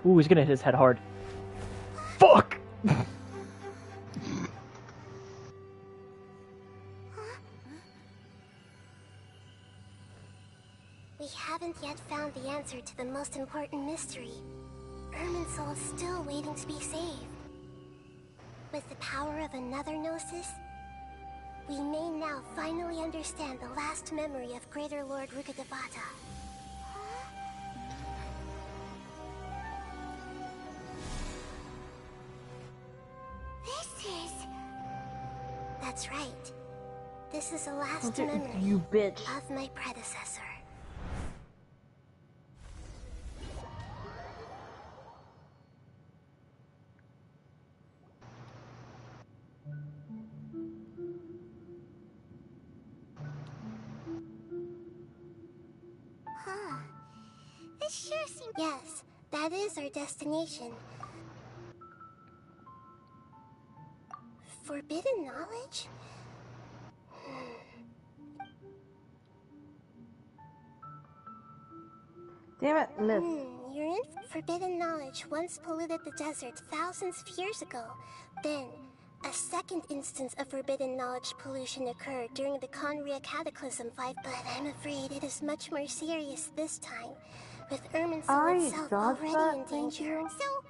Ooh, he's gonna hit his head hard. Fuck! We haven't yet found the answer to the most important mystery. Irminsul is still waiting to be saved. With the power of another Gnosis, we may now finally understand the last memory of Greater Lord Rukkhadevata. This is... That's right. This is the last Okay, memory you bitch. of my predecessor. Huh. This sure seems... Yes, that is our destination. Forbidden knowledge? Damn it, miss. You're in forbidden knowledge once polluted the desert thousands of years ago. Then, a second instance of forbidden knowledge pollution occurred during the Conria Cataclysm fight, but I'm afraid it is much more serious this time, with Irminsul itself already in danger. So,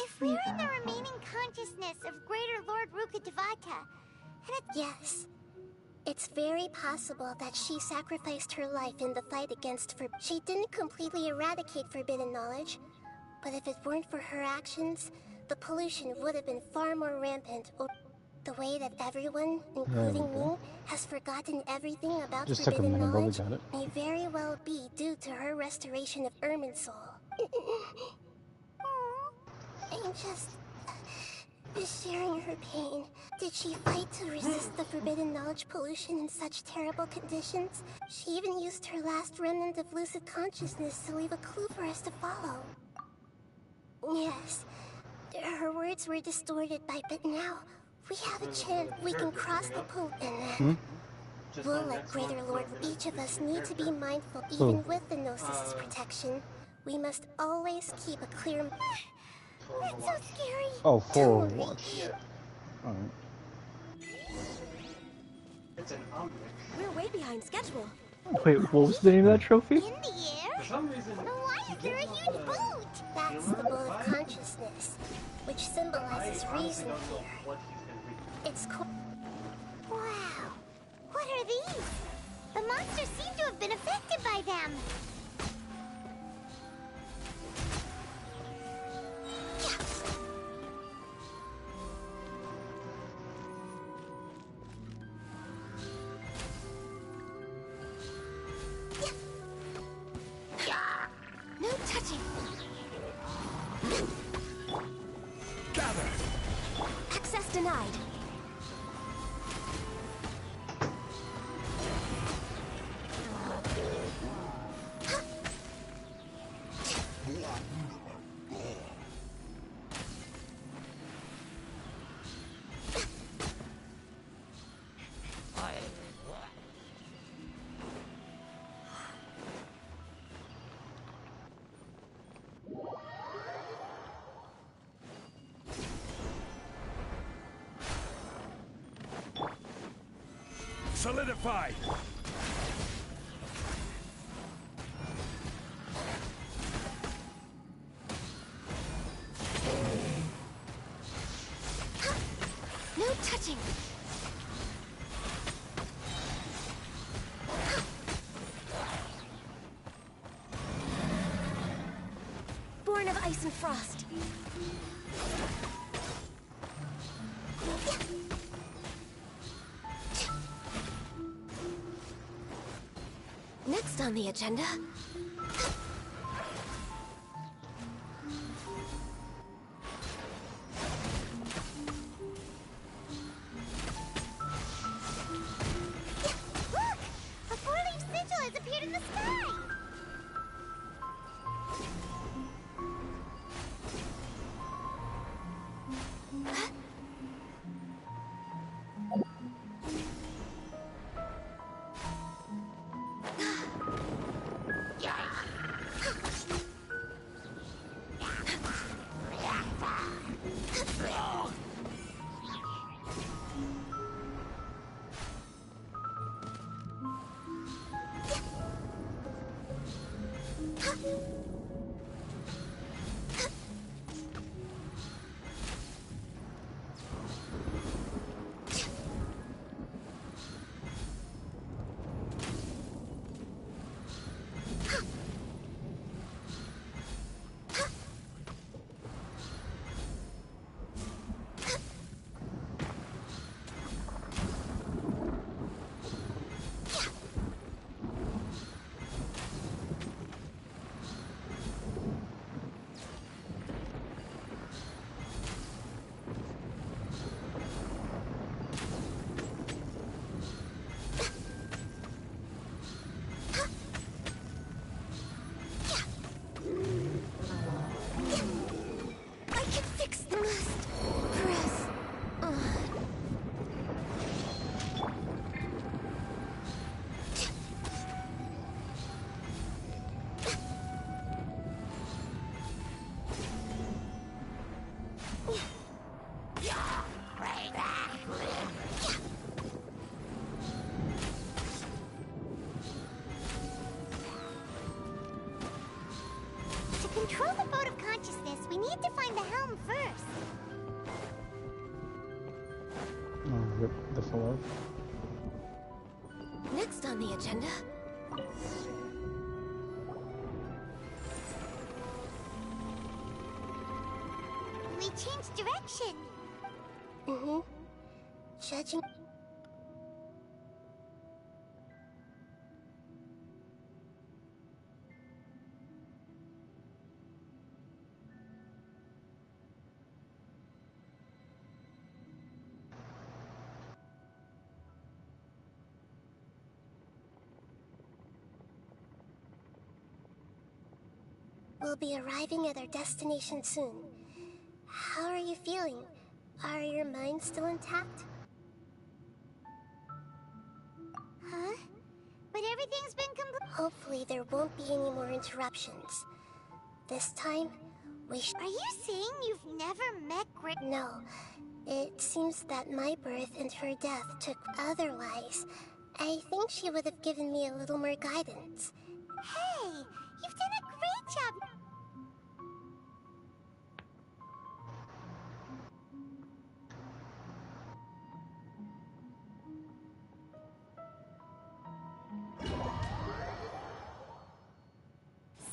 if we're in the remaining consciousness of Greater Lord Rukkhadevata, and it's... Yes. It's very possible that she sacrificed her life in the fight against She didn't completely eradicate forbidden knowledge, but if it weren't for her actions, the pollution would have been far more rampant. The way that everyone, including me, has forgotten everything about Just took a forbidden minute, but we knowledge got it. may very well be due to her restoration of Irminsul. I'm just sharing her pain. Did she fight to resist the forbidden knowledge pollution in such terrible conditions? She even used her last remnant of lucid consciousness to leave a clue for us to follow. Yes, her words were distorted but now we have a chance. We can cross the pool and then we'll let Greater Lord. Each of us need to be mindful, even with the Gnosis' protection. We must always keep a clear... That's so scary. Oh, forward watch. Alright. We're way behind schedule. Wait, what was the name of that trophy? In the air? Why is there a huge boat? That's the boat of consciousness, which symbolizes reason here. It's Wow. What are these? The monsters seem to have been affected by them. no touching. Gather. Access denied. Solidify. No touching. Born of ice and frost. Next on the agenda. Look! A four-leaf sigil has appeared in the sky! Control the boat of consciousness, we need to find the helm first. Oh, rip the floor. Next on the agenda. We changed direction. Mm-hmm. Judging... We'll be arriving at our destination soon. How are you feeling? Are your minds still intact? Huh? But everything's been Hopefully there won't be any more interruptions. This time, we Are you saying you've never met No. It seems that my birth and her death took otherwise. I think she would have given me a little more guidance. Hey, you've done a great job.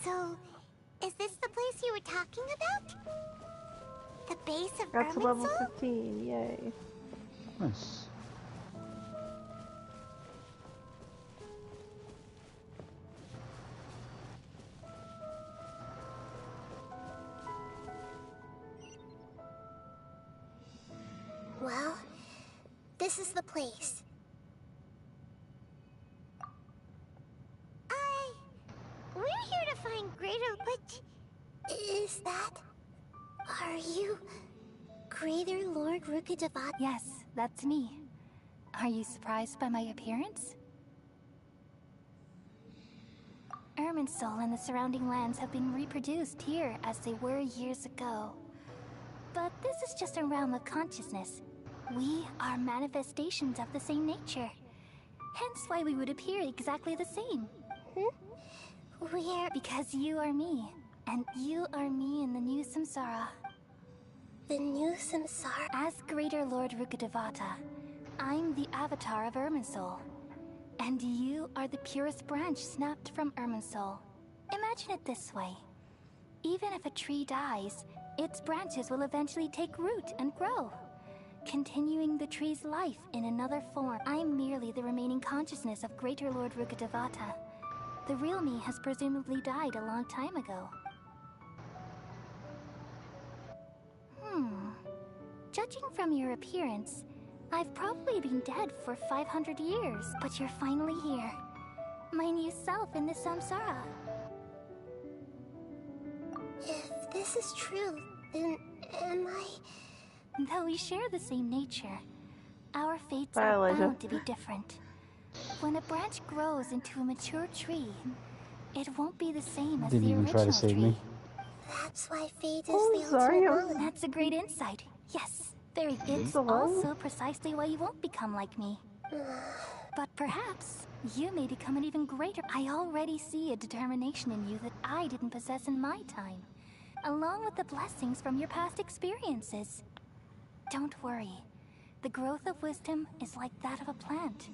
So, is this the place you were talking about? The base of Got to level Irminsul? 15, yay. Nice. Well, this is the place. We're here to find greater, but... Is that... Are you... Greater Lord Rukkhadevata? Yes, that's me. Are you surprised by my appearance? Irminsul and the surrounding lands have been reproduced here as they were years ago. But this is just a realm of consciousness. We are manifestations of the same nature. Hence why we would appear exactly the same. We're... Because you are me, and you are me in the new samsara. The new samsara? As Greater Lord Rukkhadevata, I'm the avatar of Irminsul. And you are the purest branch snapped from Irminsul. Imagine it this way. Even if a tree dies, its branches will eventually take root and grow, continuing the tree's life in another form. I'm merely the remaining consciousness of Greater Lord Rukkhadevata. The real me has presumably died a long time ago. Judging from your appearance, I've probably been dead for 500 years, but you're finally here. My new self in the samsara. If this is true, then am I... Though we share the same nature, our fates Bye, are Elijah. bound to be different. When a branch grows into a mature tree, it won't be the same as Didn't the even original try to save tree. me. That's why fate is Oh, the sorry, ultimate I was- knowledge. That's a great insight. Yes, very. It's So long. also precisely why you won't become like me. But perhaps you may become an even greater. I already see a determination in you that I didn't possess in my time, along with the blessings from your past experiences. Don't worry. The growth of wisdom is like that of a plant.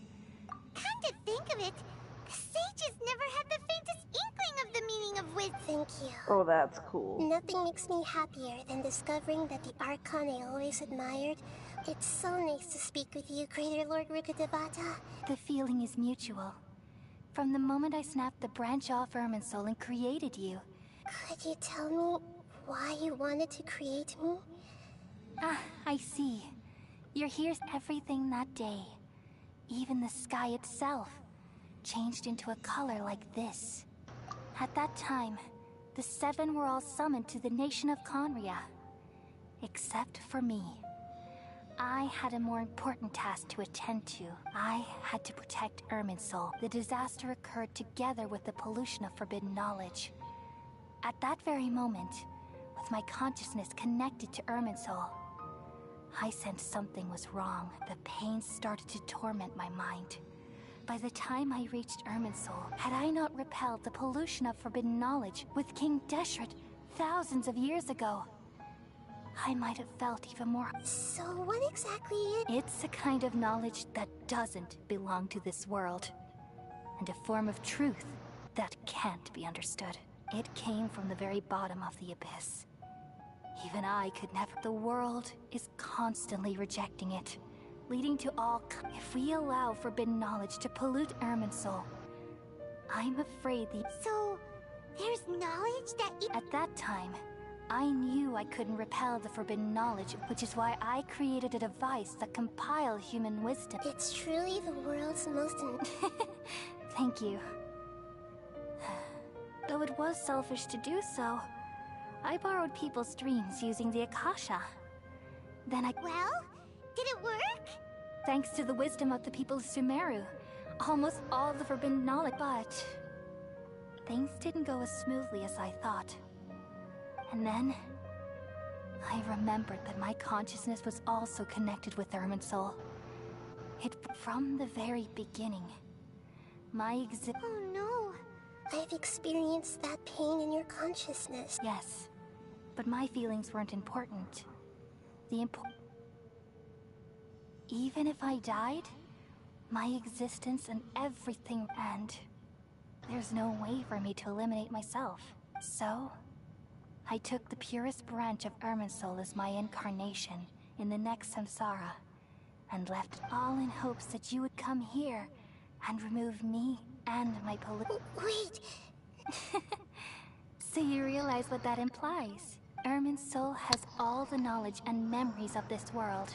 Come to think of it, the sages never had the faintest inkling of the meaning of wisdom. Thank you. Oh, that's cool. Nothing makes me happier than discovering that the Archon I always admired. It's so nice to speak with you, Greater Lord Rukkhadevata. The feeling is mutual. From the moment I snapped the branch off Irminsul and created you. Could you tell me why you wanted to create me? Ah, I see. You're here's everything that day. Even the sky itself changed into a color like this. At that time, the seven were all summoned to the nation of Conria. Except for me. I had a more important task to attend to. I had to protect Irminsul. The disaster occurred together with the pollution of forbidden knowledge. At that very moment, with my consciousness connected to Irminsul, I sensed something was wrong. The pain started to torment my mind. By the time I reached Irminsul, had I not repelled the pollution of forbidden knowledge with King Deshret thousands of years ago, I might have felt even more. So what exactly is... It's a kind of knowledge that doesn't belong to this world, and a form of truth that can't be understood. It came from the very bottom of the abyss. Even I could never. The world is constantly rejecting it, leading to all. If we allow forbidden knowledge to pollute Irminsul, I'm afraid the. So, there's knowledge that At that time, I knew I couldn't repel the forbidden knowledge, which is why I created a device that compiled human wisdom. It's truly the world's most... Thank you. Though it was selfish to do so, I borrowed people's dreams using the Akasha. Then I... Well, did it work? Thanks to the wisdom of the people of Sumeru, almost all of the forbidden knowledge, but... things didn't go as smoothly as I thought. And then... I remembered that my consciousness was also connected with Irminsul. It from the very beginning. Oh no. I've experienced that pain in your consciousness. Yes, but my feelings weren't important. Even if I died, my existence and everything end. There's no way for me to eliminate myself. So, I took the purest branch of Irminsul as my incarnation in the next samsara, and left all in hopes that you would come here and remove me and my Wait! So you realize what that implies? Irminsul has all the knowledge and memories of this world.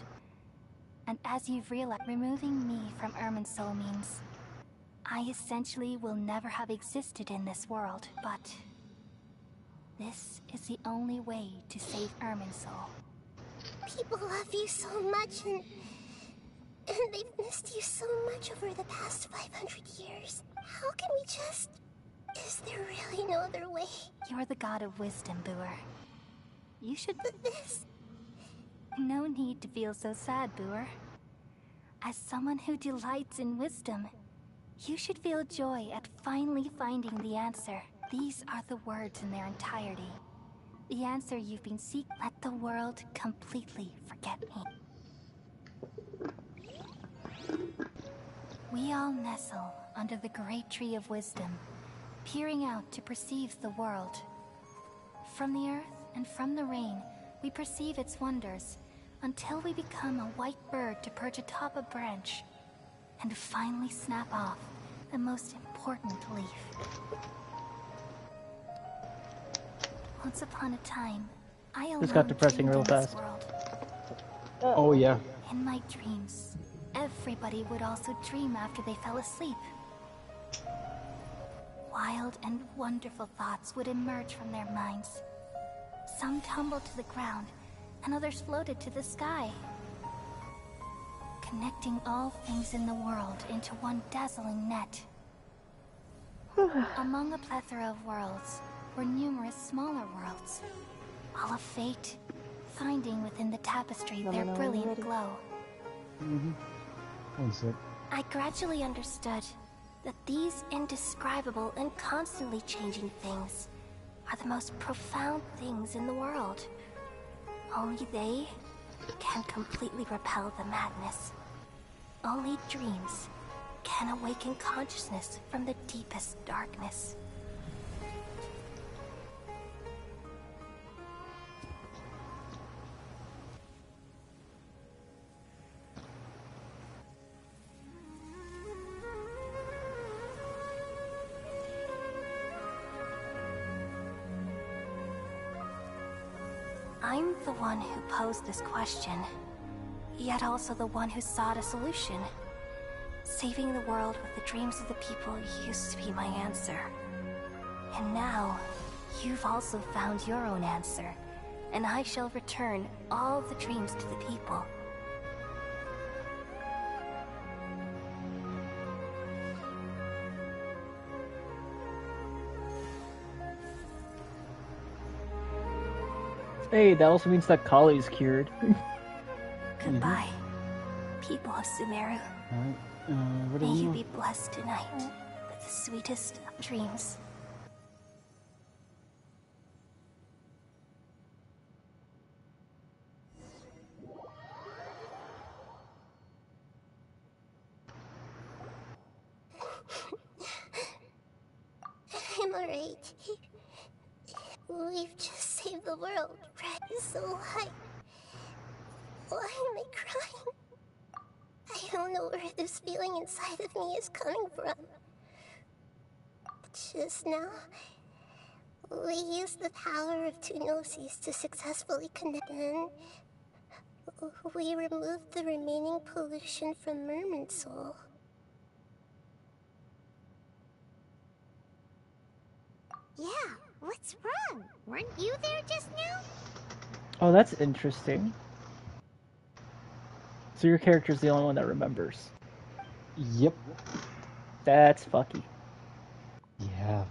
And as you've realized, removing me from Irminsul means I essentially will never have existed in this world, but this is the only way to save Irminsul. People love you so much, and they've missed you so much over the past 500 years. How can we just... Is there really no other way? You're the god of wisdom, Booer. You should... This... No need to feel so sad, Booer. As someone who delights in wisdom, you should feel joy at finally finding the answer. These are the words in their entirety. The answer you've been seeking. Let the world completely forget me. We all nestle under the great tree of wisdom, peering out to perceive the world. From the earth and from the rain, we perceive its wonders, until we become a white bird to perch atop a branch, and finally snap off the most important leaf. Once upon a time, I alone This got depressing dreamed real in this fast. world. Oh yeah. In my dreams, everybody would also dream after they fell asleep. Wild and wonderful thoughts would emerge from their minds. Some tumbled to the ground, and others floated to the sky, connecting all things in the world into one dazzling net. Among a plethora of worlds were numerous smaller worlds, all of fate, finding within the tapestry their brilliant glow. One sec. I gradually understood that these indescribable and constantly changing things are the most profound things in the world. Only they can completely repel the madness. Only dreams can awaken consciousness from the deepest darkness. I'm the one who posed this question, yet also the one who sought a solution. Saving the world with the dreams of the people used to be my answer. And now, you've also found your own answer, and I shall return all the dreams to the people. Hey, that also means that Kali's cured. Goodbye, people of Sumeru. What May do you you be blessed tonight with the sweetest of dreams. I'm alright. We've just saved the world, right? So why am I crying? I don't know where this feeling inside of me is coming from. Just now, we used the power of two gnosis to successfully connect, and we removed the remaining pollution from Merman's soul. Yeah, what's wrong? Weren't you there just now? Oh, that's interesting. So your character's the only one that remembers. Yep. That's fucky. Yeah.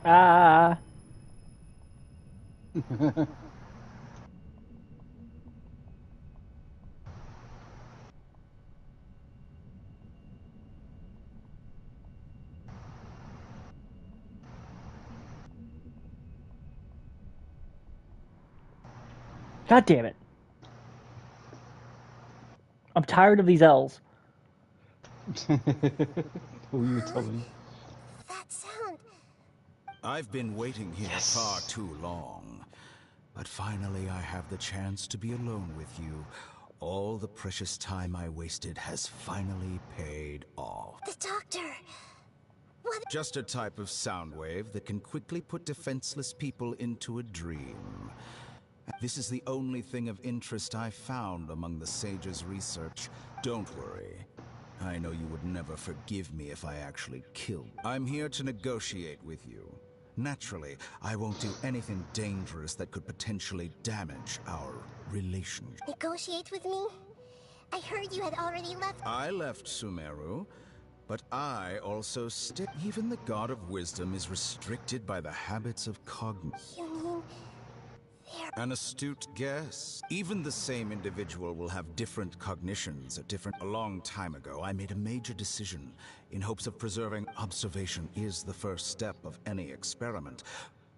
Ah. God damn it. I'm tired of these L's. Who are you telling? That sound. I've been waiting here far too long. But finally I have the chance to be alone with you. All the precious time I wasted has finally paid off. The doctor. What? Just a type of sound wave that can quickly put defenseless people into a dream. This is the only thing of interest I found among the sage's research. Don't worry. I know you would never forgive me if I actually killed. I'm here to negotiate with you. Naturally, I won't do anything dangerous that could potentially damage our relationship. Negotiate with me? I heard you had already left. I left Sumeru, but I also stick. Even the God of Wisdom is restricted by the habits of cognition. You mean... An astute guess. Even the same individual will have different cognitions at different... A long time ago, I made a major decision in hopes of preserving. Observation is the first step of any experiment,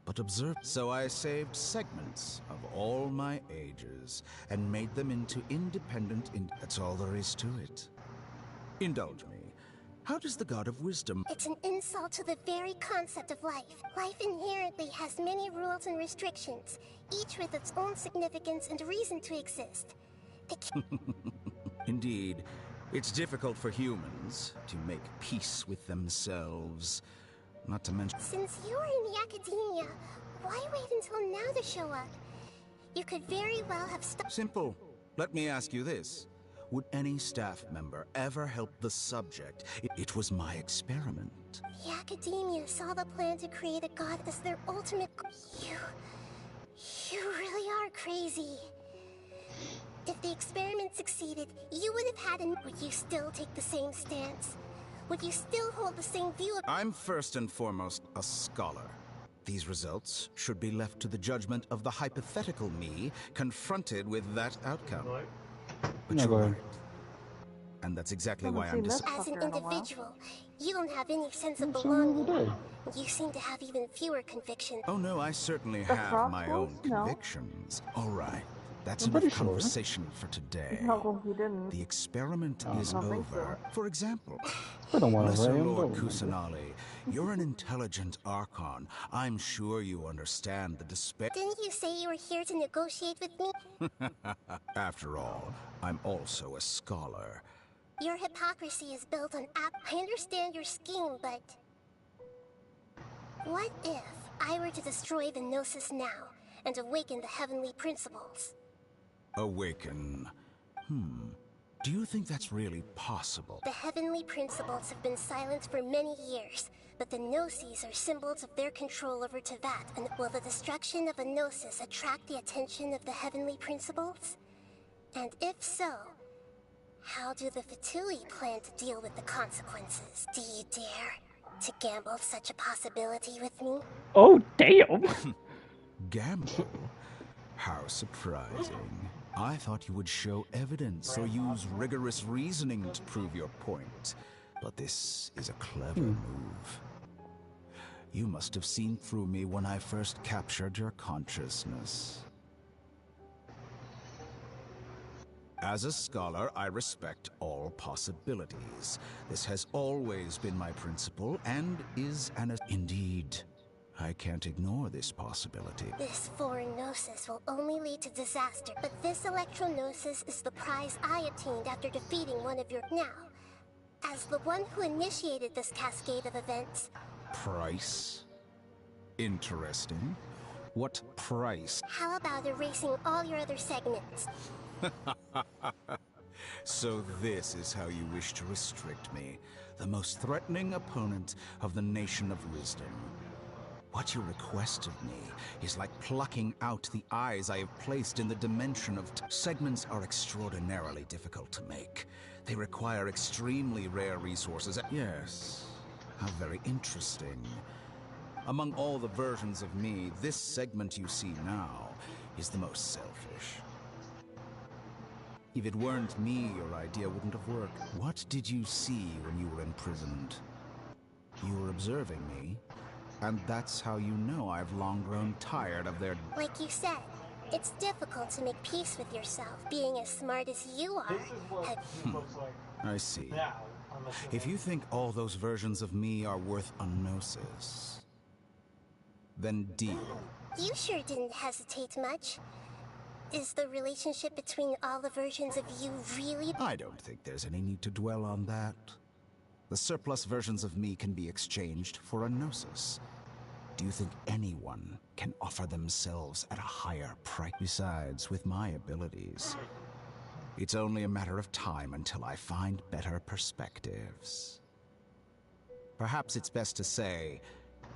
but observe... So I saved segments of all my ages and made them into independent... That's all there is to it. Indulge me. How does the God of Wisdom... It's an insult to the very concept of life. Life inherently has many rules and restrictions, each with its own significance and reason to exist. Indeed, it's difficult for humans to make peace with themselves. Not to mention... Since you're in the academia, why wait until now to show up? You could very well have stopped... Simple. Let me ask you this. Would any staff member ever help the subject? It was my experiment. The academia saw the plan to create a god as their ultimate... You really are crazy. If the experiment succeeded, you would have had an... Would you still take the same stance? Would you still hold the same view of... I'm first and foremost a scholar. These results should be left to the judgment of the hypothetical me confronted with that outcome. But you're right. And that's exactly why I'm As an individual, you don't have any sense of belonging. You seem to have even fewer convictions. Oh no, I certainly have my own convictions. All right, that's enough conversation for today. The experiment is over. For example, Lesser Lord Kusanali, you're an intelligent Archon. I'm sure you understand the despair. Didn't you say you were here to negotiate with me? After all, I'm also a scholar. Your hypocrisy is built on I understand your scheme, but... What if I were to destroy the Gnosis now and awaken the heavenly principles? Awaken? Do you think that's really possible? The heavenly principles have been silent for many years, but the Gnosis are symbols of their control over Tevat, and will the destruction of a Gnosis attract the attention of the heavenly principles? And if so, how do the Fatui plan to deal with the consequences? Do you dare to gamble such a possibility with me? Oh, damn! Gamble? How surprising. I thought you would show evidence or use rigorous reasoning to prove your point. But this is a clever move. You must have seen through me when I first captured your consciousness. As a scholar, I respect all possibilities. This has always been my principle and is an... Indeed, I can't ignore this possibility. This foreign Gnosis will only lead to disaster, but this Electro-Gnosis is the prize I obtained after defeating one of your... Now, as the one who initiated this cascade of events... Price? Interesting. What price? How about erasing all your other segments? So this is how you wish to restrict me, the most threatening opponent of the Nation of Wisdom. What you request of me is like plucking out the eyes I have placed in the dimension of... Segments are extraordinarily difficult to make. They require extremely rare resources. Yes, how very interesting. Among all the versions of me, this segment you see now is the most selfish. If it weren't me, your idea wouldn't have worked. What did you see when you were imprisoned? You were observing me, and that's how you know I've long grown tired of their... Like you said, it's difficult to make peace with yourself, being as smart as you are. I see. If you think all those versions of me are worth a gnosis, then deal. You sure didn't hesitate much. Is the relationship between all the versions of you really... I don't think there's any need to dwell on that. The surplus versions of me can be exchanged for a gnosis. Do you think anyone can offer themselves at a higher price? Besides, with my abilities, it's only a matter of time until I find better perspectives. Perhaps it's best to say,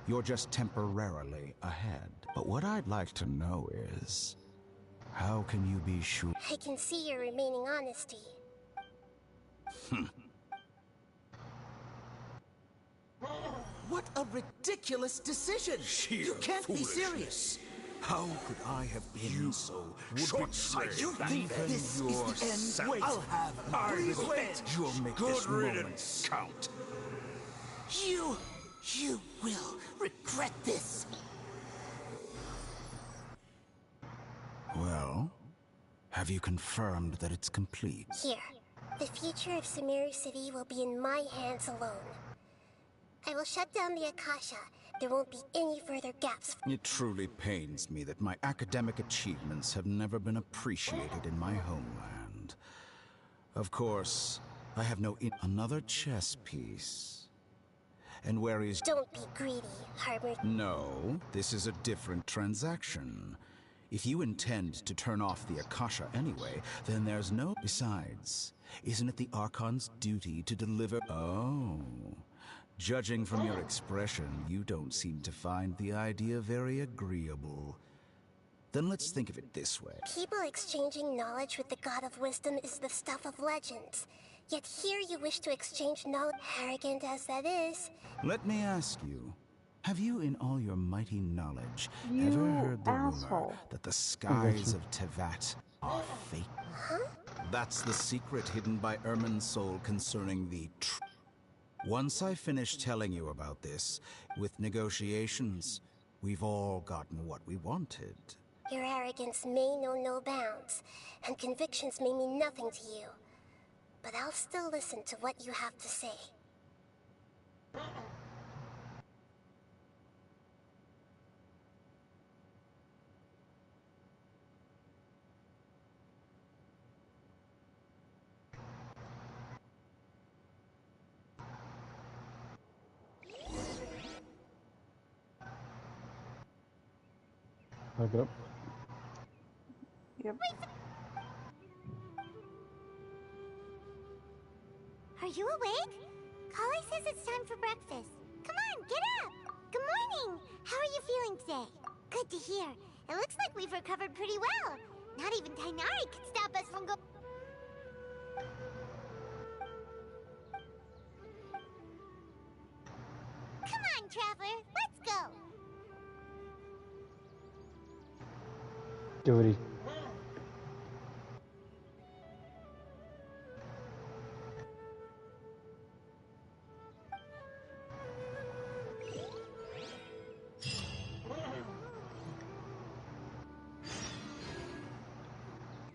you're just temporarily ahead. But what I'd like to know is, how can you be sure? I can see your remaining honesty. What a ridiculous decision! You can't be serious! How could I have been so short-sighted? You think this is the end? Wait, I'll have my revenge! You'll make this moment count. You will regret this! Well, have you confirmed that it's complete? Here, the future of Sumeru City will be in my hands alone. I will shut down the Akasha. There won't be any further gaps. It truly pains me that my academic achievements have never been appreciated in my homeland. Of course, I have another chess piece. And where is... Don't be greedy, Harbor. No, this is a different transaction. If you intend to turn off the Akasha anyway, then there's no... Besides, isn't it the Archon's duty to deliver... Oh... Judging from your expression, you don't seem to find the idea very agreeable. Then let's think of it this way. People exchanging knowledge with the God of Wisdom is the stuff of legends. Yet here you wish to exchange knowledge, arrogant as that is. Let me ask you, have you in all your mighty knowledge ever heard the rumor that the skies of Tevat are fake? Huh? That's the secret hidden by Ermin's soul concerning the Once I finish telling you about this, with negotiations, we've all gotten what we wanted. Your arrogance may know no bounds, and convictions may mean nothing to you. But I'll still listen to what you have to say. Back it up. Yep. Are you awake? Kali says it's time for breakfast. Come on, get up! Good morning! How are you feeling today? Good to hear. It looks like we've recovered pretty well. Not even Tainari can stop us from go- Come on, Traveler, let's go! Duty.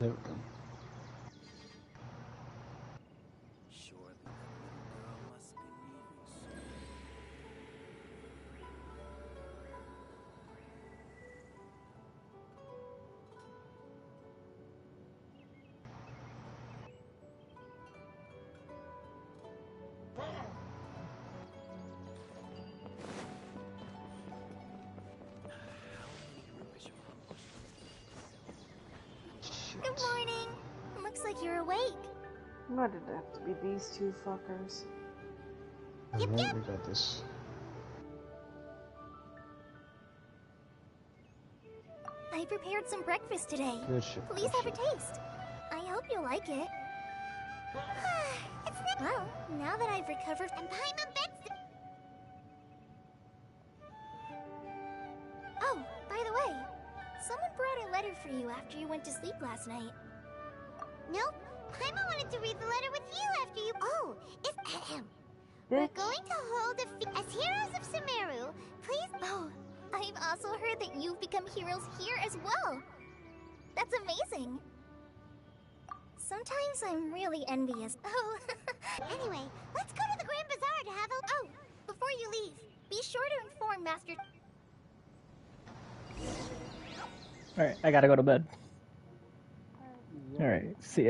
There we go. Surely that little girl must be leaving soon. Good morning! Looks like you're awake. Why did it have to be these two fuckers? Alright, we got this. I prepared some breakfast today. Good shit. Please have a taste. I hope you like it. Well, now that I've recovered... And Paimon bets... Someone brought a letter for you after you went to sleep last night. Nope. Paimon wanted to read the letter with you after you. Oh, it's We're going to hold a as heroes of Sumeru. Please. Oh, I've also heard that you've become heroes here as well. That's amazing. Sometimes I'm really envious. Oh. Anyway, let's go to the Grand Bazaar to have a. Oh, before you leave, be sure to inform Master. Alright, I gotta go to bed. Alright, see ya.